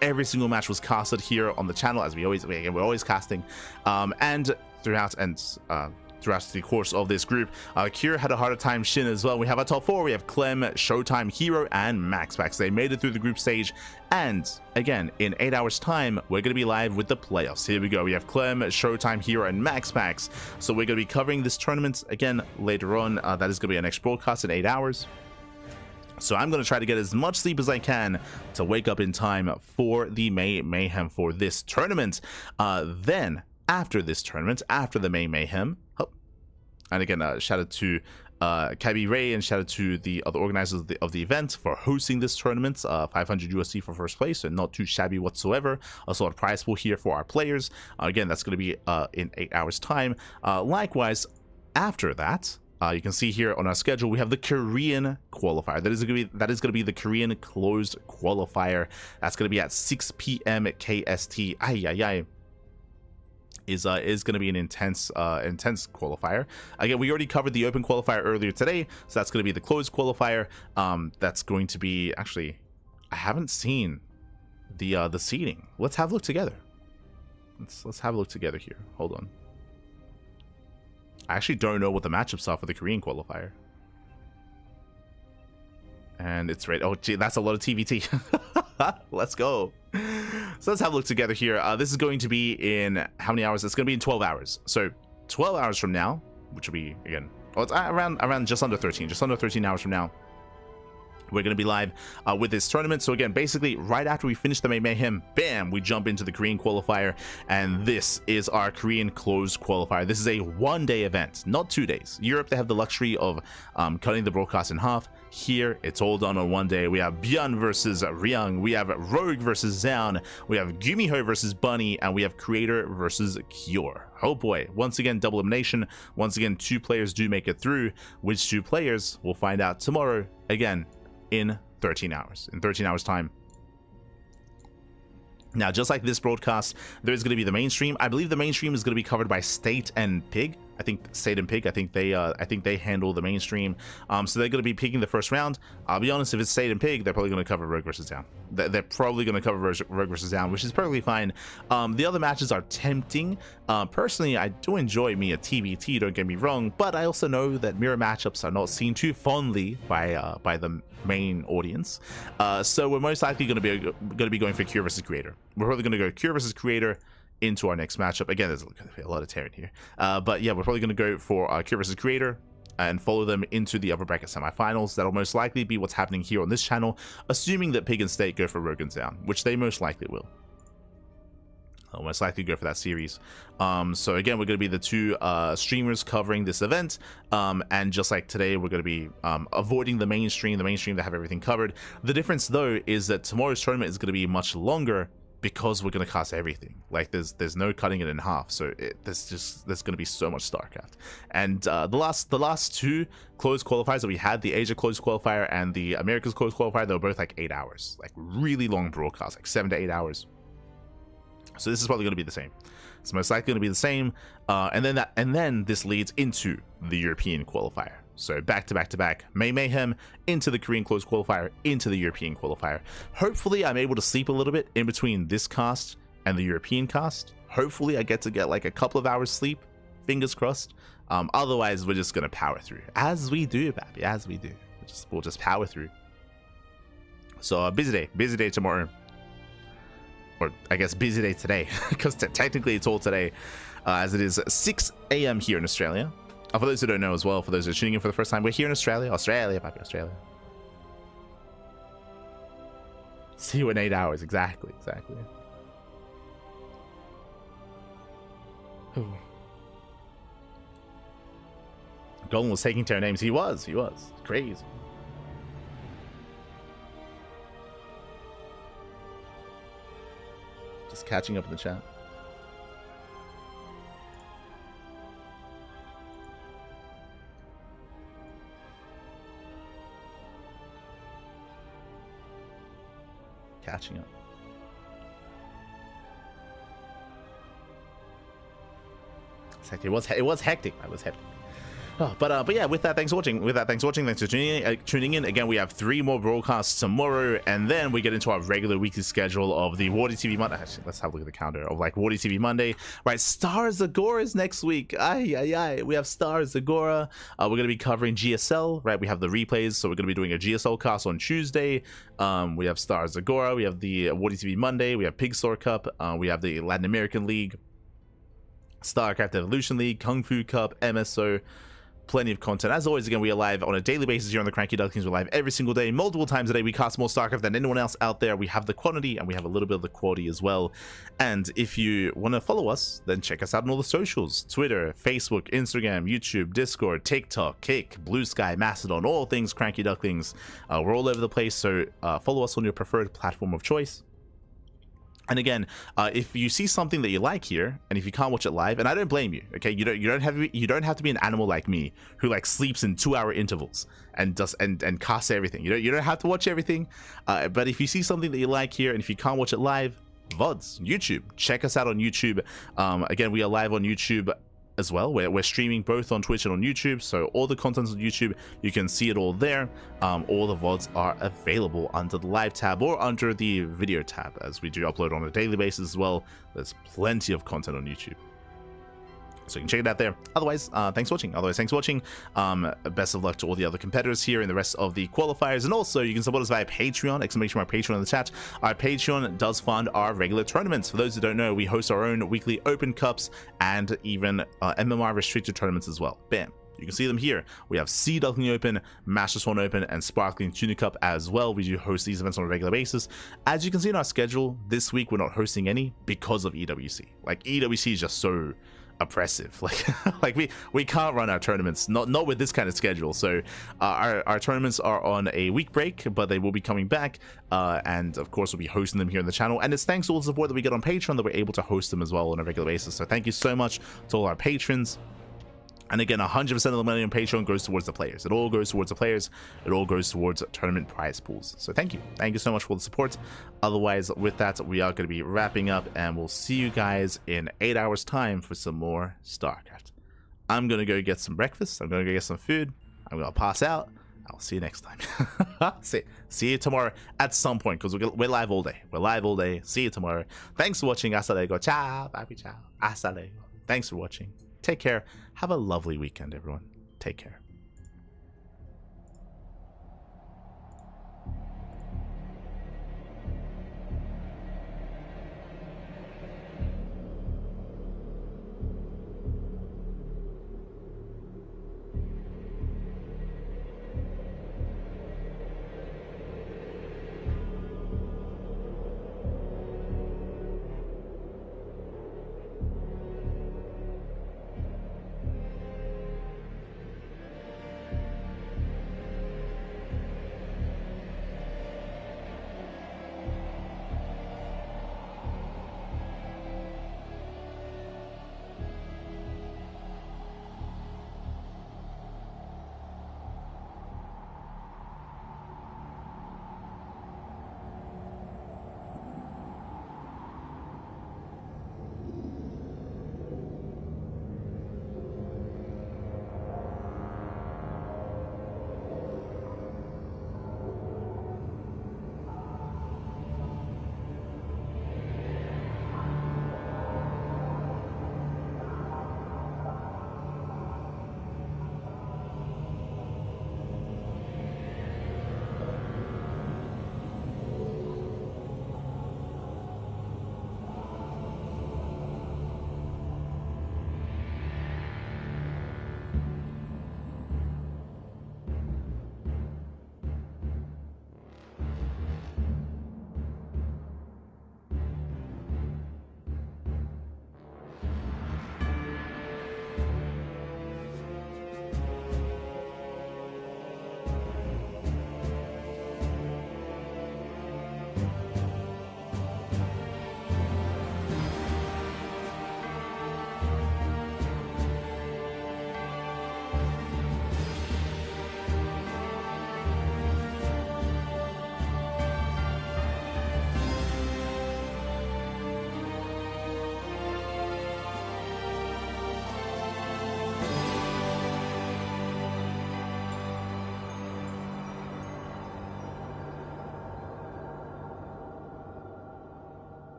Every single match was casted here on the channel, as we're always casting, and throughout the course of this group. Cure had a harder time, Shin as well. We have our top 4. We have Clem, ShoWTimE, Hero, and MaxPax. They made it through the group stage, and again, in 8 hours time, we're going to be live with the playoffs. Here we go. We have Clem, ShoWTimE, Hero, and MaxPax. So we're going to be covering this tournament again later on. That is going to be our next broadcast in 8 hours. So I'm going to try to get as much sleep as I can to wake up in time for the May Mayhem for this tournament. Then, after this tournament, after the May Mayhem, and again, shout out to Kabi Ray, and shout out to the other organizers of the event for hosting this tournament. 500 USD for first place, and not too shabby whatsoever. Also, a prize pool here for our players. Again, that's going to be in 8 hours time. Likewise, after that, you can see here on our schedule, we have the Korean qualifier. That is going to be the Korean closed qualifier. That's going to be at 6 p.m. KST. is going to be an intense qualifier. Again, we already covered the open qualifier earlier today, so that's going to be the closed qualifier. That's going to be, actually, I haven't seen the seeding. Let's have a look together. Let's have a look together here. Hold on. I actually don't know what the matchups are for the Korean qualifier. And it's right. Oh, gee, that's a lot of TVT. Let's go. So let's have a look together here. This is going to be in how many hours? It's going to be in 12 hours. So 12 hours from now, which will be, again, well, it's around just under 13 hours from now, we're going to be live with this tournament. So again, basically right after we finish the May Mayhem, bam, we jump into the Korean qualifier, and this is our Korean closed qualifier. This is a one-day event, not 2 days. Europe, they have the luxury of cutting the broadcast in half. Here, it's all done on one day. We have Byun versus Ryung, we have Rogue versus Zaun, we have Gumiho versus Bunny, and we have Creator versus Cure. Oh boy, once again, double elimination. Once again, 2 players do make it through. Which 2 players, we'll find out tomorrow, again, in 13 hours. In 13 hours time. Now, just like this broadcast, there's going to be the mainstream. I believe the mainstream is going to be covered by State and Pig. I think State and Pig, I think they handle the mainstream. So they're going to be picking the first round. I'll be honest, if it's State and Pig, they're probably going to cover Rogue versus Down. They're probably going to cover Rogue versus Down, which is perfectly fine. The other matches are tempting. Personally, I do enjoy me a TVT, don't get me wrong, but I also know that mirror matchups are not seen too fondly by the main audience. So we're most likely going to be going for Cure versus Creator. We're probably going to go Cure versus Creator into our next matchup. Again, there's a lot of tearing here, but yeah, we're probably going to go for Cure versus Creator and follow them into the upper bracket semifinals. That'll most likely be what's happening here on this channel, assuming that Pig and State go for Rogue and Down, which they most likely will. They'll most likely go for that series. So again, we're going to be the 2 streamers covering this event, and just like today, we're going to be avoiding the mainstream that have everything covered. The difference though is that tomorrow's tournament is going to be much longer, because we're going to cast everything. Like there's no cutting it in half, so there's going to be so much StarCraft. And the last 2 closed qualifiers that we had, the Asia closed qualifier and the Americas closed qualifier, they were both like 8 hours, like really long broadcasts, like 7 to 8 hours. So this is probably going to be the same. It's most likely going to be the same, and then this leads into the European qualifier. So back to back, May Mayhem into the Korean closed qualifier, into the European qualifier. Hopefully I'm able to sleep a little bit in between this cast and the European cast. Hopefully I get like a couple of hours sleep, fingers crossed. Otherwise we're just gonna power through, as we do, baby, as we do. We'll just power through. So busy day tomorrow, or I guess busy day today, because technically it's all today, as it is 6 AM here in Australia. For those who don't know as well, for those who are tuning in for the first time, we're here in Australia. Australia, baby, Australia. See you in 8 hours. Exactly. Ooh. Golden was taking turn names. He was. Crazy. Just catching up in the chat. Catching up. It was hectic. It was hectic. Oh, but yeah, with that, thanks for watching. Thanks for tuning in. Again, we have 3 more broadcasts tomorrow, and then we get into our regular weekly schedule of the Wardy TV Monday. Actually, let's have a look at the calendar of like Wardy TV Monday. Right, Stars Agora is next week. Aye. We have Stars Agora. We're gonna be covering GSL. Right, we have the replays, so we're gonna be doing a GSL cast on Tuesday. We have Stars Agora. We have the Wardy TV Monday. We have Pig Store Cup. We have the Latin American League, StarCraft Evolution League, Kung Fu Cup, MSO. Plenty of content. As always, again, we are live on a daily basis here on the CranKy Ducklings. We're live every single day, multiple times a day. We cast more StarCraft than anyone else out there. We have the quantity and we have a little bit of the quality as well. And if you want to follow us, then check us out on all the socials: Twitter, Facebook, Instagram, YouTube, Discord, TikTok, Kick, Blue Sky, Mastodon, all things CranKy Ducklings. We're all over the place, so follow us on your preferred platform of choice. And again, if you see something that you like here, and if you can't watch it live, and I don't blame you, okay, you don't have to be an animal like me who like sleeps in 2-hour intervals and does and casts everything. You don't have to watch everything, but if you see something that you like here, and if you can't watch it live, VODs, YouTube. Check us out on YouTube. Again, we are live on YouTube as well. We're streaming both on Twitch and on YouTube, so all the content's on YouTube. You can see it all there. All the VODs are available under the live tab or under the video tab, as we do upload on a daily basis as well. There's plenty of content on YouTube, so you can check it out there. Otherwise, thanks for watching. Best of luck to all the other competitors here and the rest of the qualifiers. And also, you can support us via Patreon, exclamation mark Patreon in the chat. Our Patreon does fund our regular tournaments. For those who don't know, we host our own weekly open cups and even MMR restricted tournaments as well. Bam. You can see them here. We have Sea Duckling Open, Master Swan Open, and Sparkling Tuna Cup as well. We do host these events on a regular basis. As you can see in our schedule, this week we're not hosting any because of EWC. Like, EWC is just so oppressive. Like we can't run our tournaments, not with this kind of schedule. So our tournaments are on a week break, but they will be coming back, and of course we'll be hosting them here on the channel. And it's thanks to all the support that we get on Patreon that we're able to host them as well on a regular basis. So thank you so much to all our patrons. And again, 100% of the money on Patreon goes towards the players. It all goes towards the players. It all goes towards tournament prize pools. So thank you so much for the support. Otherwise, with that, we are going to be wrapping up, and we'll see you guys in 8 hours time for some more StarCraft. I'm going to go get some breakfast. I'm going to go get some food. I'm going to pass out. I'll see you next time. See you tomorrow at some point, because we're live all day. We're live all day. See you tomorrow. Thanks for watching. Hasta luego. Ciao. Bye. Ciao. Hasta luego. Thanks for watching. Take care. Have a lovely weekend, everyone. Take care.